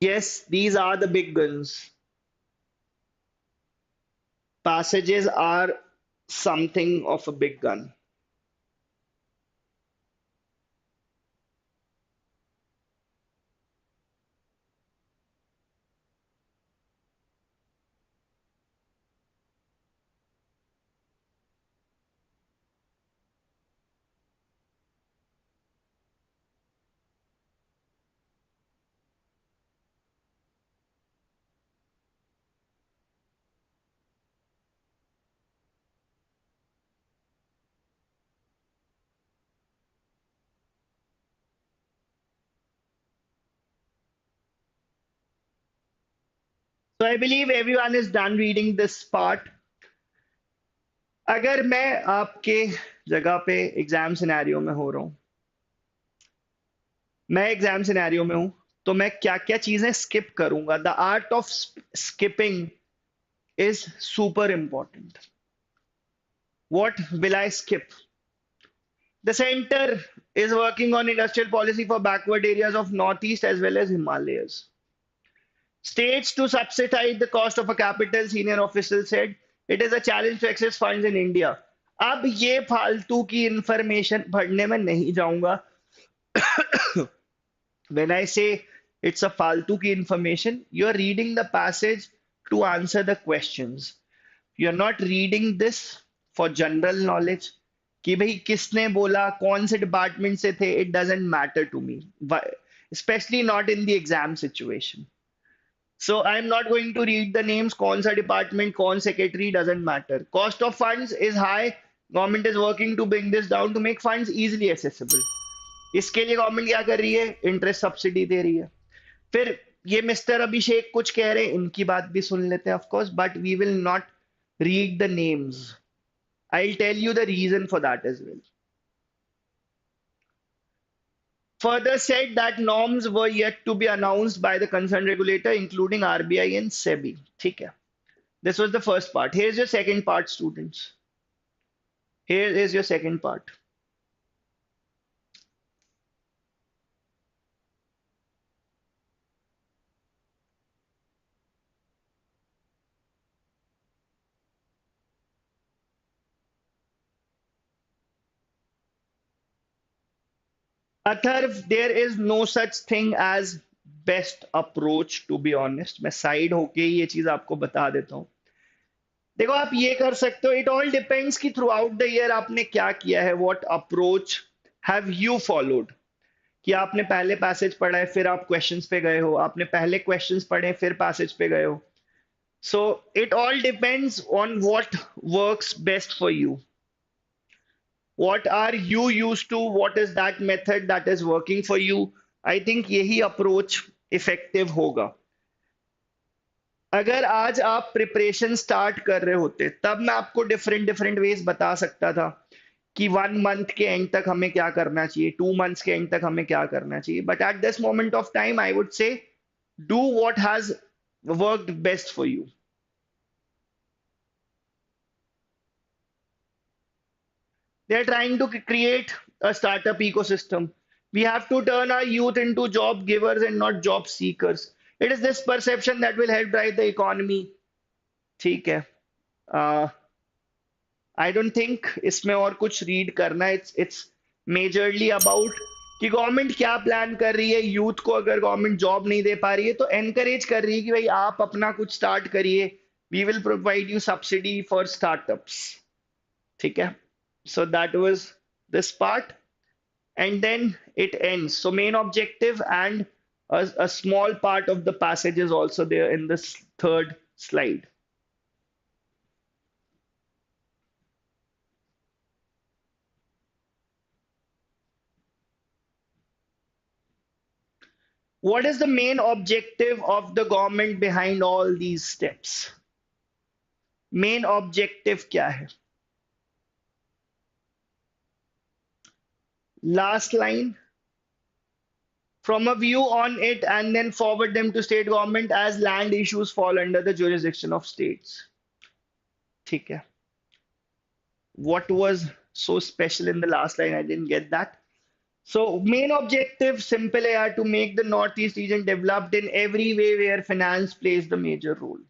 Yes, these are the big guns. Passages are something of a big gun. So I believe everyone is done reading this part. अगर मैं आपके जगह पे exam scenario में हो रहा हूं, मैं एग्जाम सिनेरियो में हूं, तो मैं क्या क्या चीजें स्किप करूंगा? The art of skipping is super important. What will I skip? The center is working on industrial policy for backward areas of Northeast as well as Himalayas. States to subsidize the cost of a capital, senior official said. It is a challenge to access funds in India. अब ये फालतू की information पढ़ने में नहीं जाऊंगा. When I say it's a faltu ki information, you're reading the passage to answer the questions. You're not reading this for general knowledge. कि भाई किसने बोला, कौन से डिपार्टमेंट से थे, it doesn't matter to me. Especially not in the exam situation. So I'm not going to read the names, कौन सा department, कौन secretary, doesn't matter. Cost of funds is high. Government is working to bring this down to make funds easily accessible. इसके लिए government क्या कर रही है? Interest subsidy दे रही है. फिर ये मिस्टर अभिषेक कुछ कह रहे हैं, इनकी बात भी सुन लेते हैं of course, but we will not read the names. I will tell you the reason for that as well. Further said that norms were yet to be announced by the concerned regulator, including RBI and SEBI. ठीक है. This was the first part. Here's your second part, students. Here is your second part. Atharva, there is no such thing as best approach. To be honest, मैं side होके ये चीज आपको बता देता हूँ. देखो, आप ये कर सकते हो. इट ऑल डिपेंड्स कि थ्रू आउट द ईयर आपने क्या किया है. What approach have you followed? कि आपने पहले पैसेज पढ़ा है, फिर आप क्वेश्चंस पे गए हो, आपने पहले क्वेश्चंस पढ़े फिर पैसेज पे गए हो. So it all depends on what works best for you. What are you used to? What is that method that is working for you? I think यही approach effective होगा. अगर आज आप प्रिपरेशन स्टार्ट कर रहे होते, तब मैं आपको डिफरेंट डिफरेंट वेज बता सकता था कि 1 मंथ के एंड तक हमें क्या करना चाहिए, 2 मंथ्स के एंड तक हमें क्या करना चाहिए. But at this moment of time I would say do what has worked best for you. They're trying to create a startup ecosystem. We have to turn our youth into job givers and not job seekers. It is this perception that will help drive the economy. ठीक है. I don't think इसमें और कुछ read करना है. It's majorly about कि government क्या plan कर रही है. यूथ को अगर गवर्नमेंट जॉब नहीं दे पा रही है, तो एनकरेज कर रही है कि भाई आप अपना कुछ स्टार्ट करिए. We will provide you subsidy for startups. ठीक है. So that was this part, and then it ends. So main objective and a small part of the passage is also there in this third slide. What is the main objective of the government behind all these steps? Main objective क्या है? Last line. From a view on it and then forward them to state government as land issues fall under the jurisdiction of states. ठीक है. What was so special in the last line? I didn't get that. So main objective simple है to make the northeast region developed in every way where finance plays the major role.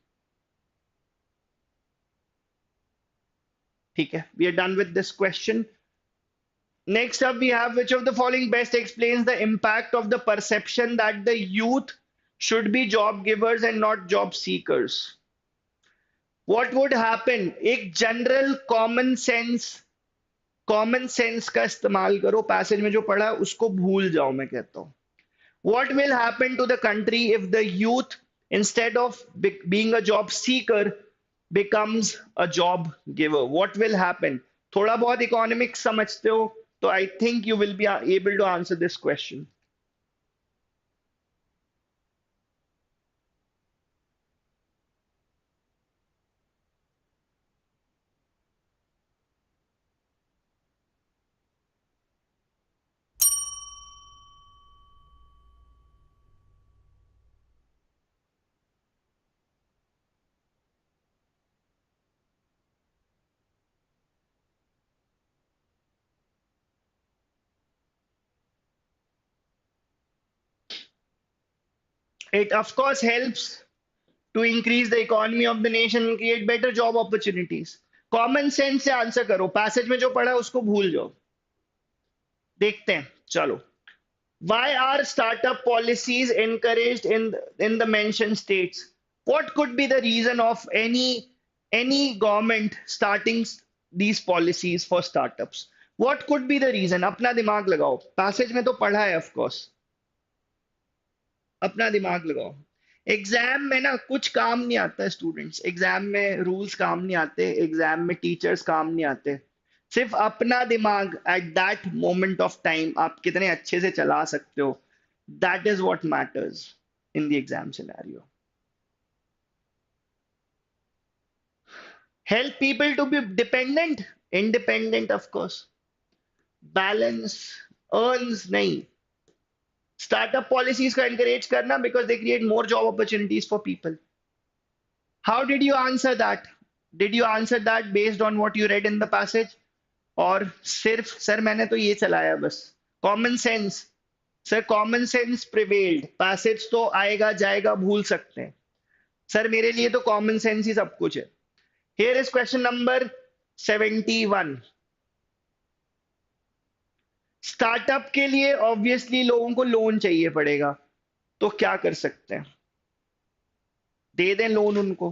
ठीक है. We are done with this question. Next up, we have which of the following best explains the impact of the perception that the youth should be job givers and not job seekers. What would happen? एक general common sense का इस्तेमाल करो. Passage में जो पढ़ा उसको भूल जाओ, मैं कहता हूं. What will happen to the country if the youth, instead of being a job seeker, becomes a job giver? What will happen? थोड़ा बहुत इकोनॉमिक्स समझते हो तो I think you will be able to answer this question. It of course helps to increase the economy of the nation and create better job opportunities. Common sense से answer करो, passage में जो पढ़ा है उसको भूल जाओ. देखते हैं, चलो. Why are startup policies encouraged in the mentioned states? What could be the reason of any government starting these policies for startups? What could be the reason? अपना दिमाग लगाओ. पैसेज में तो पढ़ा है of course. अपना दिमाग लगाओ. एग्जाम में ना कुछ काम नहीं आता है स्टूडेंट्स. एग्जाम में रूल्स काम नहीं आते, एग्जाम में टीचर्स काम नहीं आते. सिर्फ अपना दिमाग at that moment of time आप कितने अच्छे से चला सकते हो, that is what matters in the exam scenario. Help people to be dependent, independent of course. Balance, earns नहीं. स्टार्टअप पॉलिसीज का एनकरेज करना because they create more job opportunities for people. How did you answer that? Did you answer that based on what you read in the passage, और सिर्फ sir मैंने तो ये चलाया बस? Common sense. Sir common sense prevailed. Passage तो आएगा जाएगा भूल सकते हैं सर, मेरे लिए तो कॉमन सेंस ही सब कुछ है. Here is question number 71. Startup के लिए ऑब्वियसली लोगों को लोन चाहिए पड़ेगा, तो क्या कर सकते हैं? दे दें लोन उनको.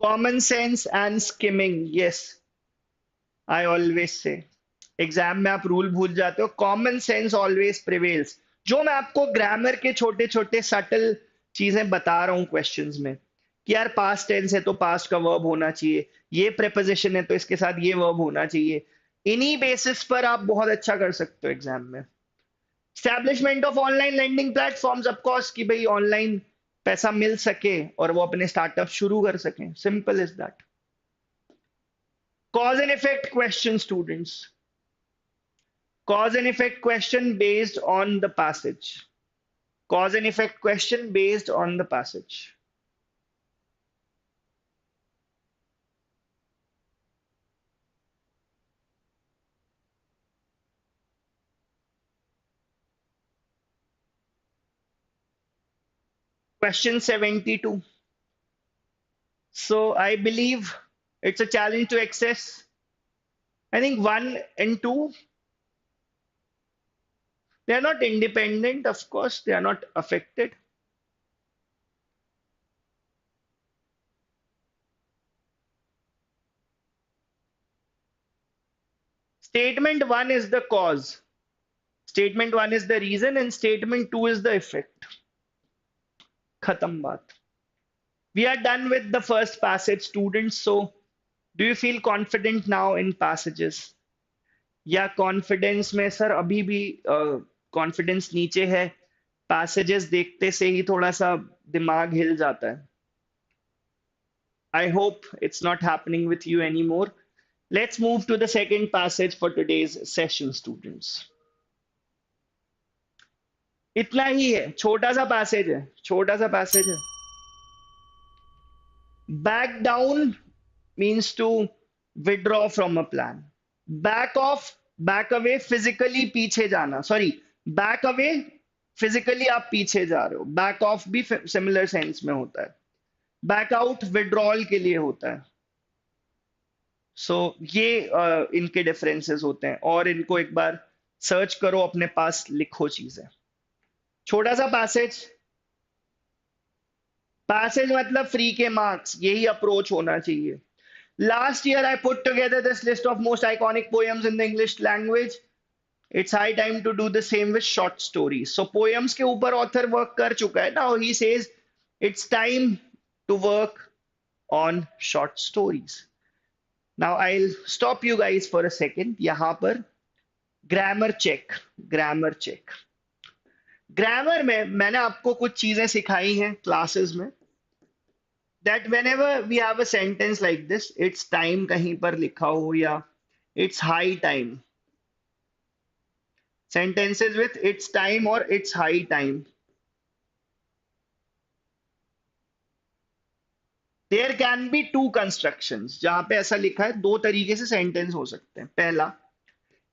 Common sense and skimming, yes, I always say. Exam में आप रूल भूल जाते हो. Common sense always prevails. जो मैं आपको ग्रामर के छोटे छोटे सटल चीजें बता रहा हूं क्वेश्चंस में, कि यार पास्ट टेंस है तो पास्ट का वर्ब होना चाहिए, ये प्रेपोजिशन है तो इसके साथ ये वर्ब होना चाहिए, इन्हीं बेसिस पर आप बहुत अच्छा कर सकते हो एग्जाम में. Establishment of online lending platforms, of course, कि भाई ऑनलाइन पैसा मिल सके और वो अपने स्टार्टअप शुरू कर सकें. Simple is that. Cause and effect question students. Cause and effect question based on the passage. Cause and effect question based on the passage. Question 72. So I believe it's a challenge to access. I think 1 and 2, they are not independent, of course, they are not affected. Statement 1 is the cause. Statement 1 is the reason and statement 2 is the effect. Khatam baat. We are done with the first passage, students. So do you feel confident now in passages? या confidence में sir अभी भी confidence नीचे है, passages देखते से ही थोड़ा सा दिमाग हिल जाता है. I hope it's not happening with you any more. Let's move to the second passage for today's session students. इतना ही है, छोटा सा पैसेज है, छोटा सा पैसेज है. Back down means to withdraw from a plan. Back off, back away physically पीछे जाना, सॉरी, बैक अवे फिजिकली आप पीछे जा रहे हो. बैक ऑफ भी सिमिलर सेंस में होता है. बैक आउट विड्रॉल के लिए होता है. सो ये इनके डिफरेंसेस होते हैं, और इनको एक बार सर्च करो, अपने पास लिखो चीजें. छोटा सा पैसेज. पैसेज मतलब फ्री के मार्क्स, यही अप्रोच होना चाहिए. Last year, I put together this list of most iconic poems in the English language. It's high time to do the same with short stories. So poems के ऊपर author work कर चुका है. Now he says it's time to work on short stories. Now I'll stop you guys for a second. यहाँ पर grammar check, grammar check. Grammar में मैंने आपको कुछ चीजें सिखाई हैं classes में. That whenever we have a sentence like this, it's time कहीं पर लिखा हो, या it's high time. Sentences with it's time or it's high time. There can be two constructions, जहां पे ऐसा लिखा है दो तरीके से सेंटेंस हो सकते हैं. पहला,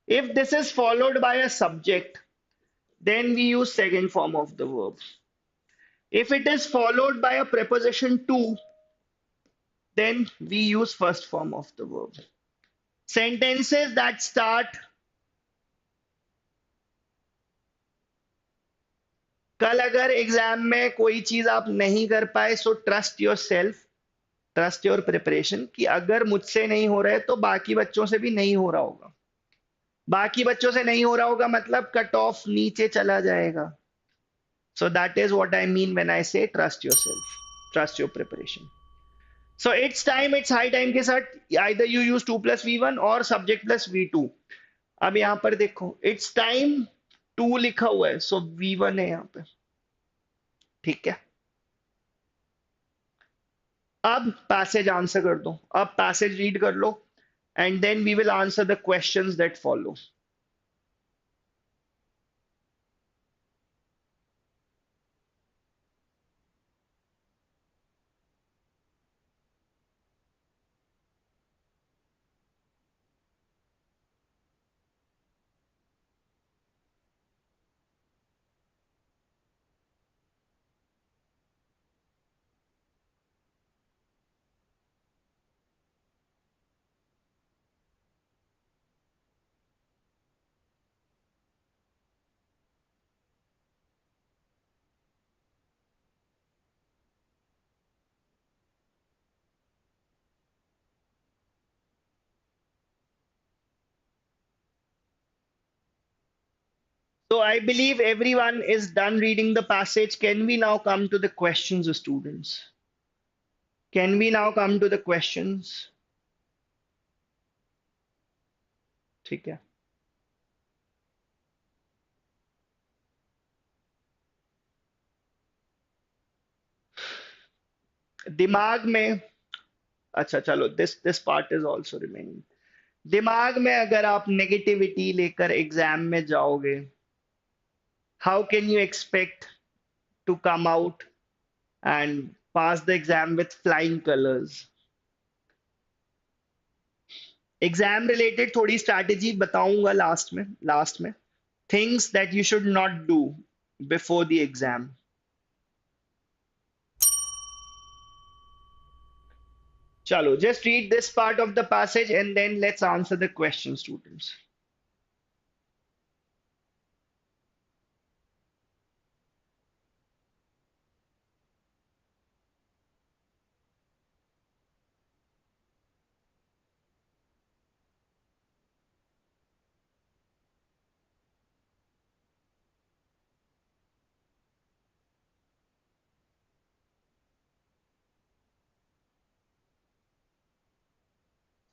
if this is followed by a subject, then we use second form of the verb. If it is followed by a preposition to, then we use first form of the verb. Sentences that start कल अगर exam में कोई चीज आप नहीं कर पाए, so trust your self, trust your preparation, कि अगर मुझसे नहीं हो रहा है तो बाकी बच्चों से भी नहीं हो रहा होगा. बाकी बच्चों से नहीं हो रहा होगा मतलब कट ऑफ नीचे चला जाएगा. So that is what I mean when I say trust yourself, trust your preparation. So it's high time के साथ either you use 2 plus V1 और subject plus V2. अब यहाँ पर देखो it's time 2 लिखा हुआ है, so V1 है यहाँ पे. ठीक है, अब पैसेज आंसर कर दो, अब पैसेज रीड कर लो and then we will answer the questions that follow. So I believe everyone is done reading the passage. Can we now come to the questions, students? Can we now come to the questions? ठीक है. दिमाग में, अच्छा चलो, this part is also remaining. दिमाग में अगर आप नेगेटिविटी लेकर एग्जाम में जाओगे, how can you expect to come out and pass the exam with flying colours? Exam related थोड़ी स्ट्रैटेजी बताऊंगा लास्ट में things that you should not do before the exam. Chalo, just read this part of the passage and then let's answer the question, students.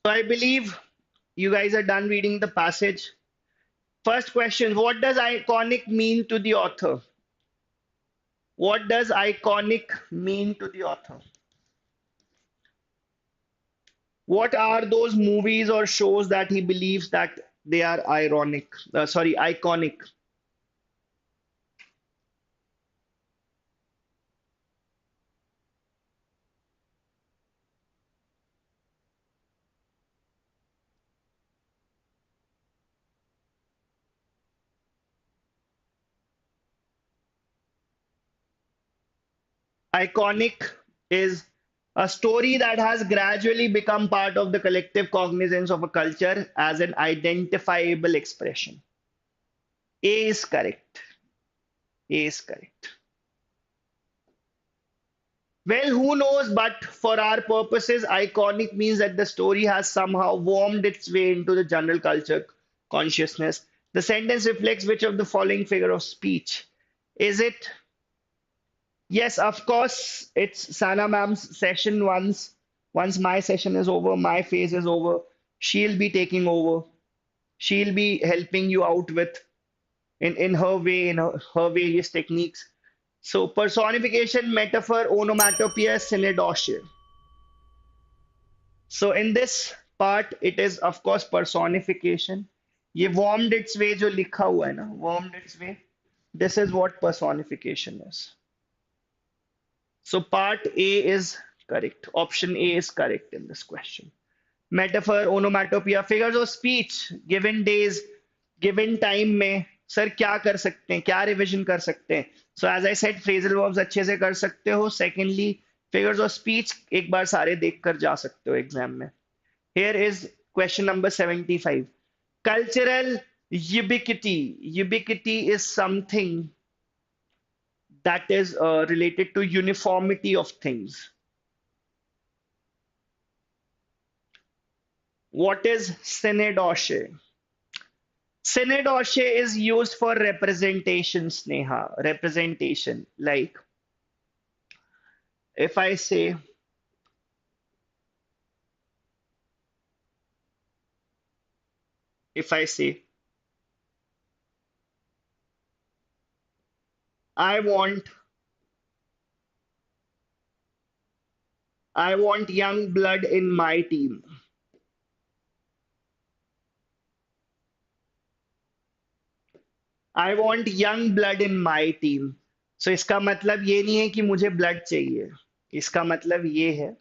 So I believe you guys are done reading the passage. First question, what does iconic mean to the author? What does iconic mean to the author? What are those movies or shows that he believes that they are iconic? Iconic is a story that has gradually become part of the collective cognizance of a culture as an identifiable expression. A is correct. A is correct. Well, who knows, but for our purposes, iconic means that the story has somehow wormed its way into the general culture consciousness. The sentence reflects which of the following figure of speech? Is it? Yes, of course, it's Sana ma'am's session. Once my session is over, my phase is over, she'll be taking over. She'll be helping you out with in her way, in her various techniques. So personification, metaphor, onomatopoeia, synecdoche. So in this part, it is of course personification. ये wormed its way जो लिखा हुआ है ना, wormed its way. This is what personification is. So part A is correct. Option A is correct in this question. Metaphor, onomatopoeia, figures of speech, given days, given time में sir क्या कर सकते हैं, क्या रिविजन कर सकते हैं. So as I said, phrasal verbs अच्छे से कर सकते हो. Secondly, figures of speech एक बार सारे देख कर जा सकते हो एग्जाम में. Here is question number 75. Cultural ubiquity. Ubiquity is something that is related to uniformity of things. What is synedoshe? Synedoshe is used for representation, Sneha. Representation. Like, if I say, I want young blood in my team. I want young blood in my team. So इसका मतलब ये नहीं है कि मुझे blood चाहिए. इसका मतलब ये है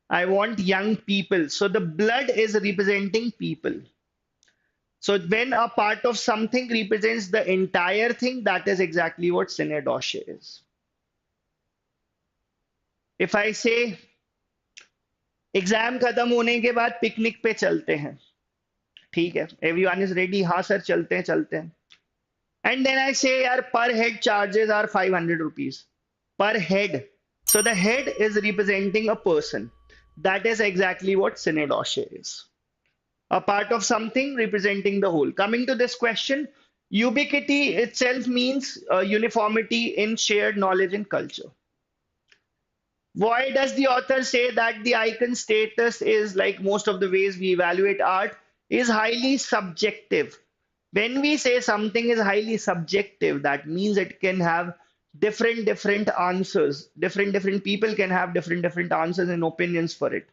I want young people. So the blood is representing people. So when a part of something represents the entire thing, that is exactly what synedoshe is. If I say exam खत्म होने के बाद picnic पे चलते हैं, ठीक है, everyone is ready, हाँ सर चलते हैं. And then I say यार per head charges are 500 rupees per head. So the head is representing a person. That is exactly what synedoshe is. A part of something representing the whole. Coming to this question, ubiquity itself means uniformity in shared knowledge and culture. Why does the author say that the icon status is, like most of the ways we evaluate art, is highly subjective? When we say something is highly subjective, that means it can have different answers. Different people can have different answers and opinions for it.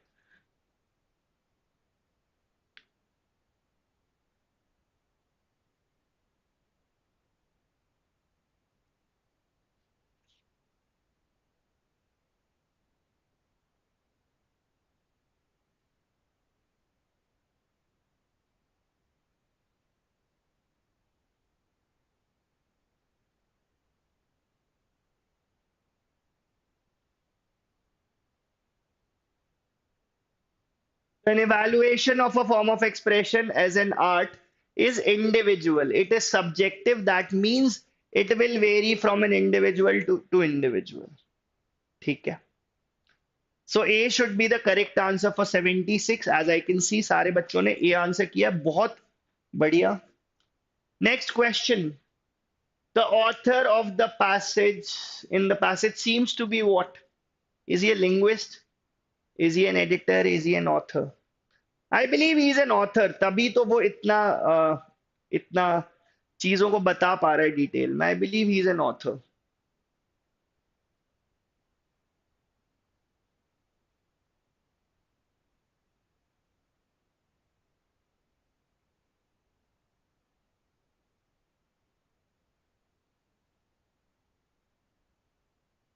An evaluation of a form of expression as an art is individual. It is subjective. That means it will vary from an individual to individual. ठीक है. So A should be the correct answer for 76. As I can see, सारे बच्चों ने A answer किया. बहुत बढ़िया. Next question. The author of the passage in the passage seems to be what? Is he a linguist? Is he an editor? Is he an author? I believe he is an author. तभी तो वो इतना चीजों को बता पा रहा है डिटेल में. I believe he is an author.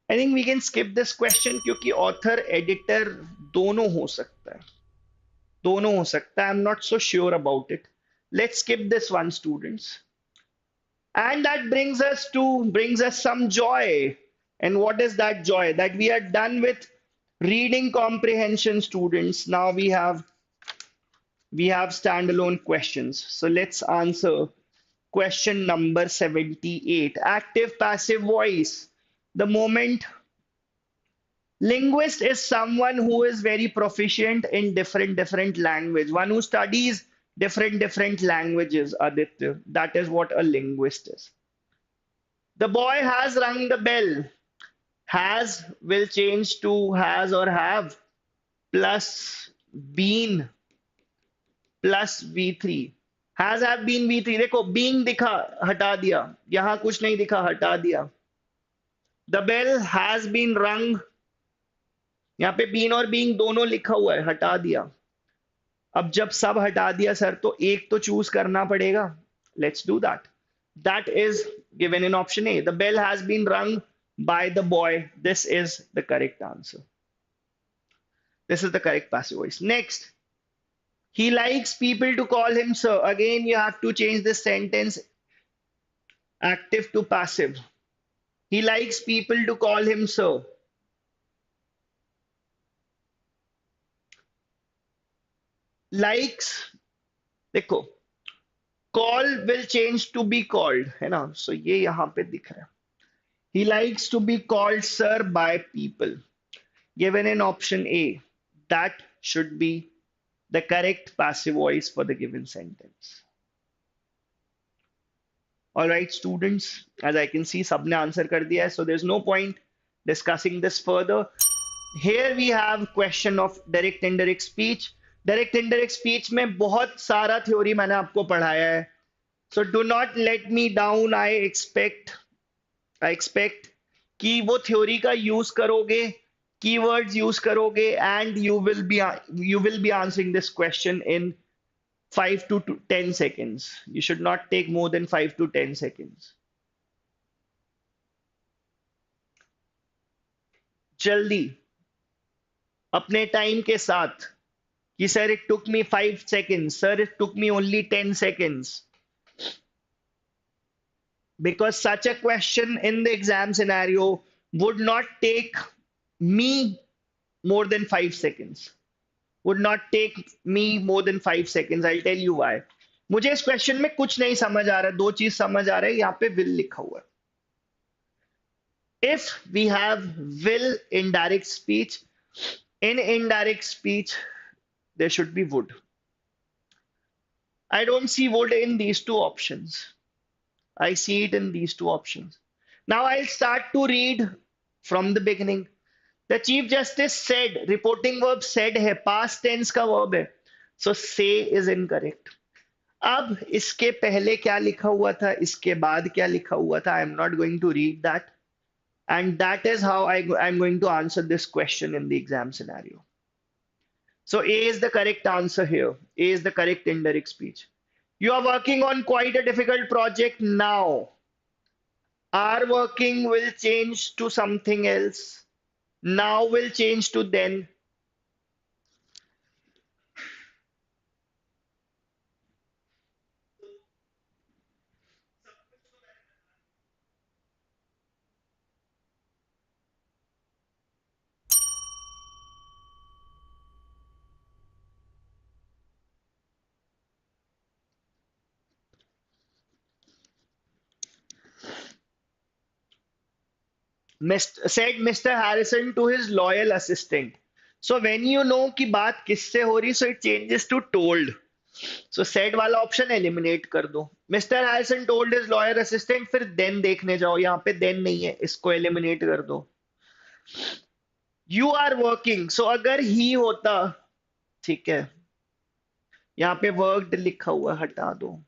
I think we can skip this question क्योंकि author editor दोनों हो सकता है. दोनों हो सकता है. I'm not so sure about it. Let's skip this one, students. And that brings us some joy. And what is that joy? That we are done with reading comprehension, students. Now we have standalone questions. So let's answer question number 78. Active passive voice. The moment linguist is someone who is very proficient in different language. One who studies different languages, Aditya. That is what a linguist is. The boy has rung the bell. Has will change to has or have plus been plus V3. Has have been V3. देखो being दिखा हटा दिया. यहाँ कुछ नहीं दिखा हटा दिया. The bell has been rung. यहाँ पे been और being दोनों लिखा हुआ है, हटा दिया. अब जब सब हटा दिया सर तो एक तो चूज करना पड़ेगा. Let's do that. That is given in option A. The bell has been rung by the boy. This is the correct answer. This is the correct passive voice. Next, he likes people to call him sir. Again, you have to change the sentence active to passive. He likes people to call him sir. Likes, देखो, call will change to be called, है ना? So ये यहाँ पे दिख रहा है. He likes to be called sir by people. Given in option A, that should be the correct passive voice for the given sentence. All right, students, as I can see, सबने answer कर दिया है, so there's no point discussing this further. Here we have question of direct indirect speech. Direct indirect speech में बहुत सारा theory मैंने आपको पढ़ाया है. So do not let me down. I expect कि वो theory का use करोगे, keywords use करोगे, and you will be answering this question in 5 to 10 seconds. You should not take more than 5 to 10 seconds. जल्दी अपने टाइम के साथ कि sir it took me 5 seconds, sir it took me only 10 seconds, because such a question in the exam scenario would not take me more than 5 seconds. Would not take me more than 5 seconds. I'll tell you why. मुझे इस question में कुछ नहीं समझ आ रहा, दो चीज समझ आ रहा है, यहाँ पे will लिखा हुआ है. If we have will in direct speech, in indirect speech, there should be would. I don't see would in these two options. I see it in these two options. Now I'll start to read from the beginning. The Chief Justice said, reporting verb said है, past tense का verb है. So say is incorrect. अब इसके पहले क्या लिखा हुआ था, इसके बाद क्या लिखा हुआ था, I'm not going to read that. And that is how I'm going to answer this question in the exam scenario. So A is the correct answer here. A is the correct indirect speech. You are working on quite a difficult project now. Are working will change to something else. Now will change to then. Said Mr. Harrison to his loyal assistant. So when you know कि बात किससे हो रही, so it changes to told. So said वाला option eliminate कर दो. Mr. Harrison told his loyal assistant, फिर then देखने जाओ, यहाँ पे then नहीं है, इसको eliminate कर दो. You are working. So अगर he होता, ठीक है, यहाँ पे worked लिखा हुआ हटा दो.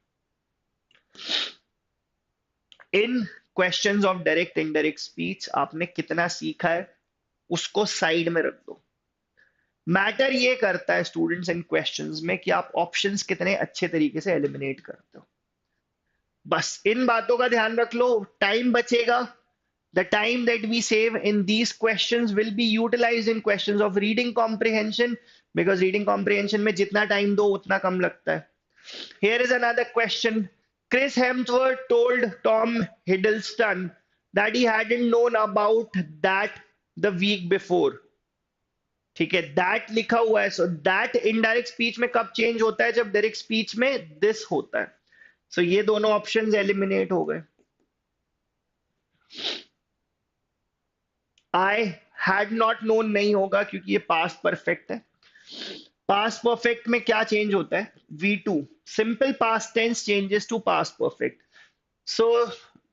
In questions of direct indirect speech आपने कितना सीखा है उसको साइड में रख दो. मैटर ये करता है स्टूडेंट्स इन क्वेश्चंस में कि आप ऑप्शंस कितने अच्छे तरीके से एलिमिनेट करते हो. बस इन बातों का ध्यान रख लो, टाइम बचेगा. The time that we save in these questions will be utilised in questions of reading comprehension, because reading comprehension में जितना टाइम दो उतना कम लगता है. Here is another question. Chris Hemsworth told Tom Hiddleston that he hadn't known about that the week before. ठीक है, that लिखा हुआ है. So that indirect speech में कब change होता है, जब direct speech में this होता है. So ये दोनों options eliminate हो गए. I had not known नहीं होगा क्योंकि ये past perfect है. Past perfect में क्या change होता है, V2. Simple past tense changes to past perfect. So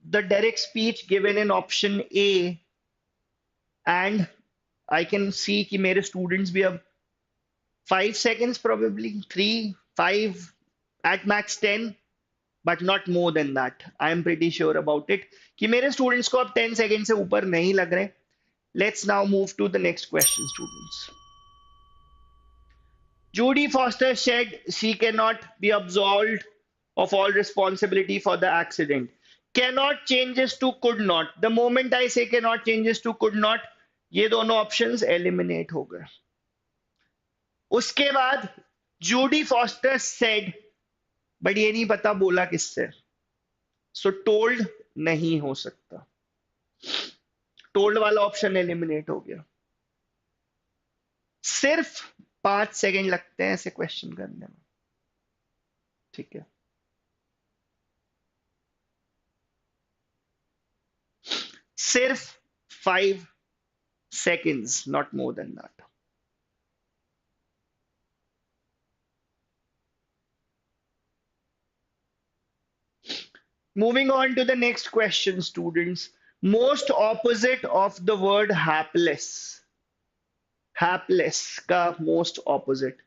the direct speech given in option A, and I can see कि मेरे students भी अब 5 seconds probably, 3, 5, at max 10, but not more than that. I am pretty sure about it कि मेरे students को अब 10 seconds से ऊपर नहीं लग रहे. Let's now move to the next question, students. Judy Foster said she cannot be absolved of all responsibility for the accident. Cannot changes to could not. The moment I say cannot changes to could not, ये दोनों options eliminate हो गए. उसके बाद Judy foster said, but ये नहीं पता बोला किससे, सो टोल्ड नहीं हो सकता, टोल्ड वाला ऑप्शन एलिमिनेट हो गया। सिर्फ 5 सेकंड लगते हैं ऐसे क्वेश्चन करने में, ठीक है। सिर्फ 5 seconds, not more than that. Moving on to the next question, students. Most opposite of the word hapless. Hapless ka most opposite.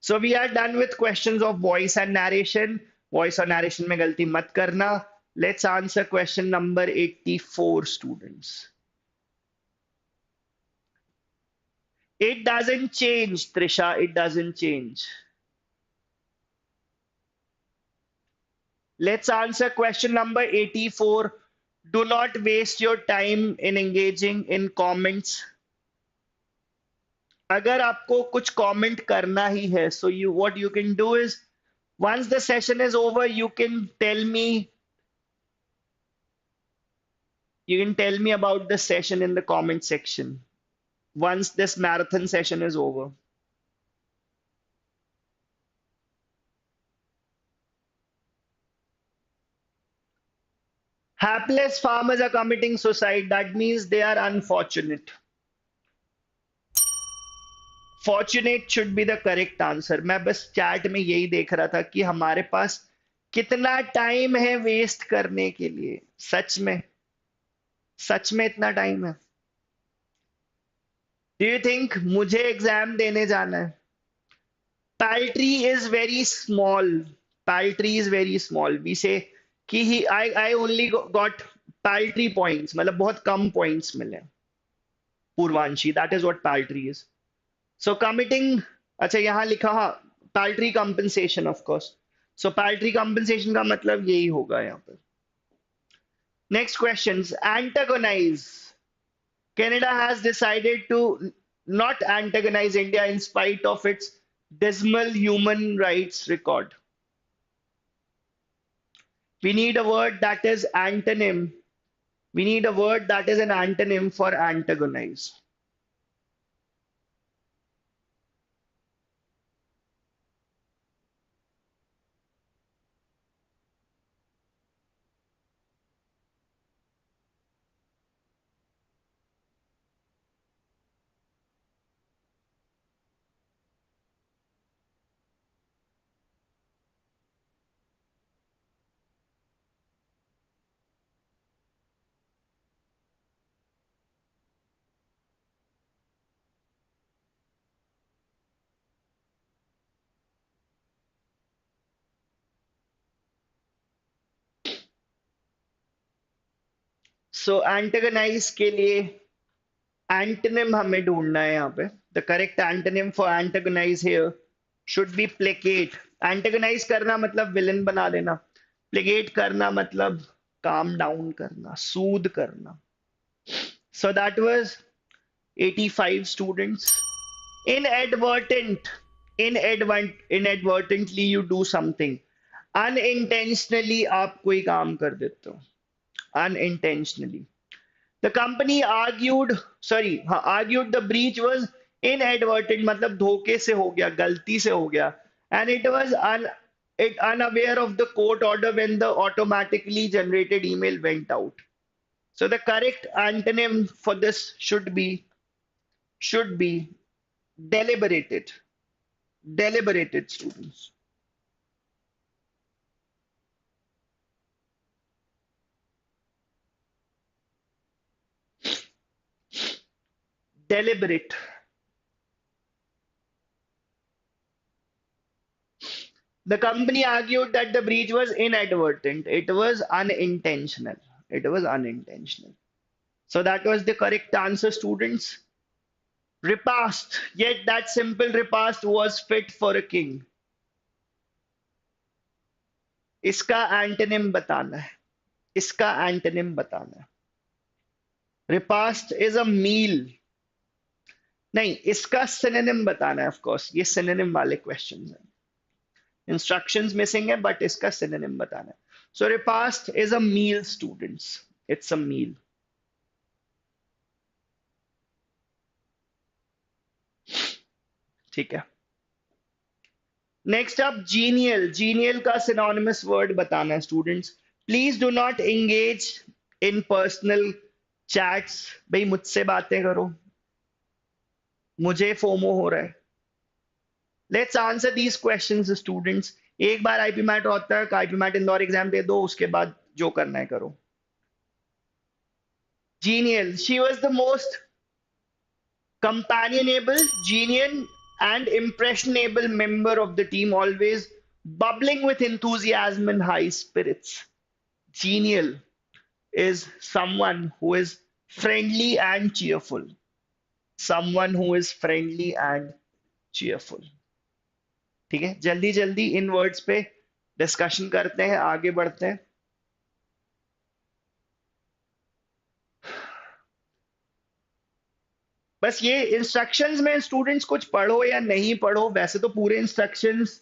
So we are done with questions of voice and narration. Voice और narration में गलती मत करना. Let's answer question number 84, students. It doesn't change, Trisha. It doesn't change. Let's answer question number 84. Do not waste your time in engaging in comments. अगर आपको कुछ comment करना ही है, so what you can do is, once the session is over, you can tell me about the session in the comment section. Once this marathon session is over. Hapless farmers are committing suicide. That means they are unfortunate. Fortunate should be the correct answer. मैं बस chat में यही देख रहा था कि हमारे पास कितना टाइम है वेस्ट करने के लिए। सच में इतना टाइम है? Do you think मुझे एग्जाम देने जाना है? Paltry is very small. Paltry is very small. We say कि I only got paltry points. मतलब बहुत कम points मिले। पूर्वांशी, that is what paltry is. So committing, अच्छा यहाँ लिखा हाँ, paltry compensation of course. So paltry compensation का मतलब यही होगा यहाँ पर। Next questions. Antagonize. Canada has decided to not antagonize India in spite of its dismal human rights record. We need a word that is antonym. We need a word that is an antonym for antagonize. So antagonize के लिए antonym हमें ढूंढना है यहाँ पे. The correct antonym for antagonize here should be placate. Antagonize करना मतलब villain बना देना. Placate करना मतलब calm down करना, soothe करना. So that was 85 students. Inadvertently you do something. Unintentionally आप कोई काम कर देते हो. Unintentionally. The company argued the breach was inadvertent, मतलब धोखे से हो गया, गलती से हो गया, and it was unaware of the court order when the automatically generated email went out. So the correct antonym for this should be deliberated. Deliberated, students. Deliberate. The company argued that the breach was inadvertent. It was unintentional. It was unintentional. So that was the correct answer, students. Repast. Yet that simple repast was fit for a king. इसका antonym बताना है. इसका antonym बताना है. Repast is a meal. नहीं, इसका synonym बताना है ऑफ कोर्स, ये सिनोनिम वाले क्वेश्चंस हैं. इंस्ट्रक्शंस मिसिंग है बट इसका सिनोनिम बताना है. So repast is a meal students, it's a meal. ठीक है. Next up genial. जीनियल का सिनोनिमस वर्ड बताना है students. Please do not engage in personal chats. भाई मुझसे बातें करो, मुझे फोमो हो रहा है. Let's answer these questions students. एक बार IPMAT Rohtak, IPMAT Indore exam दे दो, उसके बाद जो करना है करो. Genial, she was the most companionable, genial, and impressionable member of the team, always bubbling with enthusiasm and high spirits. Genial is someone who is friendly and cheerful. Someone who is friendly and cheerful. ठीक है, जल्दी जल्दी इन words पे discussion करते हैं, आगे बढ़ते हैं. बस ये इंस्ट्रक्शंस में स्टूडेंट्स कुछ पढ़ो या नहीं पढ़ो, वैसे तो पूरे इंस्ट्रक्शंस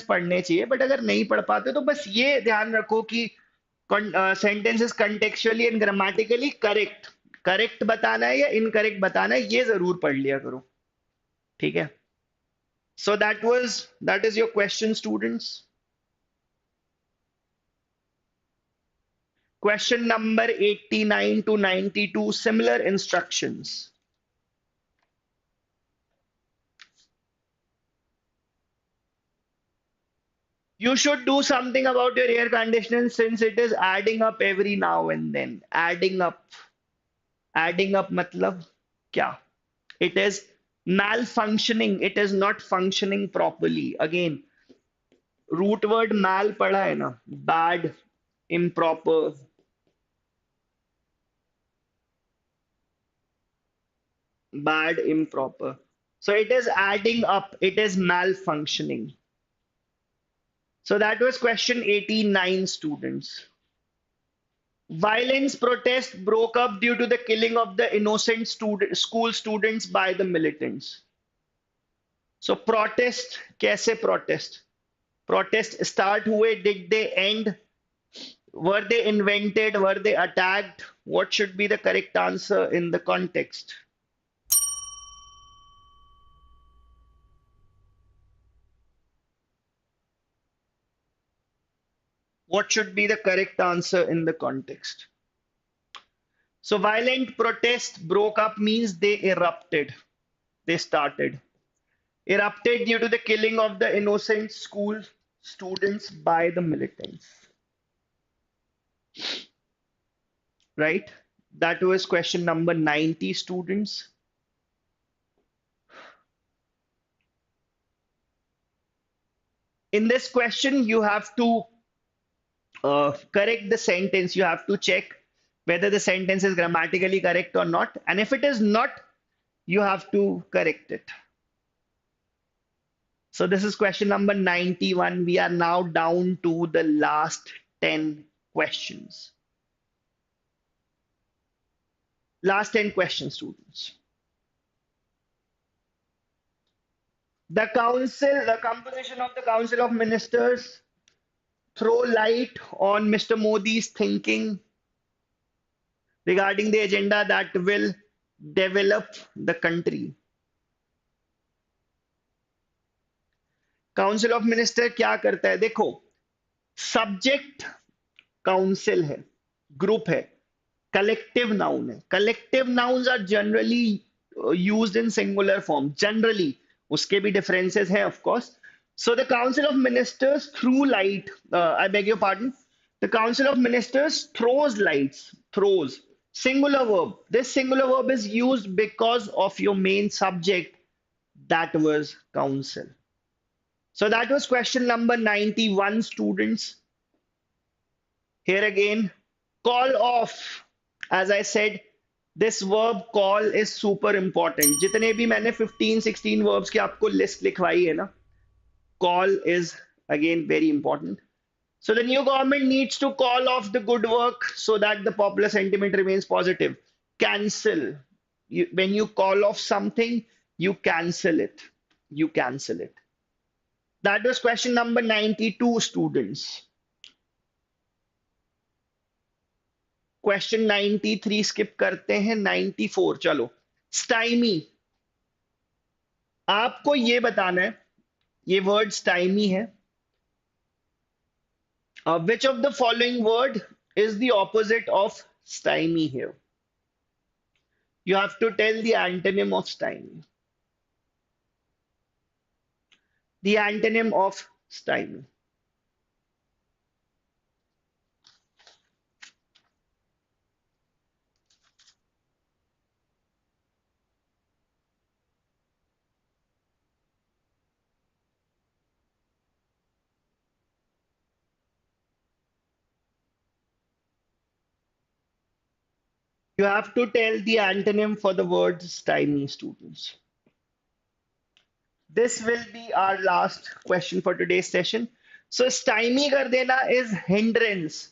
पढ़ने चाहिए, बट अगर नहीं पढ़ पाते तो बस ये ध्यान रखो कि sentences contextually and grammatically correct बताना है या इनकरेक्ट बताना है, ये जरूर पढ़ लिया करो. ठीक है. So that is your question students. Question number 89 to 92, similar instructions. You should do something about your air conditioning since it is adding up every now and then. Adding up. Adding up matlab kya? It is malfunctioning. It is not functioning properly. Again, root word mal padha hai na. Bad, improper. Bad, improper. So it is adding up, it is malfunctioning. So that was question 89, students. Violence protest broke up due to the killing of the innocent school students by the militants. So protest, kaise protest? Protest start हुए, did they end? Were they invented? Were they attacked? What should be the correct answer in the context? What should be the correct answer in the context? So violent protest broke up means they erupted. They started. Erupted due to the killing of the innocent school students by the militants. Right? That was question number 90, students. In this question, you have to correct the sentence. You have to check whether the sentence is grammatically correct or not. And if it is not, you have to correct it. So this is question number 91. We are now down to the last 10 questions. Last 10 questions, students. The composition of the Council of Ministers throw light on Mr. Modi's thinking regarding the agenda that will develop the country. Council of Minister क्या करता है? देखो, subject council है, group है, collective noun है. Collective nouns are generally used in singular form. Generally, उसके भी differences हैं of course. So the Council of Ministers threw light, I beg your pardon, the Council of Ministers throws lights, throws, singular verb. This singular verb is used because of your main subject, that was council. So that was question number 91, students. Here again, call off. As I said, this verb call is super important. जितने भी मैंने 15-16 verbs की आपको list लिखवाई है ना, call is again very important. So the new government needs to call off the good work so that the popular sentiment remains positive. Cancel. when you call off something, you cancel it. You cancel it. That was question number 92, students. Question 93 skip करते हैं, 94 चलो। Stymie, आपको ये बताना है, ये word stymie है। Which of the following word is the opposite of stymie here? You have to tell the antonym of stymie. The antonym of stymie. You have to tell the antonym for the word stymie, students. This will be our last question for today's session. So, stymie kar dena is hindrance.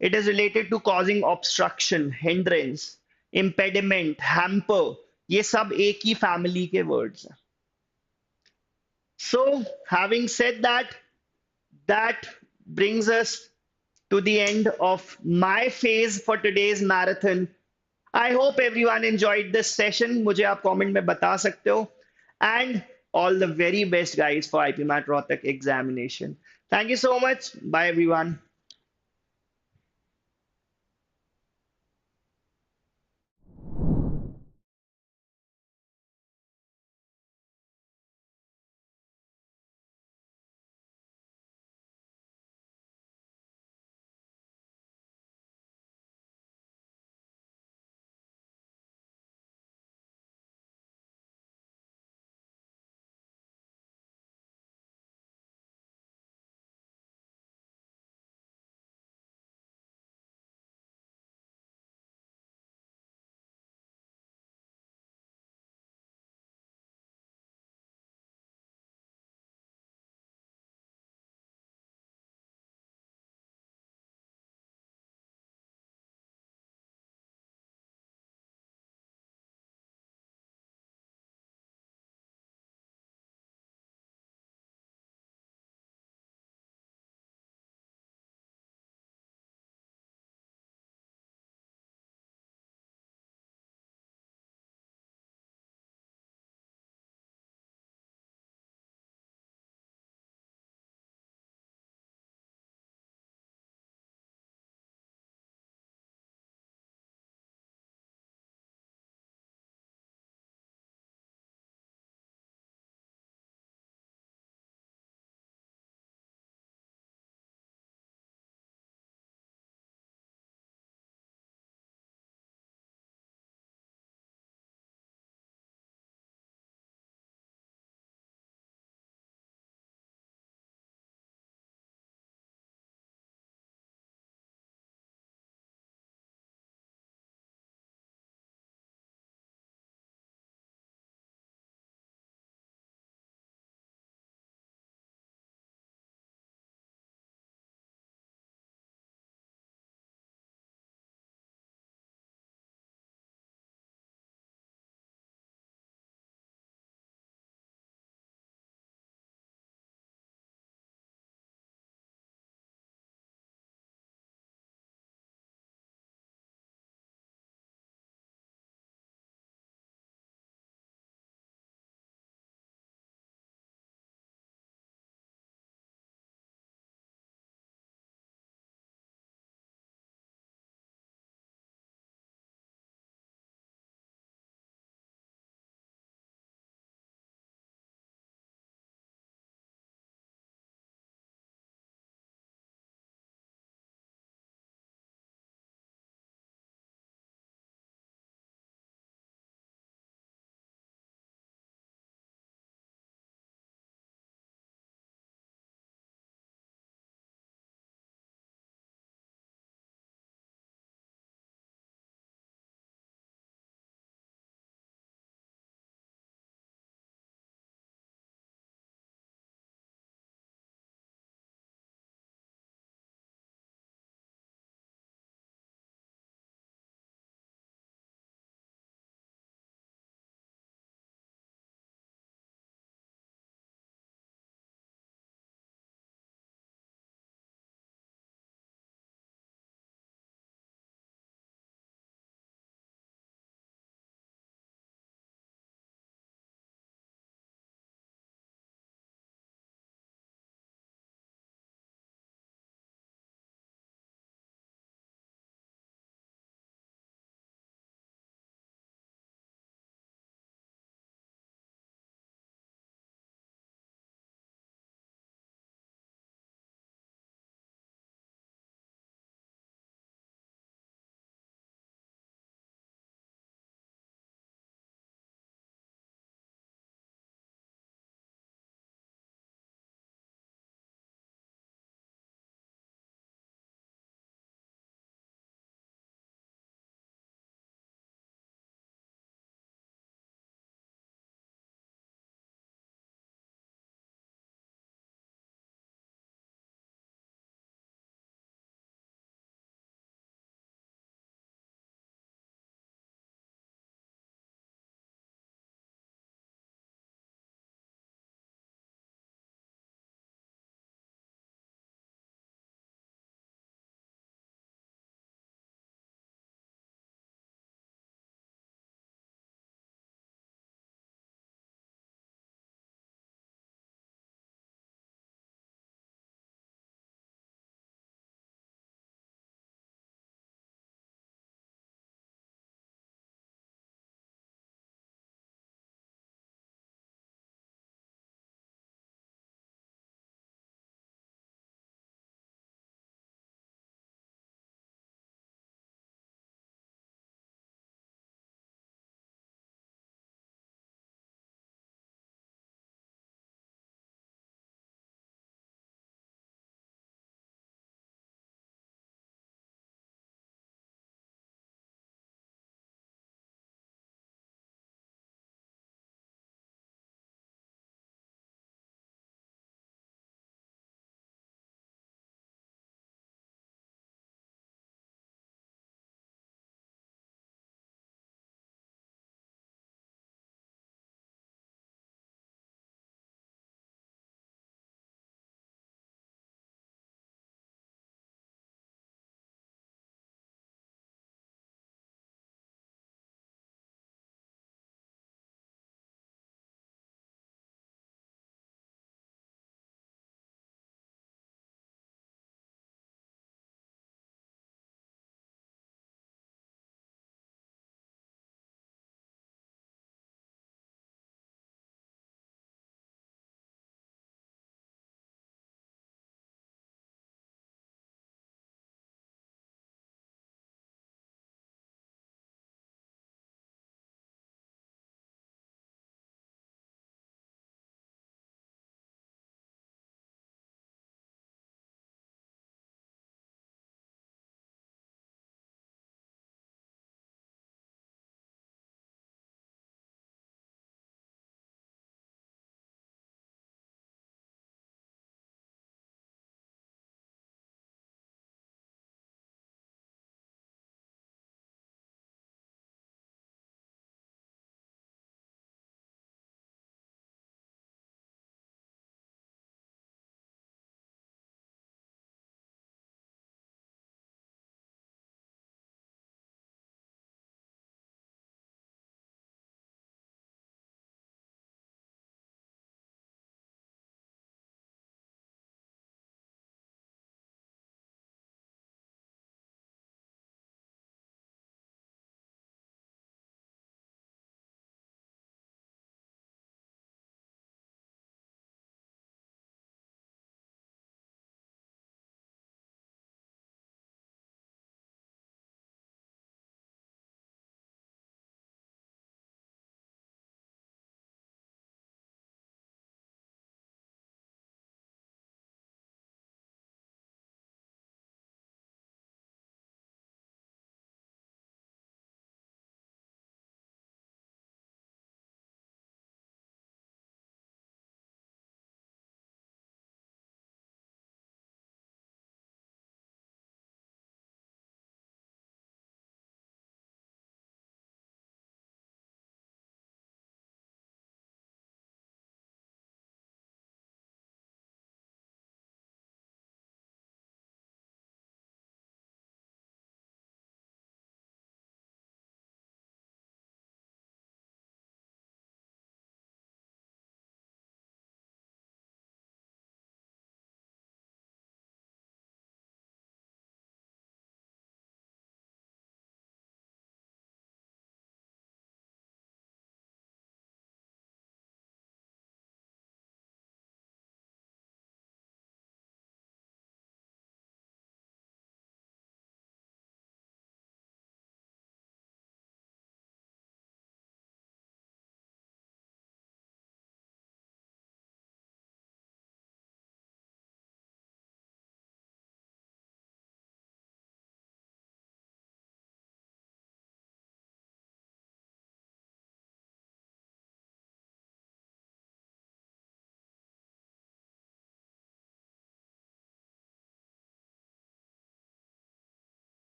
It is related to causing obstruction, hindrance, impediment, hamper. ये सब एक ही family के words हैं. So, having said that, that brings us to the end of my phase for today's marathon. I hope everyone enjoyed this session. मुझे आप comment में बता सकते हो. And all the very best, guys, for IPMAT Rohtak examination. Thank you so much. Bye, everyone.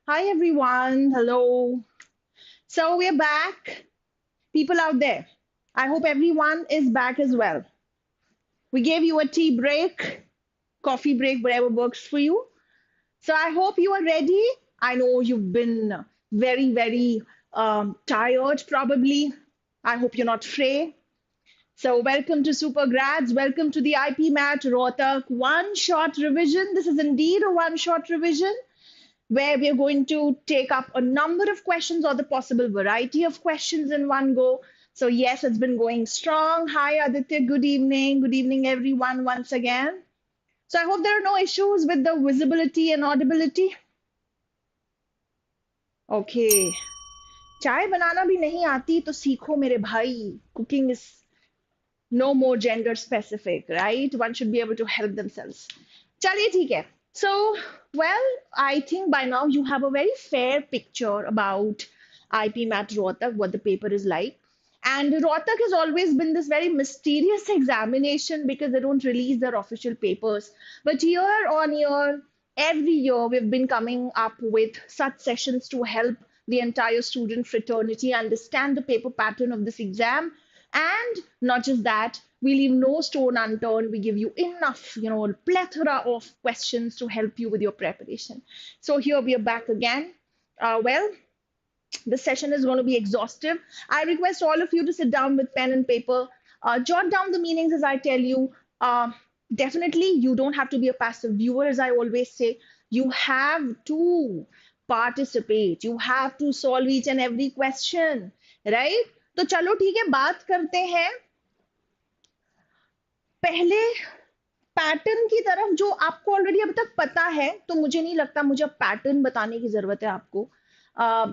Hi everyone. Hello. So we're back. People out there. I hope everyone is back as well. We gave you a tea break, coffee break, whatever works for you. So I hope you are ready. I know you've been very tired probably. I hope you're not fray. So welcome to Super Grads. Welcome to the IPMAT Rohtak one-shot revision. This is indeed a one-shot revision, where we're going to take up a number of questions or the possible variety of questions in one go. So yes, it's been going strong. Hi Aditya, good evening. Good evening everyone once again. So I hope there are no issues with the visibility and audibility. Okay. चाय बनाना भी नहीं आती तो सीखो मेरे भाई. Cooking is no more gender specific, right? One should be able to help themselves. चलिए ठीक है. So, well, I think by now you have a very fair picture about IPMAT Rohtak, what the paper is like. And Rohtak has always been this very mysterious examination because they don't release their official papers. But year on year, every year, we've been coming up with such sessions to help the entire student fraternity understand the paper pattern of this exam. And not just that, we leave no stone unturned. We give you enough, plethora of questions to help you with your preparation. So here we are back again. Well, the session is going to be exhaustive. I request all of you to sit down with pen and paper, jot down the meanings as I tell you. Definitely, you don't have to be a passive viewer, as I always say. You have to participate. You have to solve each and every question, right? तो चलो ठीक है, बात करते हैं पहले pattern की तरफ, जो आपको ऑलरेडी अभी तक पता है. तो मुझे नहीं लगता मुझे अब पैटर्न बताने की जरूरत है आपको.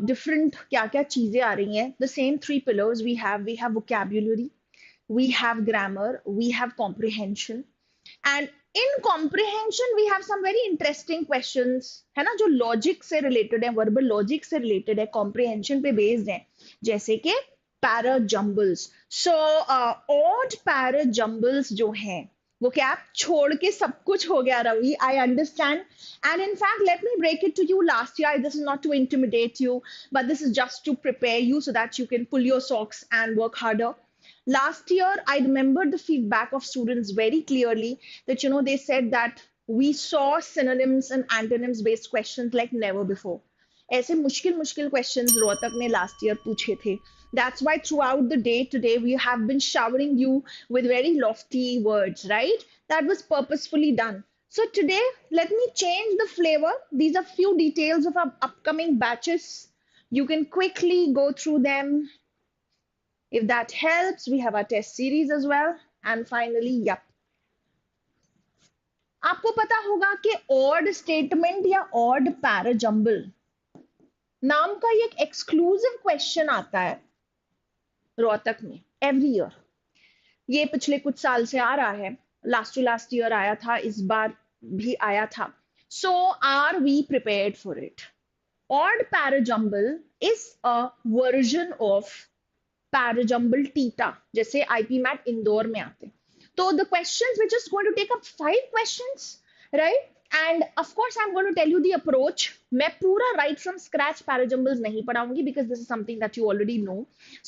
डिफरेंट क्या क्या चीजें आ रही हैं. The same three pillars we have vocabulary, we have grammar, we have comprehension. And in comprehension we have some very interesting questions, है ना, जो लॉजिक से रिलेटेड है, वर्बल लॉजिक से रिलेटेड है, कॉम्प्रिहेंशन पे बेस्ड है, जैसे कि पैराजम्बल्स. सो ऑड पैराजम्बल्स जो हैं, वो क्या आप छोड़ के सब कुछ हो गया Ravi, I understand. And in fact let me break it to you. Last year, this is not to intimidate you, but this is just to prepare you so that you can pull your socks and work harder. Last year, I remember the feedback of students very clearly that, they said that we saw synonyms and antonyms based questions like never before. ऐसे मुश्किल मुश्किल questions Rohtak ने last year पूछे थे. That's why throughout the day today we have been showering you with very lofty words, right? That was purposefully done. So today, let me change the flavor. These are few details of our upcoming batches. You can quickly go through them. If that helps, we have our test series as well. And finally, yep. आपको पता होगा कि odd statement या odd parajumble नाम का ये एक exclusive question आता है रोहतक में एवरी ईयर. ये पिछले कुछ साल से आ रहा है. लास्ट टू लास्ट ईयर आया था, इस बार भी आया था. So are we prepared for it? Odd parajumble is a version of parajumble TITA, जैसे आईपीमैट इंदौर में आते. तो the questions which is going to take up 5 questions, right? And of course, I'm going to tell you the approach. मैं पूरा right from scratch parajumbles नहीं पढ़ाऊंगी because this is something that you already know.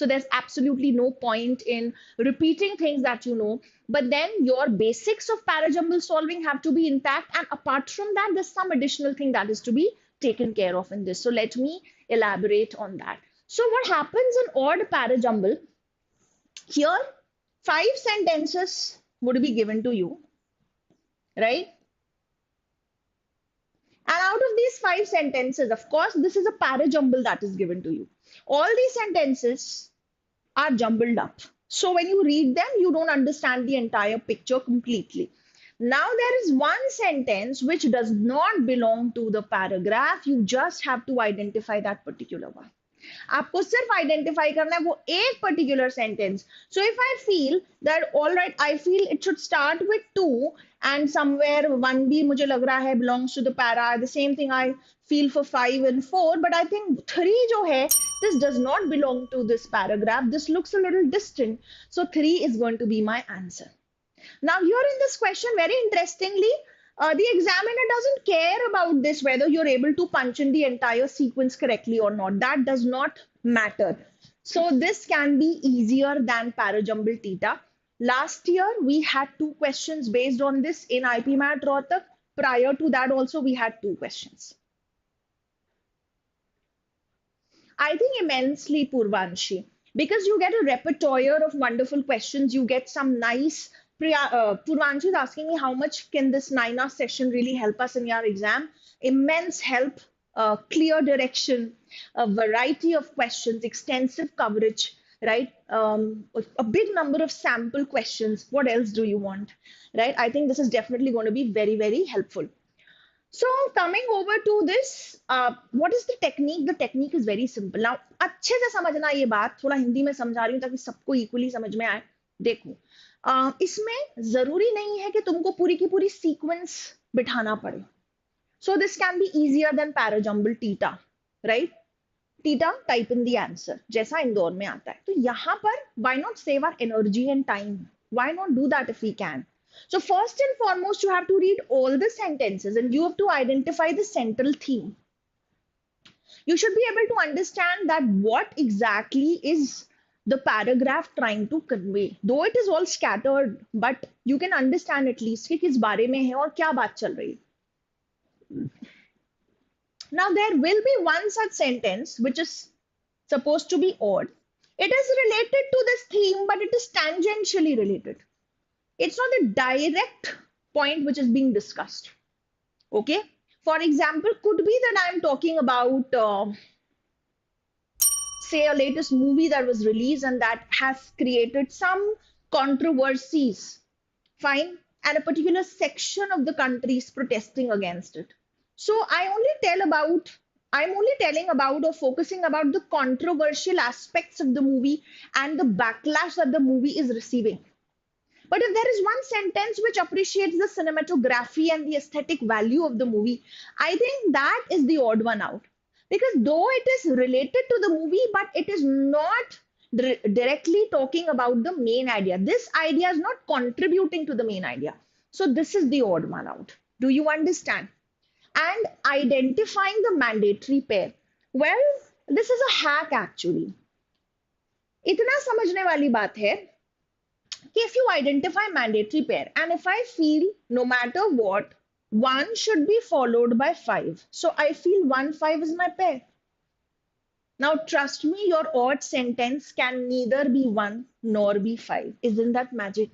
So there's absolutely no point in repeating things that you know. But then your basics of parajumble solving have to be intact. And apart from that, there's some additional thing that is to be taken care of in this. So let me elaborate on that. So what happens in odd parajumble? Here, 5 sentences would be given to you, right? And out of these 5 sentences, of course, this is a parajumble that is given to you. All these sentences are jumbled up. So when you read them, you don't understand the entire picture completely. Now there is one sentence which does not belong to the paragraph. You just have to identify that particular one. आपको सिर्फ identify करना है वो एक particular sentence. So if I feel that all right, I feel it should start with 2 and somewhere 1 भी मुझे लग रहा है belongs to the para. The same thing I feel for 5 and 4, but I think 3 जो है, this does not belong to this paragraph. This looks a little distant. So 3 is going to be my answer. Now here in this question, very interestingly, The examiner doesn't care about this, whether you're able to punch in the entire sequence correctly or not. That does not matter. So this can be easier than parajumble theta. Last year, we had two questions based on this in IPMAT Rohtak. Prior to that also, we had two questions. I think immensely, Purvanshi, because you get a repertoire of wonderful questions. You get some nice. Purvanshi is asking me how much can this 9 hour session really help us in your exam? Immense help, clear direction, a variety of questions, extensive coverage, right? A big number of sample questions. What else do you want, right? I think this is definitely going to be very, very helpful. So coming over to this, what is the technique? The technique is very simple. Now अच्छे से समझना ये बात, थोड़ा हिंदी में समझा रही हूँ ताकि सबको इक्वली समझ में आए. देखो, इसमें जरूरी नहीं है कि तुमको पूरी की पूरी सीक्वेंस बिठाना पड़े. So this can be easier than parajumble theta, right? Theta, type in the answer, जैसा इंदौर में आता है. तो यहाँ पर why not save our energy and time? Why not do that if we can? So first and foremost, you have to read all the sentences and you have to identify the central theme. You should be able to understand that what exactly is the paragraph trying to convey. Though it is all scattered, but you can understand at least कि किस बारे में है और क्या बात चल रही है. Now there will be one such sentence which is supposed to be odd. It is related to this theme, but it is tangentially related. It's not the direct point which is being discussed. Okay. For example, could be that I'm talking about, say, a latest movie that was released and that has created some controversies. Fine. And a particular section of the country is protesting against it. So I'm only telling about or focusing about the controversial aspects of the movie and the backlash that the movie is receiving. But if there is one sentence which appreciates the cinematography and the aesthetic value of the movie, I think that is the odd one out. Because though it is related to the movie, but it is not directly talking about the main idea. This idea is not contributing to the main idea. So this is the odd one out. Do you understand? And identifying the mandatory pair. Well, this is a hack actually. इतना समझने वाली बात है if you identify mandatory pair and if I feel no matter what, 1 should be followed by 5. So I feel 1, 5 is my pair. Now trust me, your odd sentence can neither be 1 nor be 5. Isn't that magic?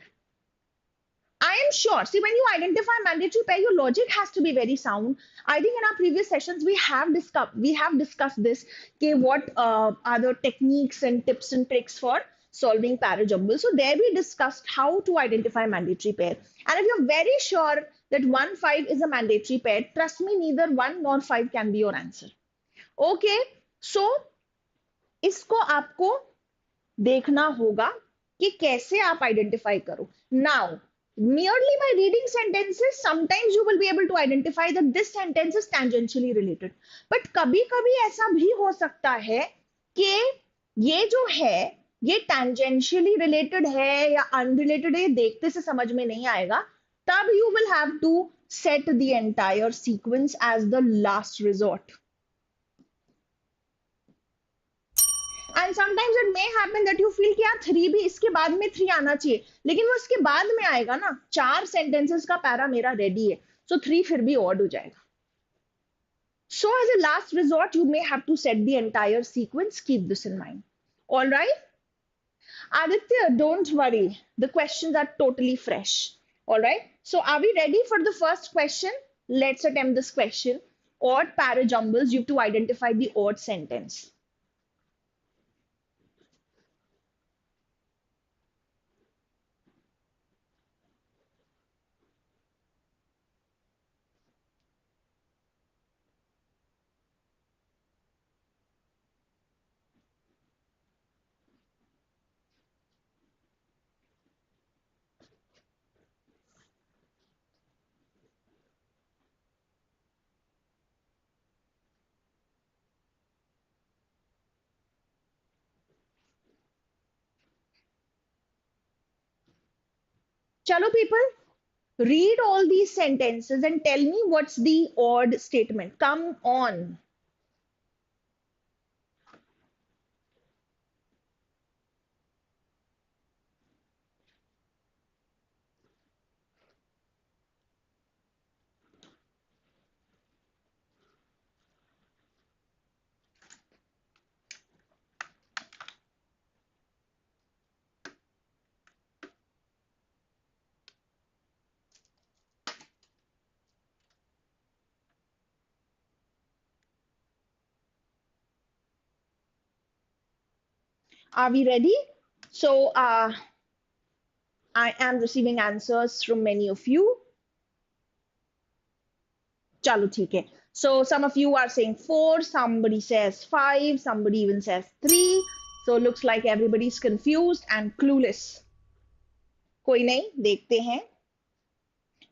I am sure. See, when you identify mandatory pair, your logic has to be very sound. I think in our previous sessions we have discussed this. Okay, what are the techniques and tips and tricks for solving parajumbles? So there we discussed how to identify mandatory pair. And if you're very sure that 1, 5 is a mandatory pair, trust me, neither 1 nor 5 can be your answer. Okay, so इसको आपको देखना होगा कि कैसे आप identify करो. Now, merely by reading sentences, sometimes you will be able to identify that this sentence is tangentially related. But कभी-कभी ऐसा भी हो सकता है कि ये जो है ये tangentially related है या unrelated है, देखते से समझ में नहीं आएगा. तब you will have to set the entire sequence as the last resort. And sometimes it may happen that you feel कि यार 3 भी इसके बाद में 3 आना चाहिए, लेकिन वो इसके बाद में आएगा ना. 4 sentences का पैरा मेरा रेडी है, so 3 फिर भी odd हो जाएगा. So as a last resort, you may have to set the entire sequence. Keep this in mind. All right. Aditya, don't worry. The questions are totally fresh. All right. So are we ready for the first question? Let's attempt this question. Odd parajumbles. You have to identify the odd sentence. Chalo people, Read all these sentences and tell me what's the odd statement. Come on. Are we ready? So I am receiving answers from many of you. Chalo, theek hai. So some of you are saying 4, somebody says 5, somebody even says 3. So looks like everybody's confused and clueless. कोई नहीं, देखते हैं.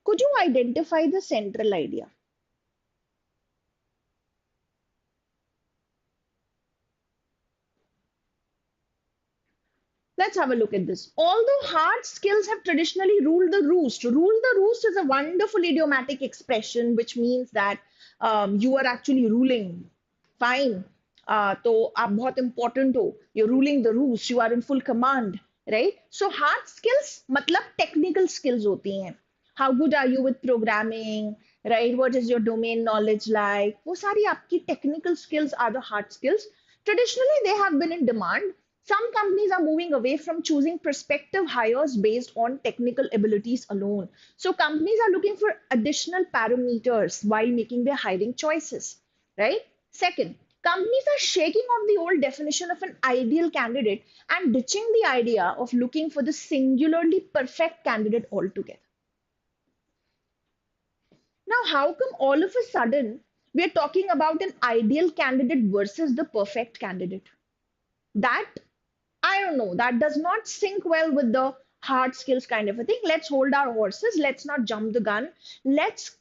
Could you identify the central idea? Let's have a look at this. Although hard skills have traditionally ruled the roost, rule the roost is a wonderful idiomatic expression which means that you are actually ruling. Fine. तो आप बहुत important हो. You're ruling the roost. You are in full command, right? So hard skills मतलब technical skills होती हैं. How good are you with programming, right? What is your domain knowledge like? वो सारी आपकी technical skills are the hard skills. Traditionally, they have been in demand. Some companies are moving away from choosing prospective hires based on technical abilities alone. So companies are looking for additional parameters while making their hiring choices, right? Second, companies are shaking off the old definition of an ideal candidate and ditching the idea of looking for the singularly perfect candidate altogether. Now, how come all of a sudden we are talking about an ideal candidate versus the perfect candidate? That I don't know. That does not sync well with the hard skills kind of a thing. Let's hold our horses. Let's not jump the gun. Let's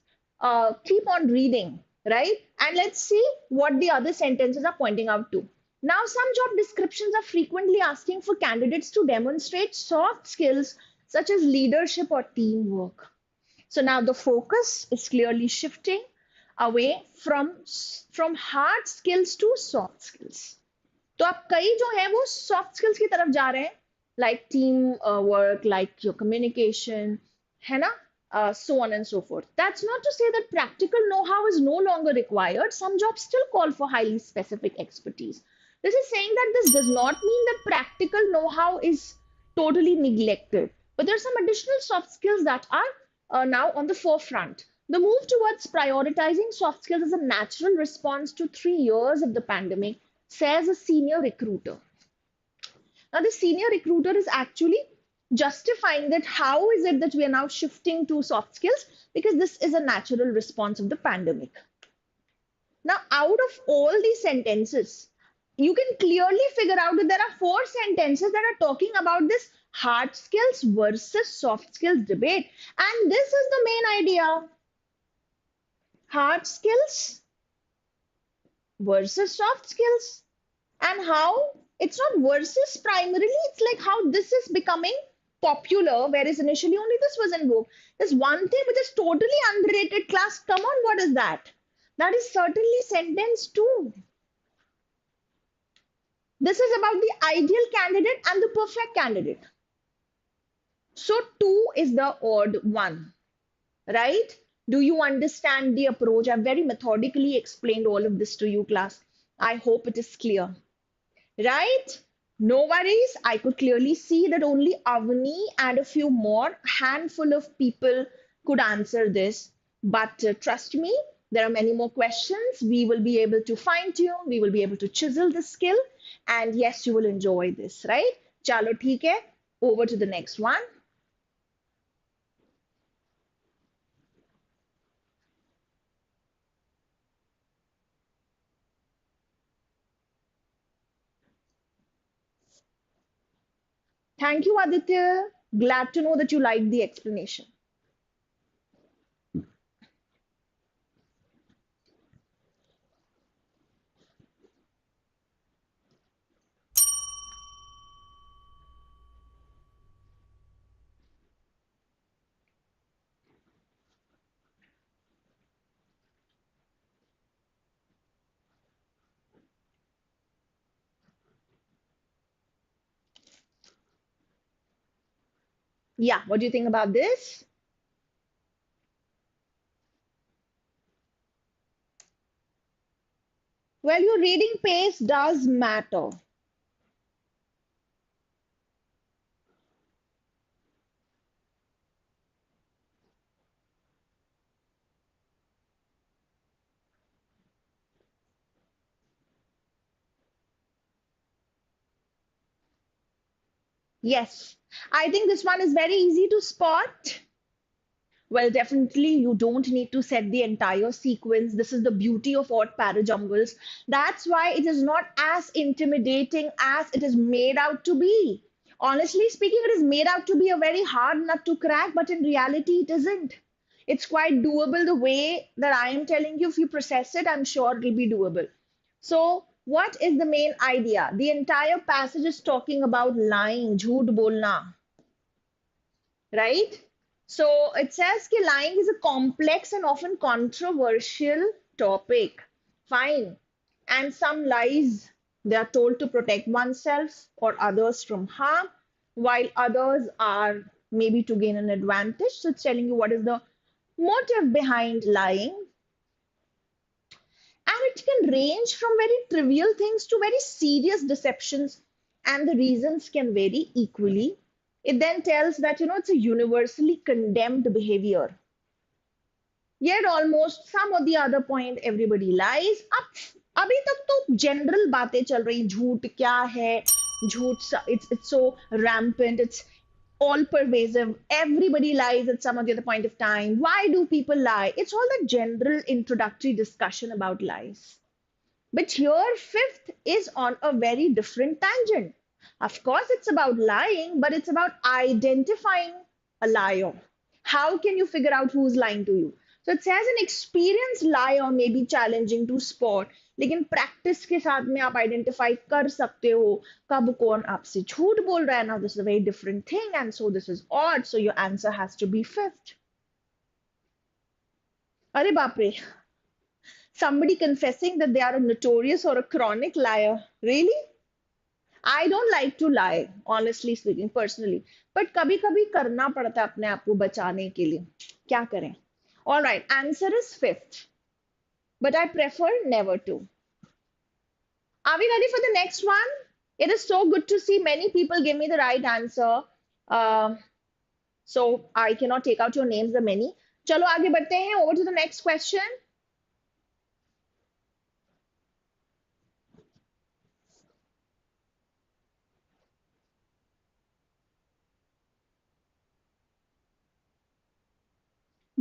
keep on reading, right? And let's see what the other sentences are pointing out to. Now, some job descriptions are frequently asking for candidates to demonstrate soft skills such as leadership or teamwork. So now the focus is clearly shifting away from hard skills to soft skills. तो आप कई जो है वो soft skills की तरफ जा रहे हैं like team work like your communication है ना so on and so forth. That's not to say that practical know-how is no longer required. Some jobs still call for highly specific expertise. This is saying that this does not mean that practical know-how is totally neglected, but there are some additional soft skills that are now on the forefront. The move towards prioritizing soft skills is a natural response to 3 years of the pandemic, says a senior recruiter. Now, the senior recruiter is actually justifying that how is it that we are now shifting to soft skills, because this is a natural response of the pandemic. Now, out of all these sentences, you can clearly figure out that there are 4 sentences that are talking about this hard skills versus soft skills debate. And this is the main idea. Hard skills versus soft skills. And how it's not versus primarily, it's like how this is becoming popular, whereas initially only this was in vogue. There's one thing which is totally underrated, class. Come on, what is that? That is certainly sentence 2. This is about the ideal candidate and the perfect candidate. So 2 is the odd one, right? Do you understand the approach? I've very methodically explained all of this to you, class. I hope it is clear. Right? No worries. I could clearly see that only Avani and a few more handful of people could answer this. But trust me, there are many more questions. We will be able to fine tune. We will be able to chisel this skill. And yes, you will enjoy this, right? Chalo, theek hai. Over to the next one. Thank you, Aditya. Glad to know that you liked the explanation. Yeah, what do you think about this? Well, your reading pace does matter. Yes, I think this one is very easy to spot. Well, definitely, you don't need to set the entire sequence. This is the beauty of what Parajumbles. That's why it is not as intimidating as it is made out to be. Honestly speaking, it is made out to be a very hard nut to crack, but in reality, it isn't. It's quite doable the way that I am telling you. If you process it, I'm sure it'll be doable. So, what is the main idea? The entire passage is talking about lying, jhoot bolna, right? So it says that lying is a complex and often controversial topic. Fine. And some lies, they are told to protect oneself or others from harm, while others are maybe to gain an advantage. So it's telling you what is the motive behind lying. And it can range from very trivial things to very serious deceptions, and the reasons can vary equally. It then tells that, it's a universally condemned behavior. Yet almost some or the other point everybody lies. अब अभी तक तो general बातें चल रही, झूठ क्या है, झूठ, it's so rampant, it's all pervasive. Everybody lies at some or the other point of time. Why do people lie? It's all the general introductory discussion about lies. But here, fifth is on a very different tangent. Of course, it's about lying, but it's about identifying a liar. How can you figure out who's lying to you? So it says an experienced liar may be challenging to spot, लेकिन practice के साथ में आप identify कर सकते हो कब कौन आपसे झूठ बोल रहा है. Now this is a very different thing, and so this is odd. So your answer has to be fifth. अरे बाप रे, somebody confessing that they are a notorious or a chronic liar. Really? I don't like to lie, honestly speaking, personally. But कभी कभी करना पड़ता है अपने आप को बचाने के लिए. क्या करें? All right, answer is fifth. But I prefer never to. Are we ready for the next one? It is so good to see many people give me the right answer. Uh, so I cannot take out your names, the many. चलो आगे बढ़ते हैं. Over to the next question.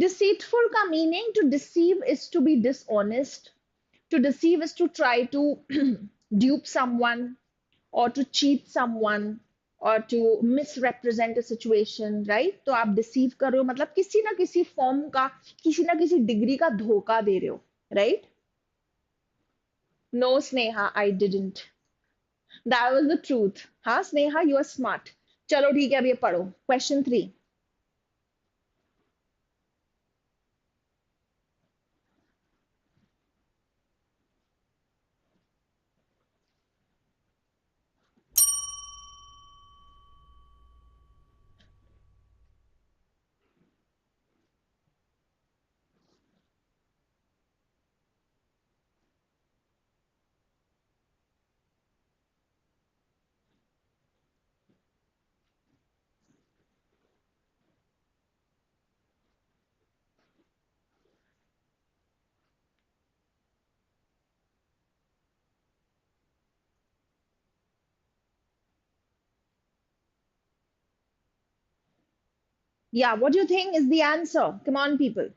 Deceitful का meaning to deceive is to be dishonest. To deceive is to try to dupe someone or to cheat someone or to misrepresent a situation, right? तो आप deceive कर रहे हो मतलब किसी ना किसी form का, किसी ना किसी degree का धोखा दे रहे हो, right? No, Sneha, I didn't. That was the truth. हाँ, Sneha, you are smart. चलो ठीक है, अब ये पढ़ो. Question 3. Yeah, what do you think is the answer? Come on, people.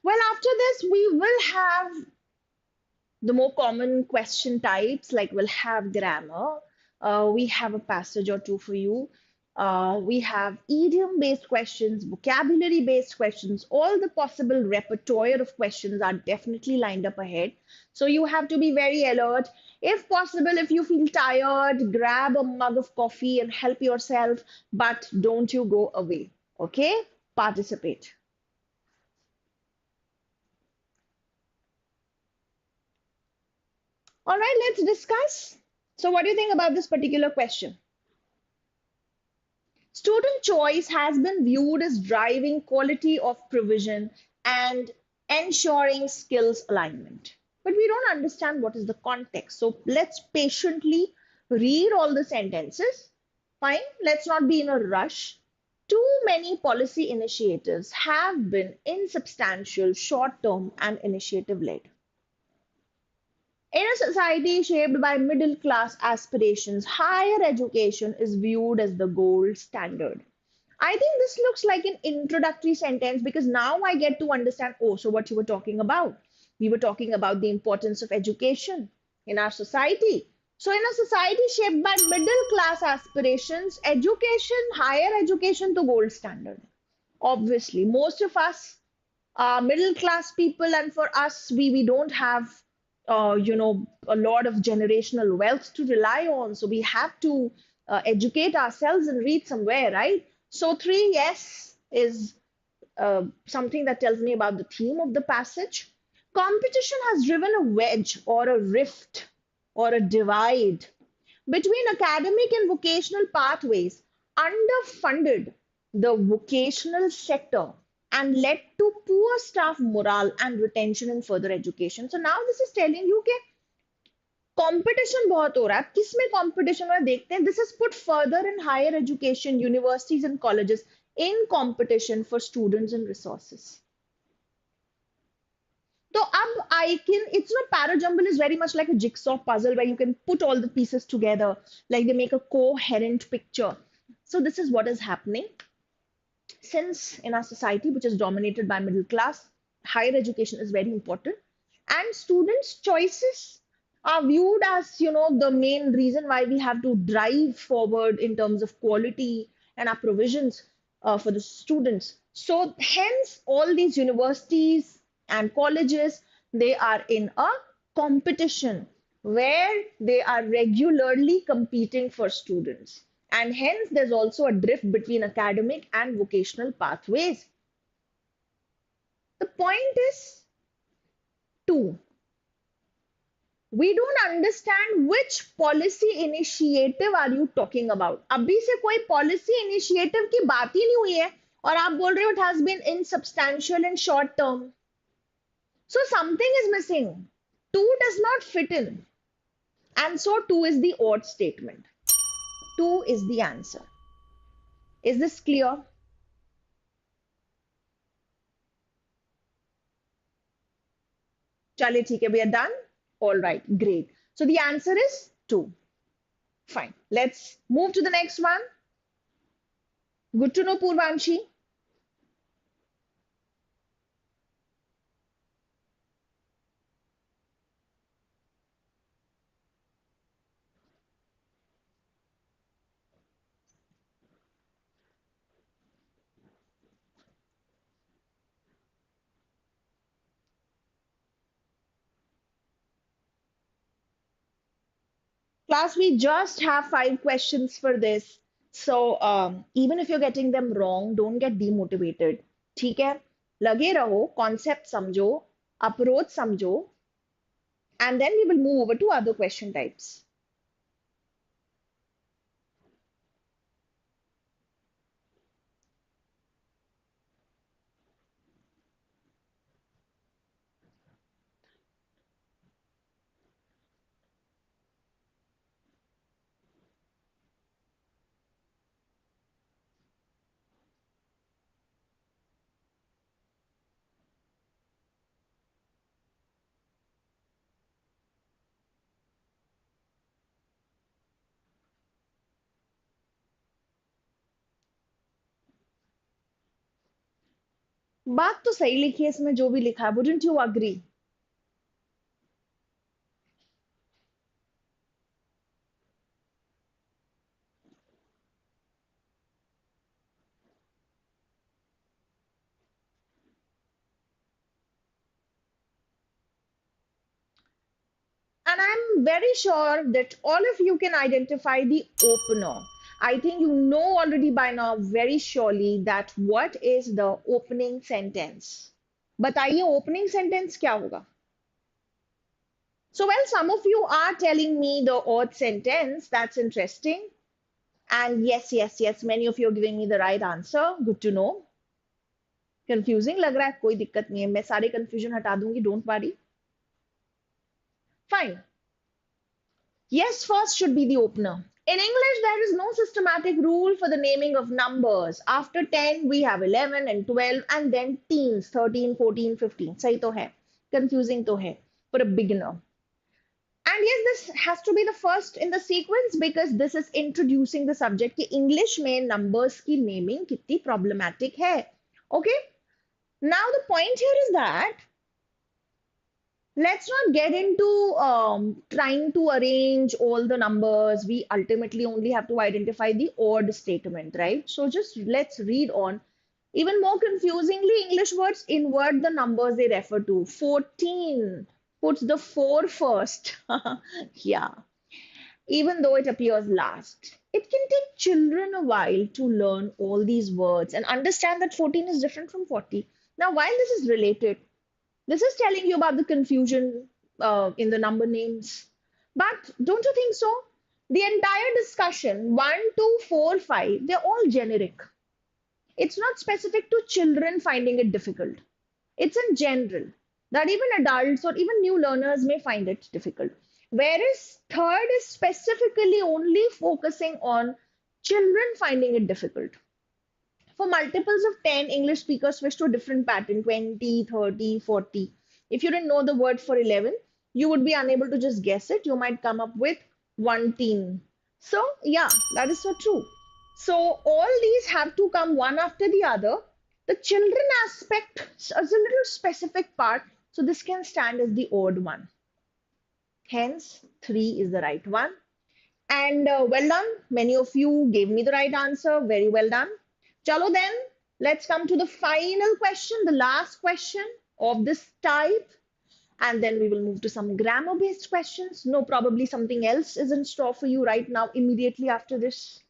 Well, after this, we will have the more common question types, like we'll have grammar, we have a passage or two for you, we have idiom based questions, vocabulary based questions, all the possible repertoire of questions are definitely lined up ahead. So you have to be very alert. If possible, if you feel tired, grab a mug of coffee and help yourself, but don't you go away. Okay? Participate. All right, let's discuss. So, what do you think about this particular question? Student choice has been viewed as driving quality of provision and ensuring skills alignment. But we don't understand what is the context. So let's patiently read all the sentences. Fine, let's not be in a rush. Too many policy initiatives have been insubstantial, short term, and initiative led. In a society shaped by middle class aspirations, higher education is viewed as the gold standard. I think this looks like an introductory sentence because now I get to understand, oh, so what you were talking about. We were talking about the importance of education in our society. So, in a society shaped by middle class aspirations, education, higher education to gold standard. Obviously, most of us are middle class people, and for us, we don't have a lot of generational wealth to rely on. So we have to educate ourselves and read somewhere, right? So three, yes, is something that tells me about the theme of the passage. Competition has driven a wedge or a rift or a divide between academic and vocational pathways, underfunded the vocational sector and led to poor staff morale and retention in further education. So now this is telling you कि competition बहुत हो रहा है. किस में competition है देखते हैं. This is put further in higher education, universities and colleges in competition for students and resources. So it's not parajumble is very much like a jigsaw puzzle where you can put all the pieces together, like they make a coherent picture. So this is what is happening. Since in our society, which is dominated by middle class, higher education is very important. And students' choices are viewed as, the main reason why we have to drive forward in terms of quality and our provisions for the students. So hence, all these universities and colleges, they are in a competition where they are regularly competing for students. And hence, there's also a drift between academic and vocational pathways. The point is two. We don't understand which policy initiative are you talking about. अभी से कोई policy initiative की बात ही नहीं हुई है और आप बोल रहे हो it has been insubstantial and short term. So something is missing. Two does not fit in. And so two is the odd statement. Two is the answer. Is this clear? Chale, theek hai, we are done. All right, great. So the answer is two. Fine. Let's move to the next one. Good to know, Purvanshi. Class, we just have 5 questions for this. So even if you're getting them wrong, don't get demotivated. ठीक है? लगे रहो, concept समझो, approach समझो, and then we will move over to other question types. बात तो सही लिखी है इसमें जो भी लिखा है. Wouldn't you agree? And I'm very sure that all of you can identify the opener. I think you know already by now very surely that what is the opening sentence. बताइए opening sentence क्या होगा? So, well, some of you are telling me the odd sentence. That's interesting. And yes, yes, yes, many of you are giving me the right answer. Good to know. Confusing लग रहा है, कोई दिक्कत नहीं है, मैं सारे confusion हटा दूंगी, don't worry. Fine. Yes, first should be the opener. In English, there is no systematic rule for the naming of numbers. After 10, we have 11 and 12, and then teens, 13, 14, 15. सही तो है. Confusing तो है for a beginner. And yes, this has to be the first in the sequence because this is introducing the subject कि English में numbers की naming कितनी problematic है. Okay? Now the point here is that let's not get into trying to arrange all the numbers. We ultimately only have to identify the odd statement, right? So just let's read on. Even more confusingly, English words invert the numbers they refer to. 14 puts the 4 first. Yeah. Even though it appears last. It can take children a while to learn all these words and understand that 14 is different from 40. Now, while this is related, this is telling you about the confusion in the number names. But don't you think so? The entire discussion, 1, 2, 4, 5, they're all generic. It's not specific to children finding it difficult. It's in general that even adults or even new learners may find it difficult. Whereas third is specifically only focusing on children finding it difficult. For multiples of 10, English speakers switch to a different pattern, 20, 30, 40. If you didn't know the word for 11, you would be unable to just guess it. You might come up with 1 teen. So yeah, that is so true. So all these have to come one after the other. The children aspect is a little specific part. So this can stand as the odd one. Hence, 3 is the right one. And well done. Many of you gave me the right answer. Very well done. Chalo then, let's come to the final question, the last question of this type. And then we will move to some grammar-based questions. No, probably something else is in store for you right now, immediately after this.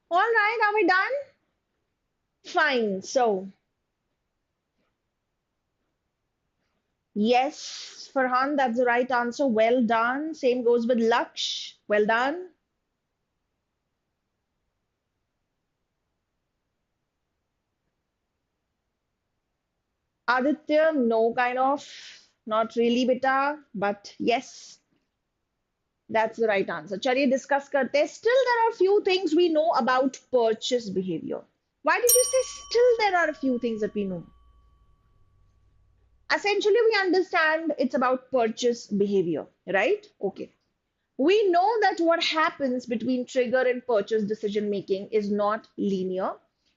All right, are we done? Fine. So, yes, Farhan, that's the right answer. Well done. Same goes with Laksh. Well done. Aditya, no, kind of. Not really, beta, but yes, that's the right answer. Chaliye discuss karte hain. Still, there are a few things we know about purchase behavior. Why did you say still there are a few things that we know? Essentially, we understand it's about purchase behavior, right? Okay. We know that what happens between trigger and purchase decision making is not linear.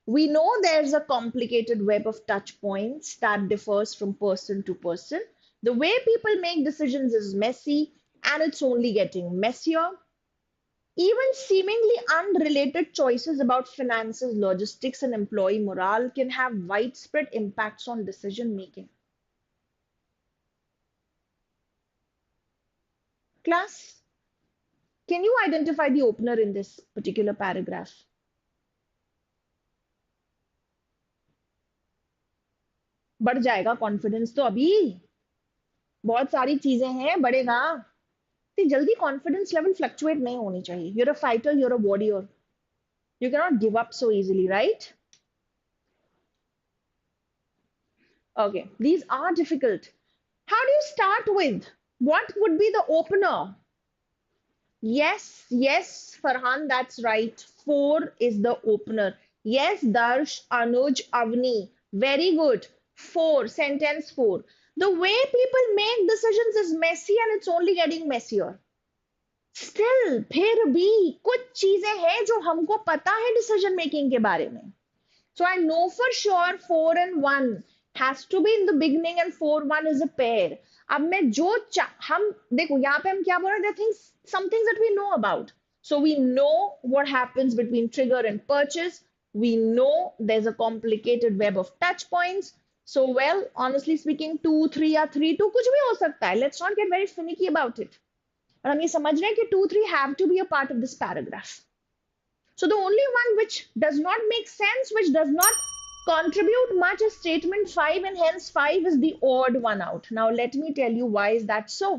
We know there's a complicated web of touch points that differs from person to person. The way people make decisions is messy and it's only getting messier. Even seemingly unrelated choices about finances, logistics, and employee morale can have widespread impacts on decision making. Class, can you identify the opener in this particular paragraph? बढ़ जाएगा confidence तो अभी बहुत सारी चीजें हैं बढ़ेगा इतनी जल्दी कॉन्फिडेंस लेवल फ्लक्चुएट नहीं होनी चाहिए you're a fighter, you're a warrior, you cannot give up so easily, right? Okay, these are difficult. How do you start with? What would be the opener? Yes, yes, Farhan, that's right. 4 is the opener. Yes, Darsh, Anuj, Avni. Very good. 4, sentence 4. The way people make decisions is messy and it's only getting messier. Still, फिर भी कुछ चीजें हैं जो हमको पता है decision making के बारे में. So I know for sure 4 and 1 has to be in the beginning and 4 1 is a pair. अब मैं जो हम देखो यहाँ पे हम क्या बोल रहे थे, some things that we know about. So we know what happens between trigger and purchase. We know there's a complicated web of touch points. So well, honestly speaking, 2 3 या 3 2 कुछ भी हो सकता है. Let's not get very finicky about it. और हम ये समझ रहे हैं कि 2 3 have to be a part of this paragraph. So the only one which does not make sense, which does not contribute much is statement 5, and hence 5 is the odd one out. Now let me tell you why is that so.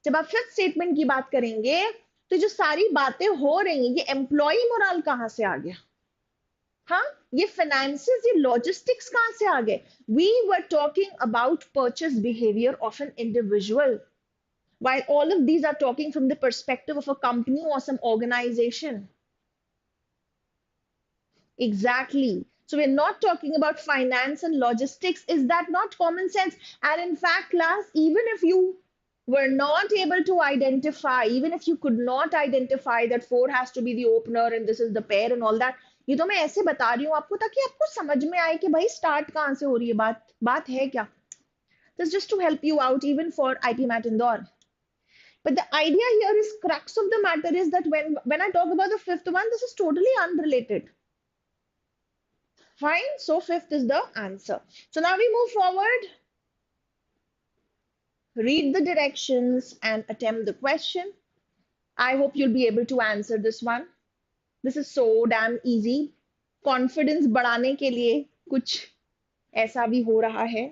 जब आप fifth statement की बात करेंगे तो जो सारी बातें हो रही हैं, ये एम्प्लॉय मोरल कहां से आ गया? हाँ, ये फाइनेंसेस, ये लॉजिस्टिक्स कहां से आ गए? We were talking about purchase behaviour of an individual, while all of these are talking from the perspective of a company or some organization. Exactly. So we're not talking about finance and logistics. Is that not common sense? And in fact, class, even if you were not able to identify, even if you could not identify that 4 has to be the opener and this is the pair and all that, ये तो मैं ऐसे बता रही हूँ आपको ताकि आपको समझ में आए कि भाई स्टार्ट कहाँ से हो रही है, बात है क्या. This is just to help you out even for IPMAT Indore. But the idea here is, crux of the matter is that when I talk about the fifth one, this is totally unrelated. Fine. So fifth is the answer. So now we move forward. Read the directions and attempt the question. I hope you'll be able to answer this one. This is so damn easy. Confidence बढ़ाने के लिए कुछ ऐसा भी हो रहा है.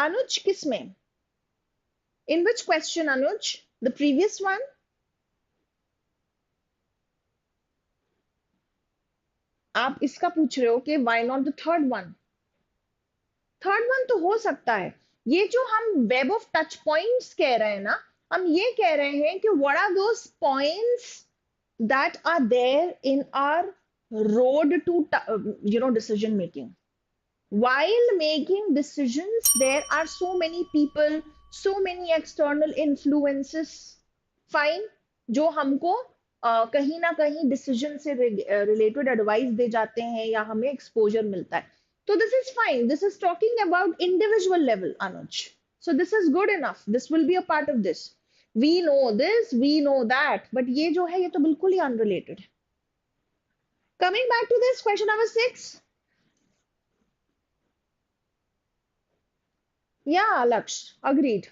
Anuj, किसमें? In which question, Anuj? The previous one? आप इसका पूछ रहे हो कि why not the third one? Third one तो हो सकता है. ये जो हम web of touch points कह रहे हैं ना, हम ये कह रहे हैं कि what are those points that are there in our road to decision making. While making decisions, there are so many people, so many external influences, fine, जो हमको कहीं ना कहीं डिसीजन से रिलेटेड एडवाइस दे जाते हैं या हमें एक्सपोजर मिलता है. तो this is fine. This is talking about individual level, Anuj. So this is good enough. This will be a part of this. We know this, we know that, but ये जो है ये तो बिल्कुल ही unrelated. Coming back to this question number 6. Yeah, Laksh, agreed.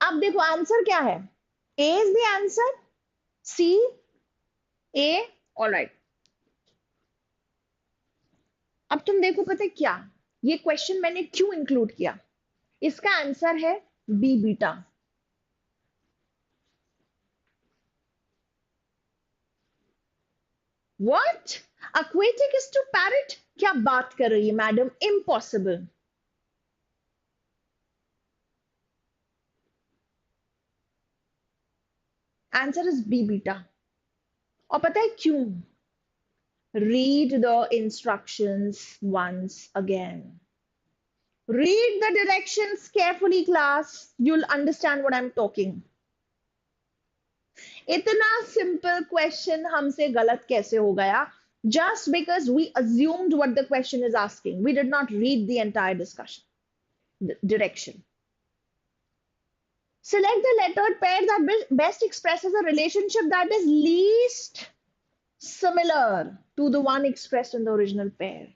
अब देखो answer क्या है. A is the answer. C, A, all right. अब तुम देखो पता है क्या, ये क्वेश्चन मैंने क्यों इंक्लूड किया. इसका आंसर है बी बीटा. What? Aquatic is to parrot? क्या बात कर रही है madam? Impossible. Answer is B beta. और पता है क्यों? Read the instructions once again. Read the directions carefully, class. You'll understand what I'm talking. इतना simple question हमसे गलत कैसे हो गया? Just because we assumed what the question is asking. We did not read the entire discussion. The direction. Select the lettered pair that best expresses a relationship that is least similar to the one expressed in the original pair.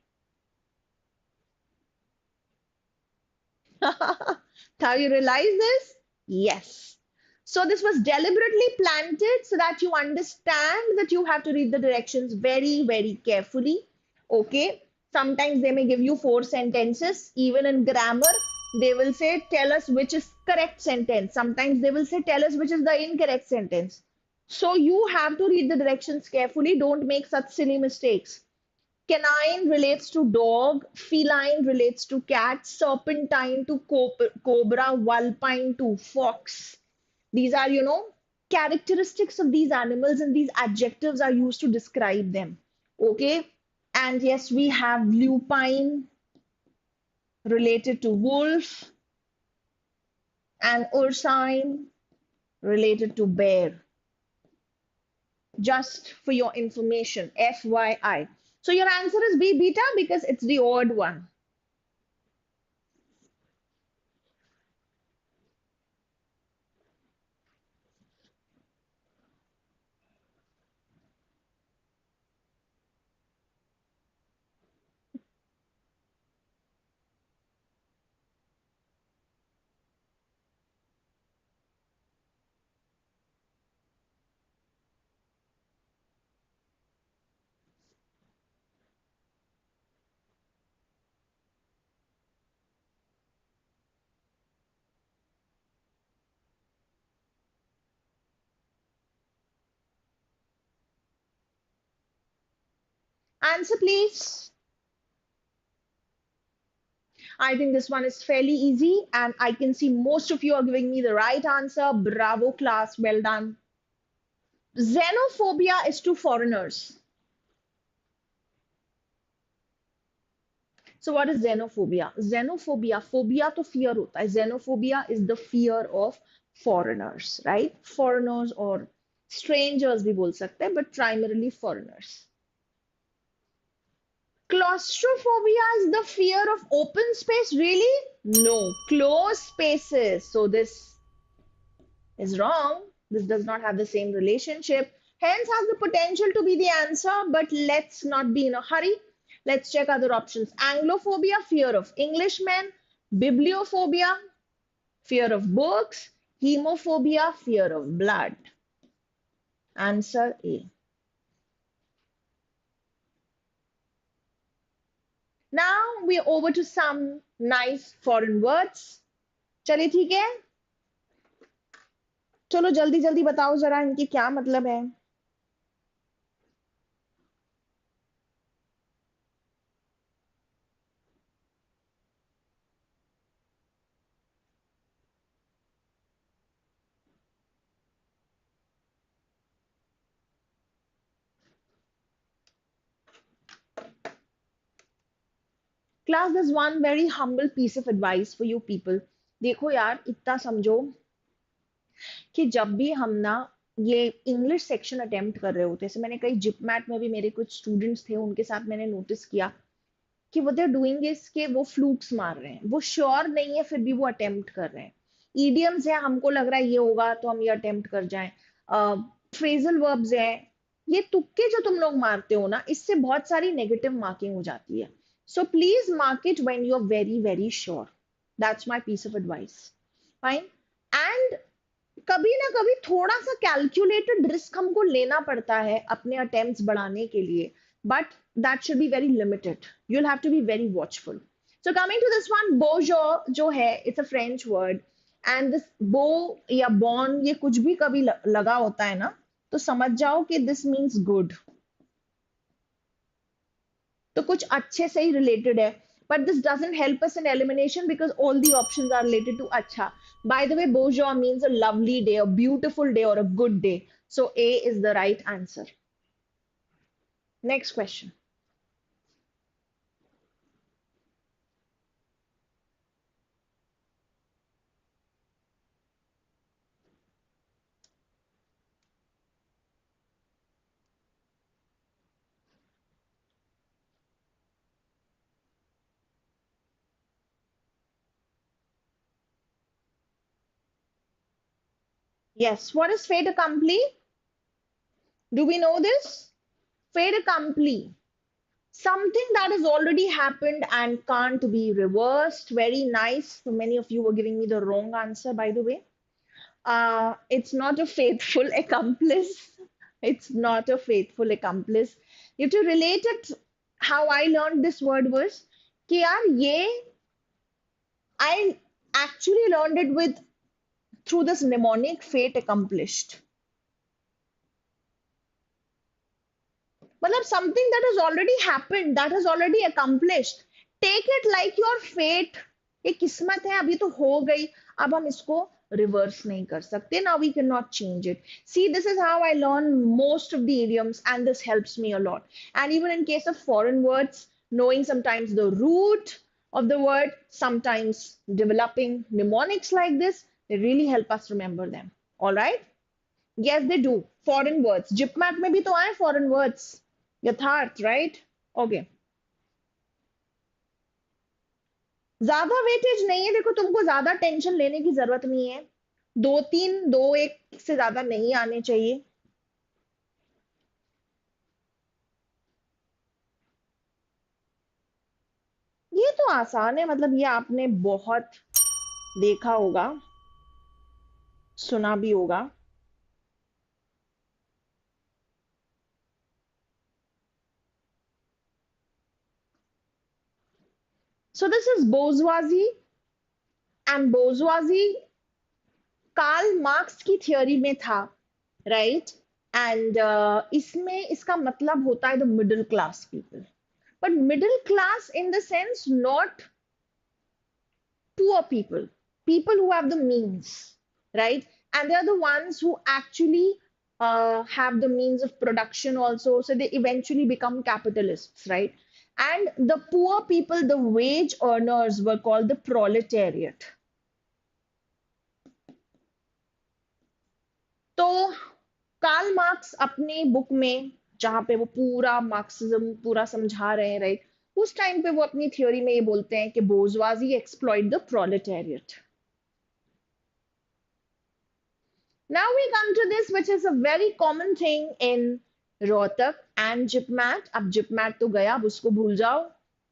Now you realize this? Yes. So this was deliberately planted so that you understand that you have to read the directions very, very carefully. Okay. Sometimes they may give you 4 sentences. Even in grammar, they will say, tell us which is correct sentence. Sometimes they will say, tell us which is the incorrect sentence. So you have to read the directions carefully. Don't make such silly mistakes. Canine relates to dog, feline relates to cat, serpentine to cobra, vulpine to fox. These are, characteristics of these animals, and these adjectives are used to describe them. Okay. And yes, we have lupine related to wolf, and ursine related to bear. Just for your information, FYI. So your answer is B, beta, because it's the odd one. Answer, please. I think this one is fairly easy, and I can see most of you are giving me the right answer. Bravo, class. Well done. Xenophobia is to foreigners. So what is xenophobia? Xenophobia, phobia to fear hota hai. Xenophobia is the fear of foreigners, right? Foreigners or strangers bhi bol sakte hai, but primarily foreigners. Claustrophobia is the fear of open space. Really? No, closed spaces. So this is wrong. This does not have the same relationship. Hence has the potential to be the answer, but let's not be in a hurry. Let's check other options. Anglophobia, fear of Englishmen. Bibliophobia, fear of books. Hemophobia, fear of blood. Answer A. Now we're over to some nice foreign words. चलिए ठीक है, चलो जल्दी जल्दी बताओ जरा इनके क्या मतलब है. Class, there's one very humble piece of advice for you people. देखो यार, इतना समझो कि जब भी हम ना ये इंग्लिश सेक्शन अटेम्प्ट कर रहे होते हैं, जैसे मैंने कई जिपमैट में भी मेरे कुछ स्टूडेंट्स थे, उनके साथ मैंने नोटिस किया कि वो दे डूइंग इज के वो फ्लूक्स मार रहे हैं, वो श्योर नहीं है फिर भी वो अटेम्प्ट कर रहे हैं. ईडियम्स है, हमको लग रहा है ये होगा तो हम ये अटेम्प्ट कर जाएं. फ्रेजल वर्ब्स है, ये तुक्के जो तुम लोग मारते हो ना, इससे बहुत सारी नेगेटिव मार्किंग हो जाती है. So please mark it when you are very very sure. That's my piece of advice. Fine. And कभी ना कभी थोड़ा सा कैलकुलेटेड रिस्क हमको लेना पड़ता है अपने अटेम्प्ट्स बढ़ाने के लिए, but that should be very limited. You'll have to be very watchful. So coming to this one, bonjour जो है, it's a French word, and this beau या bon ये कुछ भी कभी लगा होता है ना, तो समझ जाओ कि this means good. तो कुछ अच्छे से ही related है. But this doesn't help us in elimination because all the options are related to acha. By the way, bonjour means a lovely day, a beautiful day, or a good day. So A is the right answer. Next question. Yes, what is fait accompli? Do we know this? Fait accompli. Something that has already happened and can't be reversed. Very nice. So many of you were giving me the wrong answer, by the way. It's not a faithful accomplice. It's not a faithful accomplice. You have to relate it. How I learned this word was कि यार ये I actually learned it with through this mnemonic, fate accomplished. मतलब something that has already happened, that has already accomplished. Take it like your fate. ये किस्मत है, अभी तो हो गई, अब हम इसको reverse नहीं कर सकते. Now we cannot change it. See, this is how I learn most of the idioms, and this helps me a lot. And even in case of foreign words, knowing sometimes the root of the word, sometimes developing mnemonics like this, they really help us remember them. All right? Yes, they do. Foreign words. JIPMAT में भी तो आए foreign words. यथार्थ, right? Okay. ज्यादा weightage नहीं है, देखो तुमको ज्यादा टेंशन लेने की जरूरत नहीं है. 2-3, 2-1 से ज्यादा नहीं आने चाहिए. ये तो आसान है, मतलब ये आपने बहुत देखा होगा, सुना भी होगा. So this is bourgeoisie, and bourgeoisie Karl Marx की थियोरी में था, राइट? एंड इसमें इसका मतलब होता है the middle class people, but middle class in the sense not poor people, people who have the means, right? And they're the ones who actually have the means of production also, so they eventually become capitalists, right? And the poor people, the wage earners, were called the proletariat. तो Karl Marx अपनी book में जहां पे वो पूरा Marxism पूरा समझा रहे हैं, राइट, उस टाइम पे वो अपनी थ्योरी में ये बोलते हैं कि bourgeoisie exploit the proletariat. Now we come to this, which is a very common thing in Rohtak and JIPMAT. अब JIPMAT तो गया, अब उसको भूल जाओ,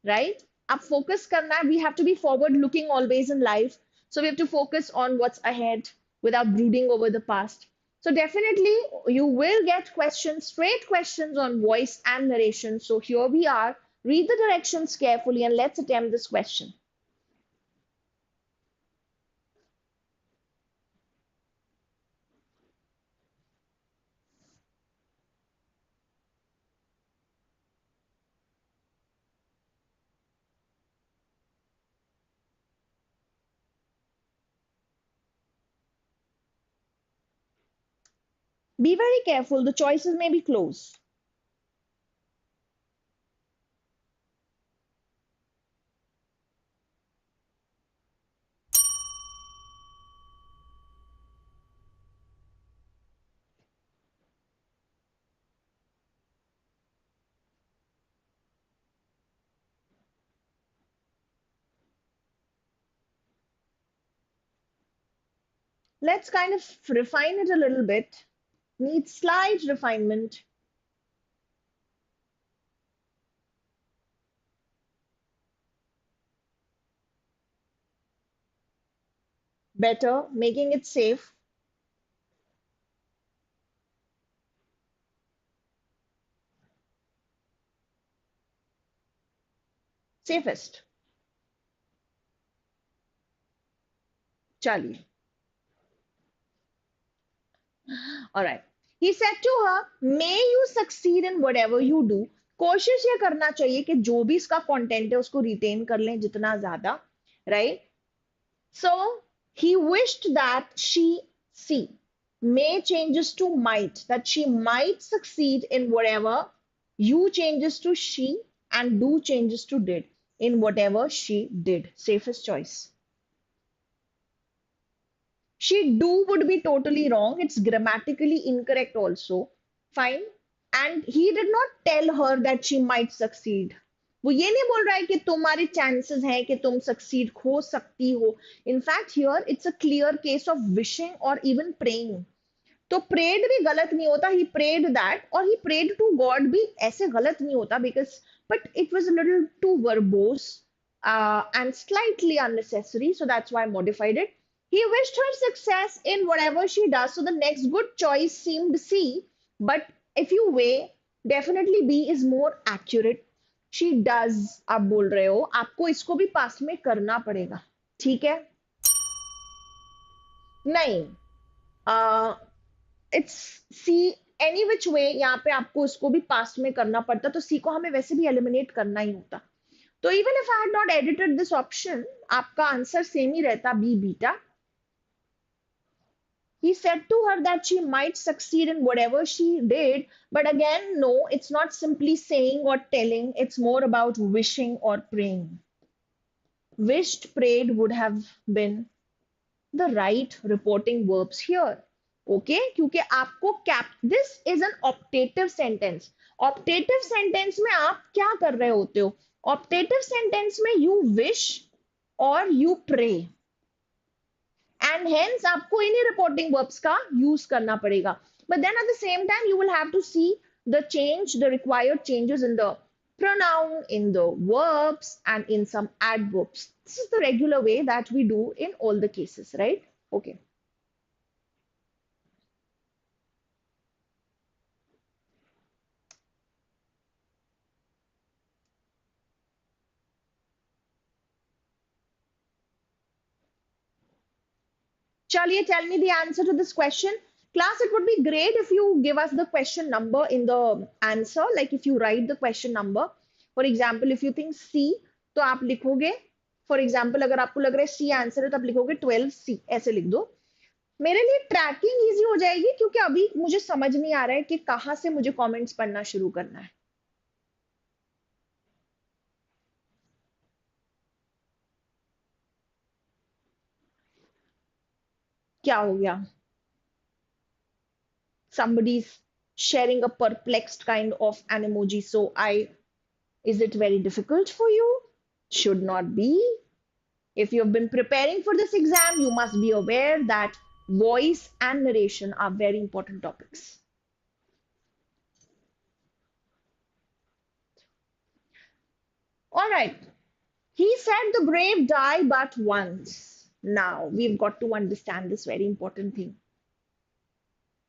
right? अब focus करना है. We have to be forward looking always in life. So we have to focus on what's ahead without brooding over the past. So definitely you will get questions, straight questions on voice and narration. So here we are. Read the directions carefully and let's attempt this question. Be very careful. The choices may be close. Let's kind of refine it a little bit. Needs slight refinement. Better, making it safe. Safest. Chaliye. All right. He said to her, may you succeed in whatever you do. कोशिश ये करना चाहिए कि जो भी इसका content है उसको रिटेन कर लें जितना ज्यादा, right? So he wished that she may changes to might, that she might succeed in whatever. You changes to she and do changes to did, in whatever she did. Safest choice. She do would be totally wrong. It's grammatically incorrect also. Fine. And he did not tell her that she might succeed. वो ये नहीं बोल रहा है कि तुम्हारे chances हैं कि तुम सक्सीड हो सकती हो. In fact, here it's a clear case of wishing or even praying. तो prayed भी गलत नहीं होता. He prayed that, or he prayed to God भी ऐसे गलत नहीं होता, because but it was a little too verbose and slightly unnecessary, so that's why I modified it. He wished her success in whatever she does. So the next good choice seemed C, but if you weigh, definitely B is more accurate. She does, आप बोल रहे हो, आपको इसको भी past में करना पड़ेगा, ठीक है? नहीं, it's C एनी विच वे यहाँ पे आपको इसको भी पास्ट में करना पड़ता, तो सी को हमें वैसे भी एलिमिनेट करना ही होता. तो even if I had not edited this option, आपका आंसर सेम ही रहता, बी बीटा. He said to her that she might succeed in whatever she did, but again, no, it's not simply saying or telling, it's more about wishing or praying. Wished, prayed would have been the right reporting verbs here. Okay, क्योंकि आपको this is an optative sentence. Optative sentence में आप क्या कर रहे होते हो? Optative sentence में you wish or you pray, and hence आपको इन्हीं reporting verbs का use करना पड़ेगा. But then at the same time you will have to see the required changes in the pronoun, in the verbs, and in some adverbs. This is the regular way that we do in all the cases, right? Okay. Chaliye, tell me the answer to this question. Class, it would be great if you give us the question number in the answer, like if you write the question number. For example, if you think C, तो आप लिखोगे, for example, अगर आपको लग रहा है C answer है तो आप लिखोगे 12C, ऐसे लिख दो. मेरे लिए ट्रैकिंग इजी हो जाएगी, क्योंकि अभी मुझे समझ नहीं आ रहा है कि कहां से मुझे कमेंट्स पढ़ना शुरू करना है. क्या हो गया? Somebody's sharing a perplexed kind of an emoji. So is it very difficult for you? Should not be. If you've been preparing for this exam, you must be aware that voice and narration are very important topics. All right. He said the brave die but once. Now, we've got to understand this very important thing.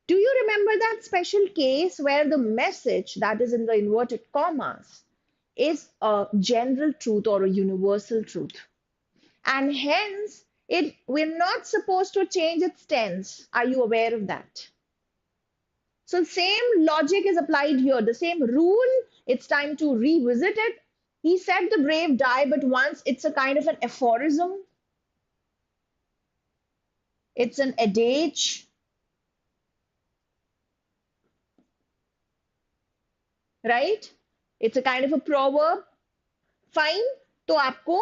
Do you remember that special case where the message that is in the inverted commas is a general truth or a universal truth? And hence, we're not supposed to change its tense. Are you aware of that? So same logic is applied here. The same rule, it's time to revisit it. He said the brave die but once. It's a kind of an aphorism. It's an adage. Right? It's a kind of a proverb. Fine. तो आपको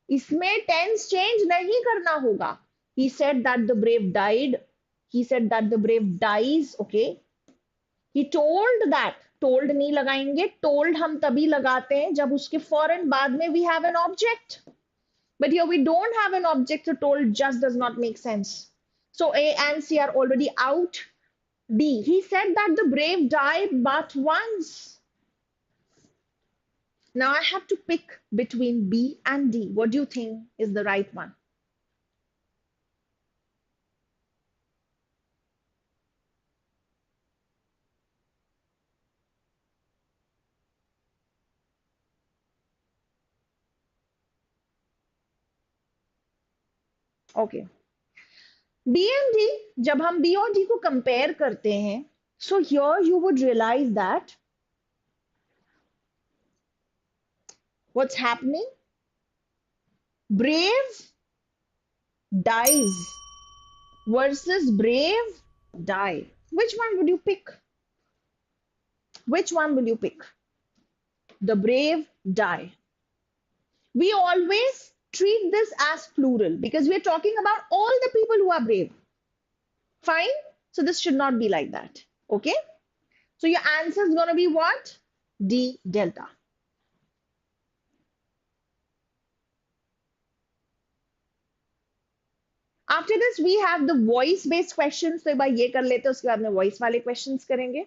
इसमें tense change नहीं करना होगा. He said that the brave died. He said that the brave dies. Okay. He told that. Told नहीं लगाएंगे. Told हम तभी लगाते हैं जब उसके फौरन बाद में we have an object. But here we don't have an object, so told just does not make sense. So A and C are already out. B. He said that the brave die but once. Now I have to pick between B and D. What do you think is the right one? Okay. B and D, जब हम B और D को compare करते हैं, so here you would realize that what's happening? Brave dies versus brave die. Which one would you pick? Which one will you pick? The brave die. We always treat this as plural because we're talking about all the people who are brave. Fine? So this should not be like that. Okay? So your answer is going to be what? D delta. After this, we have the voice-based questions. तो एक बार ये कर लेते हैं, उसके बाद में voice वाले questions करेंगे.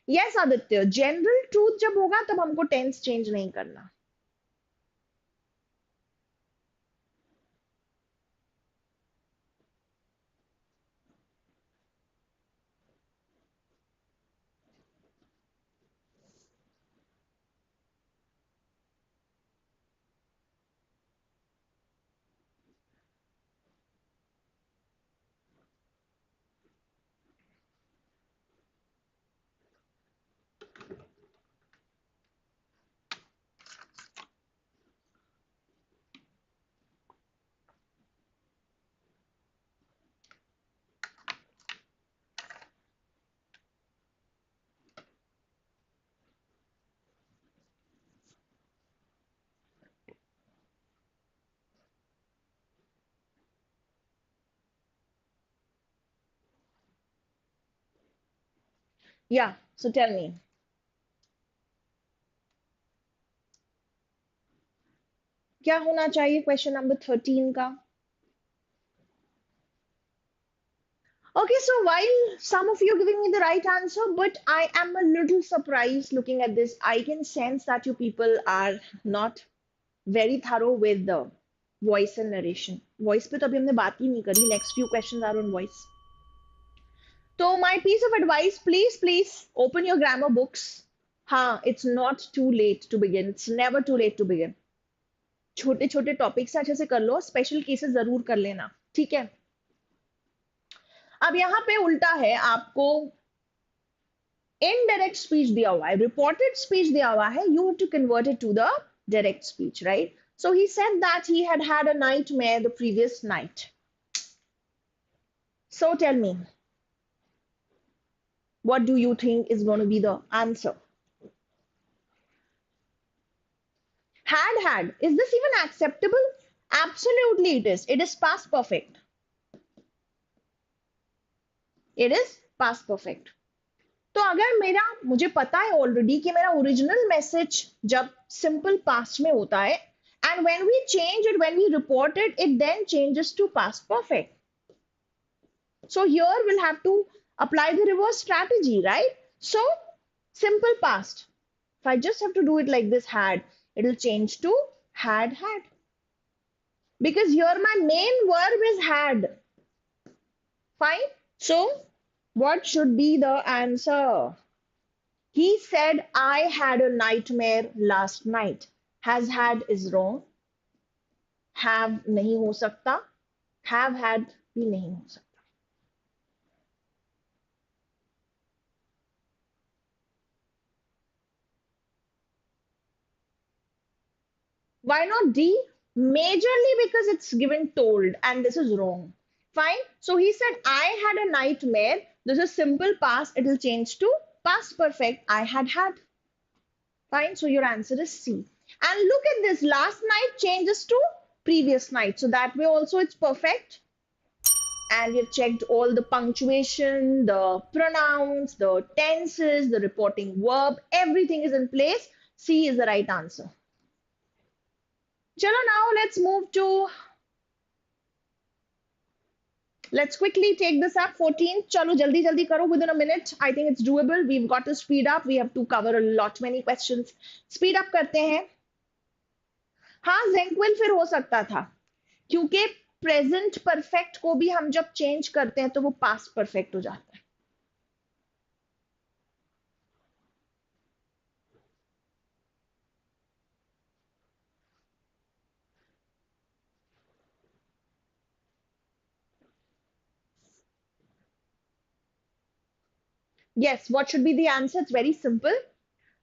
Yes, आदित्य, general truth जब होगा तब हमको tense change नहीं करना. Yeah, so tell me. क्या होना चाहिए क्वेश्चन नंबर 13 का? Okay, so while some of you are giving me the right answer, but I am a little surprised looking at this. I can sense that you people are not very thorough with the voice and narration. Voice पे तो अभी हमने बात ही नहीं करी. Next few questions are on voice. So my piece of advice, please open your grammar books. हाँ, it's not too late to begin. It's never too late to begin. छोटे छोटे टॉपिक्स अच्छे से कर लो, स्पेशल केसेस जरूर कर लेना, ठीक है? अब यहाँ पे उल्टा है, आपको इनडायरेक्ट स्पीच दिया हुआ है, रिपोर्टेड स्पीच दिया हुआ है, you have to convert it to the direct speech, right? So he said that he had had a nightmare the previous night. So tell me, what do you think is going to be the answer? Had. Is this even acceptable? Absolutely it is. It is past perfect. It is past perfect. तो अगर मुझे पता है already कि मेरा original message जब simple past में होता है, and when we change it, when we report it, it then changes to past perfect. So here we'll have to apply the reverse strategy, right? So simple past. If I just have to do it like this, had, it will change to had. Because here my main verb is had. Fine. So what should be the answer? He said, I had a nightmare last night. Has had is wrong. Have नहीं हो सकता. Have had भी नहीं हो सकता. Why not D? Majorly because it's given told and this is wrong. Fine. So he said, I had a nightmare. This is simple past. It will change to past perfect. I had. Fine. So your answer is C. And look at this. Last night changes to previous night. So that way also it's perfect. And we've checked all the punctuation, the pronouns, the tenses, the reporting verb. Everything is in place. C is the right answer. Chalo, now let's quickly take this up. 14. Chalo, jaldi karo within a minute. I think it's doable. We've got to speed up. We have to cover a lot many questions. Speed up करते हैं. हाँ, zenquil फिर हो सकता था, क्योंकि present perfect को भी हम जब चेंज करते हैं तो वो पास्ट परफेक्ट हो जाता है. Yes, what should be the answer? It's very simple.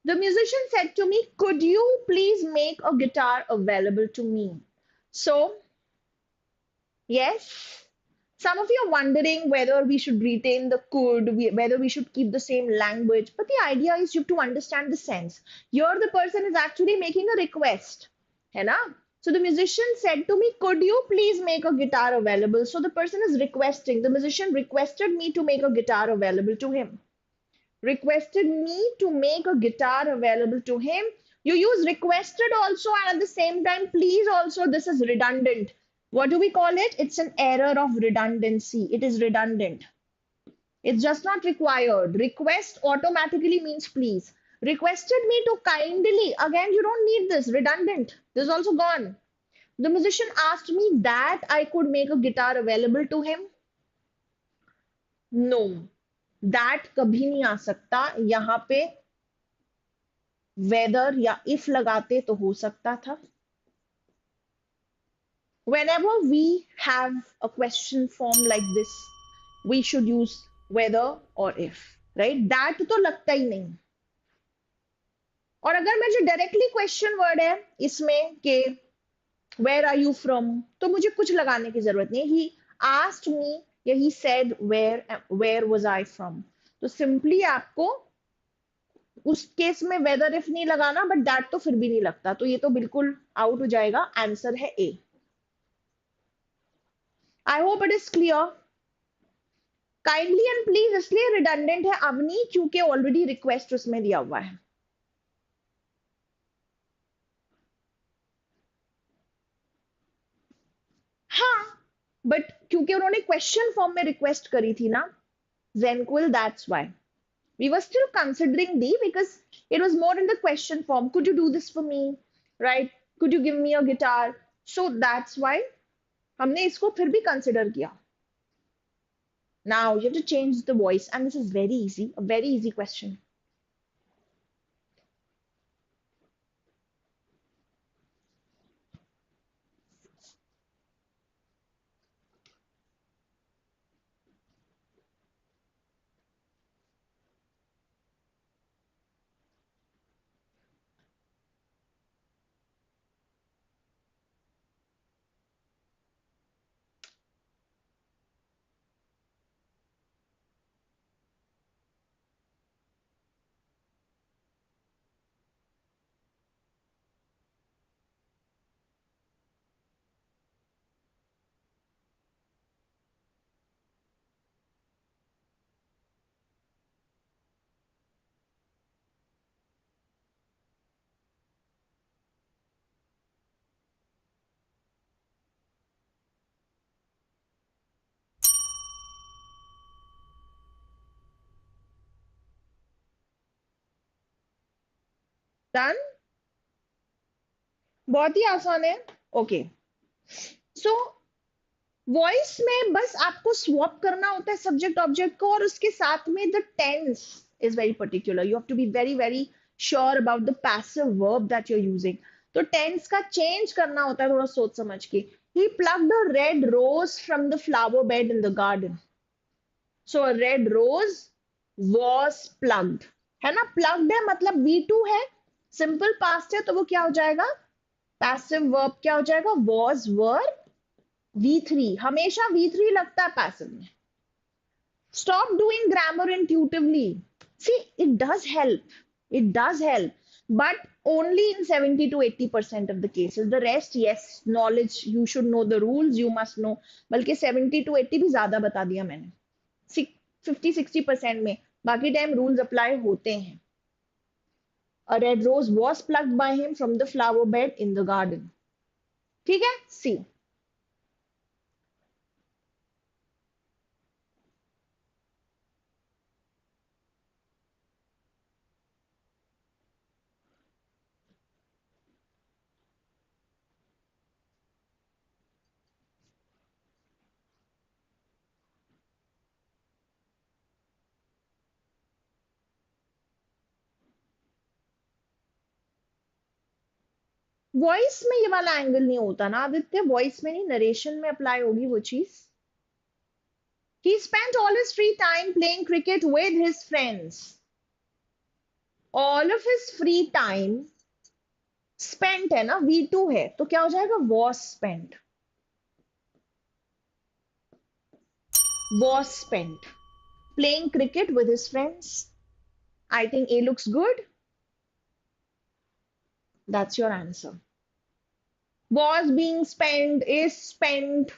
The musician said to me, could you please make a guitar available to me? So, yes, some of you are wondering whether we should retain the could, whether we should keep the same language. But the idea is you have to understand the sense. Here the person is actually making a request. है ना? So the musician said to me, could you please make a guitar available? So the person is requesting. The musician requested me to make a guitar available to him. Requested me to make a guitar available to him. You use requested also, and at the same time, please also. This is redundant. What do we call it? It's an error of redundancy. It is redundant. It's just not required. Request automatically means please. Requested me to kindly. Again, you don't need this. Redundant. This is also gone. The musician asked me that I could make a guitar available to him. No. That कभी नहीं आ सकता. यहाँ पे whether या if लगाते तो हो सकता था. Whenever we have a question form like this, we should use whether or if, right? That तो लगता ही नहीं. और अगर मैं जो डायरेक्टली क्वेश्चन वर्ड है इसमें के where are you from, तो मुझे कुछ लगाने की जरूरत नहीं. He asked me या he said where was I from. तो सिंपली आपको उस केस में वेदर इफ नहीं लगाना, बट दैट तो फिर भी नहीं लगता, तो ये तो बिल्कुल आउट हो जाएगा. आंसर है A. I hope it is clear. Kindly and please इसलिए रिडंडेंट है अवनी क्योंकि ऑलरेडी रिक्वेस्ट उसमें दिया हुआ है. हाँ, बट क्योंकि उन्होंने क्वेश्चन फॉर्म में रिक्वेस्ट करी थी ना, Zenquil, that's why. We were still considering D because it was more in the question form. Could you do this for me? Right? Could you give me a guitar? So that's why हमने इसको फिर भी consider किया. Now you have to change the voice, and this is very easy, a very easy question. Done? बहुत ही आसान है. Okay. So voice में बस आपको स्वैप करना होता है सब्जेक्ट ऑब्जेक्ट को, और उसके साथ में the tense is very particular. You have to be very very sure about the passive verb that you are using. तो टेंस का चेंज करना होता है थोड़ा सोच समझ के. He plucked a red rose from the flower bed in the garden. So a red rose was plucked, है ना. प्लग्ड है मतलब V2 है, सिंपल पास्ट है, तो वो क्या हो जाएगा, पैसिव वर्ब क्या हो जाएगा, वॉज वर V3. हमेशा V3 लगता है पैसिव में. Stop doing grammar intuitively. See, it does help. It does help. But only in 70 to 80% of the cases. The rest, yes, knowledge, you should know the rules, you must know. बल्कि 70 to 80 भी ज्यादा बता दिया मैंने. 50-60% में. बाकी time rules apply होते हैं. A red rose was plucked by him from the flower bed in the garden. ठीक है? See. वॉइस में ये वाला एंगल नहीं होता ना आदित्य, वॉइस में नहीं, नरेशन में अप्लाई होगी वो चीज. He spent all his free time playing cricket with his friends. All of his free time spent है ना, V2 है, तो क्या हो जाएगा, was spent. Was spent playing cricket with his friends. I think A looks good. That's your answer. Was being spent, is spent.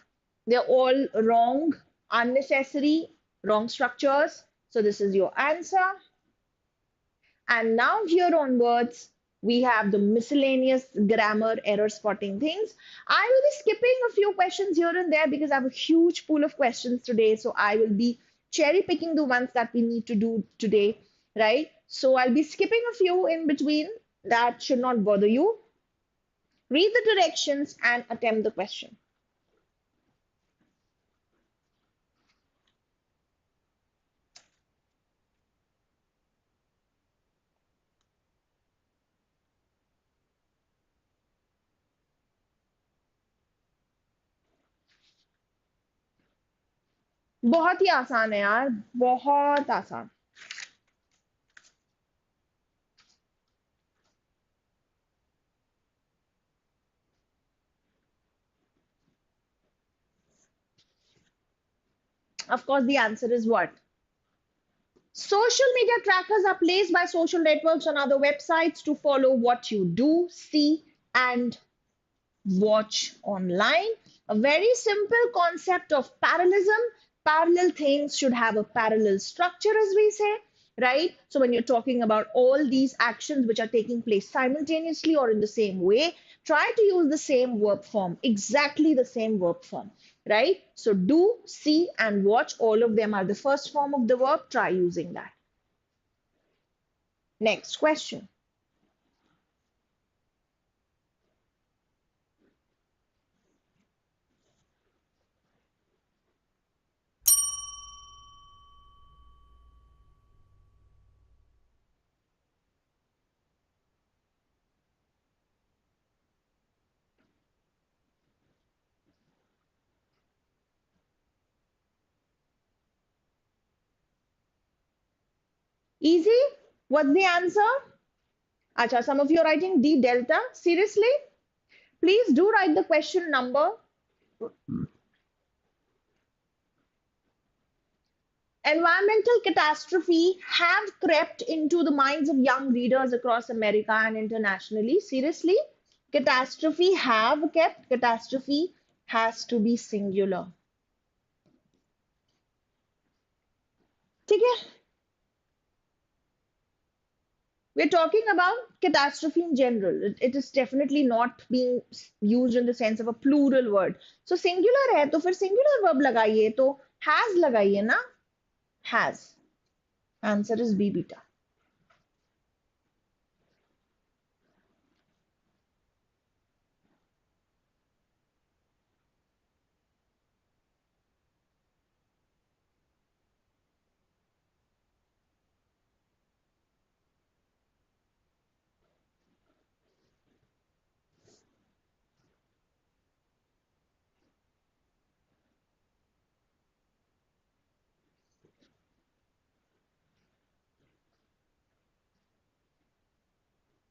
They're all wrong, unnecessary, wrong structures. So this is your answer. And now here onwards, we have the miscellaneous grammar error spotting things. I will be skipping a few questions here and there because I have a huge pool of questions today. So I will be cherry picking the ones that we need to do today, right? So I'll be skipping a few in between. That should not bother you. Read the directions and attempt the question. बहुत ही आसान है यार, बहुत आसान. Of course, the answer is what? Social media trackers are placed by social networks on other websites to follow what you do, see, and watch online. A very simple concept of parallelism. Parallel things should have a parallel structure, as we say, right? So when you're talking about all these actions which are taking place simultaneously or in the same way, try to use the same verb form, exactly the same verb form, right? So do, see, and watch, all of them are the first form of the verb. Try using that. Next question. Easy? What's the answer? Acha, some of you are writing D delta. Seriously? Please do write the question number. Environmental catastrophe have crept into the minds of young readers across America and internationally. Seriously? Catastrophe have kept. Catastrophe has to be singular. ठीक है? We're talking about catastrophe in general. It is definitely not being used in the sense of a plural word. So singular है तो फिर singular verb लगाइए तो has लगाइए ना? Has. Answer is B beta.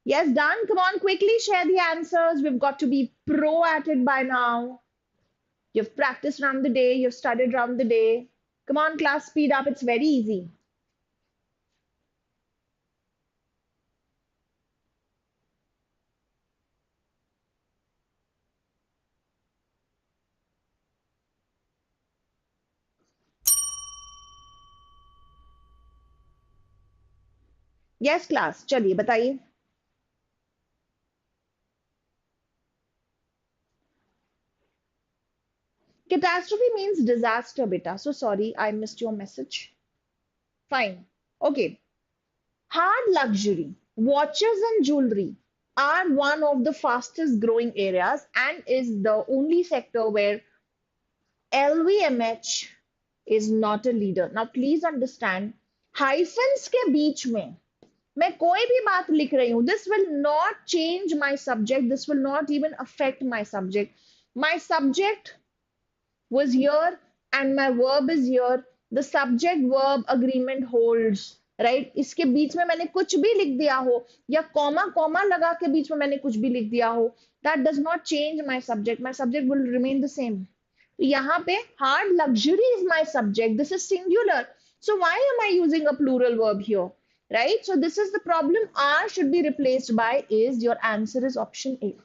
Yes, done. Come on, quickly share the answers. We've got to be pro at it by now. You've practiced around the day, you've studied around the day. Come on, class, speed up. It's very easy. Yes, class. चलिए बताइए. Catastrophe means disaster, beta. So sorry, I missed your message. Fine. Okay. Hard luxury, watches and jewelry are one of the fastest growing areas and is the only sector where LVMH is not a leader. Now please understand, hyphens के बीच में मैं कोई भी बात लिख रही हूं, this will not change my subject, this will not even affect my subject. My subject was here and my verb is here. The subject verb agreement holds, right? इसके बीच में मैंने कुछ भी लिख दिया हो या कॉमा कॉमा लगा के बीच में मैंने कुछ भी लिख दिया हो, that does not change my subject. My subject will remain the same. यहाँ पे hard luxury is my subject. This is singular. So why am I using a plural verb here? Right? So this is the problem. Are should be replaced by is. Your answer is option A.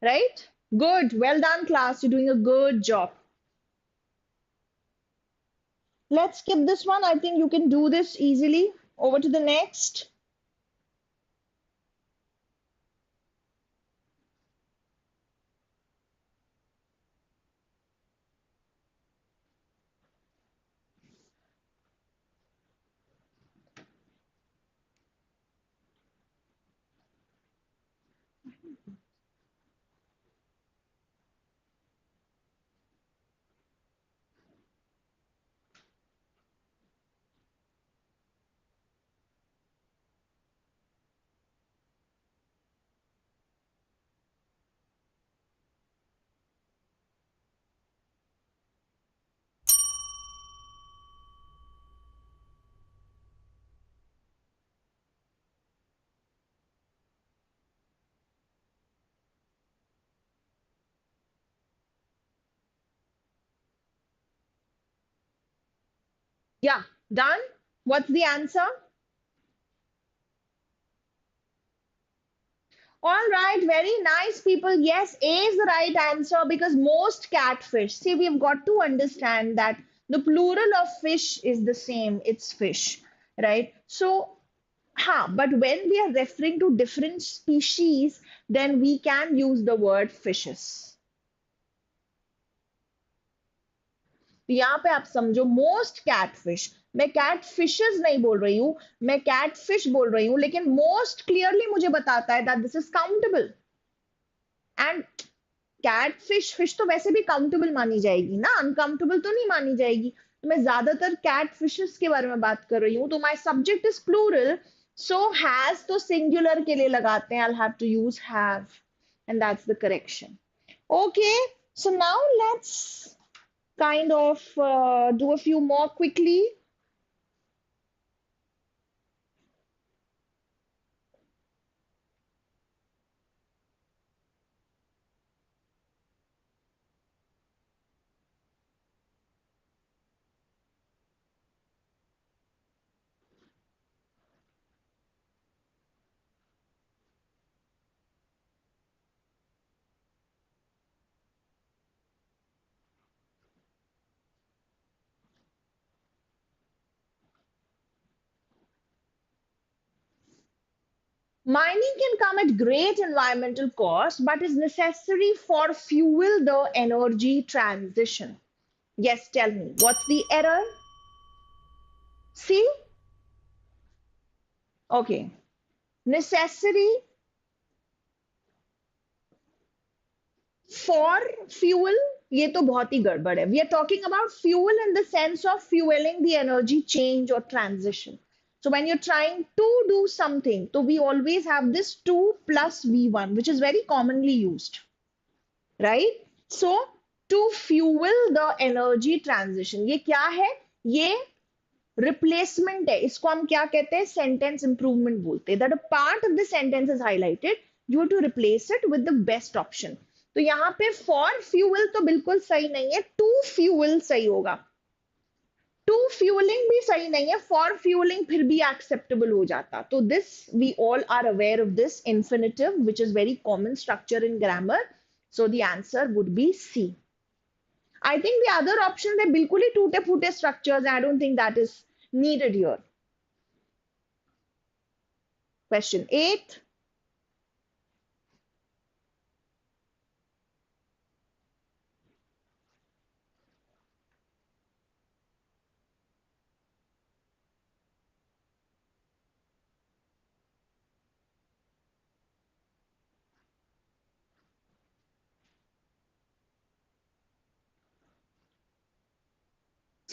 Right? Good. Well done, class. You're doing a good job. Let's skip this one. I think you can do this easily. Over to the next. Yeah, done. What's the answer? All right, very nice, people. Yes, A is the right answer because most catfish. See, we've got to understand that the plural of fish is the same. It's fish, right? So, but when we are referring to different species, then we can use the word fishes. तो यहाँ पे आप समझो most catfish, मैं cat fishes नहीं बोल रही हूँ, मैं कैट फिश बोल रही हूँ, लेकिन मोस्ट क्लियरली मुझे बताता है that this is countable and cat fish तो वैसे भी काउंटेबल मानी जाएगी ना, अनकाउंटेबल तो नहीं मानी जाएगी. तो मैं ज्यादातर कैट फिशेस के बारे में बात कर रही हूँ. तो my subject is plural, so has तो सिंगुलर के लिए लगाते हैं. I will have to use have and that's the correction. Okay, so now let's kind of do a few more quickly. Mining can come at great environmental cost, but is necessary for fuel the energy transition. Yes, tell me, what's the error? See? Okay. Necessary for fuel, ये तो बहुत ही गड़बड़ है. We are talking about fuel in the sense of fueling the energy change or transition. So when you're trying to do something, so we always have this 2 plus V1, which is very commonly used, right? So to fuel the energy transition, ये क्या है? ये replacement है. इसको हम क्या कहते हैं? Sentence improvement बोलते हैं. That a part of the sentence is highlighted, you have to replace it with the best option. तो यहाँ पे for fuel तो बिल्कुल सही नहीं है, to fuel सही होगा. टू फ्यूलिंग भी सही नहीं है, फॉर फ्यूलिंग फिर भी एक्सेप्टेबल हो जाता. तो this we all are aware of this infinitive which is very common structure in grammar. So the answer would be C. I think the other option है बिल्कुल ही टूटे फूटे structures. I don't think that is needed here. Question 8.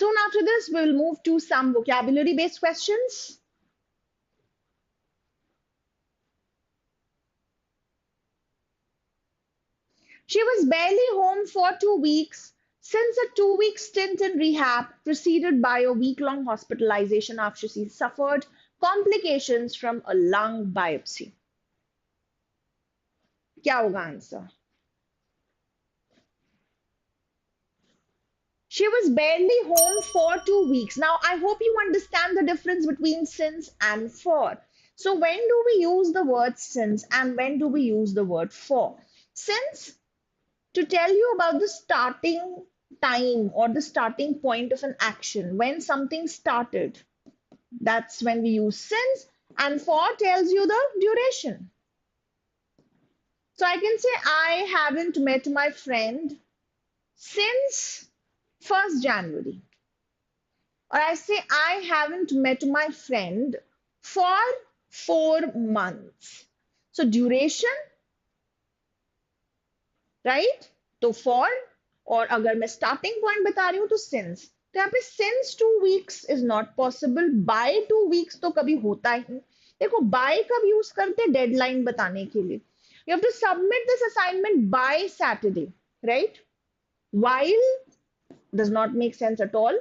Soon after this, we will move to some vocabulary-based questions. She was barely home for 2 weeks since a 2-week stint in rehab, preceded by a week-long hospitalization after she suffered complications from a lung biopsy. क्या होगा answer? She was barely home for 2 weeks. Now, I hope you understand the difference between since and for. So, when do we use the word since and when do we use the word for? Since, to tell you about the starting time or the starting point of an action, when something started, that's when we use since, and for tells you the duration. So, I can say, I haven't met my friend since 1st January. Or I say, I haven't met my friend for 4 months. So duration, right? तो for, और अगर मैं starting point बता रही हूँ तो since. तो यहाँ पे since 2 weeks is not possible. By 2 weeks तो कभी होता ही. देखो by कब use करते हैं? Deadline बताने के लिए. You have to submit this assignment by Saturday, right? While does not make sense at all.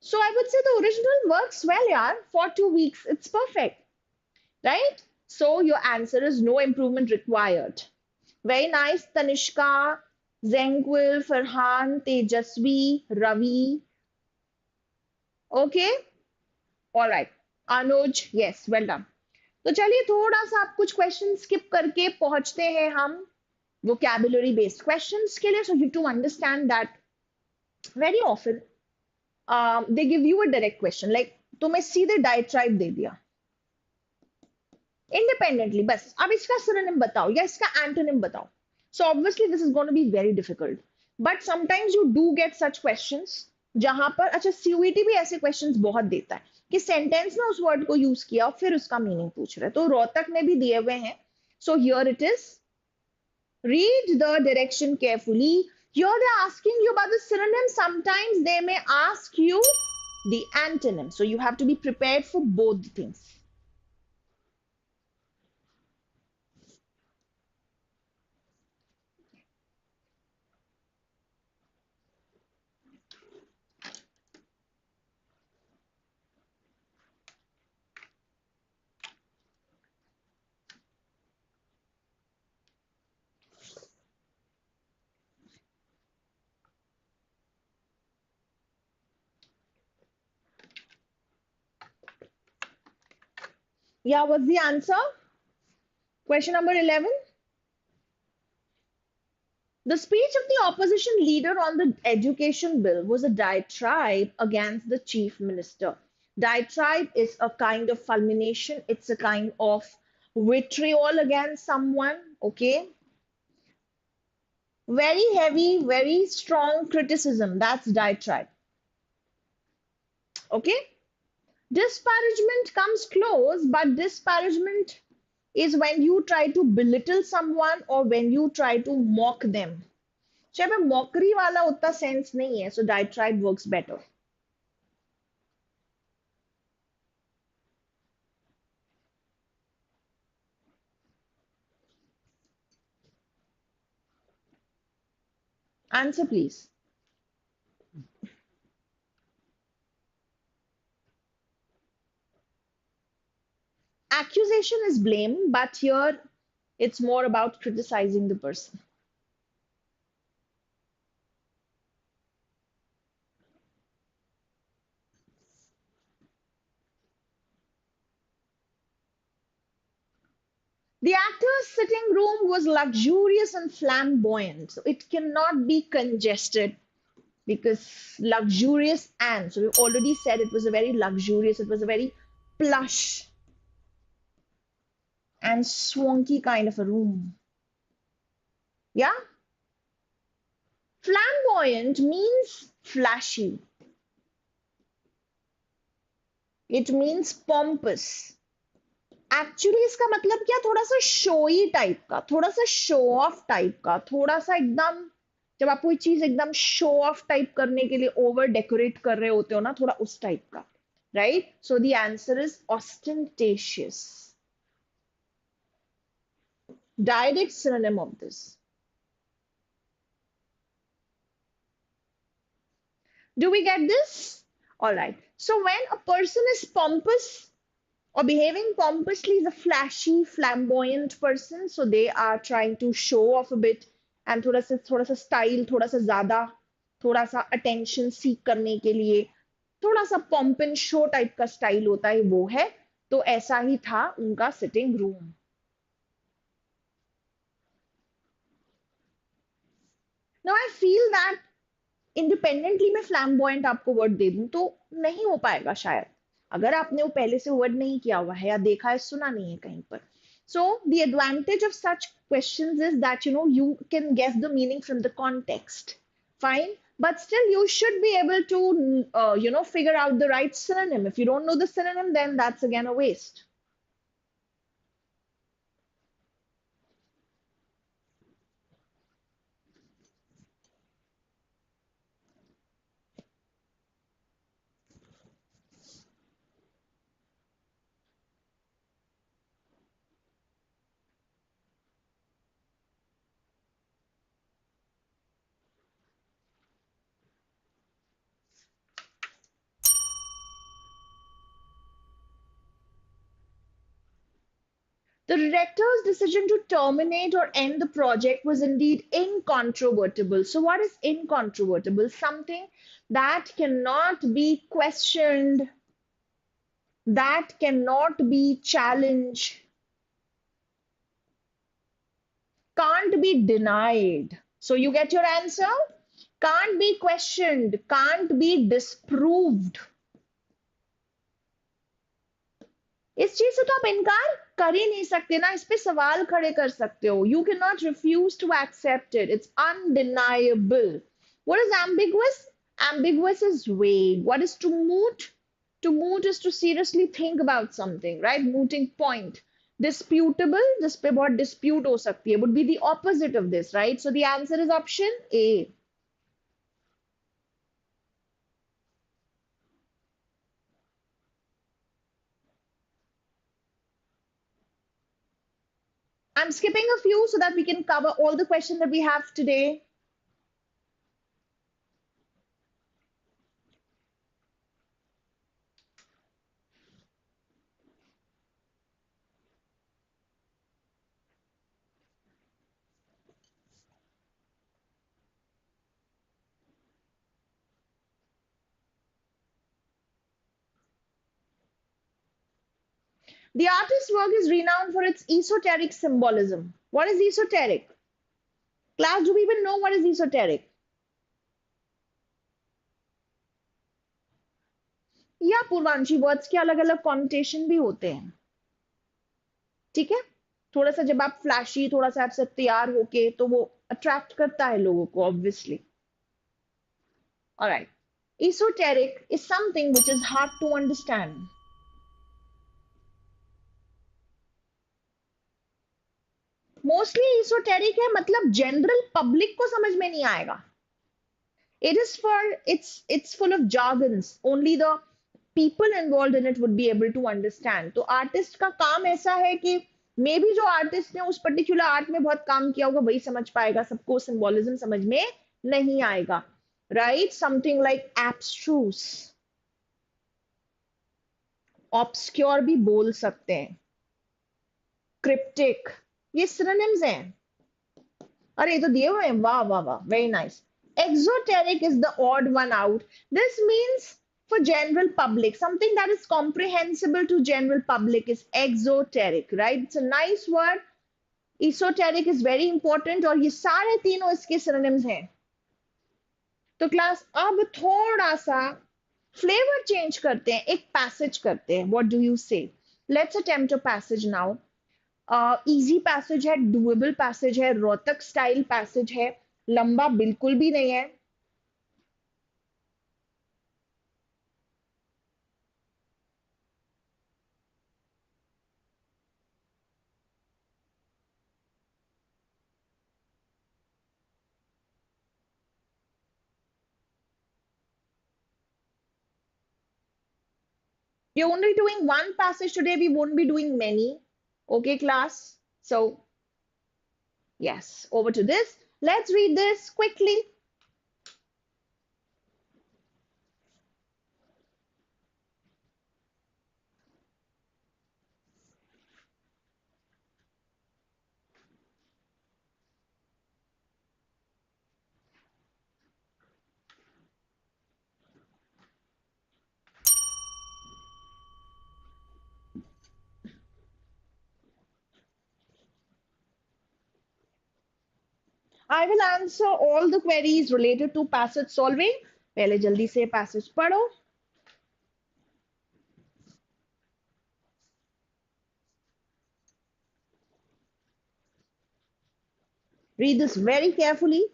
So I would say the original works well, yaar. For 2 weeks, it's perfect, right? So your answer is no improvement required. Very nice, Tanishka, Zenquil, Farhan, Tejasvi, Ravi. Okay, all right. Anuj, yes, well done. तो चलिए थोड़ा सा आप कुछ question skip करके पहुंचते हैं हम vocabulary based questions के लिए. So you to understand that very often they give you a direct question, like तुम्हें सीधे diatribe दे दिया independently, बस अब इसका synonym बताओ या इसका antonym बताओ. So obviously this is going to be very difficult, but sometimes you do get such questions जहां पर अच्छा CUET भी ऐसे questions बहुत देता है कि सेंटेंस में उस वर्ड को यूज किया फिर उसका मीनिंग पूछ रहे हैं. तो रोहतक में भी दिए हुए हैं. So here it is. Read the direction carefully. Here they're asking you about the synonym. Sometimes they may ask you the antonym. So you have to be prepared for both the things. Yeah, what's the answer? Question number 11. The speech of the opposition leader on the education bill was a diatribe against the chief minister. Diatribe is a kind of fulmination. It's a kind of vitriol against someone. Okay. Very heavy, very strong criticism. That's diatribe. Okay. Disparagement comes close, but disparagement is when you try to belittle someone or when you try to mock them. चाहे में mockery वाला उतना sense नहीं है, so diatribe works better. Answer please. Accusation is blame, but here it's more about criticizing the person. The actor's sitting room was luxurious and flamboyant, so it cannot be congested because luxurious and so we already said it was a very luxurious, it was a very plush and swanky kind of a room. Yeah? Flamboyant means flashy. It means pompous. Actually इसका मतलब क्या, थोड़ा सा showy type का, थोड़ा सा show off type का, थोड़ा सा एकदम जब आप कोई चीज एकदम शो ऑफ टाइप करने के लिए ओवर डेकोरेट कर रहे होते हो ना, थोड़ा उस टाइप का. Right. So the answer is ostentatious. Direct synonym of this. Do we get this? All right. So when a person is pompous or behaving pompously is a flashy, flamboyant person, so they are trying to show off a bit and थोड़ा सा style, थोड़ा सा ज़्यादा, थोड़ा सा attention seek करने के लिए थोड़ा सा pomp and show type का style होता है, वो है. तो ऐसा ही था उनका sitting room. Now I feel that independently मैं फ्लैम्बॉयंट आपको वर्ड दे दूं तो नहीं हो पाएगा शायद, अगर आपने वो पहले से वर्ड नहीं किया हुआ है या देखा है, सुना नहीं है कहीं पर. So the advantage of such questions is that you can guess the meaning from the context. Fine, but still you should be able to figure out the right synonym. If you don't know the synonym, then that's again a waste. The director's decision to terminate or end the project was indeed incontrovertible. So, what is incontrovertible? Something that cannot be questioned, that cannot be challenged, can't be denied. So you get your answer. Can't be questioned, can't be disproved. इस चीज से तो आप इनकार कर ही नहीं सकते ना, इस पे सवाल खड़े कर सकते हो. You cannot refuse to accept it. It's undeniable. What is ambiguous? Ambiguous is vague. What is to moot? To moot is to seriously think about something, right? Mooting point. Disputable, जिस पे बहुत dispute हो सकती है, would be the opposite of this, right? So the answer is option A. I'm skipping a few so that we can cover all the questions that we have today. The artist's work is renowned for its esoteric symbolism. What is esoteric? Class, do we even know what is esoteric? या पूर्वांशी words के अलग अलग कॉन्टेशन भी होते हैं. ठीक है, थोड़ा सा जब आप फ्लैशी, थोड़ा सा आपसे तैयार होके, तो वो अट्रैक्ट करता है लोगों को obviously. Alright, esoteric is something which is hard to understand. Mostly esoteric है मतलब जनरल पब्लिक को समझ में नहीं आएगा. It is for it's full of jargons. Only the people involved in it would be able to understand. तो artist का काम ऐसा है कि मे बी जो आर्टिस्ट ने उस पर्टिकुलर आर्ट में बहुत काम किया होगा वही समझ पाएगा, सबको सिंबोलिज्म समझ में नहीं आएगा. Right, something like abstruse, obscure भी बोल सकते हैं, क्रिप्टिक, ये सिनोनिम्स हैं. अरे ये तो दिए हुए हैं, वाह वाह वाह, very nice. Exoteric is the odd one out. This means for general public, something that is comprehensible to general public is exoteric, right? It's a nice word. Esoteric is very important और ये सारे तीनों इसके synonyms हैं. तो class अब थोड़ा सा फ्लेवर चेंज करते हैं, एक पैसेज करते हैं. What do you say? Let's attempt a passage now. Easy passage है, डुएबल पैसेज है, रोहतक स्टाइल पैसेज है, लंबा बिल्कुल भी नहीं है. We're only doing one passage today. We won't be doing many. Okay, class? So, yes, over to this. Let's read this quickly. I will answer all the queries related to passage solving. पहले जल्दी से passage पढ़ो. Read this very carefully.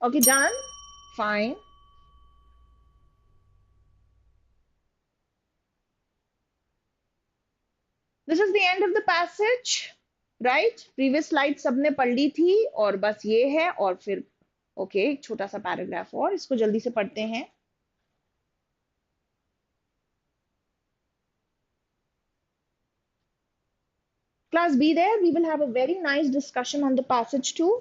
Okay, done. Fine. This is the end of the passage, right? Previous slide सबने पढ़ ली थी और बस ये है और फिर ओके एक छोटा सा पैराग्राफ और इसको जल्दी से पढ़ते हैं. Class, be there. We will have a very nice discussion on the passage too.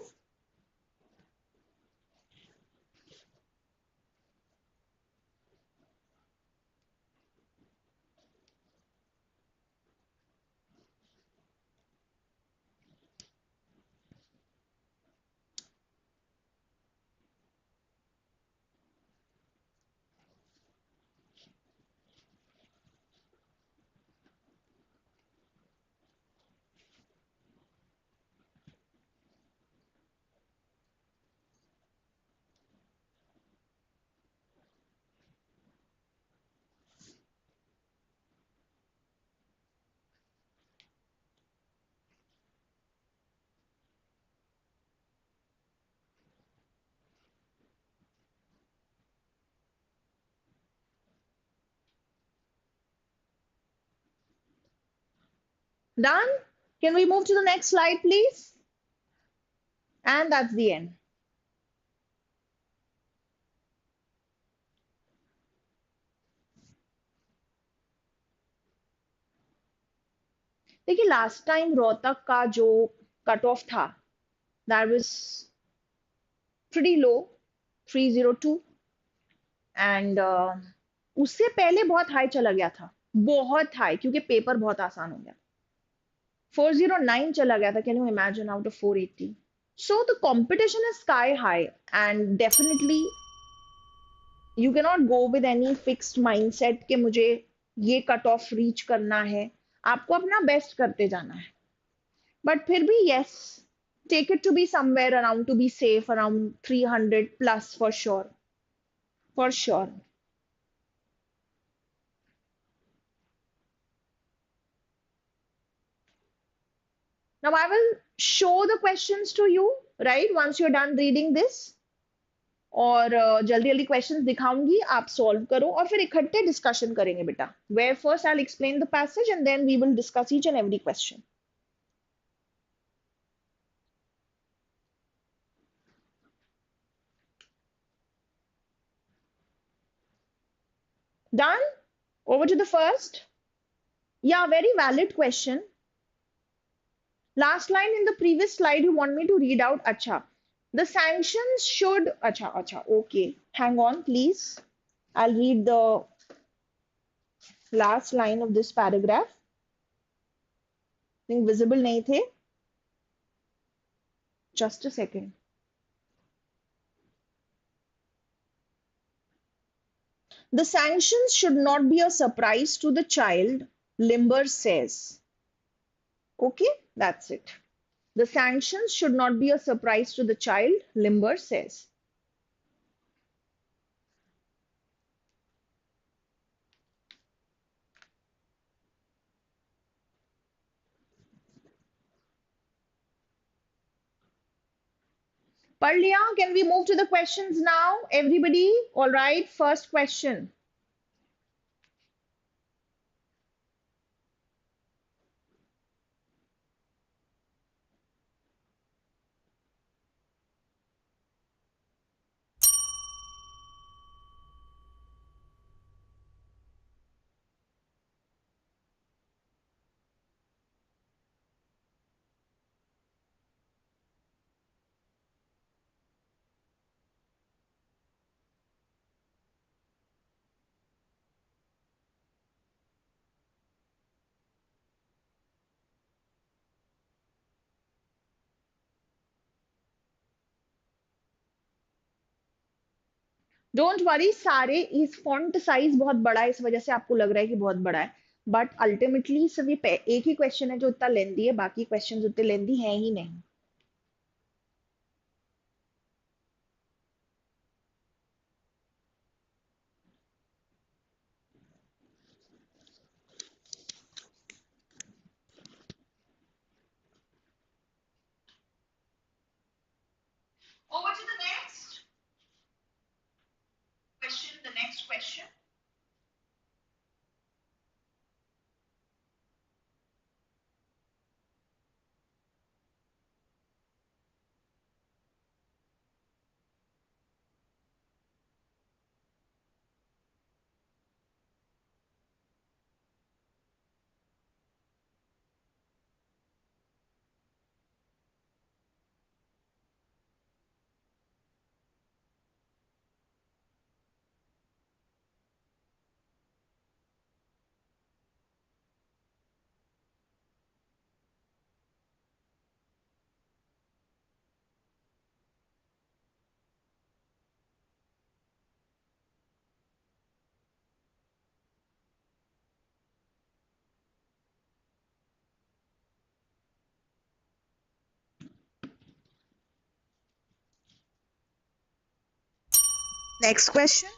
Done? Can we move to the next slide, please? And that's the end. देखिए लास्ट टाइम रोहतक का जो कट ऑफ था that was pretty low 302 and उससे पहले बहुत high चला गया था, बहुत हाई, क्योंकि पेपर बहुत आसान हो गया. 409 चला गया था. Can you imagine out of 480? So the competition is sky high and definitely you can not go with any fixed mindset कि मुझे ये कट ऑफ रीच करना है. आपको अपना बेस्ट करते जाना है, बट फिर भी yes, take it to be somewhere around, to be safe around 300 plus for sure, for sure. Now I will show the questions to you, right, once you're done reading this. और जल्दी जल्दी questions दिखाऊंगी, आप solve करो और फिर इकट्ठे discussion करेंगे बेटा. Where first I'll explain the passage and then we will discuss each and every question. Done? Over to the first. Yeah, very valid question. Last line in the previous slide you want me to read out. Acha. The sanctions should. Acha. Okay. Hang on, please. I'll read the last line of this paragraph. I think visible nahi the. Just a second. The sanctions should not be a surprise to the child, Limber says. Okay, that's it. The sanctions should not be a surprise to the child, Limber says. पढ़ लिया? Can we move to the questions now? Everybody, all right, first question. Don't worry, सारे इस font size बहुत बड़ा है, इस वजह से आपको लग रहा है कि बहुत बड़ा है, बट अल्टीमेटली सिर्फ ये एक ही क्वेश्चन है जो इतना लेंदी है, बाकी क्वेश्चन उतने लेंदी है ही नहीं. Over to the next. question. Next question.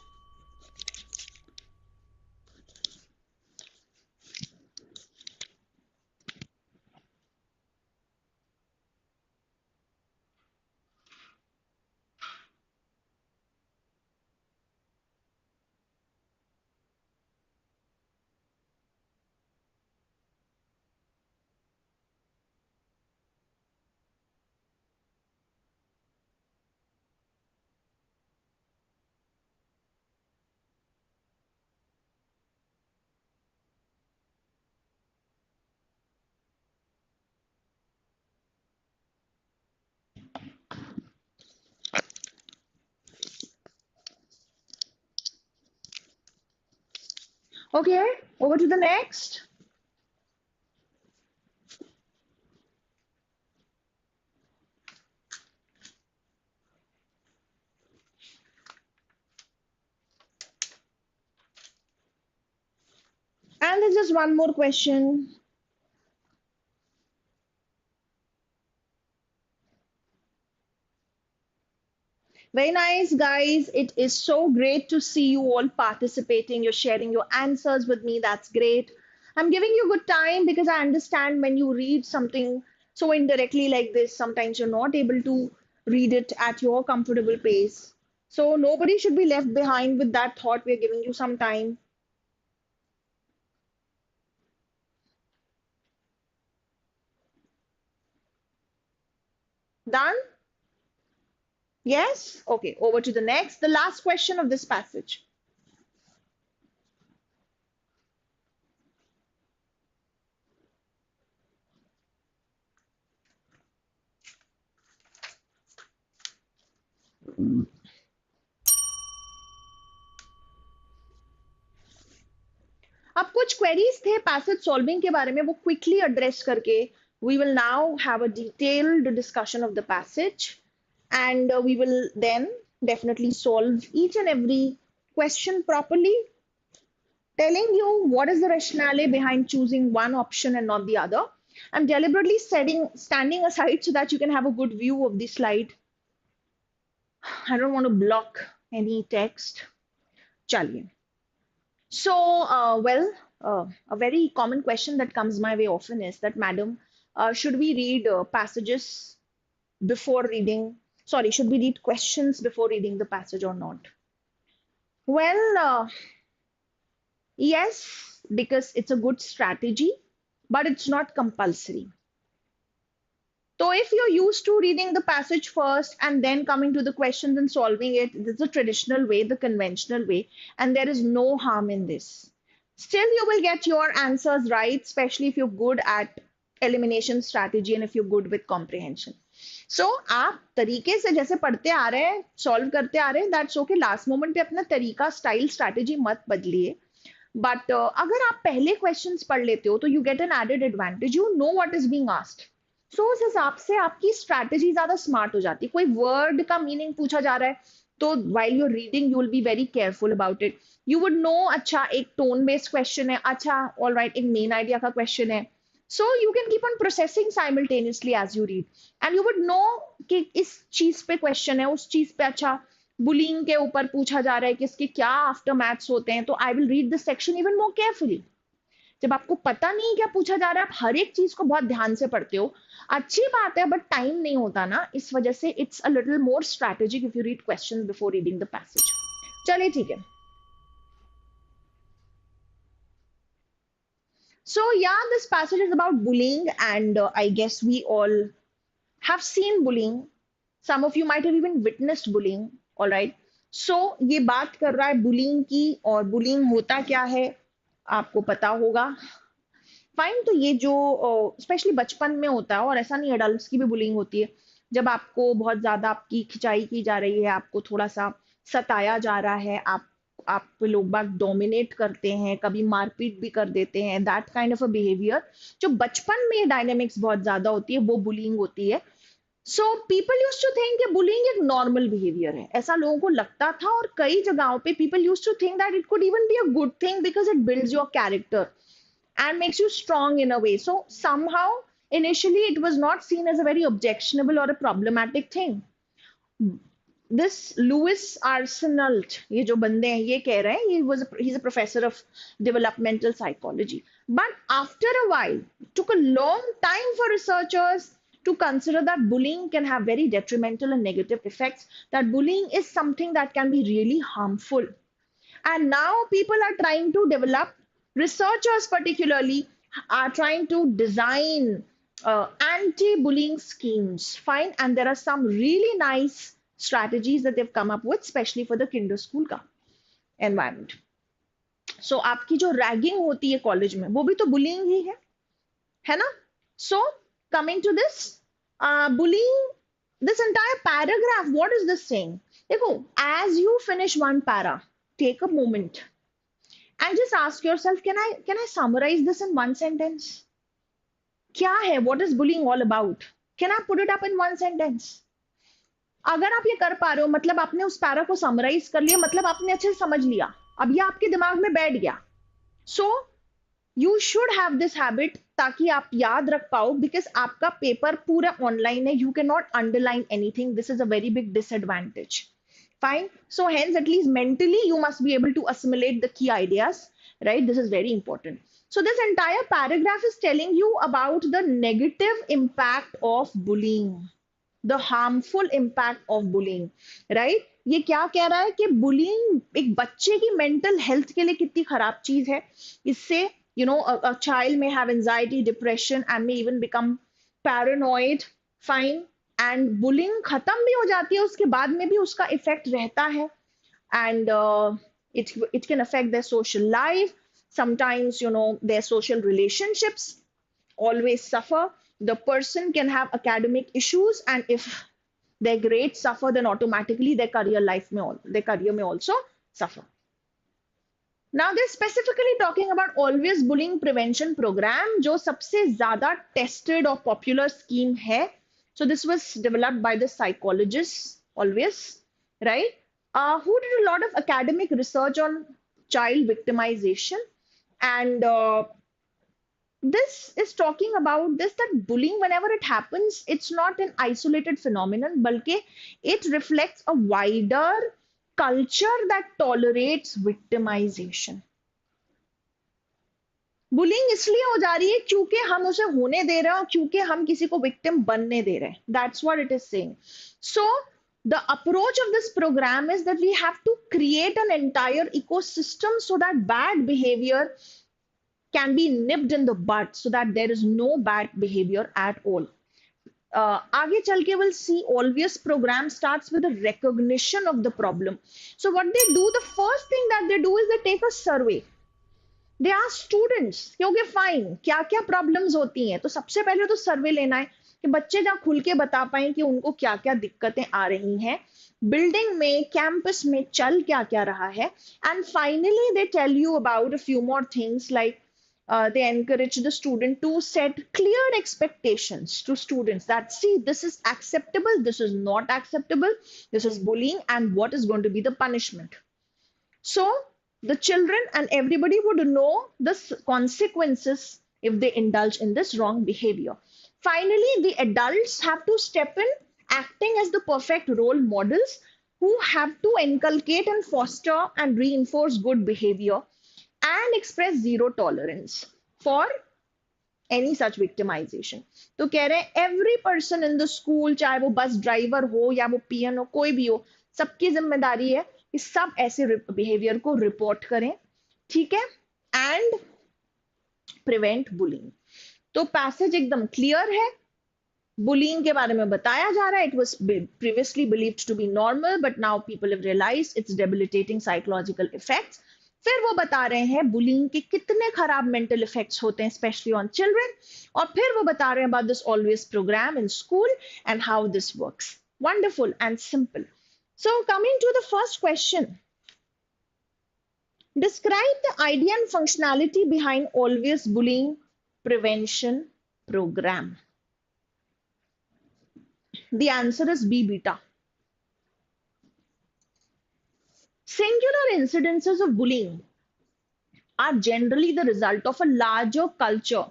Okay, over to the next. And there's just one more question. Very nice, guys. It is so great to see you all participating. You're sharing your answers with me. That's great. I'm giving you good time because I understand when you read something so indirectly like this, sometimes you're not able to read it at your comfortable pace. So nobody should be left behind with that thought. We're giving you some time. Done? Yes? Okay, over to the next. The last question of this passage. अब कुछ queries थे passage solving के बारे में वो quickly address करके we will now have a detailed discussion of the passage and we will then definitely solve each and every question properly, telling you what is the rationale behind choosing one option and not the other. I'm deliberately standing aside so that you can have a good view of the slide. I don't want to block any text. Chaliye. So, a very common question that comes my way often is that, Madam, should we read passages before reading? Sorry, should we read questions before reading the passage or not? Well, yes, because it's a good strategy, but it's not compulsory. So if you're used to reading the passage first and then coming to the questions and solving it, this is the traditional way, the conventional way, and there is no harm in this. Still, you will get your answers right, especially if you're good at elimination strategy and if you're good with comprehension. So आप तरीके से जैसे पढ़ते आ रहे हैं, solve करते आ रहे हैं, दैट्स ओके. लास्ट मोमेंट पे अपना तरीका, स्टाइल, स्ट्रैटेजी मत बदलिए. बट अगर आप पहले क्वेश्चंस पढ़ लेते हो तो you get an added advantage. You know what is being asked. सो उस हिसाब से आपकी स्ट्रैटेजी ज्यादा स्मार्ट हो जाती है. कोई वर्ड का मीनिंग पूछा जा रहा है तो while you reading you will be very careful about it. You would know, अच्छा एक टोन बेस्ड क्वेश्चन है, अच्छा ऑल राइट एक मेन आइडिया का क्वेश्चन है. So you can keep on processing simultaneously as you read and you would know कि इस चीज पे क्वेश्चन है, उस चीज पे अच्छा बुलिंग के ऊपर पूछा जा रहा है कि इसके क्या आफ्टर मैथ्स होते हैं, तो I will read this section even more carefully. जब आपको पता नहीं क्या पूछा जा रहा है, आप हर एक चीज को बहुत ध्यान से पढ़ते हो, अच्छी बात है, बट टाइम नहीं होता ना, इस वजह से it's a little more strategic if you read questions before reading the passage. चलिए ठीक है. So yeah, this passage is about bullying, and I guess we all have seen bullying. Some of you might have even witnessed bullying. All right. So ये बात कर रहा है bullying की, और bullying होता क्या है आपको पता होगा. फाइन. तो ये जो स्पेशली बचपन में होता है, और ऐसा नहीं एडल्ट्स की भी बुलिंग होती है, जब आपको बहुत ज्यादा आपकी खिंचाई की जा रही है, आपको थोड़ा सा सताया जा रहा है, आप पे लोग बाग डोमिनेट करते हैं, कभी मारपीट भी कर देते हैं, that kind of a behaviour जो बचपन में डायनेमिक्स बहुत ज्यादा होती है, वो बुलिंग होती है. So people use to think कि बुलिंग एक नॉर्मल बिहेवियर है, ऐसा लोगों को लगता था, और कई जगहों पे people use to think that it could even be a good thing because it builds your character and makes you strong in a way. So somehow initially it was not seen as a very objectionable or a problematic thing. This Louis Arsenault, ये जो बंदे हैं ये कह रहे हैं, he's a professor of developmental psychology. But after a while, it took a long time for researchers to consider that bullying can have very detrimental and negative effects, that bullying is something that can be really harmful. And now people are trying to develop, researchers particularly are trying to design anti-bullying schemes. Fine. And there are some really nice strategies that they've come up with, especially for the kinder school का environment. So आपकी जो ragging होती है college में, वो भी तो bullying ही है ना? So coming to this, bullying, this entire paragraph, what is this saying? देखो, as you finish one para, take a moment and just ask yourself, can I summarize this in one sentence? क्या है? What is bullying all about? Can I put it up in one sentence? अगर आप ये कर पा रहे हो, मतलब आपने उस पैरा को समराइज कर लिया, मतलब आपने अच्छे से समझ लिया, अब ये आपके दिमाग में बैठ गया. So you should have this habit, ताकि आप याद रख पाओ, बिकॉज आपका पेपर पूरा ऑनलाइन है, you can not underline anything. This is a very big disadvantage. Fine. So hence, at least mentally, you must be able to assimilate the key ideas, right? This is very important. So this entire paragraph is telling you about the negative impact of bullying, the harmful impact of bullying, right? ये क्या कह रहा है कि bullying एक बच्चे की mental health के लिए कितनी खराब चीज है. इससे, you know, a child may have anxiety, depression, and may even become paranoid. Fine. And bullying खत्म भी हो जाती है, उसके बाद में भी उसका इफेक्ट रहता है, and it can affect their social life. Sometimes, you know, their social relationships always suffer. The person can have academic issues, and if their grades suffer, then automatically their career may also suffer. Now they're specifically talking about always bullying prevention program, जो सबसे ज्यादा tested और popular scheme है. So this was developed by the psychologists, always, right? Who did a lot of academic research on child victimization. And this is talking about this, that bullying, whenever it happens, it's not an isolated phenomenon, balki it reflects a wider culture that tolerates victimization. Bullying इसलिए हो जा रही है क्योंकि हम उसे होने दे रहे हैं, और क्योंकि हम किसी को विक्टिम बनने दे रहे हैं. That's what it is saying. So the approach of this programme is that we have to create an entire ecosystem so that bad behaviour can be nipped in the bud, so that there is no bad behaviour at all. आगे चल के will see Olweus programme starts with the recognition of the problem. So what they do, the first thing that they do is they take a survey. They are students, क्योंकि fine क्या क्या problems होती हैं, तो सबसे पहले तो सर्वे लेना है कि बच्चे जहाँ खुल के बता पाए कि उनको क्या क्या दिक्कतें आ रही हैं, बिल्डिंग में, कैंपस में चल क्या क्या रहा है. And finally they tell you about a few more things, like they encourage the student to set clear expectations to students, that see, this is acceptable, this is not acceptable, this is bullying, and what is going to be the punishment. So the children and everybody would know the consequences if they indulge in this wrong behavior. Finally, the adults have to step in, acting as the perfect role models who have to inculcate and foster and reinforce good behavior and express zero tolerance for any such victimization. तो कह रहे हैं every person in the school, चाहे वो bus driver हो या वो PN हो, कोई भी हो, सबकी जिम्मेदारी है कि सब ऐसे बिहेवियर को रिपोर्ट करें, ठीक है. And prevent bullying. तो पैसेज एकदम क्लियर है, बुलिंग के बारे में बताया जा रहा है. It was previously believed to be normal but now people have realised its debilitating psychological effects. फिर वो बता रहे हैं बुलिंग के कितने खराब मेंटल इफेक्ट्स होते हैं स्पेशली ऑन चिल्ड्रन, और फिर वो बता रहे हैं about this Olweus programme in school and how this works. Wonderful and simple. So coming to the first question, describe the idea and functionality behind always bullying prevention program. The answer is B, beta. Singular incidences of bullying are generally the result of a larger culture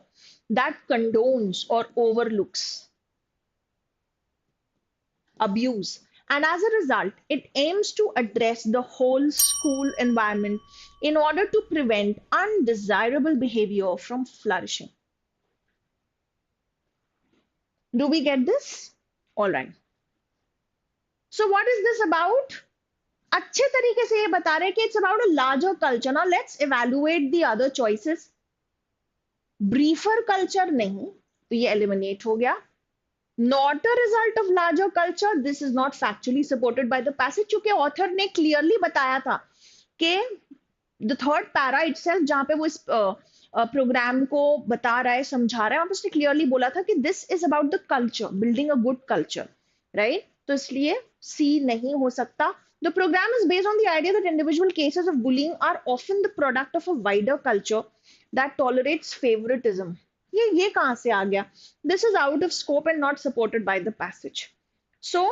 that condones or overlooks abuse, and as a result, it aims to address the whole school environment in order to prevent undesirable behavior from flourishing. Do we get this? All right. So what is this about? अच्छे तरीके से ये बता रहे हैं कि it's about a larger culture. Now let's evaluate the other choices. Briefer culture नहीं, तो ये eliminate हो गया. Not a result of larger culture. This is not factually supported by the passage, क्योंकि author ने clearly बताया था कि the third para itself, जहाँ पे वो इस प्रोग्राम को बता रहा है, समझा रहा है, और उसने क्लियरली बोला था कि this is about the culture, building a good culture, right? तो इसलिए C नहीं हो सकता. The program is based on the idea that individual cases of bullying are often the product of a wider culture that tolerates favoritism. ये कहाँ से आ गया? This is out of scope and not supported by the passage. So,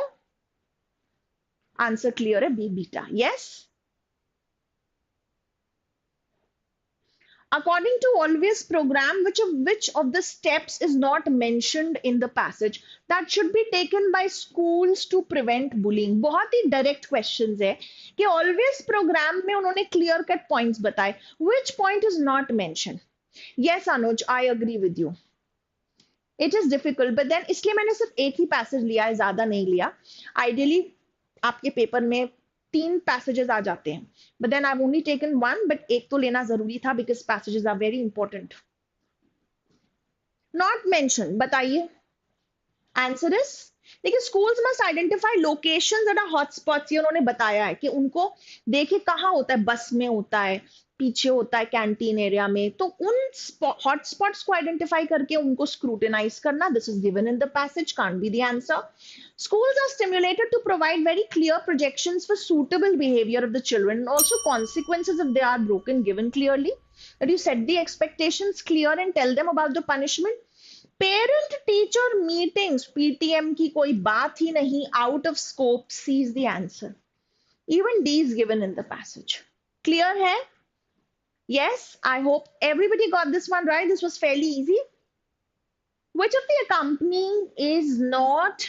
answer clear है, B, beta. Yes? According to always program, which of the steps is not mentioned in the passage that should be taken by schools to prevent bullying? बहुत ही direct questions है कि always program में उन्होंने clear cut points बताए. Which point is not mentioned? Yes, Anuj, I agree with you. It is difficult, but then इसलिए मैंने सिर्फ एक ही passage लिया है, ज़्यादा नहीं लिया. Ideally, आपके पेपर में 3 passages आ जाते हैं, but then I've only taken 1, but एक तो लेना जरूरी था because passages are very important. Not mentioned, बताइए. Answer is, देखिए schools must identify locations that are hotspots. ये उन्होंने बताया है कि उनको देखिए कहाँ होता है, बस में होता है, पीछे होता है कैंटीन एरिया में, तो उन हॉटस्पॉट्स को आइडेंटिफाई करके उनको स्क्रूटिनाइज करना. This is given in the passage, can't be the answer. Schools are stimulated to provide very clear projections for suitable behavior of the children and also consequences if they are broken, given clearly. That you set the expectations clear and tell them about the punishment. Parent teacher meetings, PTM की कोई बात ही नहीं, out of scope, C is the answer. Even D is given in the passage. Clear है? Yes, I hope everybody got this one right. This was fairly easy. Which of the accompanying is not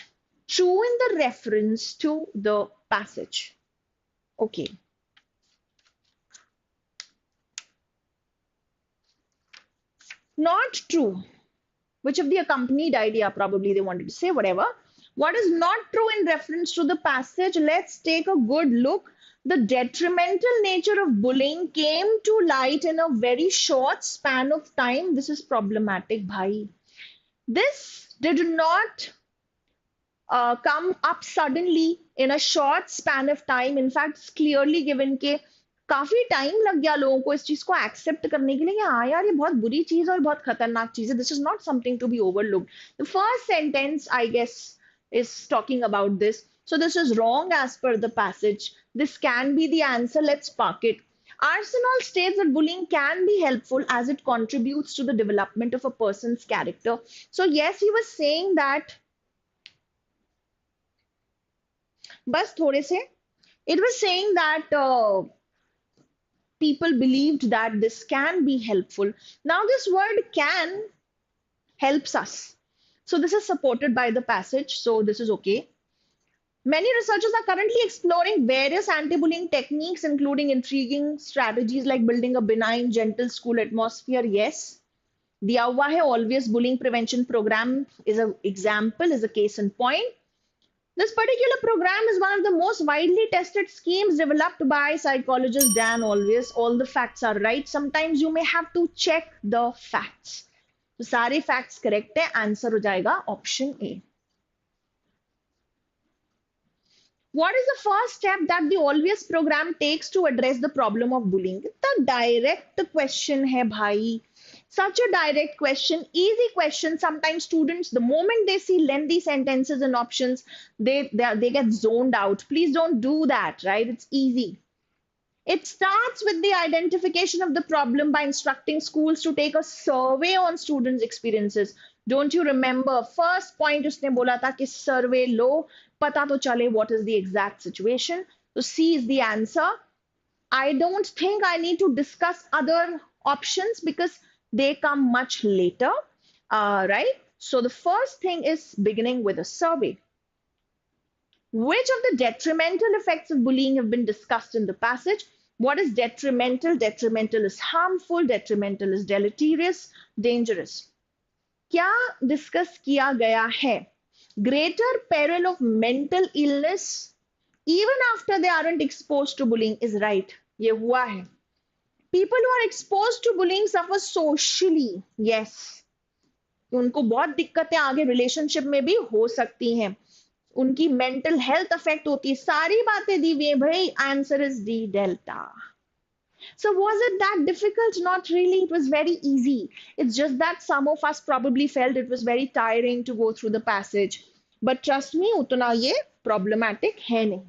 true in the reference to the passage? Okay. Not true. Which of the accompanied idea, probably they wanted to say, whatever. What is not true in reference to the passage? Let's take a good look. The detrimental nature of bullying came to light in a very short span of time. This is problematic, bhai. This did not come up suddenly in a short span of time. In fact, it's clearly given के काफी time लग गया लोगों को इस चीज को accept करने के लिए कि हाँ यार ये बहुत बुरी चीज है और बहुत खतरनाक चीज है. This is not something to be overlooked. The first sentence I guess is talking about this. So this is wrong as per the passage. This can be the answer. Let's park it. Arsenal states that bullying can be helpful as it contributes to the development of a person's character. So yes, he was saying that. Bas thode se. It was saying that people believed that this can be helpful. Now this word can helps us. So this is supported by the passage. So this is okay. Many researchers are currently exploring various anti-bullying techniques, including intriguing strategies like building a benign, gentle school atmosphere. Yes. दिया हुआ है always bullying prevention program is an example, is a case in point. This particular program is one of the most widely tested schemes developed by psychologist Dan Always. All the facts are right. Sometimes you may have to check the facts. तो सारे facts correct है. Answer हो जाएगा option A. What is the first step that the Always program takes to address the problem of bullying? The direct question hai bhai. Such a direct question, easy question. Sometimes students, the moment they see lengthy sentences and options, they get zoned out. Please don't do that, right? It's easy. It starts with the identification of the problem by instructing schools to take a survey on students' experiences. Don't you remember? First point उसने बोला था कि survey लो, पता तो चले what is the exact situation. So C is the answer. I don't think I need to discuss other options because they come much later, right? So the first thing is beginning with a survey. Which of the detrimental effects of bullying have been discussed in the passage? What is detrimental? Detrimental is harmful, detrimental is deleterious, dangerous. क्या discuss किया गया है? Greater peril of mental illness even after they aren't exposed to bullying is right. ये हुआ है. People who are exposed to bullying suffer socially. Yes. उनको बहुत दिक्कतें आगे रिलेशनशिप में भी हो सकती हैं. उनकी मेंटल हेल्थ अफेक्ट होती है. सारी बातें दी हुई है भाई. Answer is D delta. So was it that difficult? Not really. It was very easy. It's just that some of us probably felt it was very tiring to go through the passage. But trust me, उतना ये problematic है नहीं.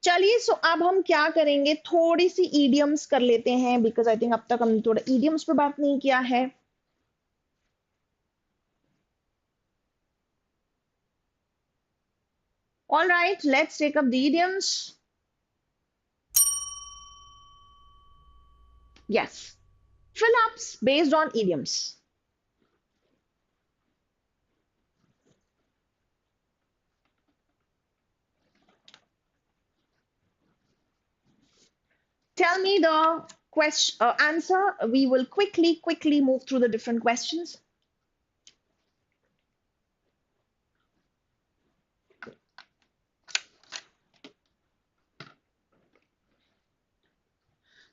चलिए, सो अब हम क्या करेंगे, थोड़ी सी idioms कर लेते हैं because I think अब तक हमने थोड़ा idioms पे बात नहीं किया है. All right, let's take up the idioms. Yes, fill-ups based on idioms. Tell me the answer. We will quickly move through the different questions.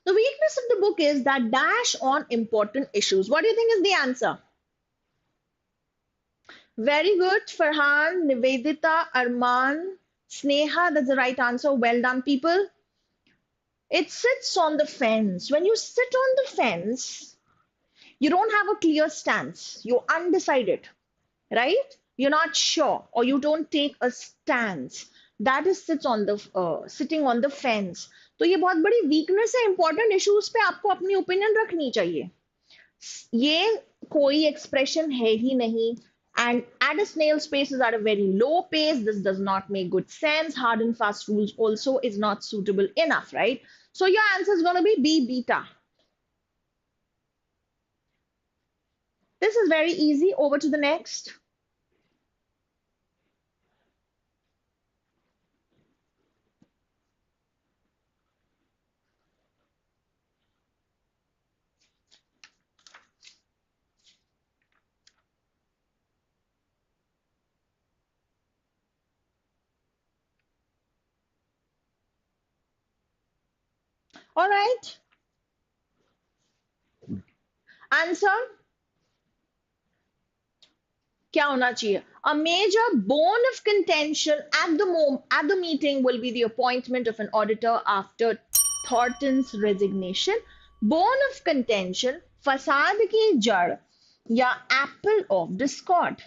The weakness of the book is that dash on important issues. What do you think is the answer? Very good, Farhan, Nivedita, Arman, Sneha. That's the right answer. Well done, people. It sits on the fence. When you sit on the fence, you don't have a clear stance. You're undecided, right? You're not sure, or you don't take a stance. That is sitting on the fence. तो ये बहुत बड़ी weakness है. Important issues पे आपको अपनी opinion रखनी चाहिए. ये कोई एक्सप्रेशन है ही नहीं. And at a snail's pace is at a very low pace. This does not make good sense. Hard and fast rules also is not suitable enough, right? So your answer is going to be B, beta. This is very easy. Over to the next. All right. Answer. क्या होना चाहिए? A major bone of contention at the meeting will be the appointment of an auditor after Thornton's resignation. Bone of contention, फसाद की जड़ या apple of discord.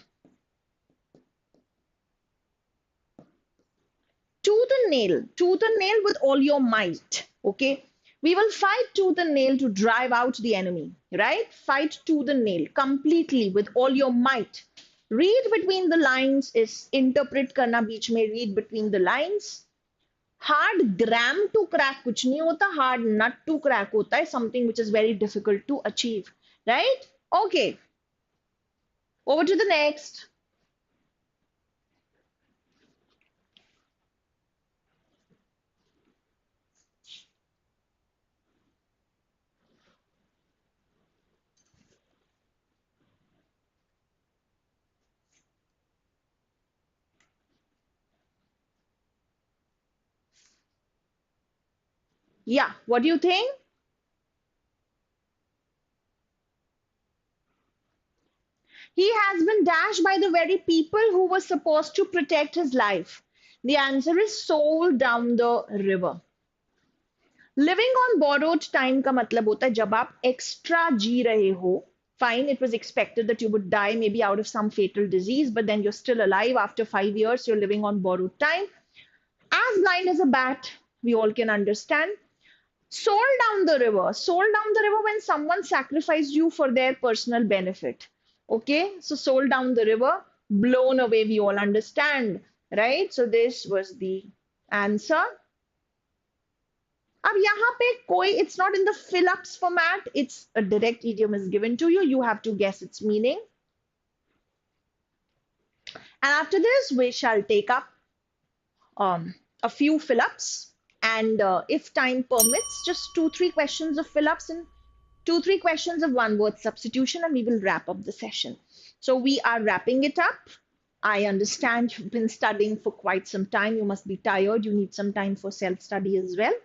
Tooth and nail with all your might. Okay. We will fight tooth and nail to drive out the enemy, right? Fight tooth and nail completely with all your might. Read between the lines is interpret करना बीच में, read between the lines. Hard gram to crack कुछ नहीं होता, hard nut to crack होता है, something which is very difficult to achieve, right? Okay. Over to the next. Yeah, what do you think? He has been dashed by the very people who were supposed to protect his life. The answer is sold down the river. Living on borrowed time का मतलब होता है जब आप extra जी रहे हो. Fine, it was expected that you would die maybe out of some fatal disease, but then you're still alive after 5 years. You're living on borrowed time. As blind as a bat, we all can understand. Sold down the river. Sold down the river when someone sacrificed you for their personal benefit. Okay, so sold down the river, blown away, we all understand, right? So this was the answer. अब यहाँ पे कोई, it's not in the fill-ups format, it's a direct idiom is given to you. You have to guess its meaning. And after this, we shall take up a few fill-ups. And if time permits, just 2-3 questions of fill-ups and 2-3 questions of one-word substitution, and we will wrap up the session. So we are wrapping it up. I understand you've been studying for quite some time. You must be tired. You need some time for self-study as well.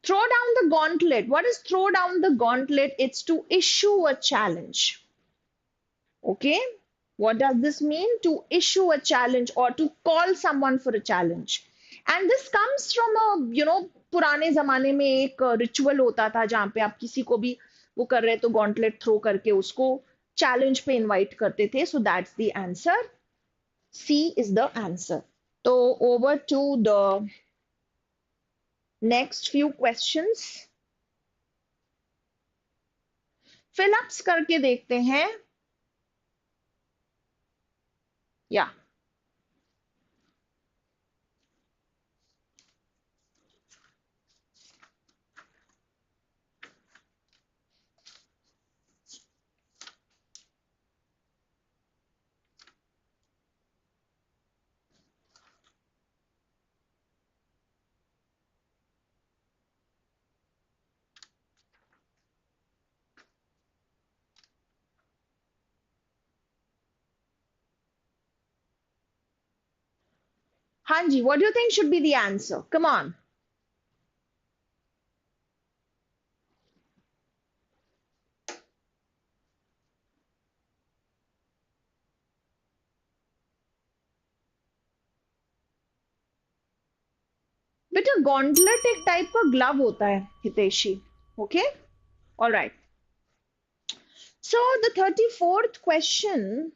Throw down the gauntlet. What is throw down the gauntlet? It's to issue a challenge. Okay. What does this mean? To issue a challenge or to call someone for a challenge. And this comes from a, पुराने जमाने में एक ritual होता था जहां पे आप किसी को भी वो कर रहे तो गॉन्टलेट थ्रो करके उसको चैलेंज पे इनवाइट करते थे. So that's the answer. C is the answer. तो over to the next few questions. Fill ups करके देखते हैं. या हाँ जी, what do you think should be the answer? Come on. बेटा गॉन्टलेट एक टाइप का ग्लव होता है Hiteshi. Okay, alright. So the 34th question,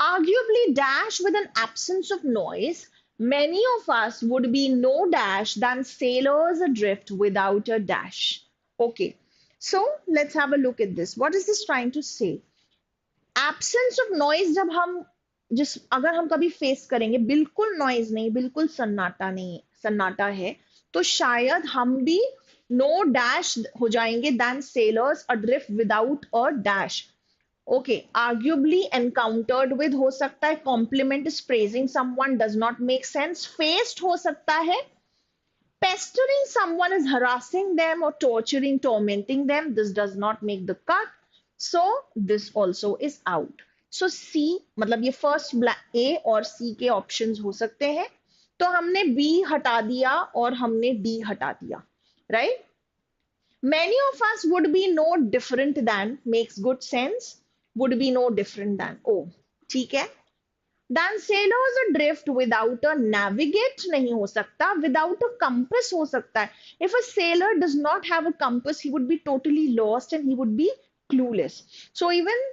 arguably dash with an absence of noise, many of us would be no dash than sailors adrift without a dash. Okay, so let's have a look at this. What is this trying to say? Absence of noise जब हम जिस अगर हम कभी face करेंगे बिल्कुल noise नहीं, बिल्कुल सन्नाटा नहीं, सन्नाटा है, तो शायद हम भी नो डैश हो जाएंगे then sailors adrift without a dash. Okay, arguably encountered with हो सकता है, compliment is praising someone does not make sense, faced हो सकता है, pestering someone is harassing them or torturing, tormenting them. This does not make the cut. So this also is out. So C, मतलब ये first A और C के options हो सकते हैं. तो हमने B हटा दिया और हमने D हटा दिया, right? Many of us would be no different than makes good sense. Would be no different than. Oh, ठीक है. Then sailors adrift without a navigate नहीं हो सकता, without a compass हो सकता है. If a sailor does not have a compass, he would be totally lost and he would be clueless. So even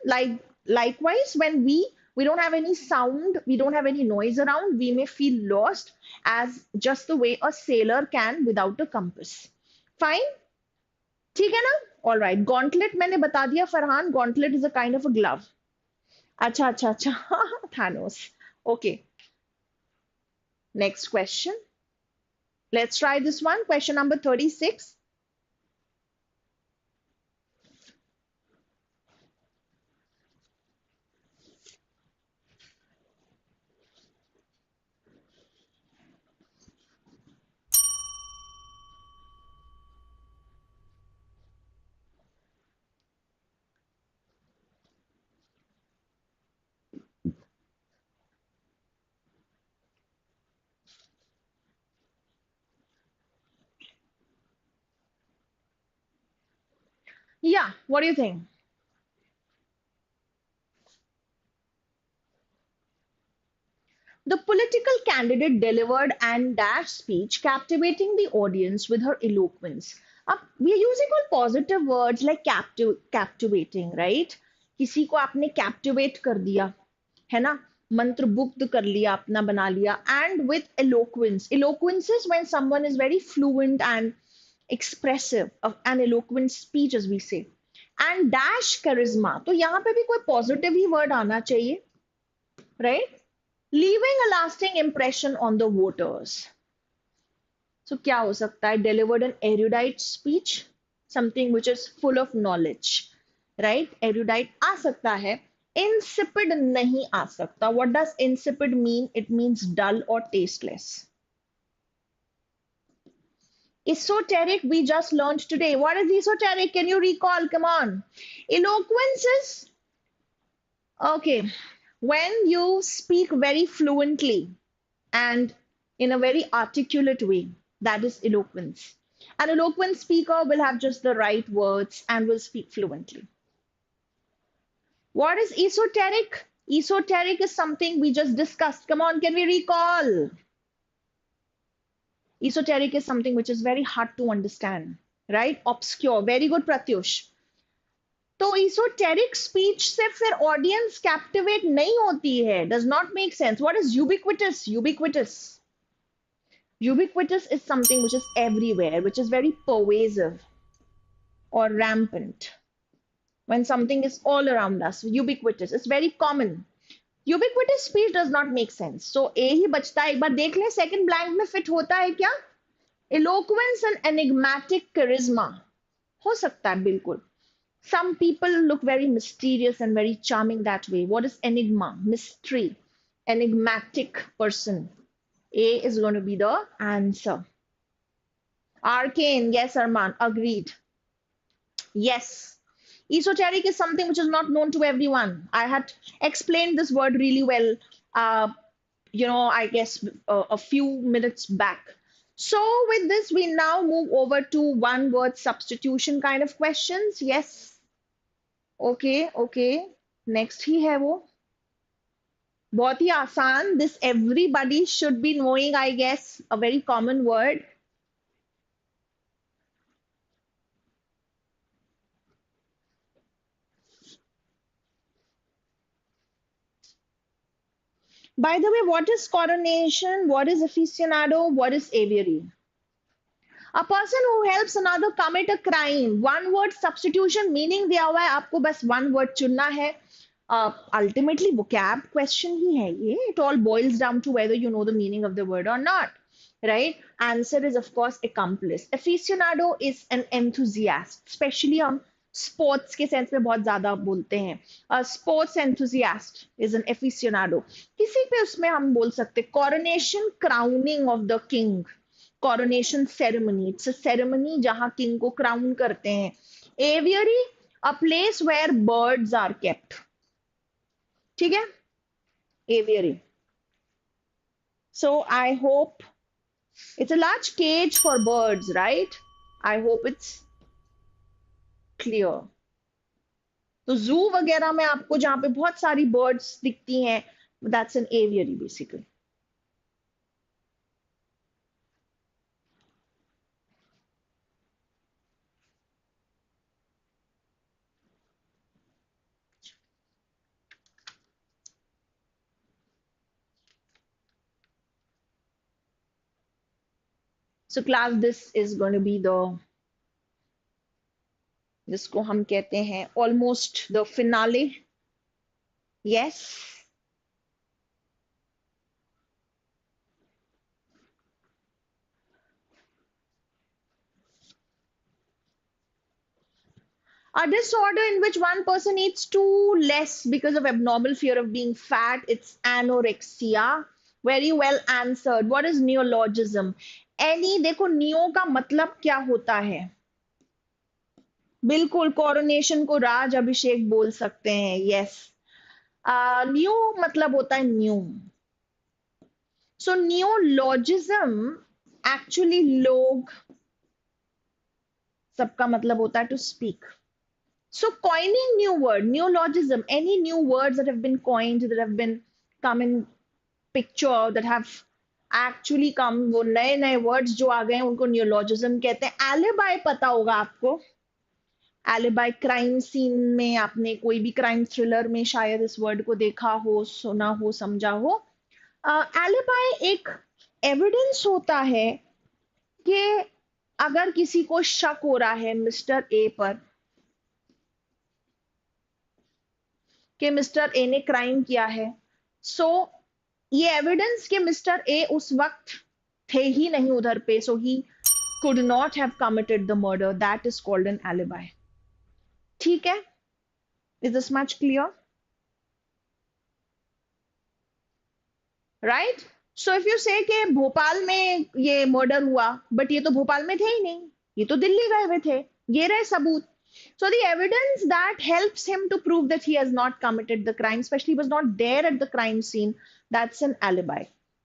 likewise, when we don't have any sound, we don't have any noise around, we may feel lost as just the way a sailor can without a compass. Fine? ठीक है ना? All right. Gauntlet मैंने बता दिया Farhan. Gauntlet is a kind of a glove. अच्छा अच्छा अच्छा. Thanos. Okay. Next question. Let's try this one. Question number 36. Yeah, what do you think? The political candidate delivered an dash speech, captivating the audience with her eloquence. We are using all positive words like captivating, right? किसी को आपने captivate कर दिया, है ना? मंत्रमुग्ध कर लिया, अपना बना लिया. And with eloquence. Eloquence is when someone is very fluent and expressive, of an eloquent speech, as we say. And dash charisma. तो यहाँ पे भी कोई positive ही word आना चाहिए, right? Leaving a lasting impression on the voters. So क्या हो सकता है? Delivered an erudite speech, something which is full of knowledge, right? Erudite आ सकता है, insipid नहीं आ सकता. What does insipid mean? It means dull or tasteless. Esoteric we just learned today. What is esoteric? Can you recall? Come on. Eloquence is okay when you speak very fluently and in a very articulate way. That is eloquence. An eloquent speaker will have just the right words and will speak fluently. What is esoteric? Esoteric is something we just discussed. Come on, can we recall? Esoteric is something which is very hard to understand, right? Obscure. Very good, Pratyush. तो esoteric speech से फिर audience captivate नहीं होती है. Does not make sense. What is ubiquitous? Ubiquitous. Ubiquitous is something which is everywhere, which is very pervasive or rampant. When something is all around us, ubiquitous, it's very common. Ubiquitous speech does not make sense. So A ही बचता है. एक बार देख लें second blank में fit होता है क्या? Eloquence and enigmatic charisma. हो सकता है बिल्कुल. Some people look very mysterious and very charming that way. What is enigma? Mystery. Enigmatic person. A is going to be the answer. Arcane, yes, Arman, agreed. Yes. Esoteric is something which is not known to everyone. I had explained this word really well, I guess a few minutes back. So with this, we now move over to one word substitution kind of questions. Yes. Okay. Next ही है वो. बहुत ही आसान. This everybody should be knowing, I guess, a very common word. By the way, what is coronation? What is aficionado? What is aviary? A person who helps another commit a crime. One word substitution meaning दिया हुआ है, आपको बस one word चुनना है. Ultimately vocab question ही है ये. It all boils down to whether you know the meaning of the word or not, right? Answer is of course accomplice. Aficionado is an enthusiast. Especially हम sports के sense में बहुत ज्यादा बोलते हैं. Sports enthusiast is an aficionado. किसी पे उसमें हम बोल सकते coronation, crowning of the king. Coronation ceremony, it's a ceremony जहां किंग को क्राउन करते हैं. Aviary, a place where birds are kept. ठीक है, aviary. So I hope it's a large cage for birds, right? I hope it's clear. तो zoo वगैरह में आपको जहां पे बहुत सारी बर्ड्स दिखती हैं, that's an aviary basically. So class, this is going to be जिसको हम कहते हैं almost the finale. Yes. A disorder in which one person eats too less because of abnormal fear of being fat, it's anorexia. Very well answered. What is neologism? Any, देखो neo का मतलब क्या होता है? बिल्कुल, कोरोनेशन को राज अभिषेक बोल सकते हैं. यस. न्यू मतलब होता है न्यू. सो नियोलॉजिज्म एक्चुअली लोग सबका मतलब होता है to speak. So coining new word, neologism, any new words that have been coined, that have been come in picture, that have actually come, वो नए नए words जो आ गए हैं उनको neologism कहते हैं. Alibi पता होगा आपको. Alibi crime scene में आपने कोई भी crime thriller में शायद इस word को देखा हो, सुना हो, समझा हो. Alibi एक evidence होता है कि अगर किसी को शक हो रहा है मिस्टर ए पर कि मिस्टर ए ने क्राइम किया है, सो ये एविडेंस कि मिस्टर ए उस वक्त थे ही नहीं उधर पे, so he could not have committed the murder, that is called an alibi. ठीक है, is this much clear? Right. So if you say कि भोपाल में ये मर्डर हुआ, बट ये तो भोपाल में थे ही नहीं, ये तो दिल्ली गए हुए थे, ये रहे सबूत. So the evidence that helps him to prove that he has not committed the crime, especially was not there at the crime scene, that's an alibi.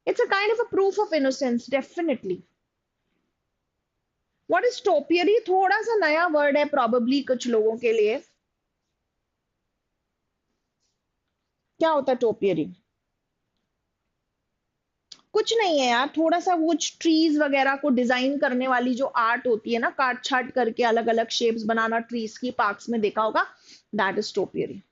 It's a kind of a proof of innocence, definitely. What is topiary? थोड़ा सा नया word है probably कुछ लोगों के लिए. क्या होता है topiary? कुछ नहीं है यार, थोड़ा सा वो ट्रीज वगैरह को डिजाइन करने वाली जो आर्ट होती है ना, काट छाट करके अलग अलग शेप्स बनाना ट्रीज की, पार्क्स में देखा होगा, that is topiary.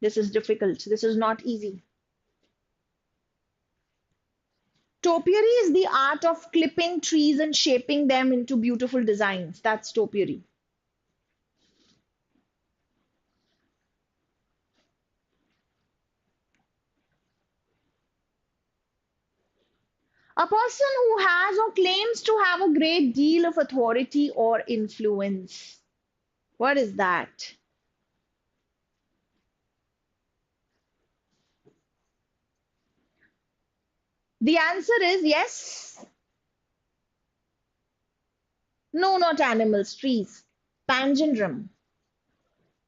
This is difficult, this is not easy. Topiary is the art of clipping trees and shaping them into beautiful designs. That's topiary. A person who has or claims to have a great deal of authority or influence. What is that? The answer is yes. No, not animals, trees. Pangendrum.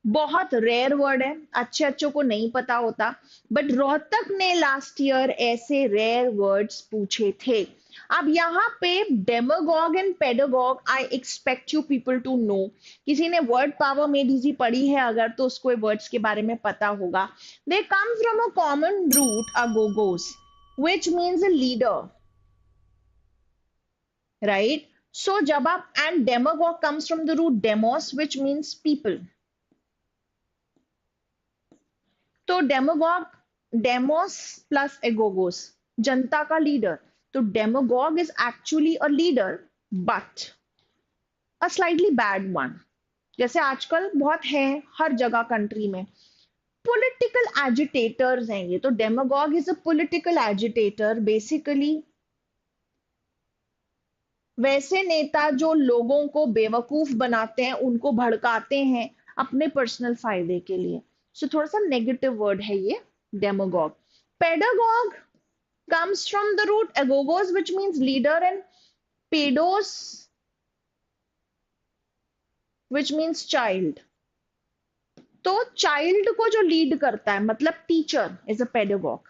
बहुत rare word है, अच्छे अच्छों को नहीं पता होता, but Rohtak ने last year ऐसे रेयर वर्ड्स पूछे थे. अब यहाँ पे demagogue and pedagogue, I expect you people to know. किसी ने वर्ड पावर मेड इजी पढ़ी है अगर, तो उसको वर्ड्स के बारे में पता होगा. They come from a common root agogos, which means a leader, right. So जब आप, and demagogue comes from the root demos, which means people. तो डेमोगॉग, डेमोस प्लस एगोगोस, जनता का लीडर. तो demagogue is actually a leader but a slightly bad one. जैसे आजकल बहुत है हर जगह कंट्री में, पॉलिटिकल एजिटेटर्स हैं ये. तो demagogue is a political agitator, basically वैसे नेता जो लोगों को बेवकूफ बनाते हैं, उनको भड़काते हैं अपने पर्सनल फायदे के लिए. सो थोड़ा सा नेगेटिव वर्ड है ये demagogue. Pedagogue comes from the root agogos, which means leader, and pedos, which means child. तो चाइल्ड को जो लीड करता है, मतलब teacher is a pedagogue.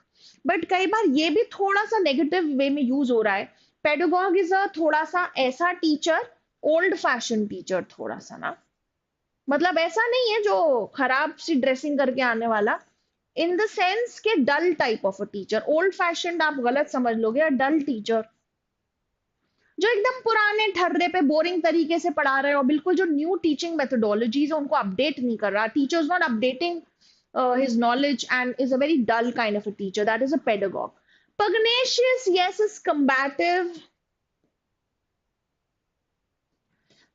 But कई बार ये भी थोड़ा सा नेगेटिव वे में यूज हो रहा है. पेडागॉग इज अ थोड़ा सा ऐसा टीचर, ओल्ड फैशन टीचर थोड़ा सा ना, मतलब ऐसा नहीं है जो खराब सी ड्रेसिंग करके आने वाला, इन द सेंस के dull type of a teacher. Old fashion आप गलत समझ लोगे, डल टीचर जो एकदम पुराने ठर्रे पे बोरिंग तरीके से पढ़ा रहे हो, बिल्कुल जो न्यू टीचिंग मेथोडोलॉजीज है उनको अपडेट नहीं कर रहा. Teacher is not updating his knowledge and is a very dull kind of a teacher. That is a pedagogue. Pugnacious, yes, is combative.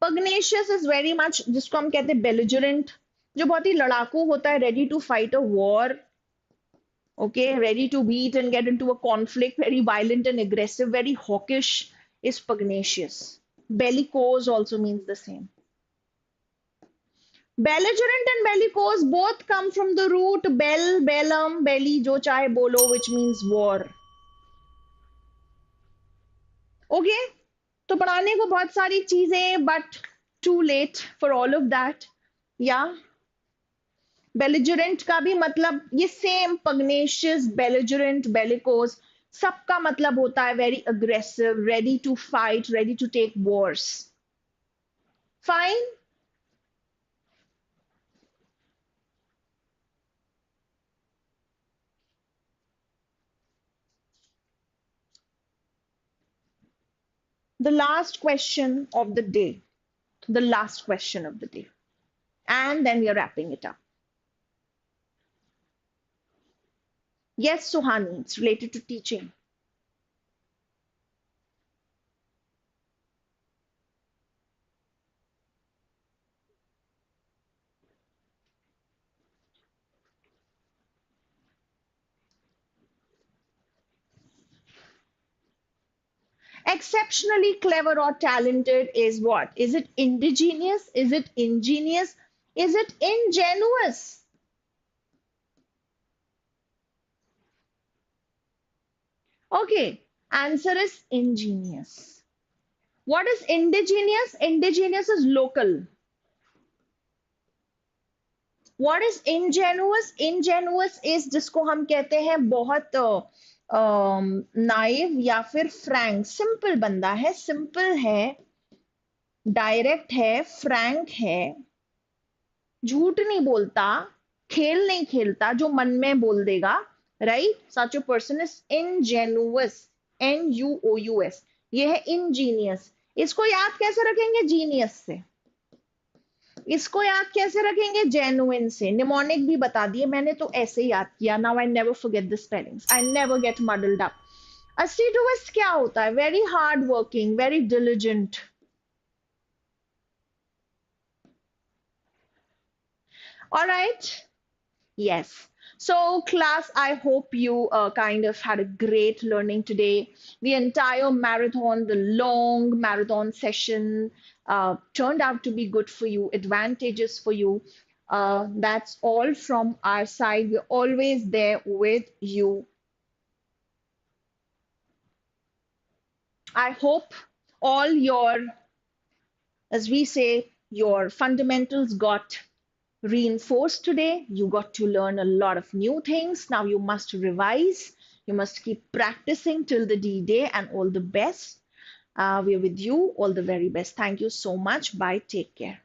Pugnacious is very much जिसको हम कहते हैं belligerent, जो बहुत ही लड़ाकू होता है, ready to fight a war, okay, ready to beat and get into a conflict, very violent and aggressive, very hawkish is pugnacious. Bellicose also means the same. Belligerent and bellicose both come from the root bell, bellum, belly, जो चाहे बोलो, which means war. Okay, तो पढ़ाने को बहुत सारी चीजें, but too late for all of that. Yeah. Belligerent का भी मतलब ये same, pugnacious, belligerent, bellicose, सबका मतलब होता है very aggressive, ready to fight, ready to take wars. Fine. The last question of the day. The last question of the day. And then we are wrapping it up. Yes, Suhani, it's related to teaching. Exceptionally clever or talented is what? Is it indigenous? Is it ingenious? Is it ingenuous? Okay, answer is ingenious. What is indigenous? Indigenous is local. What is ingenuous? Ingenuous is जिसको हम कहते हैं बहुत naive या फिर Frank. Simple बंदा है, simple है, डायरेक्ट है, फ्रैंक है, झूठ नहीं बोलता, खेल नहीं खेलता, जो मन में बोल देगा, right? Such a person is ingenuous, NUOUS. ये है ingenious. इसको याद कैसे रखेंगे? जीनियस से. इसको याद कैसे रखेंगे? जेन्युइन से. निमोनिक भी बता दिए मैंने, तो ऐसे ही याद किया. Now I never forget the spellings, I never get muddled up. Assiduous क्या होता है? Very hard working, very diligent. All right. Yes. So, class, I hope you kind of had a great learning today. The entire marathon, the long marathon session, turned out to be good for you, advantageous for you. That's all from our side. We're always there with you. I hope all your, as we say, your fundamentals got reinforced today. You got to learn a lot of new things. Now you must revise. You must keep practicing till the D-Day, and all the best. We're with you. All the very best. Thank you so much. Bye. Take care.